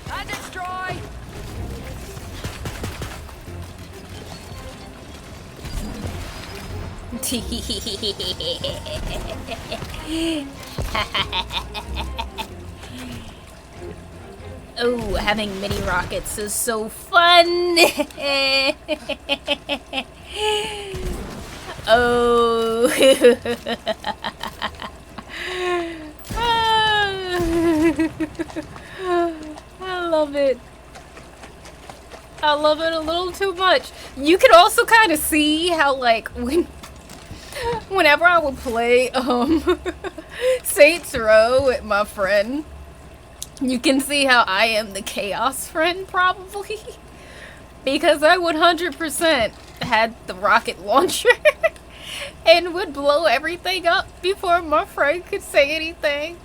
Magic's dry. Oh, having mini rockets is so fun! Oh! I love it. I love it a little too much. You can also kind of see how, like, whenever I would play Saints Row with my friend, you can see how I am the chaos friend, probably. Because I would 100% had the rocket launcher and would blow everything up before my friend could say anything.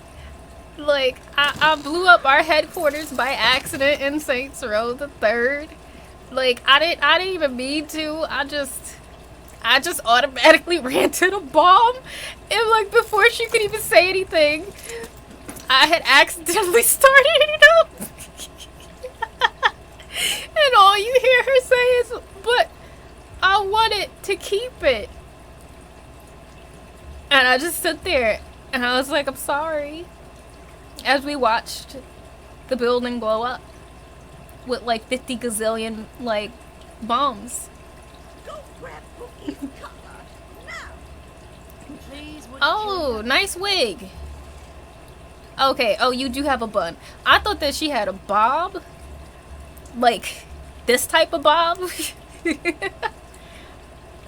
Like, I blew up our headquarters by accident in Saints Row the Third. Like, I didn't even mean to. I just automatically ran to the bomb, and like before she could even say anything, I had accidentally started it up. And all you hear her say is, "But I wanted to keep it." And I just stood there and I was like, "I'm sorry," as we watched the building blow up with like 50 gazillion like bombs. Go grab Pookie's collar now. Please, would Oh, nice wig. Okay, oh, you do have a bun. I thought that she had a bob. Like, this type of bob.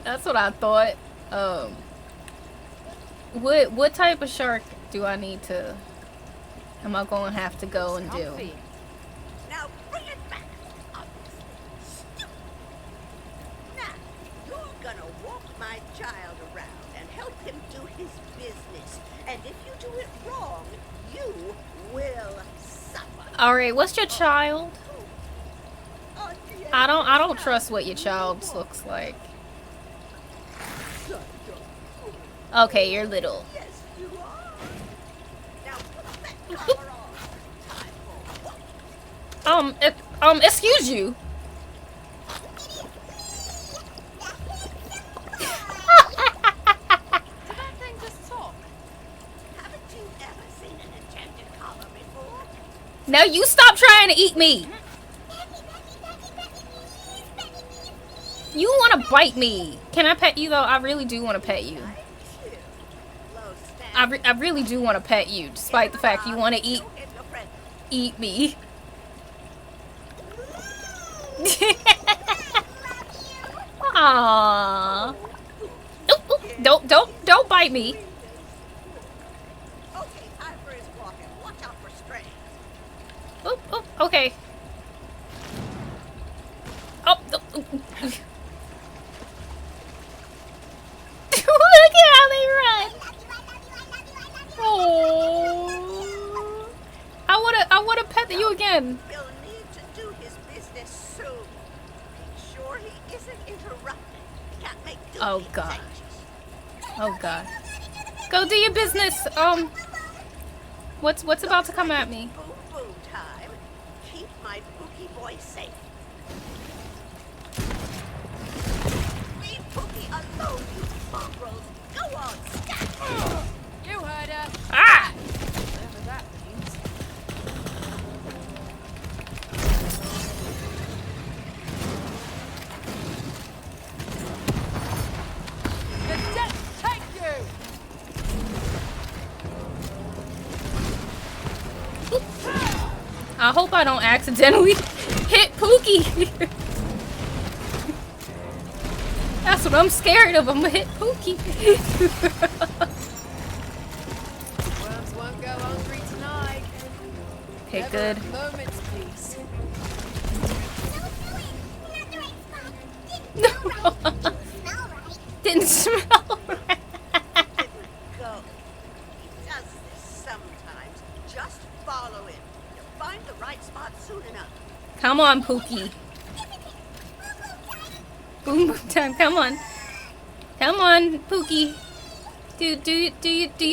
That's what I thought. What type of shark do I need to... am I going to have to go and do? comfy. Now bring it back. Stupid. Now, you're gonna walk my child around and help him do his business. And if you do it wrong, you will suffer. Alright, what's your child? I don't trust what your child looks like. Okay, you're little. Yes, you are. Now put that collar on. Time for what? Excuse you. Did that thing just talk? Haven't you ever seen an enchanted collar before? Now you stop trying to eat me. You want to bite me. Can I pet you though? I really do want to pet you. I really do want to pet you, despite the fact you want to eat me. Aww. Don't bite me. Okay, time for his walking. Watch out for strays. Oh, okay. Oh. Look at how they run. Oh. I wanna pet you again. He'll need to do his business soon. Make sure he isn't interrupted. He can't make do Oh god. Oh god. Go do your business. What's about to come at me? Boom boom time. Keep my Pookie boy safe. Leave Pookie alone, you mongrels. Go on, stack. You heard her. Ah! Whatever that means. The dead take you! I hope I don't accidentally hit Pookie. That's what I'm scared of. I'm gonna hit Pookie. Worms won't go hungry tonight. Okay, Never good. a moment's peace. Didn't smell right. Go. He does this sometimes. Just follow him. You'll find the right spot soon enough. Come on, Pookie. Boom boom time. Come on. Come on, Pookie. Do your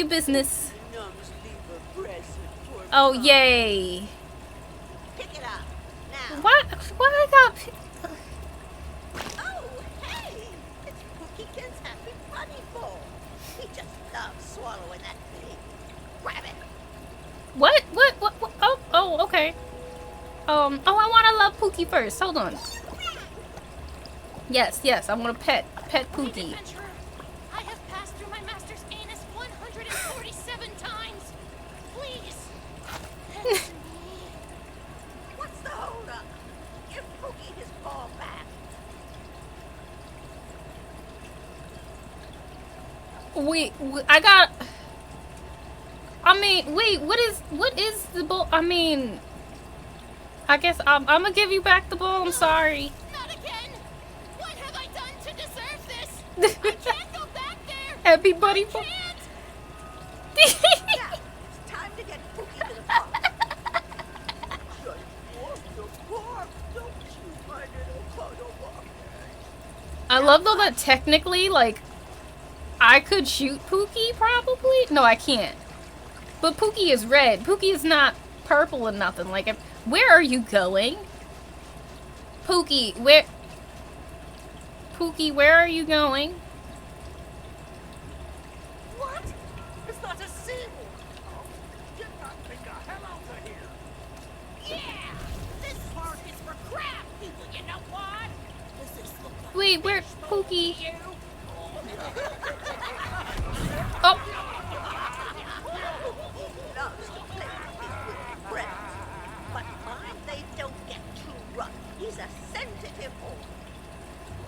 business. Nuns leave a present for Oh Mom. yay. Pick it up. Now. What I got? Oh, hey! It's Pookiekin's Happy Bunny Bowl. He just loves swallowing that thing. Grab it. What? Oh, okay. Oh, I want to love Pookie first. Hold on. Yes, I want to pet Pookie. Adventurer, I have passed through my master's anus 147 times. Please, answer me. What's the hold up? Give Pookie his ball back. Wait, I got. I mean, wait. What is the ball? I mean, I guess I'm gonna give you back the ball. I'm sorry. Not again. What have I done to can't go back there. Everybody. Now, it's time to get Pookie to the park. Just walk the park, don't you, my little cuddle bucket? I love though that technically, like, I could shoot Pookie probably. No, I can't. But Pookie is red. Pookie is not purple or nothing. Like, where are you going? Pookie, where? Pookie, where are you going? What? It's not a seal. Oh, get that thing the hell out of here. Yeah, this park is for crab people. You know what? This is the Wait, where, Pookie? Oh. Loves to play with friends, but mind they don't get too rough. He's a sensitive boy.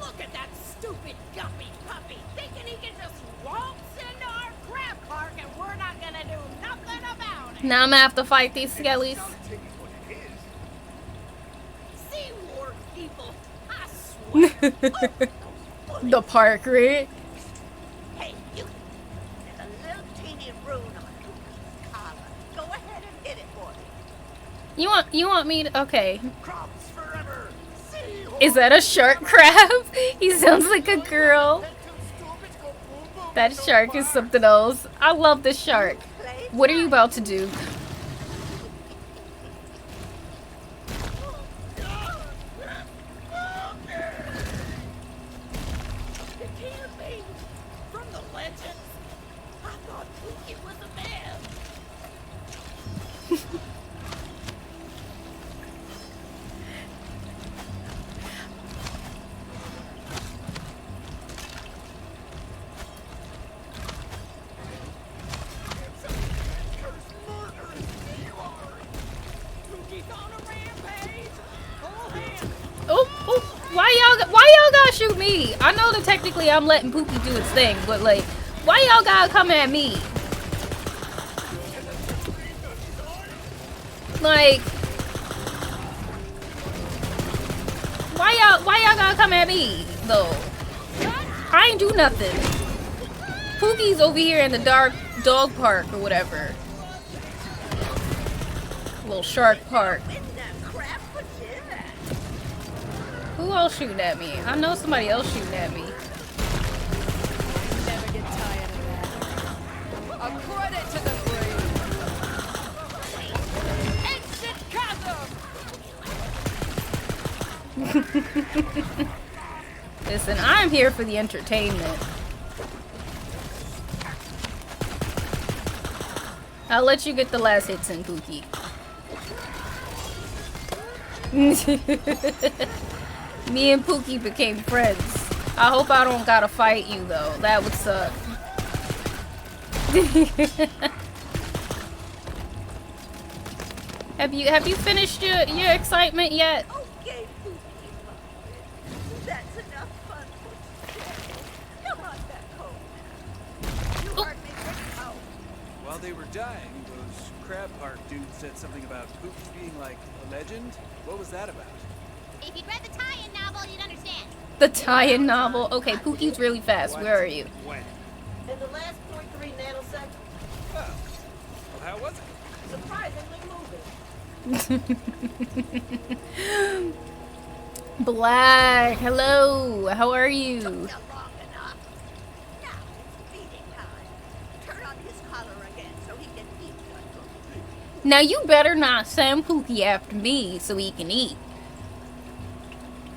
Look at that stupid guppy puppy, thinking he can just waltz into our crab park and we're not gonna do nothing about it. Now I'm gonna have to fight these skellies. Sea war people, I swear. The park, right? Hey, you. There's a little teeny rune on Pookie's collar. Go ahead and hit it for me. You want me to, okay. Is that a shark crab? He sounds like a girl. That shark is something else. I love this shark. What are you about to do? It can't be. From the legends, I thought Pookie was a man. Oh, why y'all gotta shoot me? I know that technically I'm letting Pookie do its thing, but like, why y'all gotta come at me? Like, why y'all gotta come at me though? I ain't do nothing. Pookie's over here in the dark dog park or whatever. Little shark park. Who else shooting at me? I know somebody else shooting at me. Never get tired of that. A credit to the brave. Exit chasm. Listen, I'm here for the entertainment. I'll let you get the last hits in, Pookie. Me and Pookie became friends. I hope I don't gotta fight you though. That would suck. Have you finished your excitement yet? Okay, Pookie. That's enough fun for today. Come on back home now. You heard me pretty well. While they were dying, those crab park dudes said something about Pookie being like a legend. What was that about? If you'd read the tie-in novel, you'd understand. The tie-in novel. Okay, Pookie's really fast. Where are you? When? In the last 0.3 nanosecond, Oh. Well, how was it? surprisingly moving. Black. Hello. How are you? Long enough. Now it's feeding time. Turn on his collar again so he can eat your cookie. Now you better not send Pookie after me so he can eat.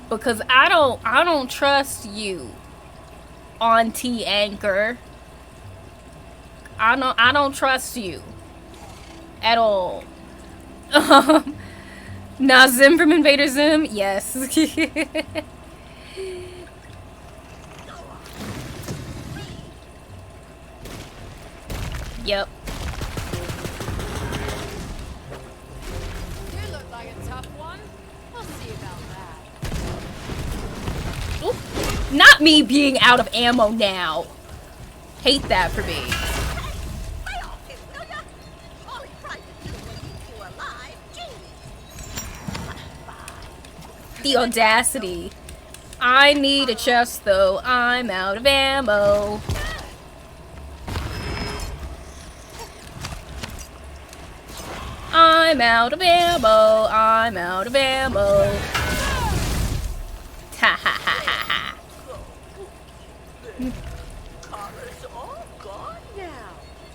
Because I don't trust you, Auntie Anchor. I don't trust you at all. Nah, Zim from Invader Zim? Yes. Yep. You look like a tough one. We'll see about that. Oop. Not me being out of ammo now. Hate that for me. The audacity. I need a chest though. I'm out of ammo. I'm out of ammo. I'm out of ammo. Ha ha ha ha ha. Collar's all gone now.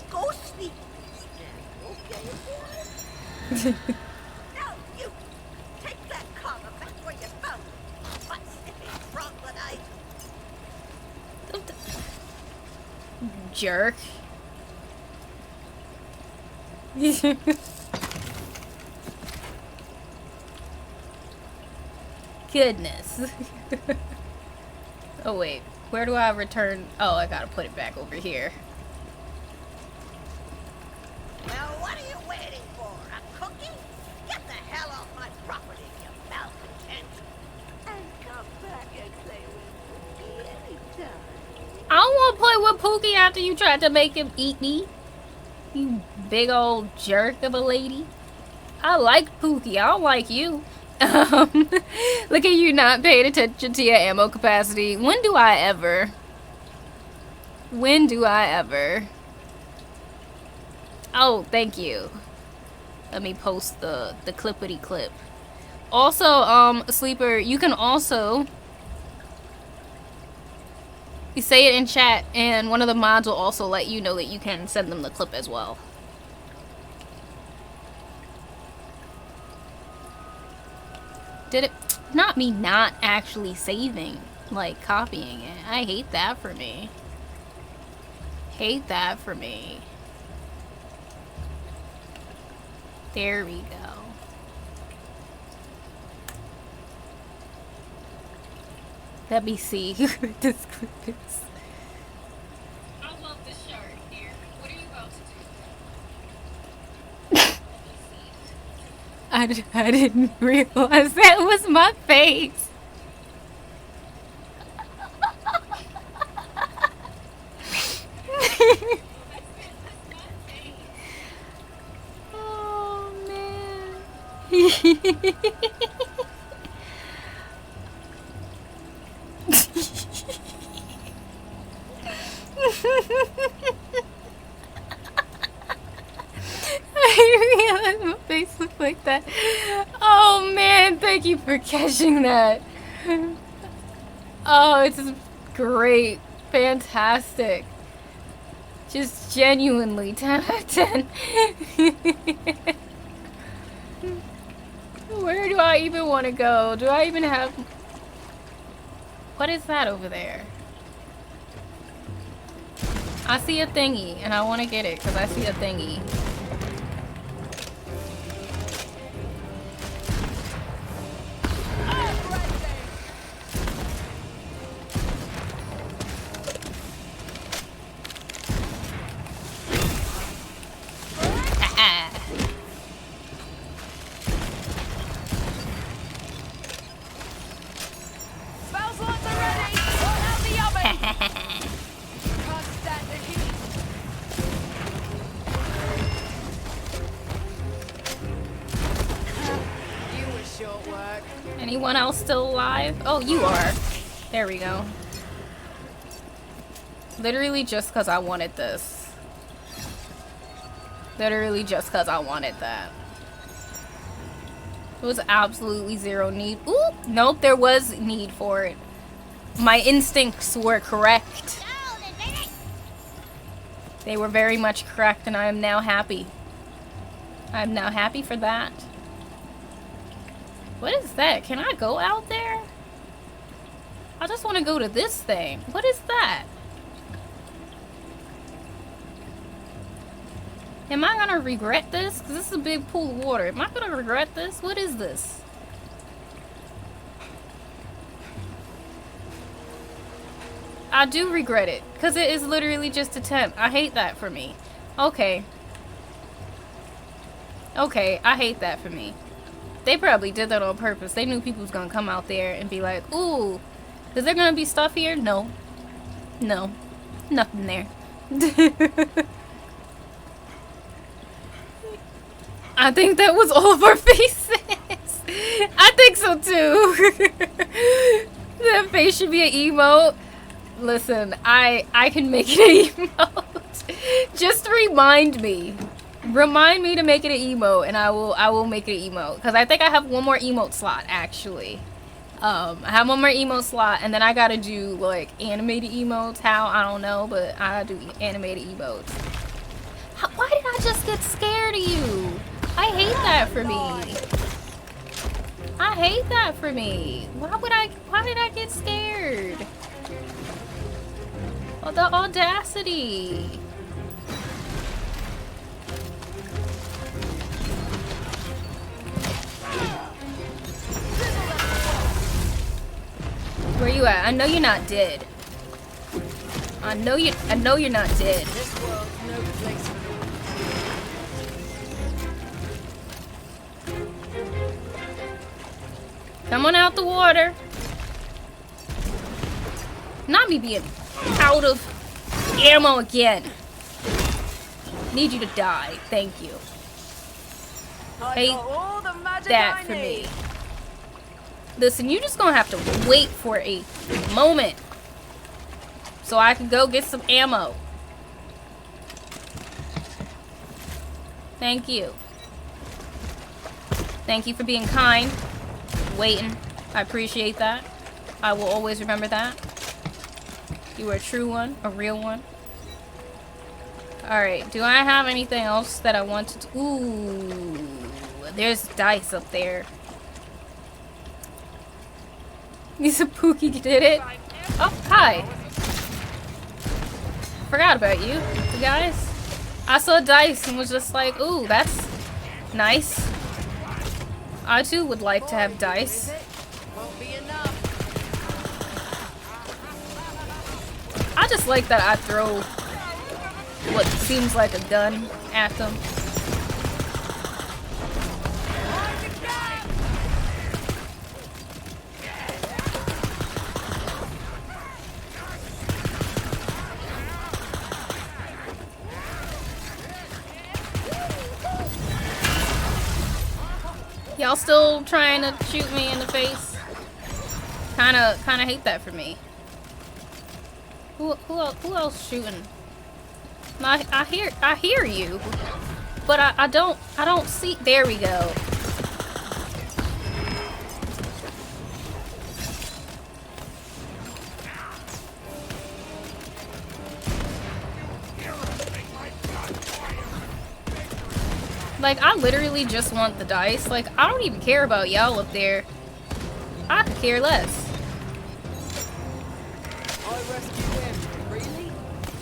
Go sleep, snack, okay, boy? No, you! Take that collar back where you found it. Butt-sniffing troglodyte. Jerk. Goodness. Oh wait, where do I return? Oh, I gotta put it back over here. Now what are you waiting for? A cookie? Get the hell off my property, you malcontent. And come back and play with me anytime. I don't want to play with Pookie after you tried to make him eat me. You big old jerk of a lady. I like Pookie. I don't like you. Look at you not paying attention to your ammo capacity. When do I ever? When do I ever? Oh, thank you. Let me post the clippity clip. Also, Sleeper, you can also you say it in chat, and one of the mods will also let you know that you can send them the clip as well. Did it? Not me not actually saving, like copying it. I hate that for me. Hate that for me. There we go. Let me see who this clip is. I love this shirt here. What are you about to do? I didn't realize that was my face. Oh man. I realized my face looked like that. Oh man, thank you for catching that. Oh, it's great. Fantastic. Just genuinely 10 out of 10. Where do I even want to go? Do I even have... What is that over there? I see a thingy, and I want to get it because I see a thingy. Smells like they're ready! Roll out the oven! Can't stand the heat! You were short work. Anyone else still alive? Oh, you are. There we go. Literally just because I wanted this. Literally just because I wanted that. There was absolutely zero need. Ooh, nope, there was need for it. My instincts were correct. They were very much correct, and I am now happy. I am now happy for that. What is that? Can I go out there? I just want to go to this thing. What is that? Am I gonna regret this? Because this is a big pool of water. Am I gonna regret this? What is this? I do regret it. Because it is literally just a tent. I hate that for me. Okay. Okay, I hate that for me. They probably did that on purpose. They knew people was gonna come out there and be like, ooh, is there gonna be stuff here? No. No. Nothing there. I think that was all of our faces. I think so too. That face should be an emote. Listen, I can make it an emote. Just remind me. Remind me to make it an emote, and I will make it an emote. Because I think I have one more emote slot, actually. I have one more emote slot, and then I gotta do, like, animated emotes. How? I don't know, but I gotta do animated emotes. Why did I just get scared of you? I hate that for me. I hate that for me. Why did I get scared? Oh, the audacity. Where you at? I know you're not dead. I know you're not dead. This world's no place for Come on out the water. Not me being out of ammo again. Need you to die. Thank you. Hate that for me. Listen, you're just gonna have to wait for a moment so I can go get some ammo. Thank you. Thank you for being kind. Waiting. I appreciate that. I will always remember that. You are a true one, a real one. Alright, do I have anything else that I want to do? Ooh, there's dice up there. Misa Pookie did it. Oh, hi. Forgot about you guys. I saw dice and was just like, ooh, that's nice. I too would like to have dice. I just like that I throw what seems like a gun at them. Y'all still trying to shoot me in the face? Kinda hate that for me. Who else shooting? I hear you, but I don't see. There we go. Like, I literally just want the dice. Like, I don't even care about y'all up there. I could care less. I rescued him. Really?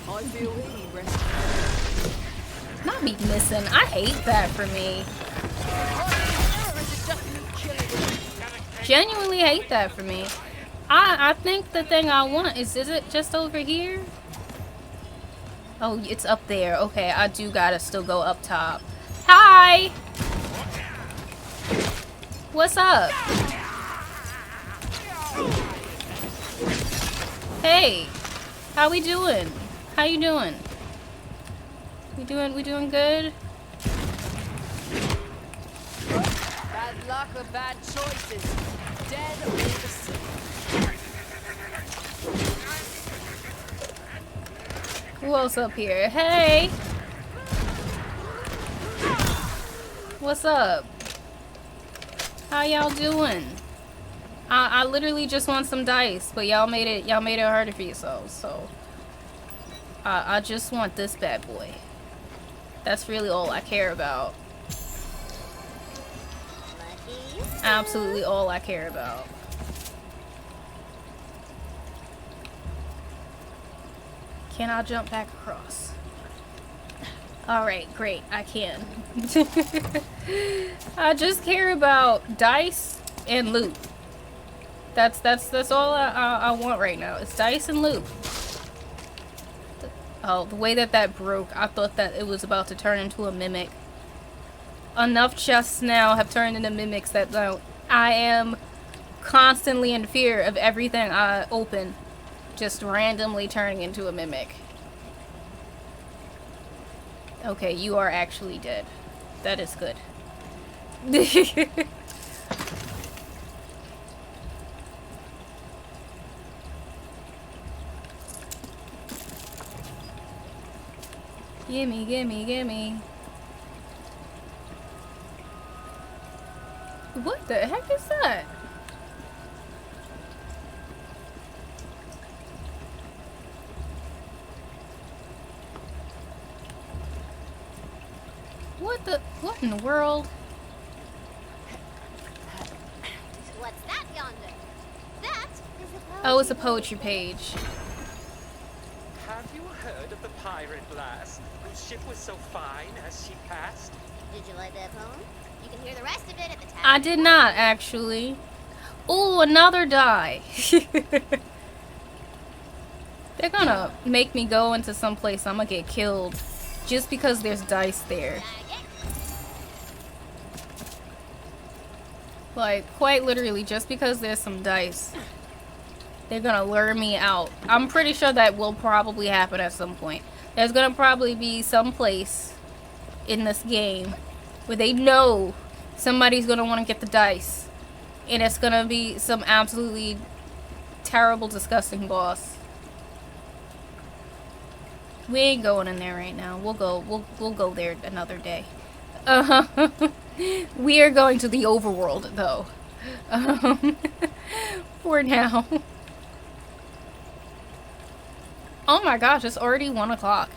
I feel he rescued him. Not me missing. I hate that for me. Genuinely hate that for me. I think the thing I want is it just over here? Oh, it's up there. Okay, I do gotta still go up top. Hi! What's up? Hey! How we doing? How you doing? We doing good? Bad luck or bad choices. Dead or the sea. Who else up here? Hey! What's up? How y'all doing? I literally just want some dice, but y'all made it harder for yourselves, so I just want this bad boy. That's really all I care about. Absolutely all I care about. Can I jump back across? Alright, great, I can. I just care about dice and loot. That's all I want right now. It's dice and loot. Oh, the way that broke, I thought that it was about to turn into a mimic. Enough chests now have turned into mimics that I am constantly in fear of everything I open just randomly turning into a mimic. Okay, you are actually dead. That is good. Gimme, gimme, gimme. What the heck is that? What in the world? What's that yonder? That is a Oh, it's a poetry page. Have you heard of the pirate lass whose ship was so fine as she passed? Did you like that poem? You can hear the rest of it at the time. I did not, actually. Ooh, another die. They're gonna make me go into some place I'm gonna get killed just because there's dice there. Like, quite literally, just because there's some dice, they're gonna lure me out. I'm pretty sure that will probably happen at some point. There's gonna probably be some place in this game where they know somebody's gonna want to get the dice, and it's gonna be some absolutely terrible, disgusting boss. We ain't going in there right now. We'll go there another day. We are going to the overworld, though. For now. Oh my gosh, it's already 1 o'clock.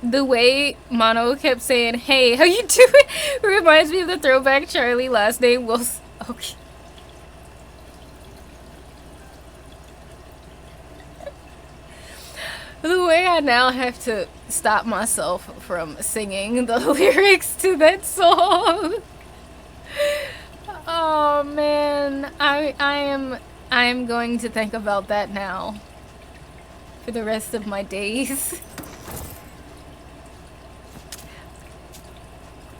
The way Mono kept saying, "Hey, how you doing?" reminds me of the throwback Charlie last name Wilson. Okay. The way I now have to stop myself from singing the lyrics to that song. Oh man, I am going to think about that now for the rest of my days.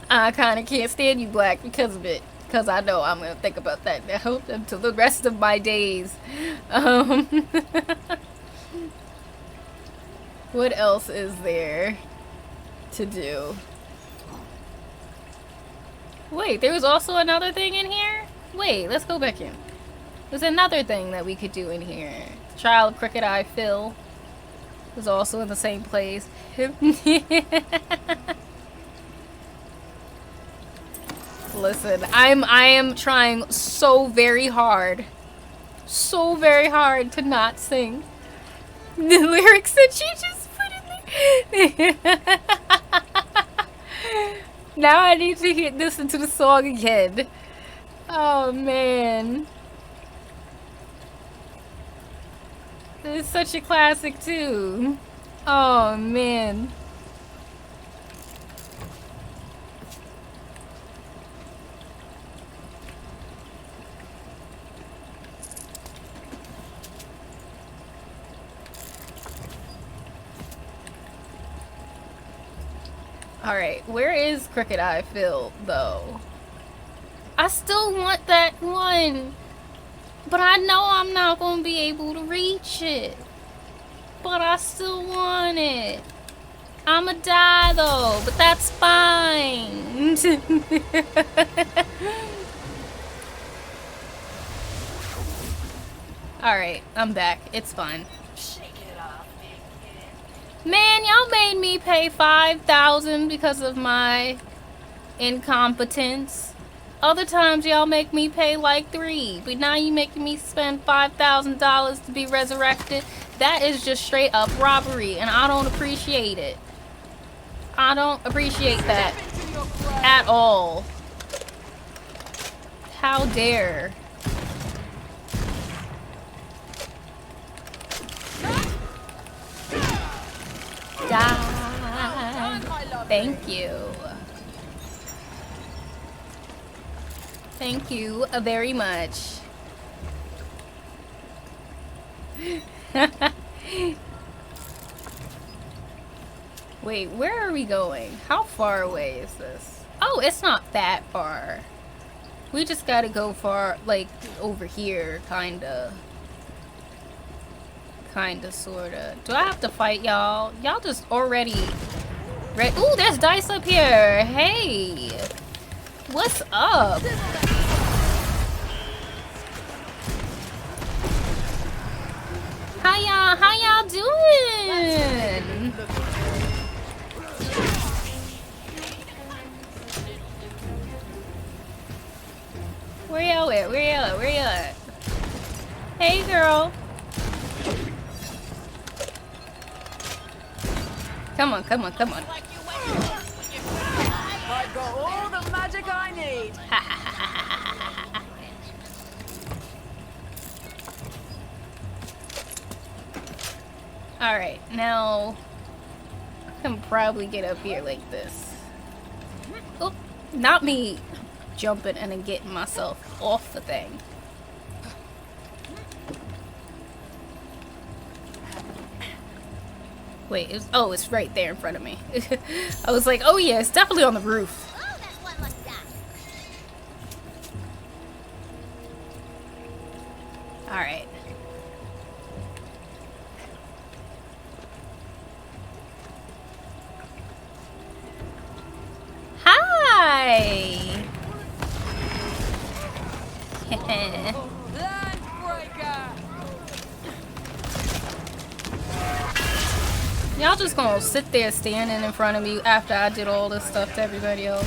I kind of can't stand you, Black, because of it. Because I know I'm going to think about that now until the rest of my days. What else is there to do? Wait, there was also another thing in here? Wait, let's go back in. There's another thing that we could do in here. Trial of Crooked Eye Phil was also in the same place. Listen, I am trying so very hard to not sing the lyrics that you just put in there. Now I need to listen to the song again. Oh man, it's such a classic too. Oh man. Alright, where is Crooked Eye Phil, though? I still want that one. But I know I'm not going to be able to reach it. But I still want it. I'ma die, though. But that's fine. Alright, I'm back. It's fine. Man, y'all made me pay $5,000 because of my incompetence. Other times y'all make me pay like $3,000, but now you making me spend $5,000 to be resurrected. That is just straight up robbery, and I don't appreciate it. I don't appreciate that at all. How dare. Die. Thank you. Thank you very much. Wait, where are we going? How far away is this? Oh, it's not that far. We just gotta go far, like, over here, kinda. Kinda, sorta. Do I have to fight y'all? Y'all just already... Ooh, there's dice up here! Hey! What's up? How y'all doing? Where y'all at? Where y'all at? Where y'all at? Hey, girl. Come on, come on, come on. I've got all the magic I need. Alright, now I can probably get up here like this. Oh, not me jumping and then getting myself off the thing. Wait, it's right there in front of me. I was like, oh yeah, it's definitely on the roof. Oh, that's one lucky guy. Alright. Hi! Y'all just gonna sit there standing in front of me after I did all this stuff to everybody else.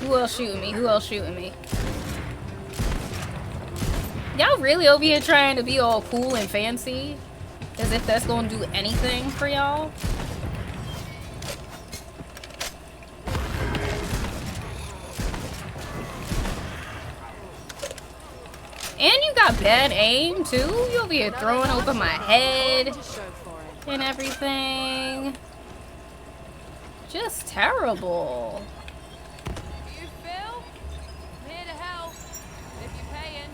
Who else shooting me? Who else shooting me? Y'all really over here trying to be all cool and fancy? As if that's gonna do anything for y'all? And you got bad aim too? You over here throwing over my head and everything. Just terrible. You Phil? I'm here to help. If you're paying.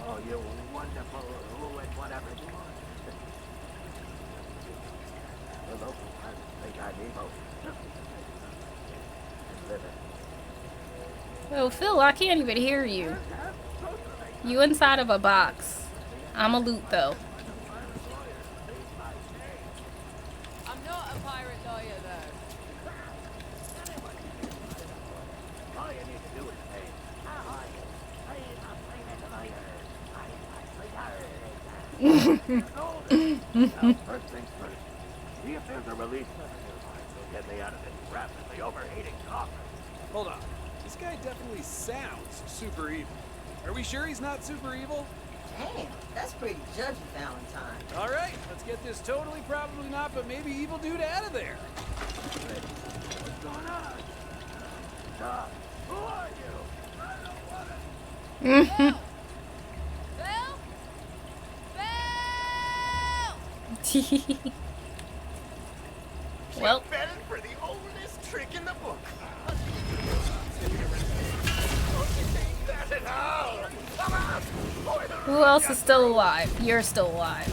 Oh, you're wonderful, and whatever you want. The local pirates think I'm evil. Oh, Phil, I can't even hear you. You inside of a box. I'm a loot though. I'm not a pirate lawyer, though. All you need to do is pay. First things first. See if there's a release mechanism to get me out of this rapidly overheating coffin. Hold on. This guy definitely sounds super evil. Are we sure he's not super evil? Damn, that's pretty judgy, Valentine. All right, let's get this totally, probably not, but maybe evil dude out of there. What's going on? Who are you? I don't want it. Well, fell for the oldest trick in the book. who else is still alive? You're still alive.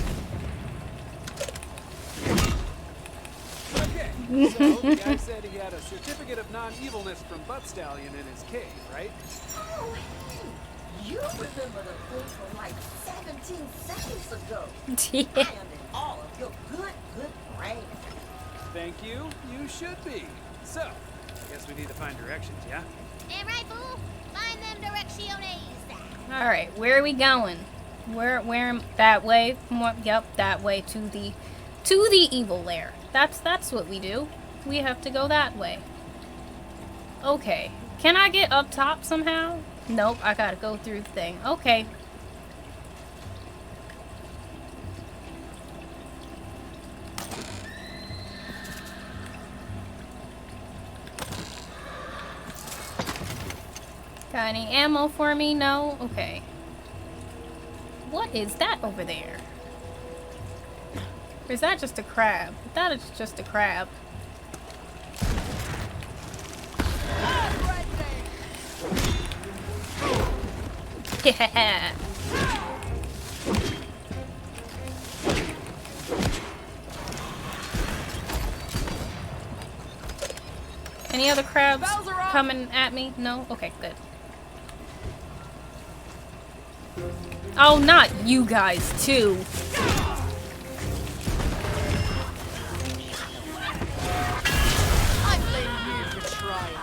Okay, so the guy said he had a certificate of non-evilness from Butt Stallion in his cave, right? Oh, hey, you remember the thing from like 17 seconds ago. I am in awe of your good brain. Thank you. You should be. So, I guess we need to find directions, yeah? Damn right, fool. Find them direcciones. All right, where are we going? Where that way? Yep, that way to the evil lair. That's what we do. We have to go that way. Okay. Can I get up top somehow? Nope, I gotta go through the thing. Okay. Got any ammo for me? No? Okay. What is that over there? Or is that just a crab? That is just a crab. Yeah. Any other crabs coming at me? No? Okay, good. Oh, not you guys, too. I blame you for trying.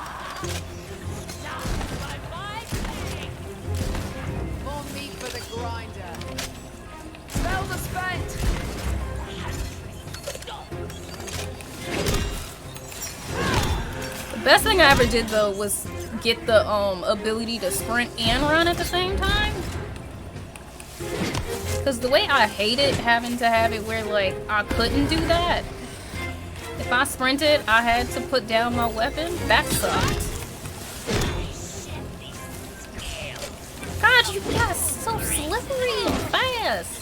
More meat for the grinder. Spell the spent. The best thing I ever did, though, was get the ability to sprint and run at the same time. Because the way I hated having to have it where, like, I couldn't do that. If I sprinted, I had to put down my weapon. That sucked. God, you guys so slippery and fast.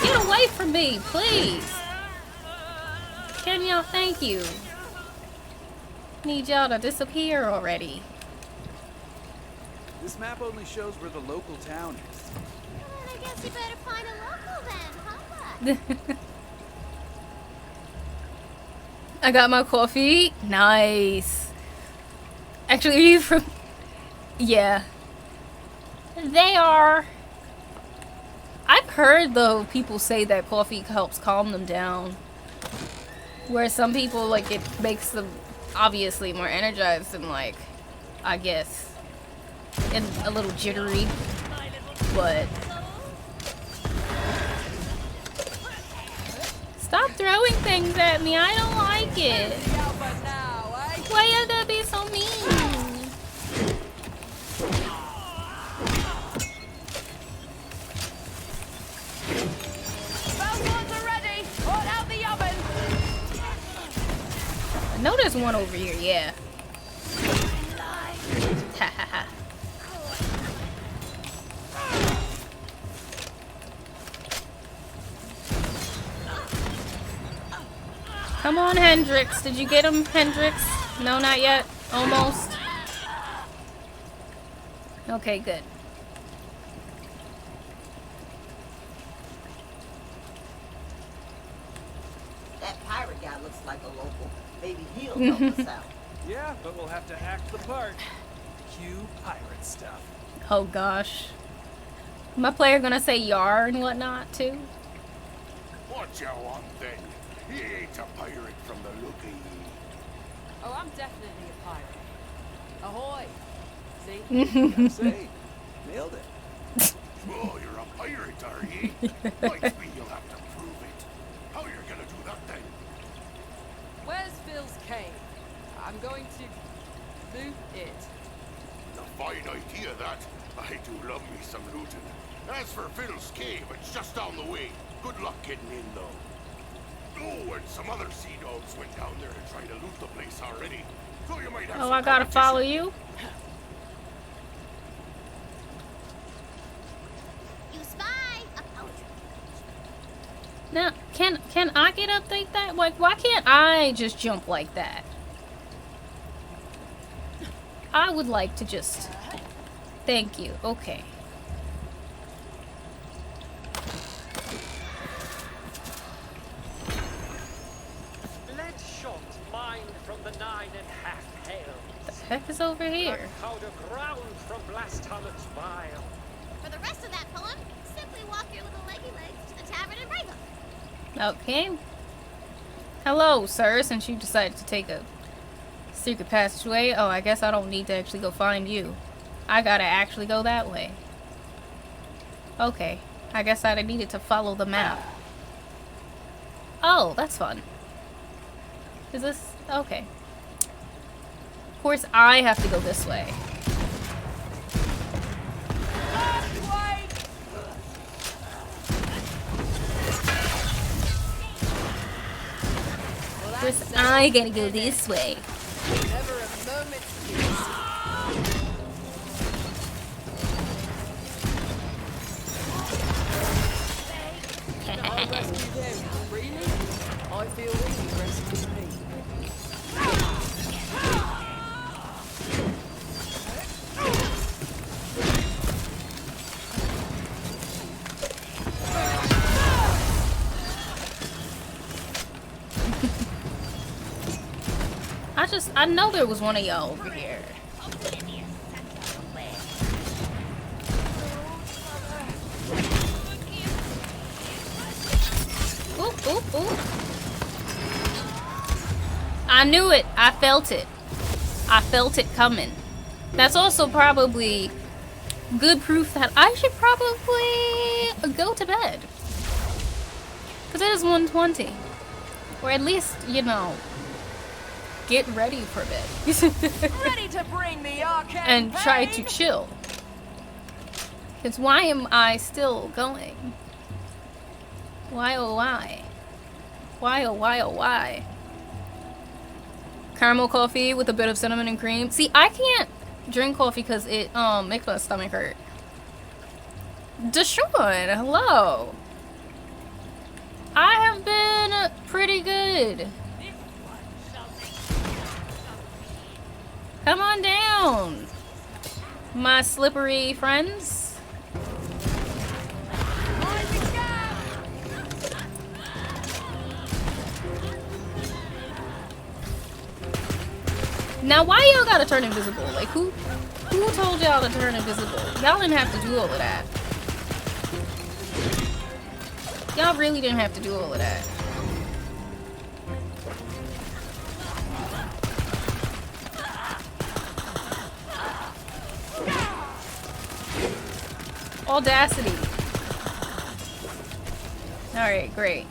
Get away from me, please. Can y'all? Thank you. Need y'all to disappear already. This map only shows where the local town is. Well, I guess you better find a local then, huh? I got my coffee. Nice. Actually, are you from... Yeah. They are... I've heard, though, people say that coffee helps calm them down. Where some people, like, it makes them obviously more energized and, like, I guess, and a little jittery. But... Stop throwing things at me. I don't like it. Why you gotta be so mean? I know there's one over here, yeah. Ha ha ha. Come on, Hendrix. Did you get him, Hendrix? No, not yet. Almost. Okay, good. That pirate guy looks like a local. Maybe he'll help us out. Yeah, but we'll have to act the part. Cue pirate stuff. Oh gosh. My player gonna say yar and whatnot too? What you want then? He ain't a pirate from the look of ye. Oh, I'm definitely a pirate. Ahoy! See? Gotta say, nailed it. Oh, you're a pirate, are ye? Might be you'll have to prove it. How you gonna do that then? Where's Phil's cave? I'm going to loot it. A fine idea, that. I do love me some looting. As for Phil's cave, it's just down the way. Good luck getting in, though. Oh, and some other sea dogs went down there to try to loot the place already. So you might have Oh, some I gotta follow competition. you? You spy! Oh. Now, can I get up like that? Like, why can't I just jump like that? I would like to just... Thank you. Okay. Lead shot mined from the 9.5 hail. The heck is over here? Black powder ground from blast helmet's bile. For the rest of that poem, simply walk your little leggy legs to the tavern and brave them. Okay. Hello, sir, since you decided to take a secret passageway. Oh, I guess I don't need to actually go find you. I gotta actually go that way. Okay. I guess I needed to follow the map. Oh, that's fun. Is this... Okay. Of course, I have to go this way. Of course, I gotta go this way. Never a moment's peace. I'll rescue them. Really? I feel really rescued me. I know there was one of y'all over here. Oop, oop. I knew it. I felt it. I felt it coming. That's also probably good proof that I should probably go to bed. Because it is 1:20. Or at least, you know, get ready for bed. Ready to bring the arcade And try to chill. Because why am I still going? Why oh why? Why oh why oh why? Caramel coffee with a bit of cinnamon and cream. See, I can't drink coffee because it makes my stomach hurt. Deshaun, hello. I have been pretty good. Come on down, my slippery friends. Now, why y'all gotta turn invisible? Like, who told y'all to turn invisible? Y'all didn't have to do all of that. Y'all really didn't have to do all of that. Audacity. Alright, great.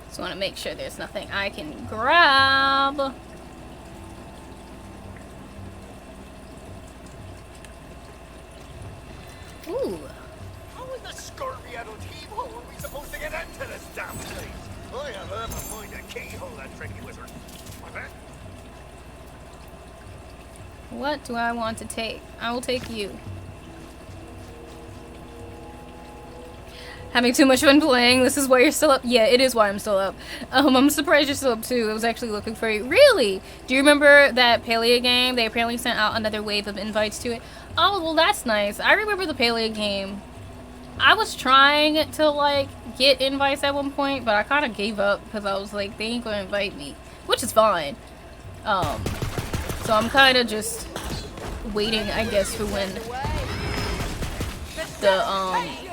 Just want to make sure there's nothing I can grab. Ooh. How in the scurvy-addled heave-hole are we supposed to get into this damn place? I have ever find a keyhole, that tricky wizard. What's that? What do I want to take? I will take you. Having too much fun playing. This is why you're still up. Yeah, it is why I'm still up. I'm surprised you're still up too. I was actually looking for you. Really? Do you remember that Palea game? They apparently sent out another wave of invites to it. Oh, well, that's nice. I remember the Palea game. I was trying to, like, get invites at one point, but I kind of gave up because I was like, they ain't gonna invite me. Which is fine. So I'm kind of just waiting, I guess, for when the,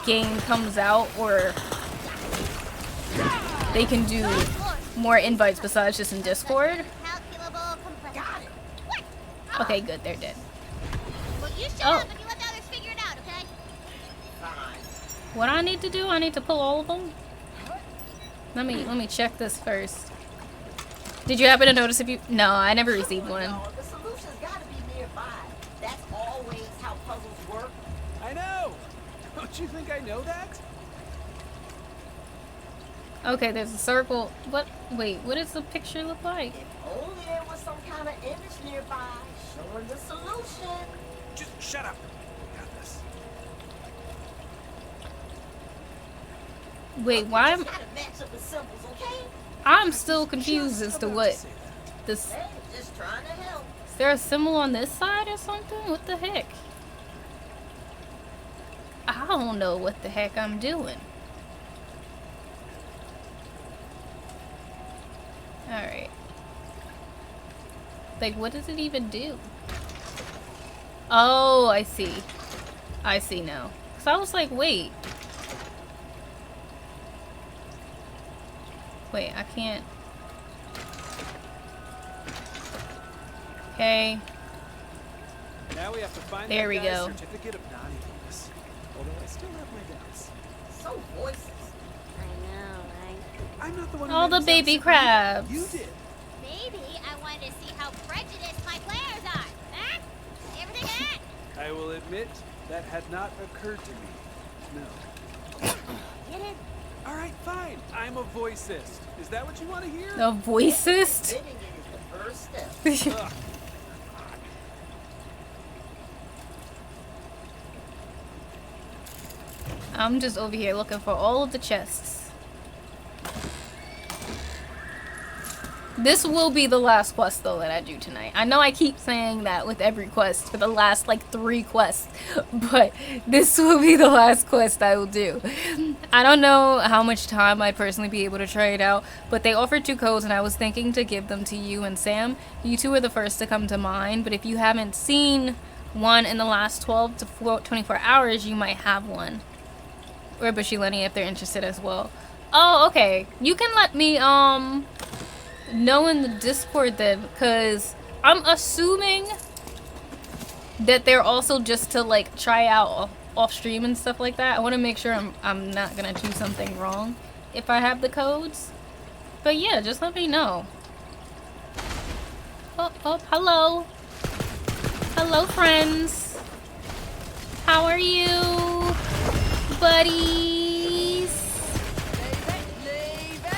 game comes out, or they can do more invites besides just in Discord. Okay, good, they're dead. Well, you shut up and you let the others figure it out, okay? What I need to do? I need to pull all of them. Let me check this first. Did you happen to notice if you? No, I never received one. No, the solution's gotta be nearby. That's always how puzzles work. I know. Don't you think I know that? Okay, there's a circle. What? Wait, what does the picture look like? Only there was some kind of image nearby showing the solution. Just shut up. Got this. Wait, why am Gotta match up the symbols, okay? I'm still confused as to what this. Hey, just trying to help. Is there a symbol on this side or something? What the heck? I don't know what the heck I'm doing. Alright. Like, what does it even do? Oh, I see. I see now. Because I was like, wait. Wait, I can't. Okay. Now we have to find There that we guy's go. certificate of non-evilness. Although I still have my doubts. So voices. I know, right? I'm not the one who All made the him baby sound so crabs. evil. You did. Maybe I wanted to see how prejudiced my players are. Huh? Everything that? I will admit that had not occurred to me. No. Get it? All right, fine. I'm a voicist. Is that what you want to hear? A voicist? Admitting it is the first step. Ugh. I'm just over here looking for all of the chests. This will be the last quest though that I do tonight. I know I keep saying that with every quest for the last like 3 quests, but this will be the last quest I will do. I don't know how much time I'd personally be able to try it out, but they offered 2 codes and I was thinking to give them to you and Sam. You 2 are the first to come to mind, but if you haven't seen one in the last 12 to 24 hours, you might have one. Or Bushileni if they're interested as well. Oh, okay. You can let me know in the Discord then, because I'm assuming that they're also just to like try out off stream and stuff like that. I want to make sure I'm not gonna do something wrong if I have the codes. But yeah, just let me know. Oh, hello. Hello, friends. How are you, buddies?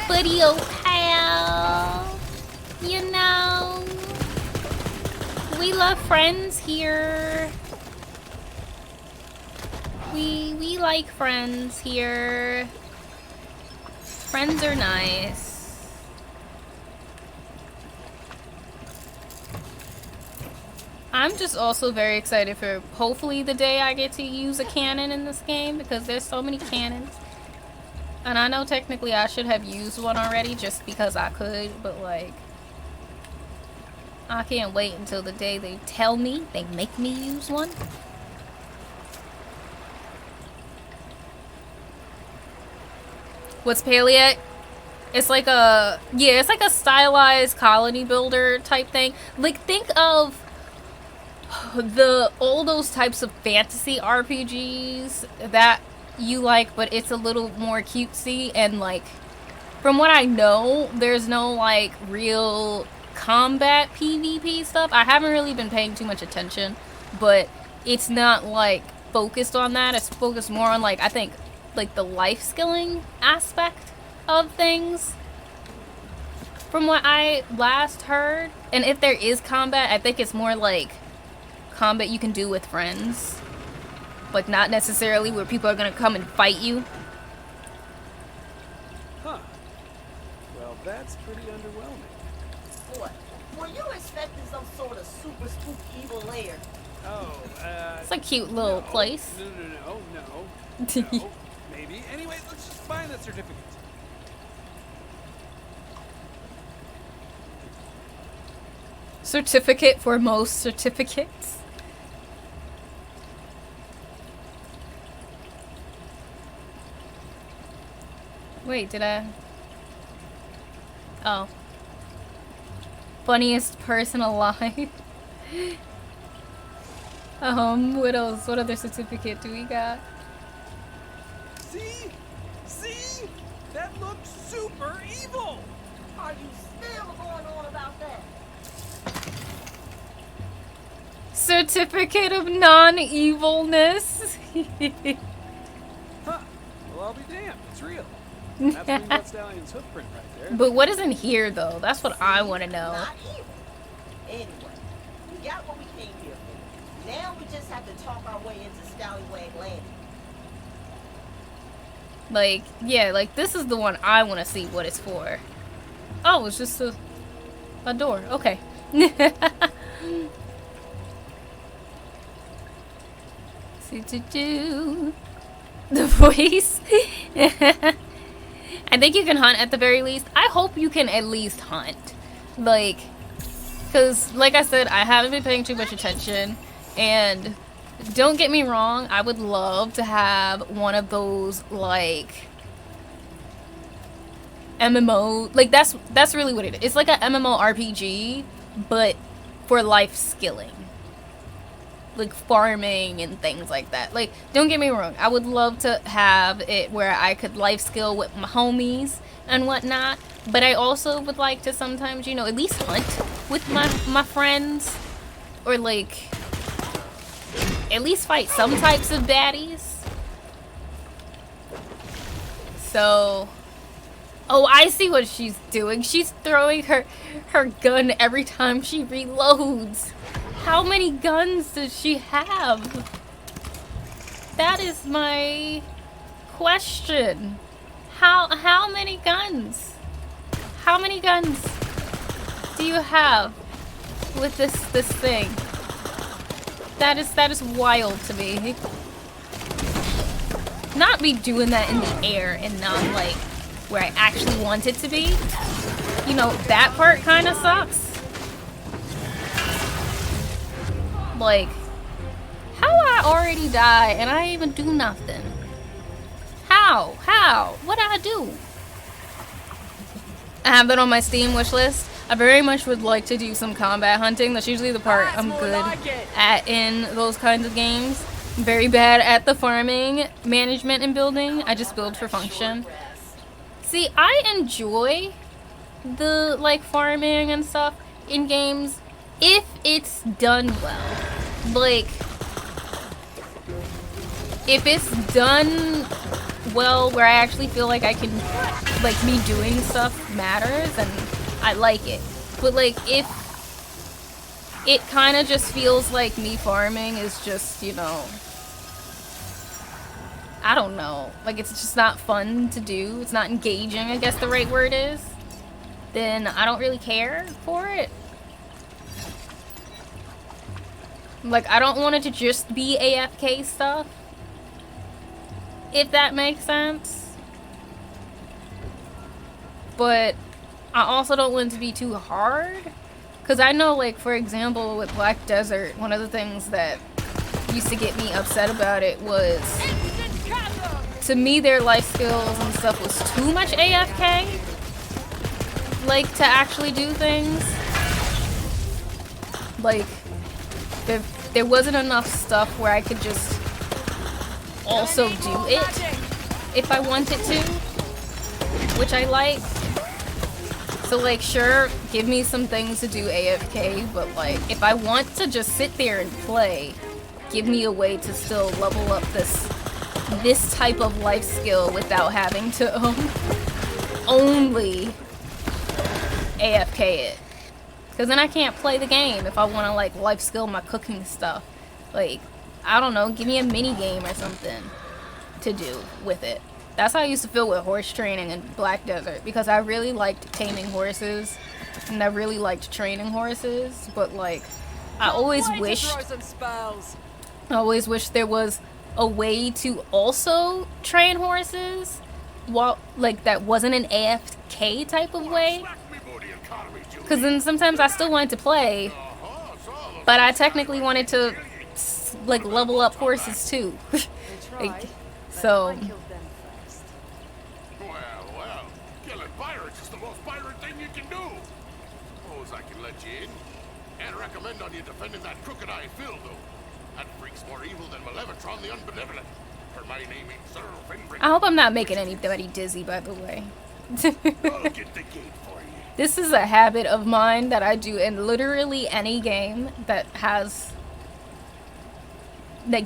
Buddy, oh pal. You know, we love friends here. We like friends here. Friends are nice. I'm just also very excited for hopefully the day I get to use a cannon in this game, because there's so many cannons. And I know technically I should have used one already just because I could, but like, I can't wait until the day they tell me, they make me use one. What's Paleat? It's like a, yeah, it's like a stylized colony builder type thing. Like, think of all those types of fantasy RPGs that you like, but it's a little more cutesy, and like, from what I know, there's no like real combat PvP stuff. I haven't really been paying too much attention, but it's not like focused on that. It's focused more on like, I think, like the life skilling aspect of things, from what I last heard. And if there is combat, I think it's more like combat you can do with friends, like not necessarily where people are gonna come and fight you. Huh. Well, that's pretty underwhelming. What? Were you expecting some sort of super spook evil lair? Oh, it's a cute little place. No. Maybe. Anyway, let's just find that certificate. Certificate for most certificates. Wait, did I? Oh. Funniest person alive. What else? What other certificate do we got? See? See? That looks super evil! Are you still going on about that? Certificate of non-evilness. Huh. Well, I'll be damned. It's real. That's Green Blood Stallion's footprint right there. But what is in here, though? That's what I want to know. Not evil. Anyway, we got what we came here for. Now we just have to talk our way into Scallywag Landing. Like, yeah, like this is the one I want to see what it's for. Oh, it's just a door. Okay. The voice. I think you can hunt at the very least. I hope you can at least hunt. Like, because like I said, I haven't been paying too much attention. And don't get me wrong, I would love to have one of those like MMO, like that's really what it is. It's like an MMO RPG, but for life skilling. Like farming and things like that. Like, don't get me wrong, I would love to have it where I could life skill with my homies and whatnot, but I also would like to sometimes, you know, at least hunt with my friends, or like at least fight some types of baddies. So, oh, I see what she's doing. She's throwing her gun every time she reloads. How many guns does she have? That is my question. How many guns? How many guns? do you have with this thing? That is wild to me. Not be doing that in the air and not like where I actually want it to be. You know, that part kind of sucks. Like, how I already die and I even do nothing? How? What did I do? I have it on my Steam wish list. I very much would like to do some combat hunting. That's usually the part I'm good at in those kinds of games. I'm very bad at the farming, management, and building. I just build for function. See, I enjoy the like farming and stuff in games if it's done well. Like, if it's done well where I actually feel like I can, like, me doing stuff matters and I like it. But like, if it kind of just feels like me farming is just, you know, I don't know, like it's just not fun to do, it's not engaging, I guess the right word is, then I don't really care for it. Like, I don't want it to just be AFK stuff, if that makes sense. But I also don't want it to be too hard. Because I know, like, for example, with Black Desert, one of the things that used to get me upset about it was, to me, their life skills and stuff was too much AFK. Like, to actually do things. Like, there wasn't enough stuff where I could just also do it if I wanted to, which I like. So like, sure, give me some things to do AFK, but like, if I want to just sit there and play, give me a way to still level up this type of life skill without having to only AFK it. Because then I can't play the game if I want to like life skill my cooking stuff. Like, I don't know, give me a mini game or something to do with it. That's how I used to feel with horse training in Black Desert, because I really liked taming horses and I really liked training horses, but like, I always wished there was a way to also train horses while, like, that wasn't an AFK type of way. Because then sometimes I still wanted to play, but I technically wanted to like level up horses too. Like, so Well, killing pirates is the most pirate thing you can do. Suppose I can let you in. And recommend on you defending that crooked eye Phil, though. That freak's more evil than Malevatron the Unbenevolent. For my name ain't Sir Finbrig. I hope I'm not making anybody dizzy, by the way. I'll get the gate for you. This is a habit of mine that I do in literally any game that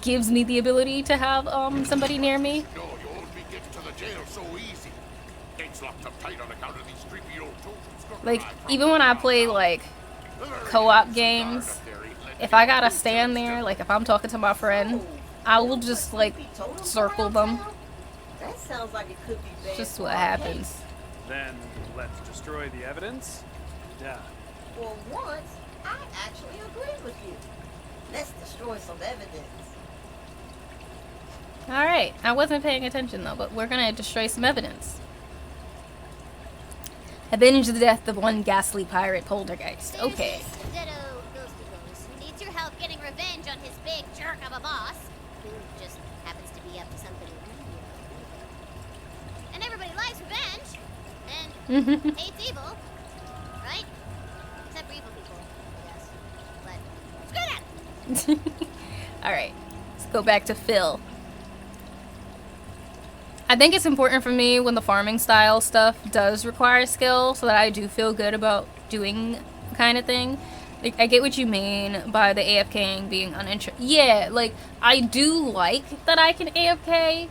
gives me the ability to have somebody near me. No, you won't be getting to the jail so easy. Gates locked up tight on account of these creepy old toads. Like, even when I play like co-op games, if I gotta stand there, like if I'm talking to my friend, I will just like circle them. That sounds like it could be bad. Just what happens. Then let's destroy the evidence. Done. For once, I actually agree with you. Let's destroy some evidence. Alright, I wasn't paying attention though, but we're gonna destroy some evidence. Avenge the death of one ghastly pirate poltergeist. Okay. Ditto Ghosty Ghost, who needs your help getting revenge on his big jerk of a boss, who just happens to be up to something really. And everybody likes revenge, and hates evil, right? Except for evil people, I guess. But screw that! Alright, let's go back to Phil. I think it's important for me when the farming style stuff does require skill, so that I do feel good about doing kind of thing. Like, I get what you mean by the AFKing being uninteresting. Yeah, like, I do like that I can AFK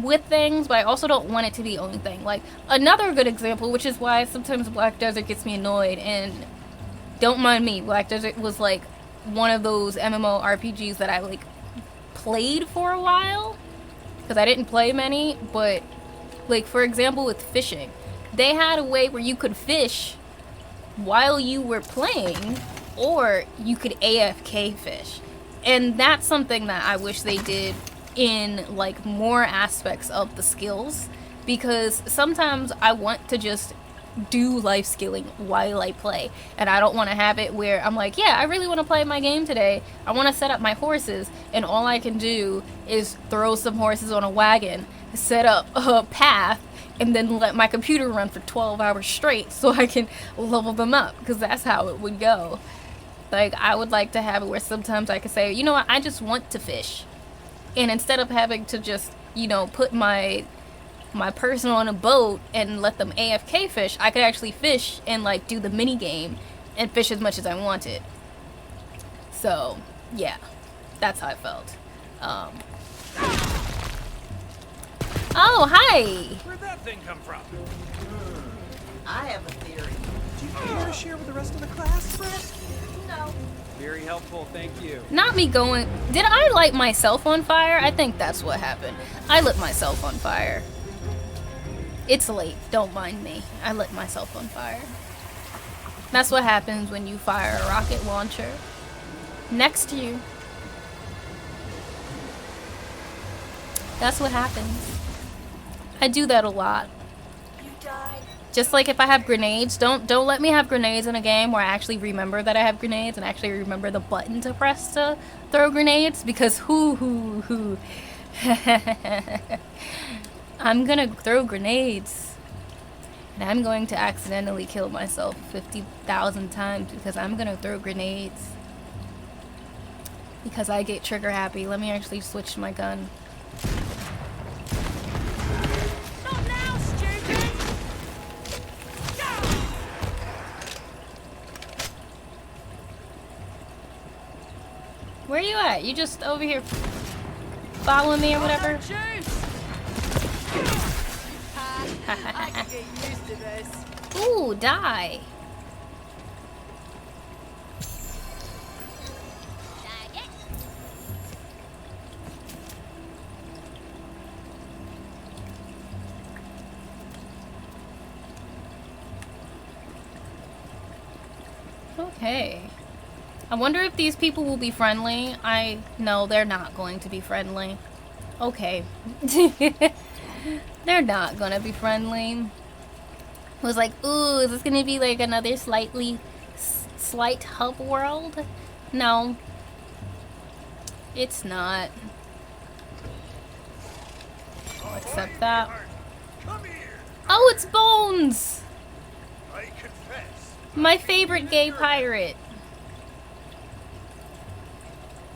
with things, but I also don't want it to be the only thing. Like, another good example, which is why sometimes Black Desert gets me annoyed, and don't mind me, Black Desert was like one of those MMORPGs that I like played for a while, because I didn't play many, but like, for example, with fishing, they had a way where you could fish while you were playing, or you could AFK fish. And that's something that I wish they did in like more aspects of the skills, because sometimes I want to just do life skilling while I play, and I don't want to have it where I'm like, yeah, I really want to play my game today, I want to set up my horses, and all I can do is throw some horses on a wagon, set up a path, and then let my computer run for 12 hours straight so I can level them up, because that's how it would go. Like, I would like to have it where sometimes I could say, you know what, I just want to fish, and instead of having to just, you know, put my person on a boat and let them AFK fish, I could actually fish and like do the mini game and fish as much as I wanted. So yeah, that's how I felt. Oh, hi! Where'd that thing come from? I have a theory. Do you care to share with the rest of the class, Fred? No. Very helpful, thank you. Not me going, did I light myself on fire? I think that's what happened. I lit myself on fire. It's late, don't mind me. I lit myself on fire. That's what happens when you fire a rocket launcher next to you. That's what happens. I do that a lot. You died. Just like if I have grenades, don't let me have grenades in a game where I actually remember that I have grenades and actually remember the button to press to throw grenades, because hoo. I'm gonna throw grenades, and I'm going to accidentally kill myself 50,000 times because I'm gonna throw grenades. Because I get trigger happy. Let me actually switch my gun. Not now, stupid! Where are you at? You just over here following me or whatever? I can get used to this. Ooh, die. Okay. I wonder if these people will be friendly. No, they're not going to be friendly. Okay. They're not gonna be friendly. It was like, ooh, is this gonna be like another slight hub world? No. It's not. I'll accept that. Oh, it's Bones! I confess. My favorite gay pirate.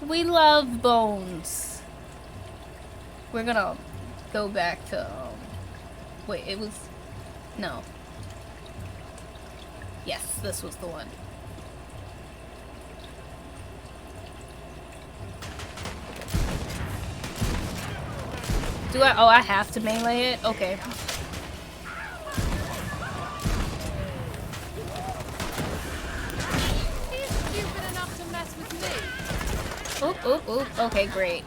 We love Bones. We're gonna go back to, wait, it was, no. Yes, this was the one. Do I, oh, I have to melee it? Okay. He's stupid enough to mess with me. Oop, oop, oop. Okay, great.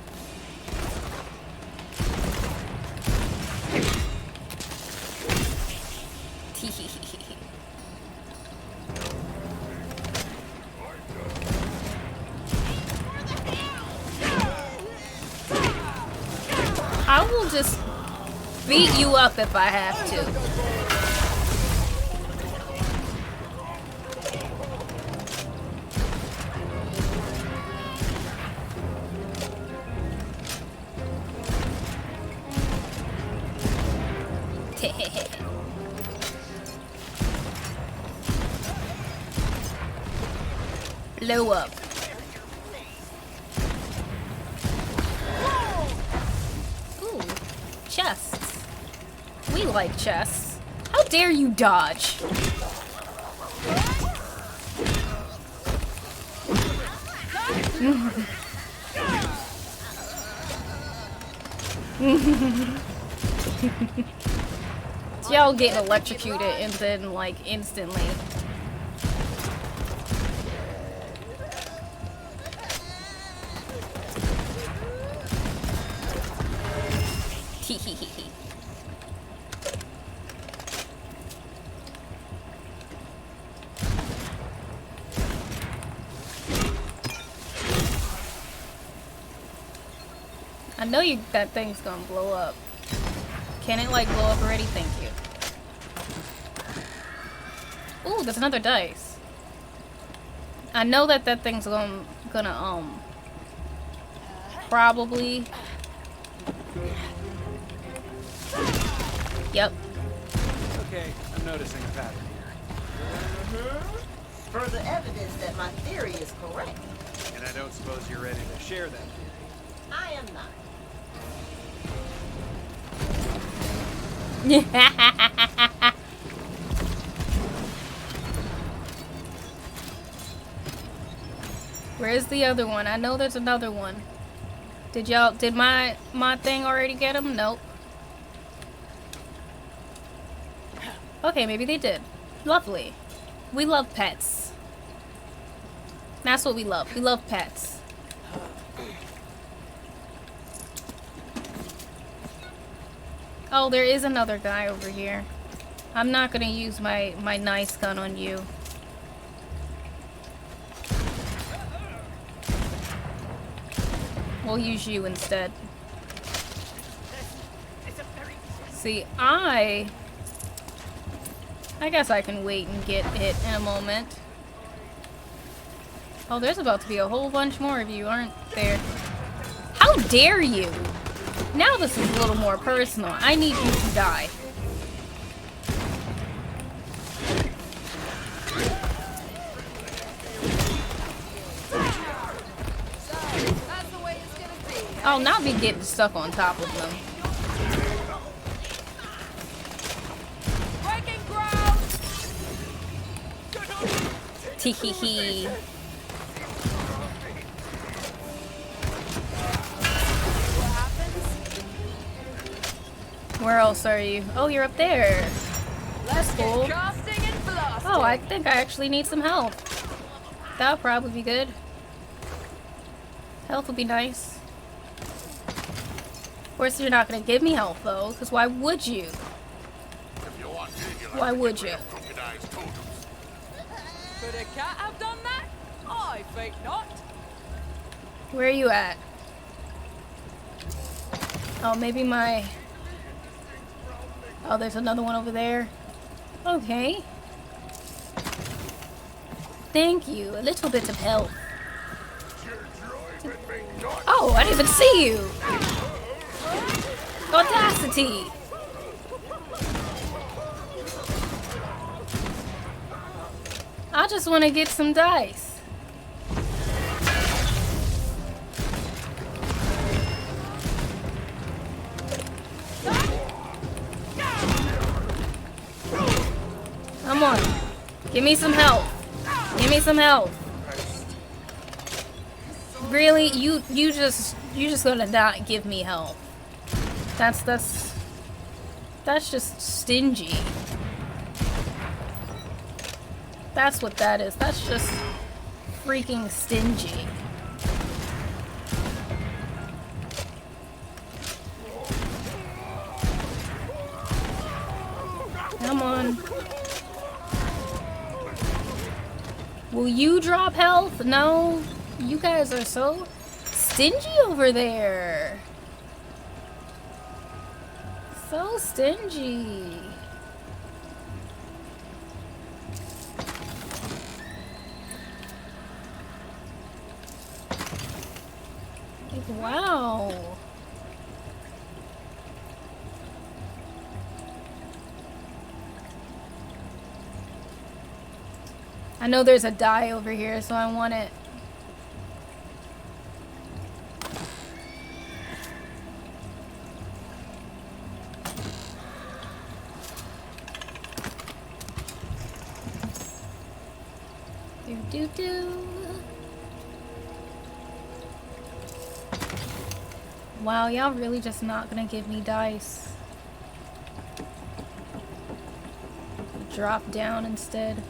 I will just beat you up if I have to. Blow up. Ooh, chests. We like chests. How dare you dodge? Y'all getting electrocuted and then like instantly. I know that thing's gonna blow up. Can it like blow up already? Thank you. Ooh, there's another dice. I know that thing's gonna probably. Yep. Okay, I'm noticing a pattern here. Further evidence that my theory is correct. And I don't suppose you're ready to share that. I am not. Where's the other one? I know there's another one. Did my thing already get him? Nope. Okay, maybe they did. Lovely. We love pets. That's what we love. We love pets. Oh, there is another guy over here. I'm not gonna use my nice gun on you. We'll use you instead. See, I guess I can wait and get it in a moment. Oh, there's about to be a whole bunch more of you, aren't there? How dare you! Now this is a little more personal. I need you to die. I'll not be getting stuck on top of them. Tee-hee-hee. Where else are you? Oh, you're up there. That's cool. Oh, I think I actually need some help. That'll probably be good. Health will be nice. Of course, you're not gonna give me health though, because why would you? Why would you? Could a cat have done that? I think not. Where are you at? Oh, maybe my... Oh, there's another one over there. Okay. Thank you. A little bit of help. Oh, I didn't even see you. Audacity. I just want to get some dice. Come on. Give me some help. Give me some help. Really? You just gonna not give me help. That's just stingy. That's what that is. That's just freaking stingy. Come on. Will you drop health? No. You guys are so stingy over there. So stingy. Wow. I know there's a die over here, so I want it. Do. Wow, y'all really just not gonna give me dice. Drop down instead.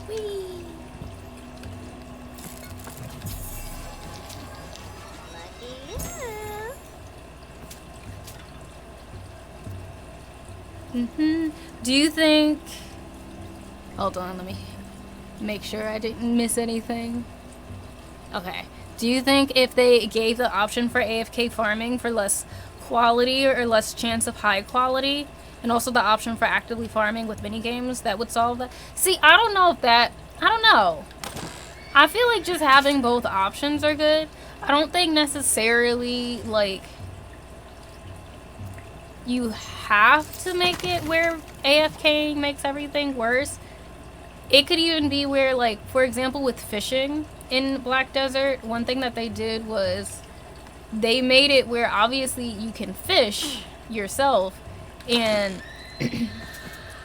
Whee! Do you think... Hold on, let me make sure I didn't miss anything. Okay. Do you think if they gave the option for AFK farming for less quality or less chance of high quality, and also the option for actively farming with minigames, that would solve that? See, I don't know if that... I don't know. I feel like just having both options are good. I don't think necessarily, like, you have to make it where AFK makes everything worse. It could even be where, like, for example, with fishing in Black Desert, one thing that they did was they made it where obviously you can fish yourself, and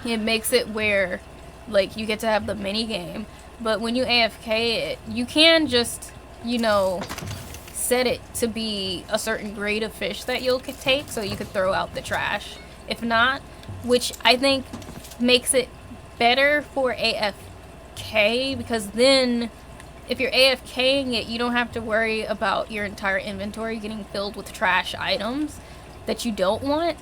it makes it where, like, you get to have the mini game. But when you AFK it, you can just, you know, set it to be a certain grade of fish that you'll take, so you could throw out the trash. If not, which I think makes it better for AFK, because then if you're AFKing it, you don't have to worry about your entire inventory getting filled with trash items that you don't want.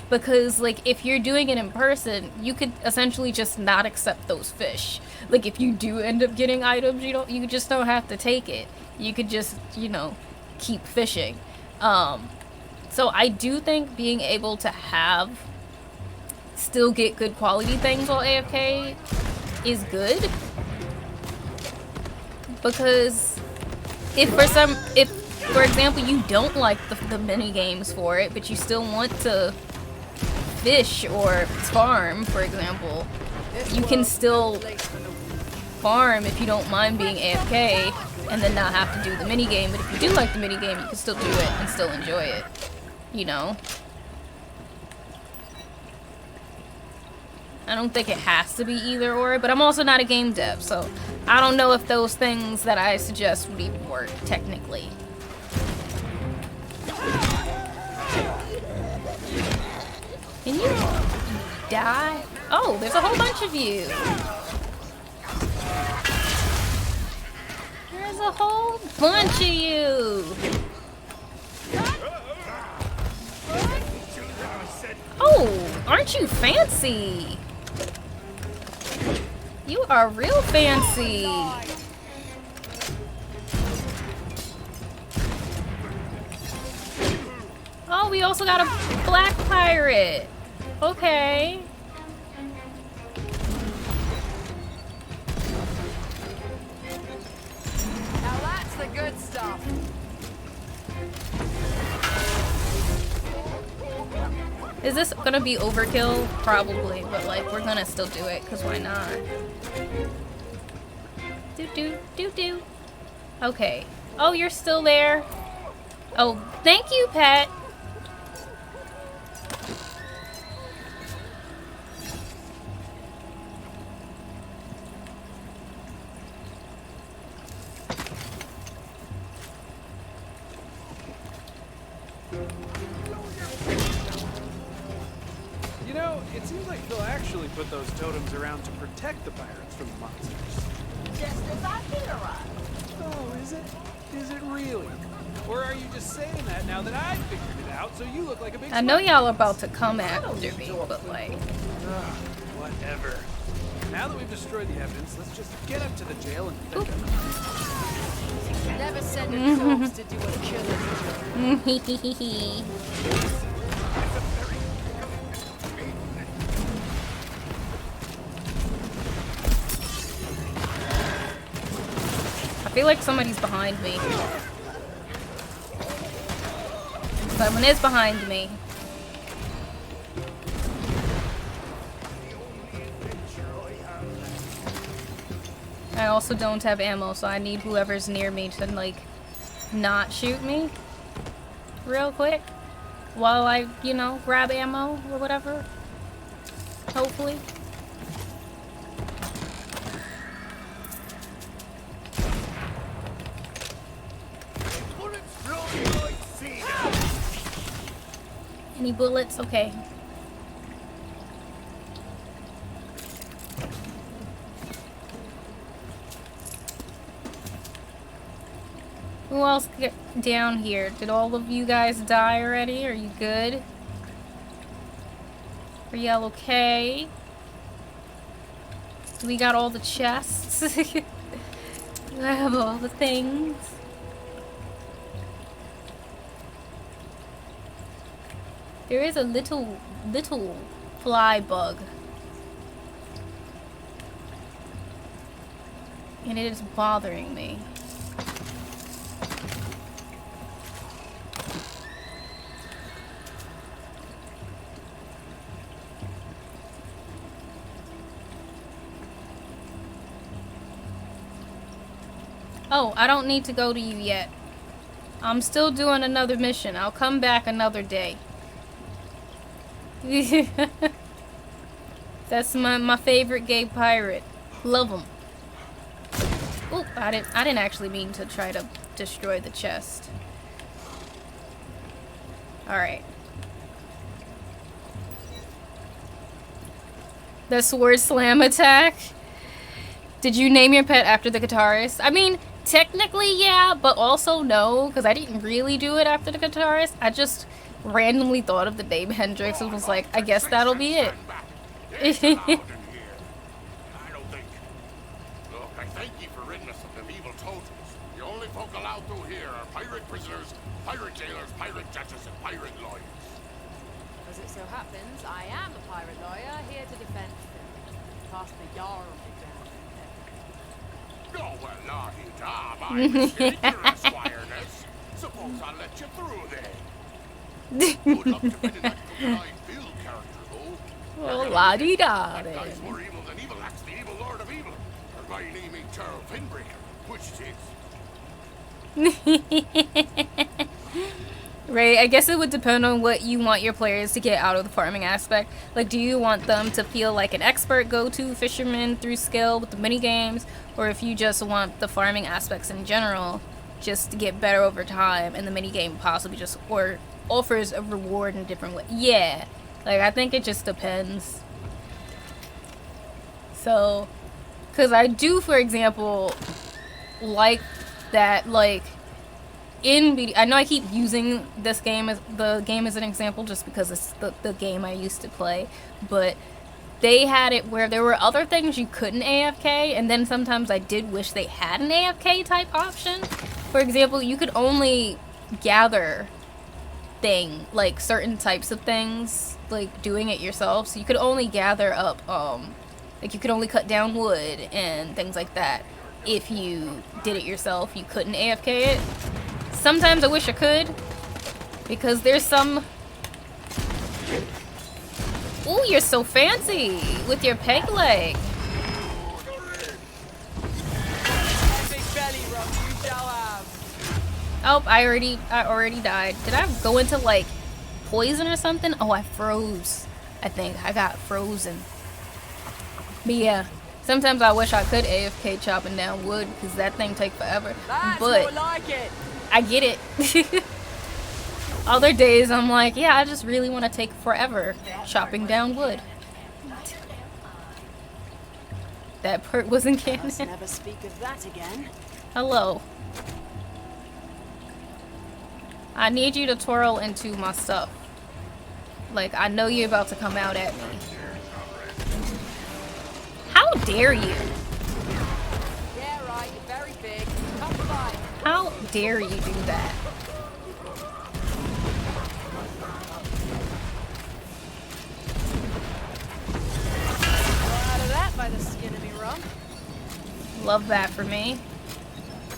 Because, like, if you're doing it in person, you could essentially just not accept those fish. Like, if you do end up getting items, you just don't have to take it. You could just, you know, keep fishing. So I do think being able to still get good quality things while AFK is good. Because if for example, you don't like the mini games for it, but you still want to fish or farm, for example, you can still farm if you don't mind being AFK and then not have to do the mini game. But if you do like the mini game, you can still do it and still enjoy it, you know? I don't think it has to be either or, but I'm also not a game dev, so I don't know if those things that I suggest would even work technically. Can you die? Oh, there's a whole bunch of you. There's a whole bunch of you. Oh, aren't you fancy? You are real fancy. Oh, we also got a black pirate. Okay. Now that's the good stuff. Is this gonna be overkill? Probably, but like we're gonna still do it, cause why not? Do. Okay. Oh, you're still there. Oh, thank you, pet. You know, it seems like Phil actually put those totems around to protect the pirates from the monsters. Just as I theorized. Oh, is it? Is it really? Or are you just saying that now that I figured it out, so you look like a big... I know y'all are about to come after me, but like... Whatever. Now that we've destroyed the evidence, let's just get up to the jail and pick them. Never send a corpse to do a killing job. I feel like somebody's behind me. Someone is behind me. I also don't have ammo, so I need whoever's near me to, like, not shoot me real quick while I, you know, grab ammo or whatever. Hopefully. Any bullets? Okay. Who else get down here? Did all of you guys die already? Are you good? Are y'all okay? We got all the chests. I have all the things. There is a little fly bug. And it is bothering me. Oh, I don't need to go to you yet. I'm still doing another mission. I'll come back another day. That's my favorite gay pirate. Love him. Oh, I didn't actually mean to try to destroy the chest. All right. The sword slam attack. Did you name your pet after the guitarist? I mean, technically, yeah, but also no, because I didn't really do it after the guitarist. I just randomly thought of the name Hendrix and was like, I guess that'll be it. I don't think. Look, I thank you for ridding us of them evil totals. The only folk allowed through here are pirate prisoners, pirate jailers, pirate judges, and pirate lawyers. As it so happens, I am a pirate lawyer here to defend Phil. Pass the yarn down. Oh, well, la-di-da, my mistake, your esquireness. Suppose I'll let you through then. Good luck defending that crooked-eyed Bill character, though. Well, la-di-da, That then. guy's more evil than evil acts the evil lord of evil. Or my name ain't Charles Finbreaker, which it is. Right, I guess it would depend on what you want your players to get out of the farming aspect. Like, do you want them to feel like an expert go-to fisherman through skill with the mini-games? Or if you just want the farming aspects in general just to get better over time and the mini-game possibly just or offers a reward in a different way. Yeah, like, I think it just depends. So, because I do, for example, like that, like, I know I keep using this game as an example just because it's the game I used to play, but they had it where there were other things you couldn't AFK, and then sometimes I did wish they had an AFK type option. For example, you could only gather like certain types of things, like doing it yourself, so you could only gather up, like you could only cut down wood and things like that. If you did it yourself, you couldn't AFK it. Sometimes I wish I could, because there's some... Ooh, you're so fancy with your peg leg. Oh, I already died. Did I go into like poison or something? Oh, I froze. I think I got frozen. But yeah, sometimes I wish I could AFK chopping down wood because that thing takes forever. That's but more like it. I get it. Other days I'm like, yeah, I just really want to take forever chopping down wood. That part wasn't canon. Must never speak of that again. Hello. I need you to twirl into my stuff. Like, I know you're about to come out at me. How dare you? Yeah, right, you're very big. Come by. How dare you do that? Out of that by the skin of me rum. Love that for me.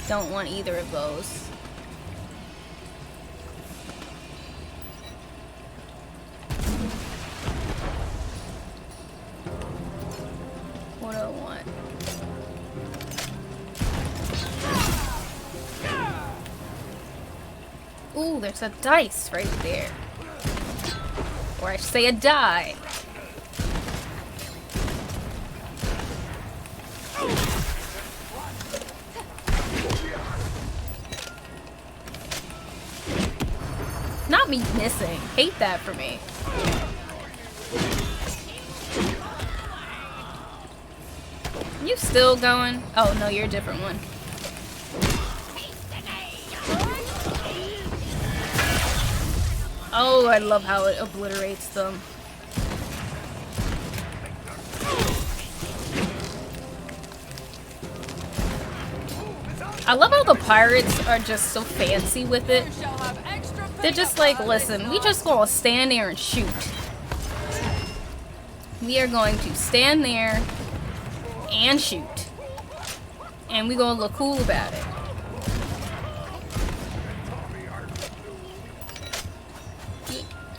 Don't want either of those. What do I want? Ooh, there's a dice right there. Or I should say a die. Not me missing. Hate that for me. You still going? Oh no, you're a different one. Oh, I love how it obliterates them. I love how the pirates are just so fancy with it. They're just like, listen, we just gonna stand there and shoot. We are going to stand there and shoot. And we gonna look cool about it.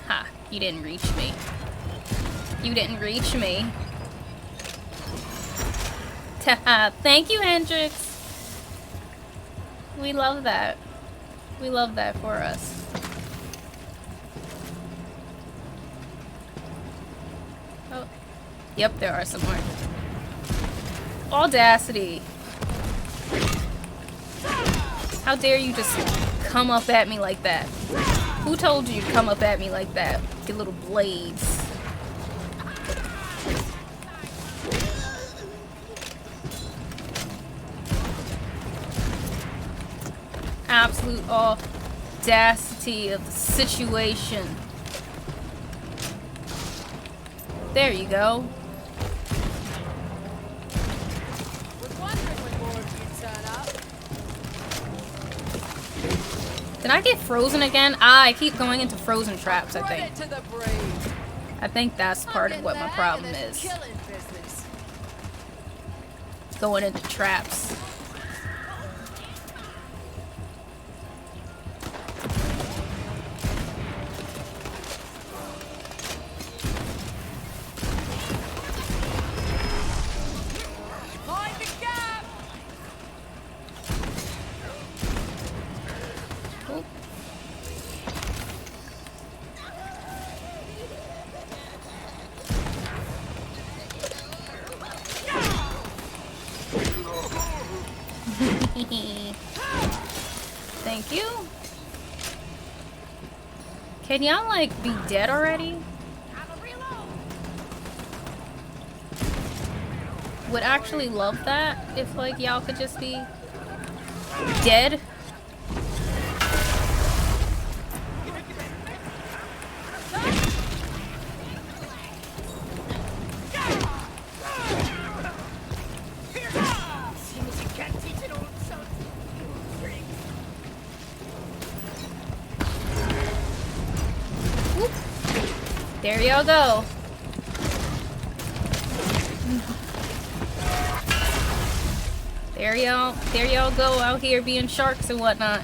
Ha, you didn't reach me. You didn't reach me. Thank you, Hendrix. We love that. We love that for us. Oh. Yep, there are some more. Audacity. How dare you just come up at me like that? Who told you to come up at me like that? Your little blades. Absolute audacity of the situation. There you go. Was wondering when more of you'd turn up. Did I get frozen again? Ah, I keep going into frozen traps, I think. To the brave. I think that's part of what my problem is. Killing business. Going into traps. Thank you. Can y'all like be dead already? Would actually love that if like y'all could just be dead. There y'all go. There y'all go out here being sharks and whatnot.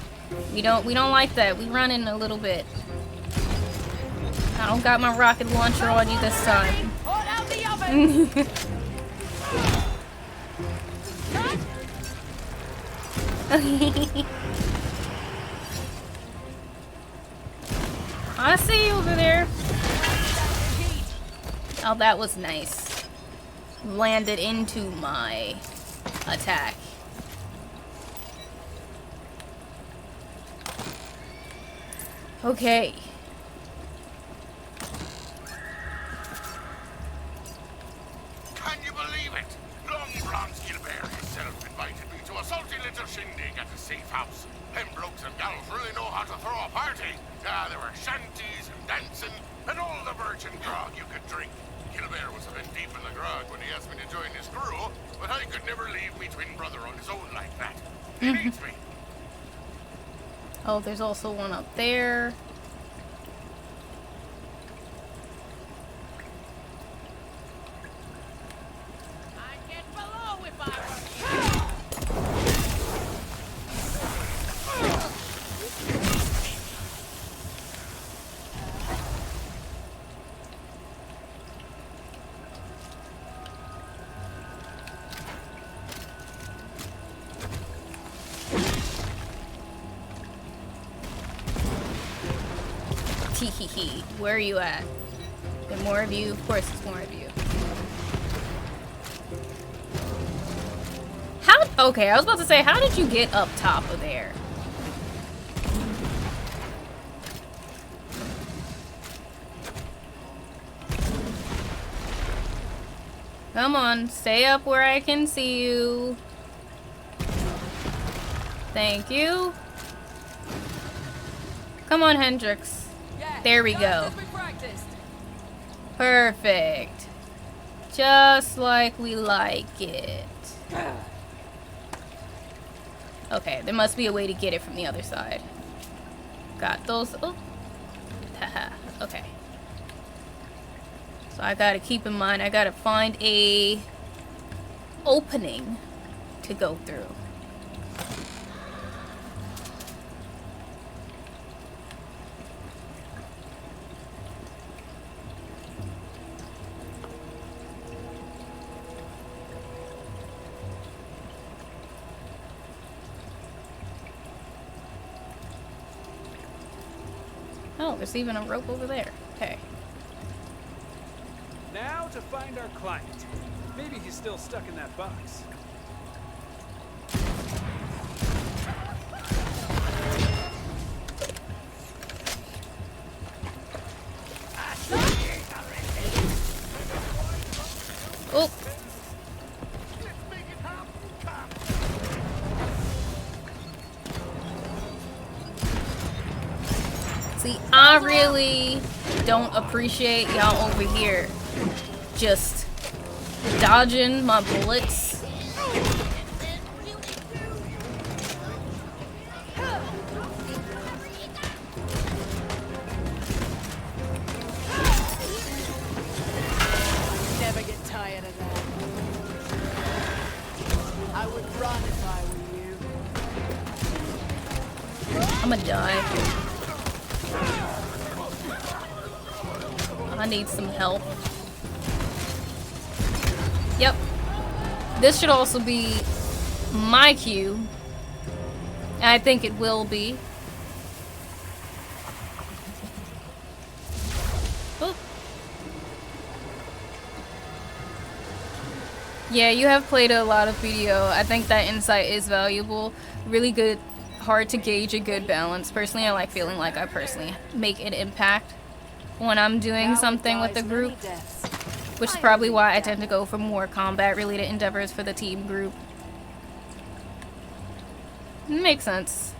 We don't like that. We running a little bit. I don't got my rocket launcher on you this time. I see you over there. Oh, that was nice. Landed into my attack. Okay. Can you believe it? Long Bronze Gilbert himself invited me to a salty little shindig at the safe house. Them blokes and gals really know how to throw a party. There were shanties and dancing and all the virgin grog you could drink. Gilbert was a bit deep in the grog when he asked me to join his crew, but I could never leave me twin brother on his own like that. He needs me. Oh, there's also one up there. I'd get below if I were Where are you at? There more of you? Of course there's more of you. How? Okay, I was about to say, how did you get up top of there? Come on, stay up where I can see you. Thank you. Come on, Hendrix. There we go. Perfect. Just like we like it. Okay, there must be a way to get it from the other side. Got those. Oh. Haha. Okay. So I gotta keep in mind, I gotta find a opening to go through. Oh, there's even a rope over there. Okay. Now to find our client. Maybe he's still stuck in that box. Oh. See, I really don't appreciate y'all over here just dodging my bullets. Never get tired of that. I would run if I were you. I'm gonna die. I need some help. Yep. This should also be my cue. And I think it will be. Oh. Yeah, you have played a lot of video. I think that insight is valuable. Really good, hard to gauge a good balance. Personally, I like feeling like I personally make an impact when I'm doing something with the group, which is probably why I tend to go for more combat related endeavors for the team group. Makes sense.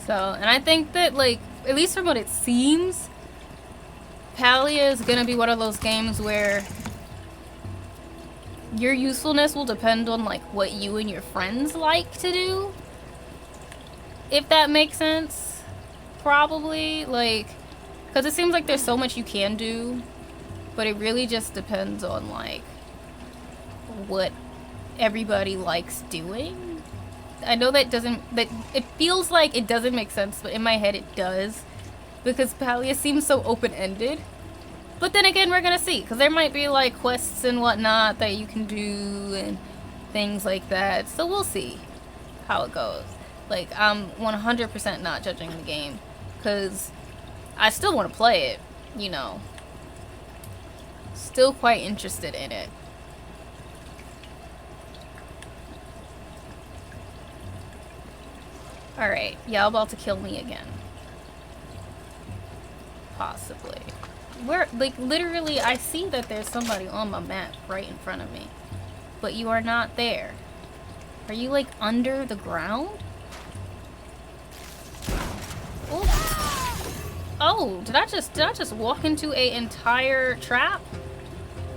So, and I think that, like, at least from what it seems, Palia is gonna be one of those games where your usefulness will depend on, like, what you and your friends like to do. If that makes sense. Probably, like, because it seems like there's so much you can do, but it really just depends on, like, what everybody likes doing. I know that it feels like it doesn't make sense, but in my head it does, because Palia seems so open-ended. But then again, we're gonna see, because there might be, like, quests and whatnot that you can do and things like that. So we'll see how it goes. Like, I'm 100% not judging the game, because I still want to play it, you know. Still quite interested in it. Alright, y'all about to kill me again. Possibly. Where, like, literally, I see that there's somebody on my map right in front of me. But you are not there. Are you, like, under the ground? Oh, did I just walk into an entire trap?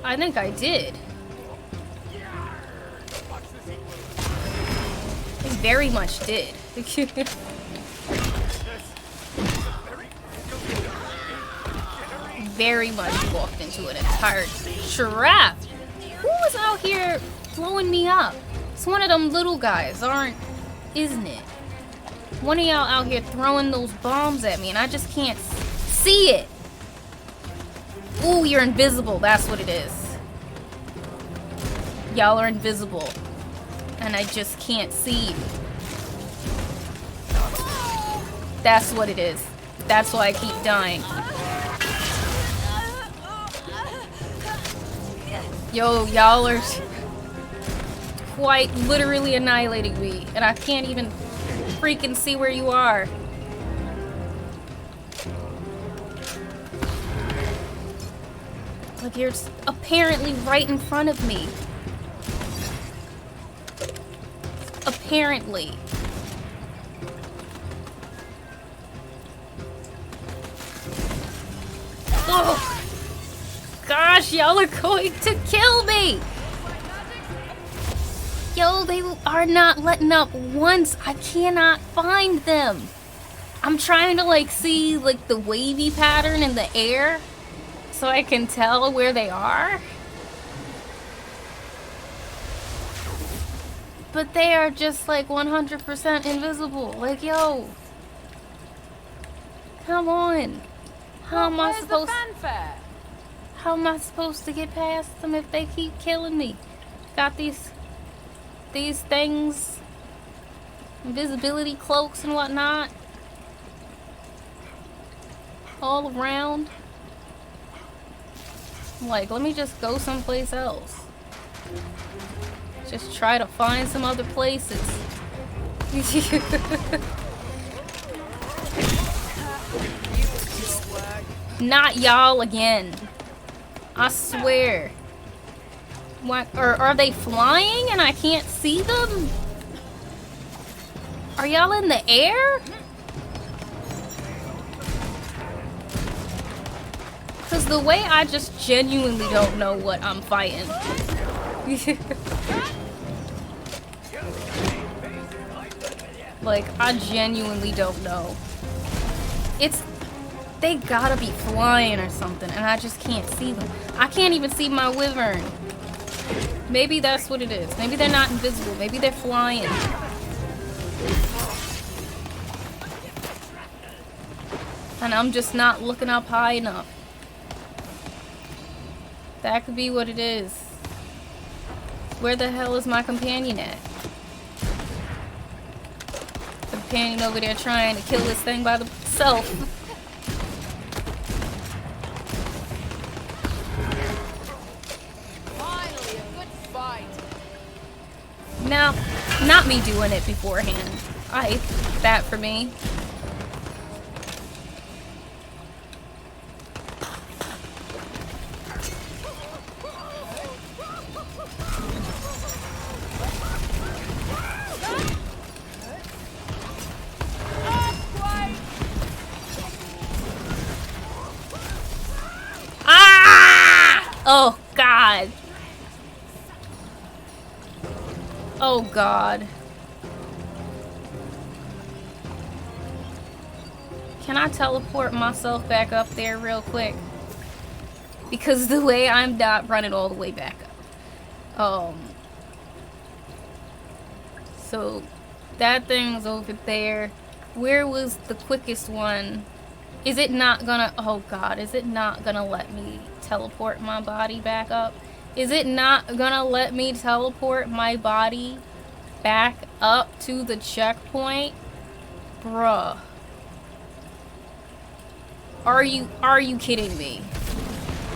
I think I did. I very much did. Very much walked into an entire trap. Who was out here blowing me up? It's one of them little guys, isn't it? One of y'all out here throwing those bombs at me and I just can't see it. Ooh, you're invisible. That's what it is. Y'all are invisible. And I just can't see you. That's what it is. That's why I keep dying. Yo, y'all are quite literally annihilating me. And I can't even freaking see where you are. Like, you're apparently right in front of me. Apparently. Oh! gosh, y'all are going to kill me! Yo, they are not letting up once. I cannot find them. I'm trying to like see like the wavy pattern in the air so I can tell where they are. But they are just like 100% invisible. Like, yo. Come on. How am I supposed to get past them if they keep killing me? Got these things, invisibility cloaks and whatnot, all around. I'm like, let me just go someplace else. Just try to find some other places. Not y'all again. I swear. What? Or are they flying and I can't see them? Are y'all in the air? Because the way I just genuinely don't know what I'm fighting. Like, I genuinely don't know. They gotta be flying or something, and I just can't see them. I can't even see my wyvern. Maybe that's what it is. Maybe they're not invisible. Maybe they're flying. And I'm just not looking up high enough. That could be what it is. Where the hell is my companion at? The companion over there trying to kill this thing by itself. Finally, a good fight. Now, not me doing it beforehand. I hate that for me. Oh, God. Oh, God. Can I teleport myself back up there real quick? Because the way I'm not running all the way back up. So, that thing's over there. Where was the quickest one? Is it not gonna... Oh, God. Is it not gonna let me teleport my body back up? Is it not gonna let me teleport my body back up to the checkpoint? Bruh. Are you kidding me?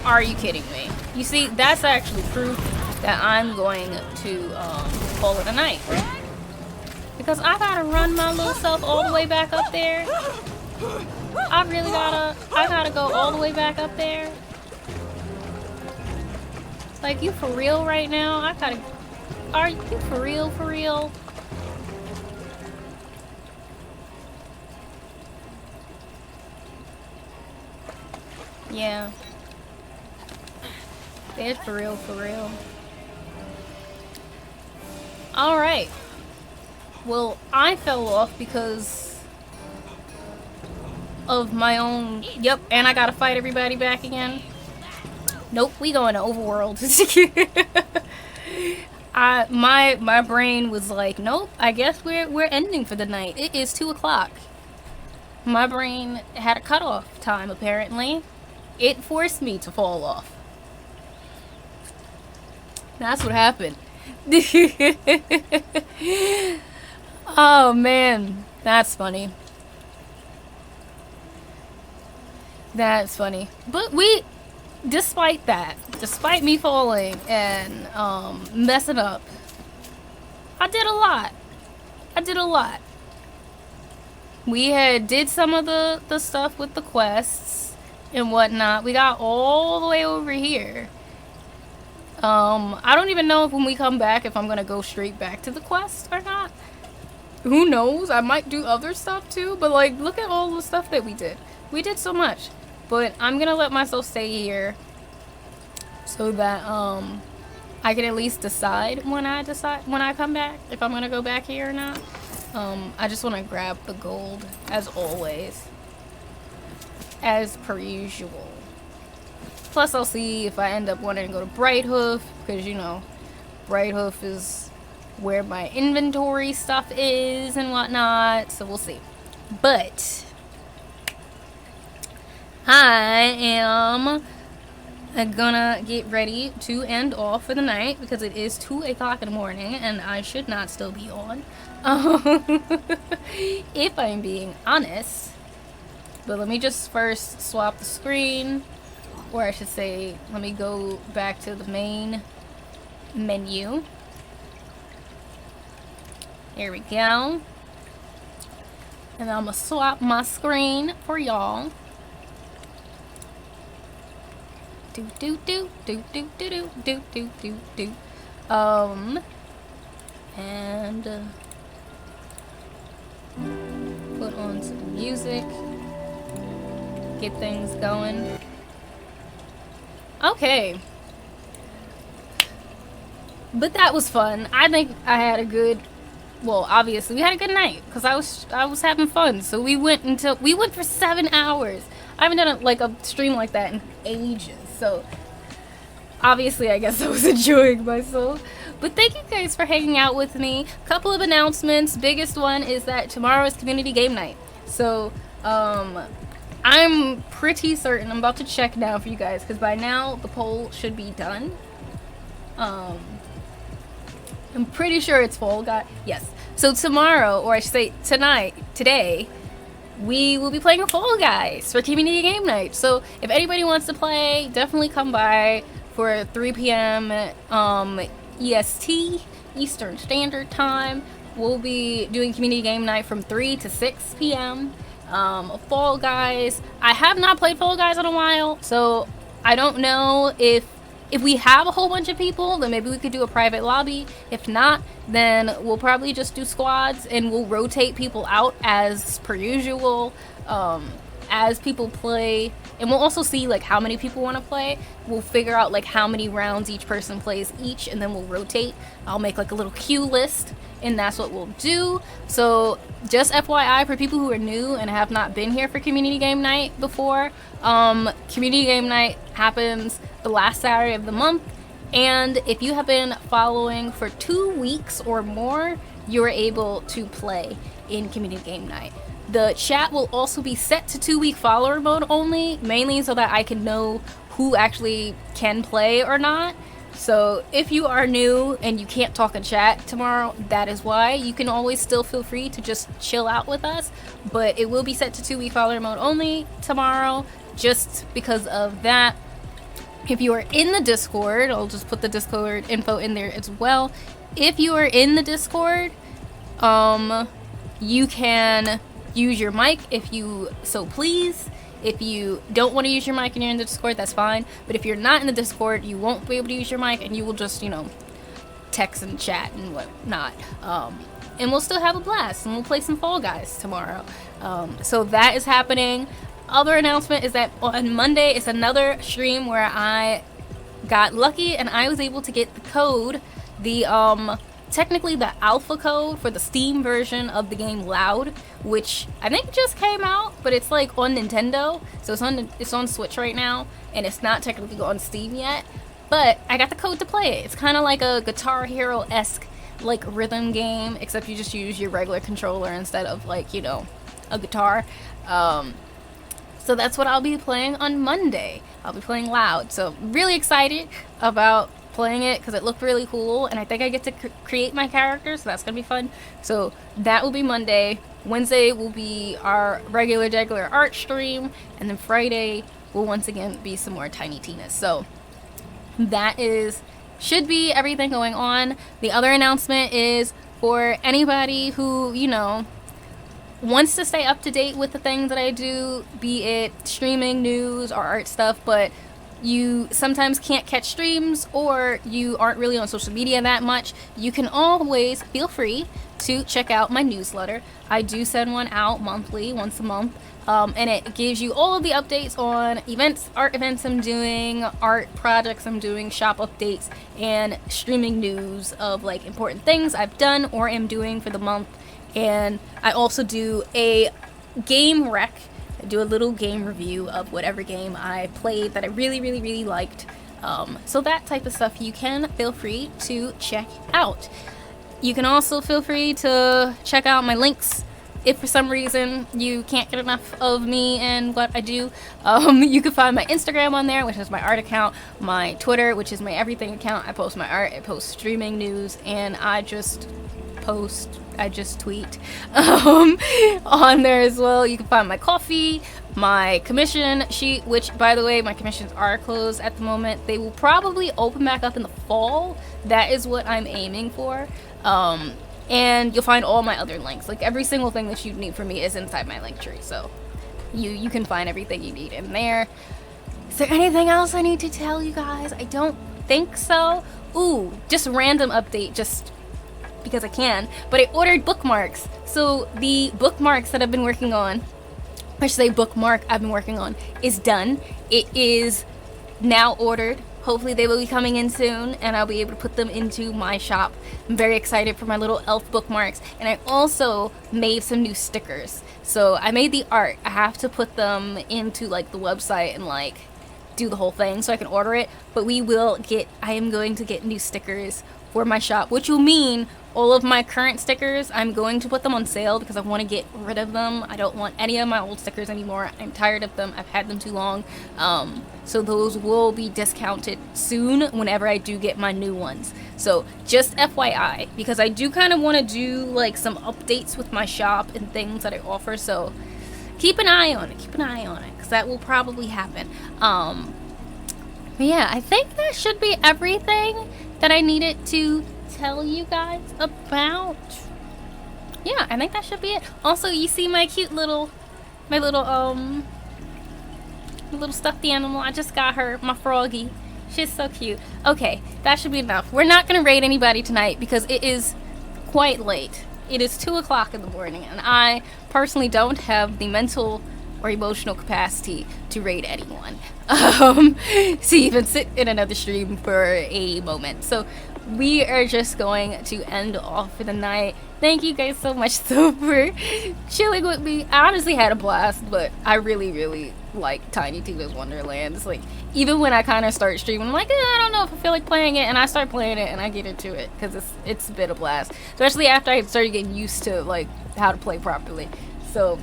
Are you kidding me? You see, that's actually proof that I'm going to call it a night. Because I gotta run my little self all the way back up there. I gotta go all the way back up there. Like, you for real right now? Are you for real, for real? Yeah. It's for real, for real. Alright. Well, I fell off because of my own... Yep, and I gotta fight everybody back again. Nope, we going to overworld. My brain was like, nope, I guess we're ending for the night. It is 2 o'clock. My brain had a cutoff time, apparently. It forced me to fall off. That's what happened. Oh, man. That's funny. That's funny. But despite that, despite me falling and messing up, I did a lot. We did some of the stuff with the quests and whatnot. We got all the way over here. I don't even know if when we come back if I'm gonna go straight back to the quest or not. Who knows? I might do other stuff too, but like, look at all the stuff that we did. We did so much. But I'm gonna let myself stay here so that I can at least decide when I come back if I'm gonna go back here or not. I just want to grab the gold as always, as per usual. Plus, I'll see if I end up wanting to go to Brighthoof, because, you know, Brighthoof is where my inventory stuff is and whatnot, so we'll see. But I am gonna get ready to end off for the night, because it is 2 o'clock in the morning, and I should not still be on, if I'm being honest. But let me just first swap the screen. Or I should say, let me go back to the main menu. Here we go. And I'm gonna swap my screen for y'all. Do do do do do do do do do do do. And put on some music. Get things going. Okay. But that was fun. I think I had a good, well, obviously we had a good night because I was having fun. So we went for 7 hours. I haven't done a stream like that in ages. So obviously I guess I was enjoying myself. But thank you guys for hanging out with me. Couple of announcements. Biggest one is that tomorrow is community game night. So I'm pretty certain, I'm about to check now for you guys, because by now the poll should be done. I'm pretty sure it's Fall Guy. Yes. So tomorrow, or I should say today, we will be playing a Fall Guys for community game night. So if anybody wants to play, definitely come by for 3 p.m. EST, Eastern Standard Time. We'll be doing community game night from 3 to 6 p.m. Fall Guys. I have not played Fall Guys in a while, so I don't know if we have a whole bunch of people, then maybe we could do a private lobby. If not, then we'll probably just do squads and we'll rotate people out as per usual, as people play. And we'll also see how many people want to play. We'll figure out how many rounds each person plays each, and then we'll rotate. I'll make a little queue list, and that's what we'll do. So just FYI for people who are new and have not been here for community game night before, community game night happens the last Saturday of the month, and if you have been following for 2 weeks or more, you're able to play in community game night. The chat will also be set to 2-week follower mode only, mainly so that I can know who actually can play or not. So if you are new and you can't talk in chat tomorrow, that is why. You can always still feel free to just chill out with us, but it will be set to 2-week follower mode only tomorrow, just because of that. If you are in the Discord, I'll just put the Discord info in there as well. If you are in the Discord, you can use your mic if you so please. If you don't want to use your mic and you're in the Discord, that's fine. But if you're not in the Discord, you won't be able to use your mic, and you will just, text and chat and whatnot. And we'll still have a blast, and we'll play some Fall Guys tomorrow. So that is happening. Other announcement is that on Monday is another stream where I got lucky and I was able to get the code, technically the alpha code for the Steam version of the game Loud, which I think just came out, but it's on Nintendo, so it's on Switch right now, and it's not technically on Steam yet. But I got the code to play it. It's kind of like a Guitar Hero-esque rhythm game, except you just use your regular controller instead of a guitar. So that's what I'll be playing on Monday. I'll be playing Loud, so really excited about playing it because it looked really cool, and I think I get to create my character, so that's gonna be fun. So that will be Monday. Wednesday will be our regular art stream, and then Friday will once again be some more Tiny Tina's. So that should be everything going on. The other announcement is for anybody who wants to stay up to date with the things that I do, be it streaming, news, or art stuff, but you sometimes can't catch streams or you aren't really on social media that much, you can always feel free to check out my newsletter. I do send one out monthly, once a month. and it gives you all of the updates on events, art events I'm doing, art projects I'm doing, shop updates, and streaming news of like important things I've done or am doing for the month. And I also do a game rec. I do a little game review of whatever game I played that I really liked. So that type of stuff you can feel free to check out. You can also feel free to check out my links if for some reason you can't get enough of me and what I do. You can find my Instagram on there, which is my art account, my Twitter, which is my everything account. I post my art, I post streaming news, and I just tweet on there as well. You can find my coffee, my commission sheet, which by the way, my commissions are closed at the moment. They will probably open back up in the fall. That is what I'm aiming for. And you'll find all my other links. Like every single thing that you need from me is inside my link tree. So you can find everything you need in there. Is there anything else I need to tell you guys? I don't think so. Ooh, just a random update, just because I can. But I ordered bookmarks. So the bookmarks that I've been working on, I should say bookmark I've been working on, is done. It is now ordered. Hopefully they will be coming in soon and I'll be able to put them into my shop. I'm very excited for my little elf bookmarks. And I also made some new stickers. So I made the art. I have to put them into like the website and like do the whole thing so I can order it. But I am going to get new stickers for my shop, which will mean all of my current stickers, I'm going to put them on sale because I want to get rid of them. I don't want any of my old stickers anymore. I'm tired of them. I've had them too long. So those will be discounted soon whenever I do get my new ones. So just FYI, because I do kind of want to do like some updates with my shop and things that I offer. So keep an eye on it. Keep an eye on it because that will probably happen. But yeah, I think that should be everything that I needed to tell you guys about. Yeah, I think that should be it. Also, you see my cute little little stuffed animal. I just got her, my froggy. She's so cute. Okay, that should be enough. We're not gonna raid anybody tonight because it is quite late. It is 2 o'clock in the morning and I personally don't have the mental or emotional capacity to raid anyone. To even sit in another stream for a moment. So we are just going to end off for the night. Thank you guys so much for chilling with me. I honestly had a blast, but I really like Tiny Tina's Wonderlands. Like, even when I kind of start streaming, I'm like, I don't know if I feel like playing it, and I start playing it, and I get into it, because it's been a blast. Especially after I started getting used to, like, how to play properly. So,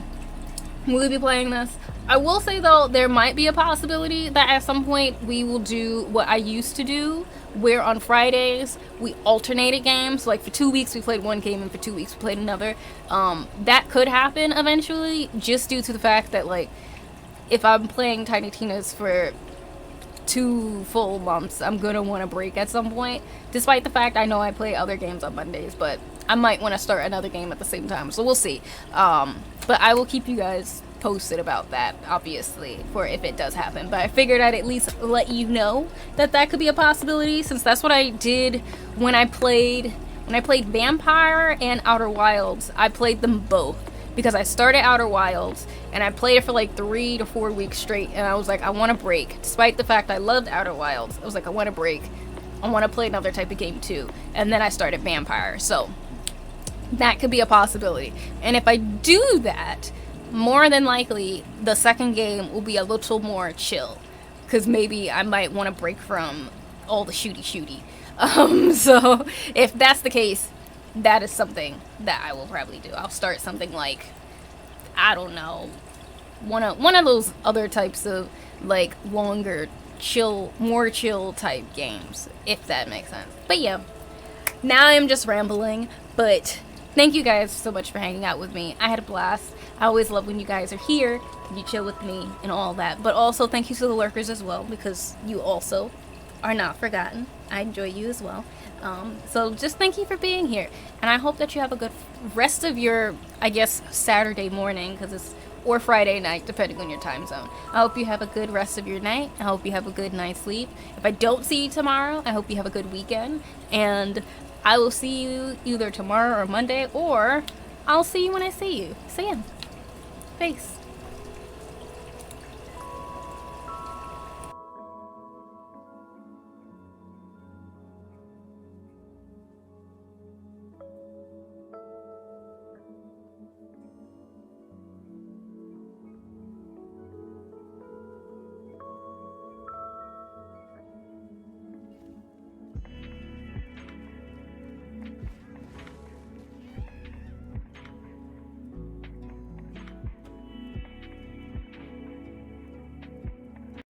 we'll be playing this. I will say, though, there might be a possibility that at some point we will do what I used to do, where on Fridays we alternated games. Like for 2 weeks we played one game and for 2 weeks we played another. That could happen eventually, just due to the fact that like if I'm playing Tiny Tina's for 2 full months, I'm gonna want a break at some point, despite the fact I know I play other games on Mondays, but I might want to start another game at the same time, so we'll see. But I will keep you guys posted about that, obviously, for if it does happen. But I figured I'd at least let you know that that could be a possibility, since that's what I did when I played Vampire and Outer Wilds. I played them both because I started Outer Wilds and I played it for like 3 to 4 weeks straight, and I was like, I want a break. Despite the fact I loved Outer Wilds, I was like, I want a break. I want to play another type of game too. And then I started Vampire, so that could be a possibility. And if I do that, more than likely, the second game will be a little more chill. Because maybe I might want to break from all the shooty. So, if that's the case, that is something that I will probably do. I'll start something like, I don't know, one of those other types of, like, longer, more chill type games. If that makes sense. But yeah, now I'm just rambling. But thank you guys so much for hanging out with me. I had a blast. I always love when you guys are here, you chill with me and all that. But also thank you to the lurkers as well, because you also are not forgotten. I enjoy you as well. So just thank you for being here. And I hope that you have a good rest of your, I guess, Saturday morning, or Friday night, depending on your time zone. I hope you have a good rest of your night. I hope you have a good night's sleep. If I don't see you tomorrow, I hope you have a good weekend. And I will see you either tomorrow or Monday, or I'll see you when I see you. So yeah. Peace.